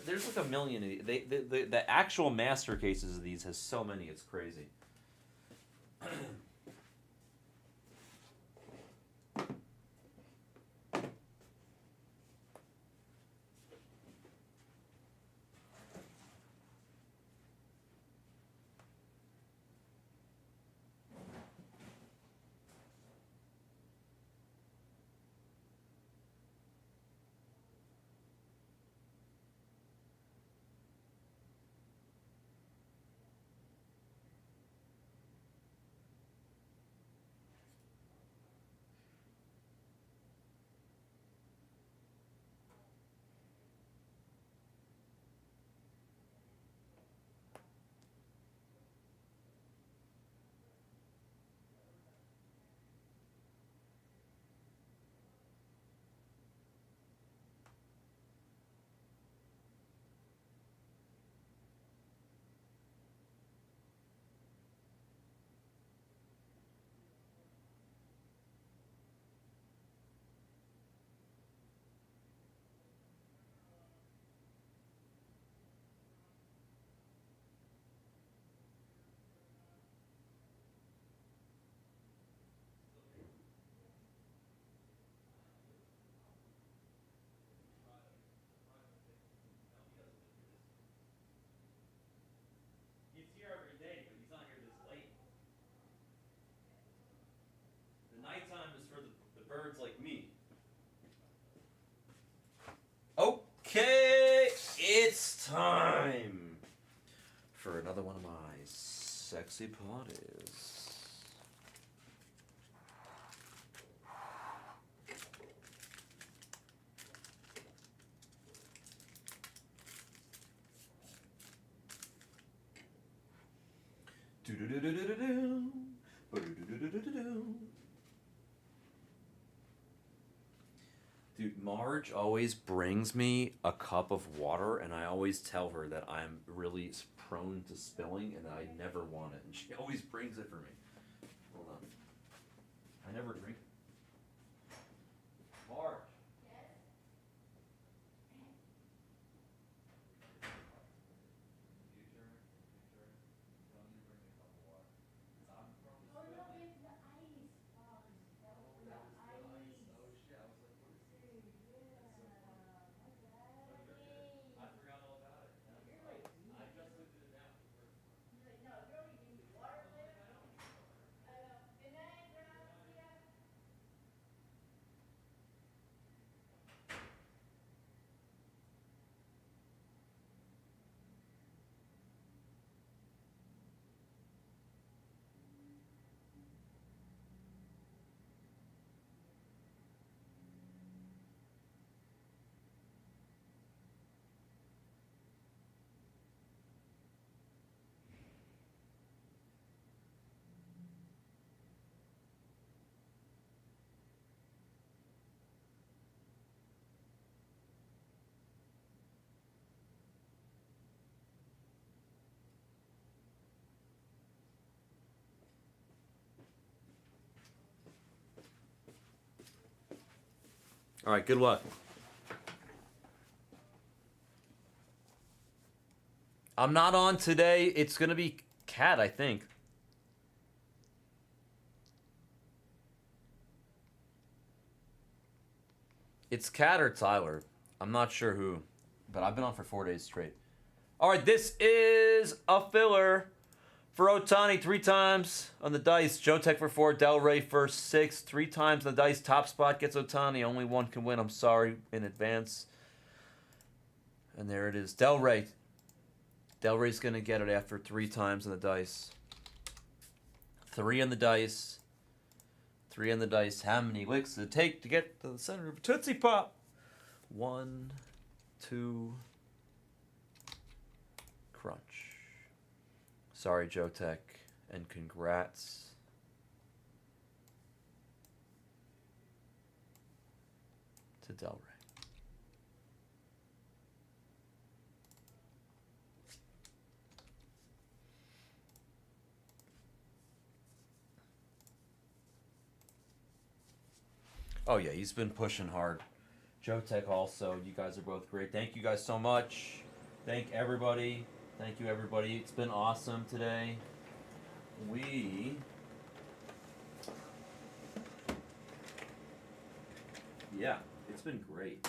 There's like a million of these. The actual master cases of these has so many, it's crazy. Okay, it's time for another one of my sexy parties. Dude, Marge always brings me a cup of water, and I always tell her that I'm really prone to spilling and that I never want it, and she always brings it for me. Hold on. I never drink it. Marge. All right, good luck. I'm not on today. It's going to be Cat, I think. It's Cat or Tyler. I'm not sure who, but I've been on for 4 days straight. All right, this is a filler for Otani 3 times on the dice. Joe Tech for 4, Del Rey for 6. 3 times on the dice. Top spot gets Otani. Only one can win. I'm sorry in advance. And there it is. Del Rey. Del Rey's going to get it after 3 times on the dice. 3 on the dice. 3 on the dice. How many licks does it take to get to the center of a Tootsie Pop? 1, 2, crunch. Sorry, Joe Tech, and congrats. To Del Rey. Oh yeah, he's been pushing hard. Joe Tech also. You guys are both great. Thank you guys so much. Thank everybody. Thank you everybody. It's been awesome today. Yeah, it's been great.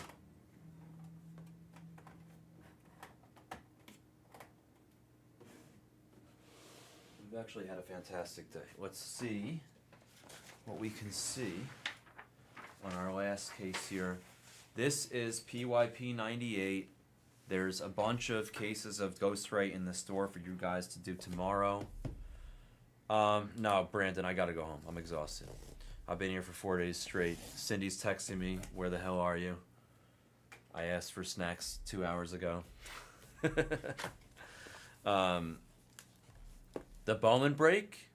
We've actually had a fantastic day. Let's see what we can see on our last case here. This is PYP 98. There's a bunch of cases of Ghostwrite in the store for you guys to do tomorrow. No, Brandon, I gotta go home. I'm exhausted. I've been here for 4 days straight. Cindy's texting me, where the hell are you? I asked for snacks 2 hours ago. The Bowman break?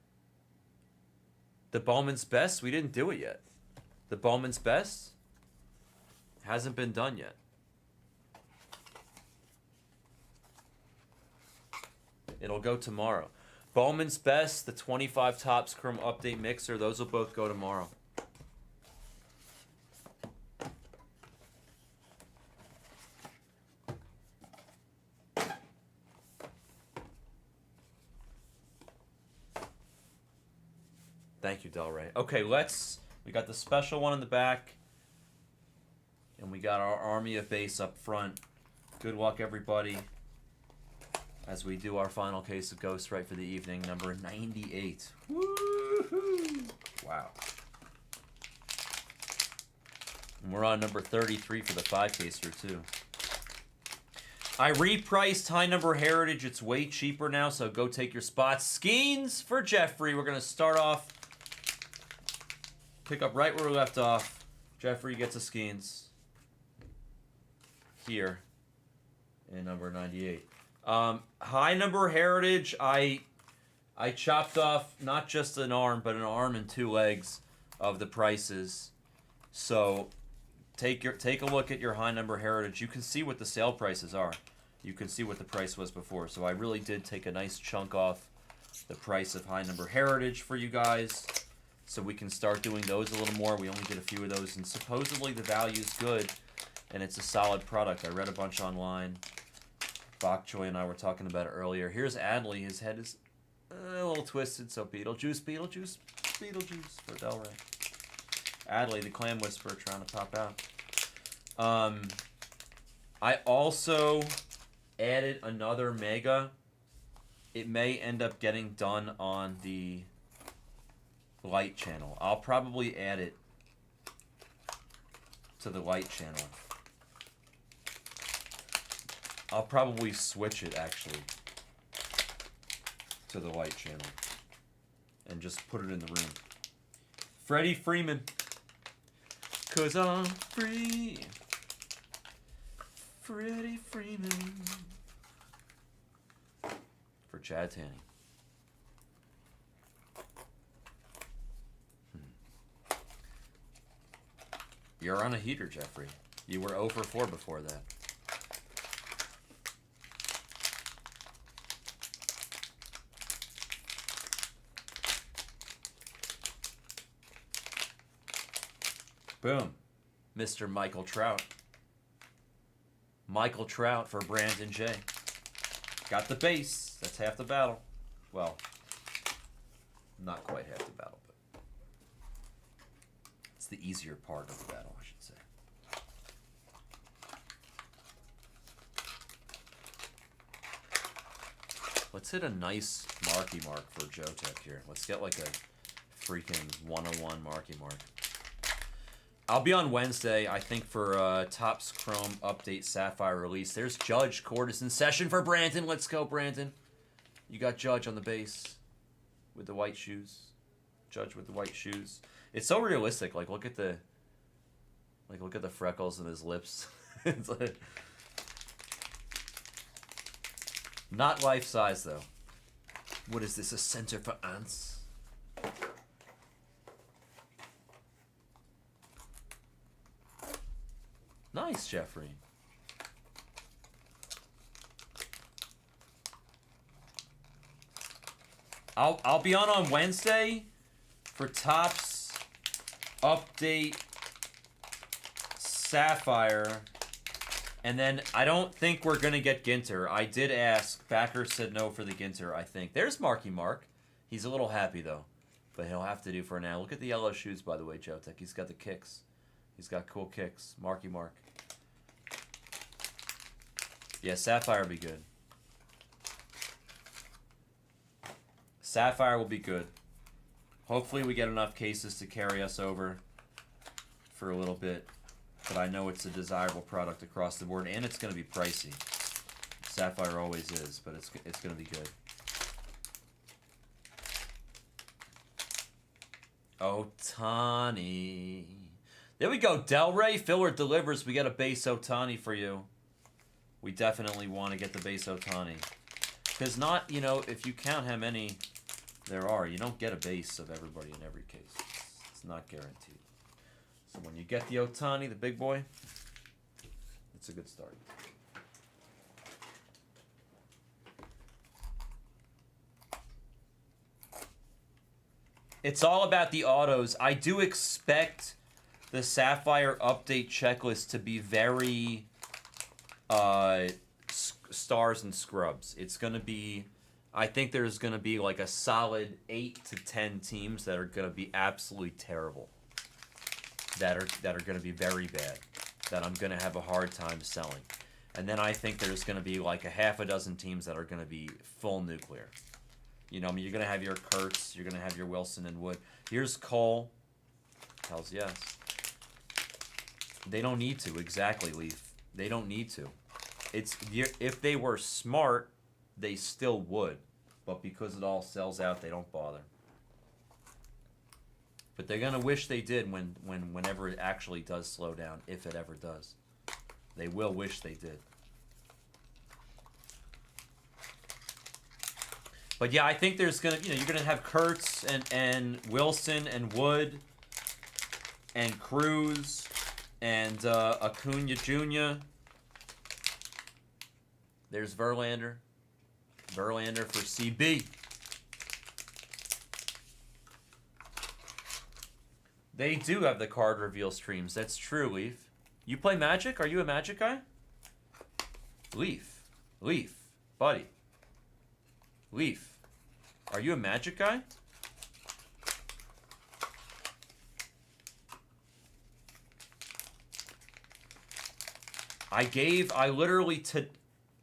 The Bowman's best? We didn't do it yet. The Bowman's best? Hasn't been done yet. It'll go tomorrow. Bowman's best, the 25 Topps Chrome Update Mixer, those will both go tomorrow. Thank you, Del Rey. Okay, we got the special one in the back. And we got our army of base up front. Good luck, everybody, as we do our final case of Ghostwrite for the evening, number 98. Woohoo! Wow. And we're on number 33 for the 5 caser, too. I repriced high number Heritage. It's way cheaper now, so go take your spots. Skeens for Jeffrey. We're going to start off, pick up right where we left off. Jeffrey gets a Skeens here in number 98. High number Heritage, I chopped off not just an arm, but an arm and 2 legs of the prices. So take a look at your high number Heritage. You can see what the sale prices are. You can see what the price was before. So I really did take a nice chunk off the price of high number Heritage for you guys, so we can start doing those a little more. We only did a few of those, and supposedly the value's good, and it's a solid product. I read a bunch online. Bok Choy and I were talking about it earlier. Here's Adley. His head is a little twisted, so Beetlejuice for Del Rey. Adley, the Clam Whisperer, trying to pop out. I also added another Mega. It may end up getting done on the light channel. I'll probably add it to the light channel. I'll probably switch it, actually, to the light channel and just put it in the room. Freddie Freeman. 'Cause I'm free. Freddie Freeman. For Chad Tanny. You're on a heater, Jeffrey. You were 0 for 4 before that. Boom. Mr. Michael Trout. Michael Trout for Brandon J. Got the base. That's half the battle. Well, not quite half the battle, but it's the easier part of the battle, I should say. Let's hit a nice Marky Mark for Joe Tech here. Let's get like a freaking 101 Marky Mark. I'll be on Wednesday, I think, for Topps Chrome Update Sapphire release. There's Judge. Court is in session for Brandon. Let's go, Brandon. You got Judge on the base with the white shoes. Judge with the white shoes. It's so realistic. Like, look at the freckles in his lips. It's like, not life size though. What is this? A center for ants? Nice, Jeffrey. I'll be on Wednesday for Topps Update Sapphire, and then I don't think we're gonna get Ginter. I did ask. Backer said no for the Ginter. I think there's Marky Mark. He's a little happy though, but he'll have to do for now. Look at the yellow shoes, by the way, Joe Tech. He's got the kicks. He's got cool kicks. Marky Mark. Yeah, Sapphire will be good. Sapphire will be good. Hopefully we get enough cases to carry us over for a little bit. But I know it's a desirable product across the board, and it's going to be pricey. Sapphire always is, but it's going to be good. Otani. There we go. Delray Filler delivers. We got a base Otani for you. We definitely want to get the base Otani. Because not, you know, if you count how many there are, you don't get a base of everybody in every case. It's not guaranteed. So when you get the Otani, the big boy, it's a good start. It's all about the autos. I do expect the Sapphire update checklist to be very stars and scrubs. It's going to be, I think there's going to be like a solid 8 to 10 teams that are going to be absolutely terrible. That are going to be very bad. That I'm going to have a hard time selling. And then I think there's going to be like a half a dozen teams that are going to be full nuclear. You know, I mean, you're going to have your Kurtz, you're going to have your Wilson and Wood. Here's Cole. Hells yes. They don't need to, exactly, Leaf. They don't need to. If they were smart, they still would. But because it all sells out, they don't bother. But they're going to wish they did whenever it actually does slow down, if it ever does. They will wish they did. But yeah, I think there's going to, you're going to have Kurtz and Wilson and Wood and Cruz and Acuna Jr. There's Verlander. Verlander for CB. They do have the card reveal streams. That's true, Leaf. You play Magic? Are you a Magic guy? Leaf. Leaf. Buddy. Leaf. Are you a Magic guy? I literally,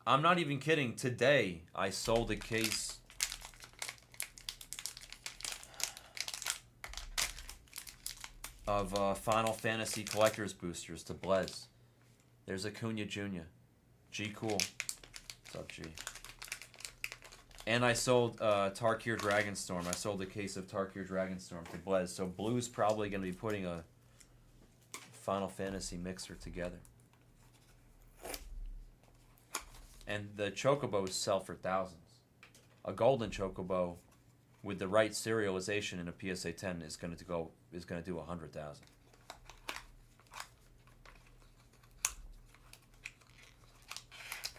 I'm not even kidding, today I sold a case of Final Fantasy Collector's Boosters to Blez. There's Acuna Jr. G Cool. What's up, G? And I sold Tarkir Dragonstorm. I sold a case of Tarkir Dragonstorm to Blez. So Blue's probably going to be putting a Final Fantasy mixer together. And the Chocobos sell for thousands. A golden Chocobo with the right serialization in a PSA 10 is going to do 100,000.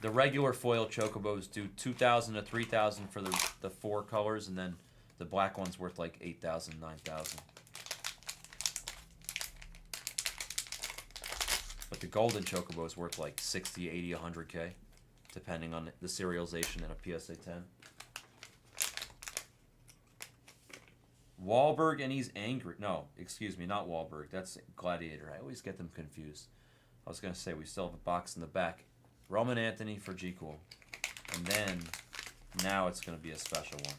The regular foil Chocobos do 2,000 to 3,000 for the 4 colors, and then the black one's worth like 8,000, 9,000. the golden chocobo is worth like 60, 80, 100K, depending on the serialization in a PSA 10. Wahlberg and he's angry. No, excuse me, not Wahlberg. That's Gladiator. I always get them confused. I was going to say we still have a box in the back. Roman Anthony for G Cool. And then now it's going to be a special one.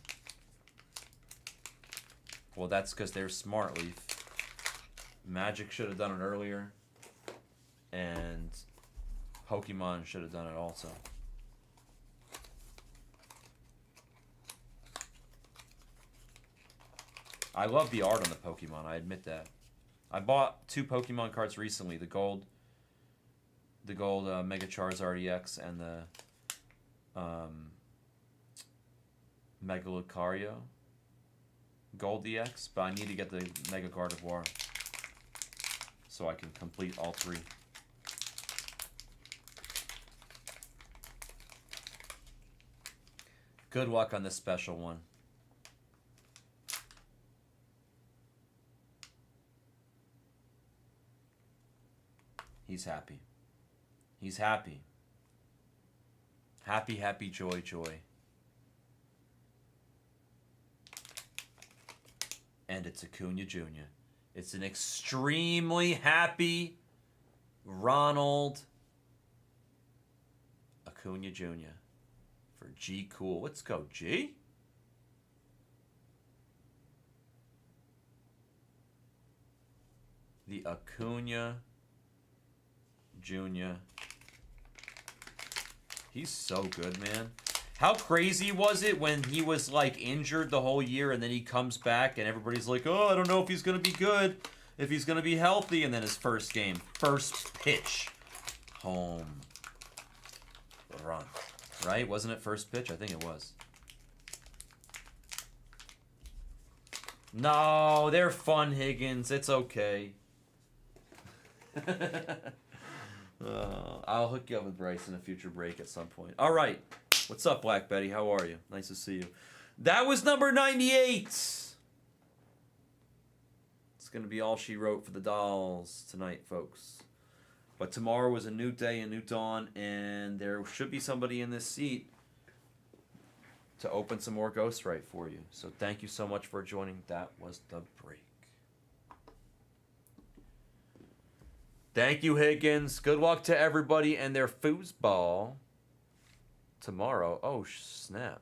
Well, that's because they're smart, Leaf. Magic should have done it earlier. And Pokemon should have done it also. I love the art on the Pokemon, I admit that. I bought 2 Pokemon cards recently, the gold Mega Charizard EX and the Mega Lucario Gold EX, but I need to get the Mega Gardevoir so I can complete all 3. Good luck on this special one. He's happy. He's happy. Happy, happy, joy, joy. And it's Acuna Jr. It's an extremely happy Ronald Acuna Jr. for G Cool. Let's go, G. The Acuna Jr. He's so good, man. How crazy was it when he was like injured the whole year and then he comes back and everybody's like, oh, I don't know if he's going to be good, if he's going to be healthy. And then his first game, first pitch, home run. Right? Wasn't it first pitch? I think it was. No, they're fun, Higgins. It's okay. I'll hook you up with Bryce in a future break at some point. All right. What's up, Black Betty? How are you? Nice to see you. That was number 98. It's going to be all she wrote for the dolls tonight, folks. But tomorrow was a new day, a new dawn, and there should be somebody in this seat to open some more Ghostwrite for you. So thank you so much for joining. That was the break. Thank you, Higgins. Good luck to everybody and their foosball tomorrow. Oh, snap.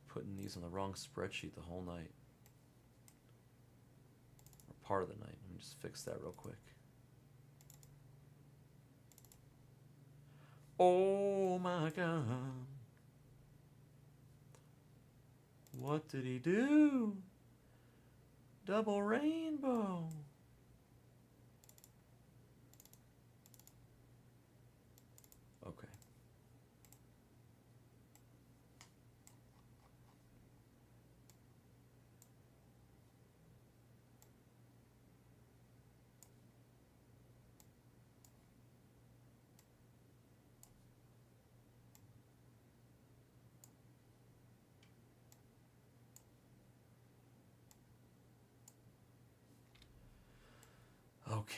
Putting these on the wrong spreadsheet the whole night. Or part of the night. Let me just fix that real quick. Oh my God. What did he do? Double rainbow. Okay. Okay.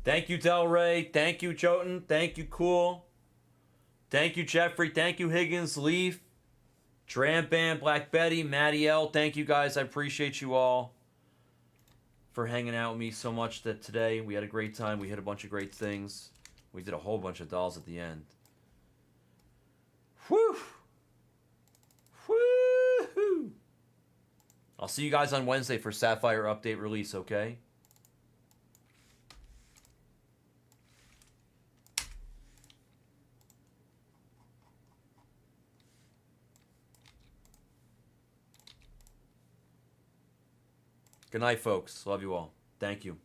Thank you, Del Rey. Thank you, Jotun. Thank you, Cool. Thank you, Jeffrey. Thank you, Higgins, Leaf, Dram Band, Black Betty, Maddie L. Thank you, guys. I appreciate you all. for hanging out with me so much that today we had a great time. We hit a bunch of great things. We did a whole bunch of dolls at the end. Whew! Woo-hoo! I'll see you guys on Wednesday for Sapphire update release, okay? Good night, folks. Love you all. Thank you.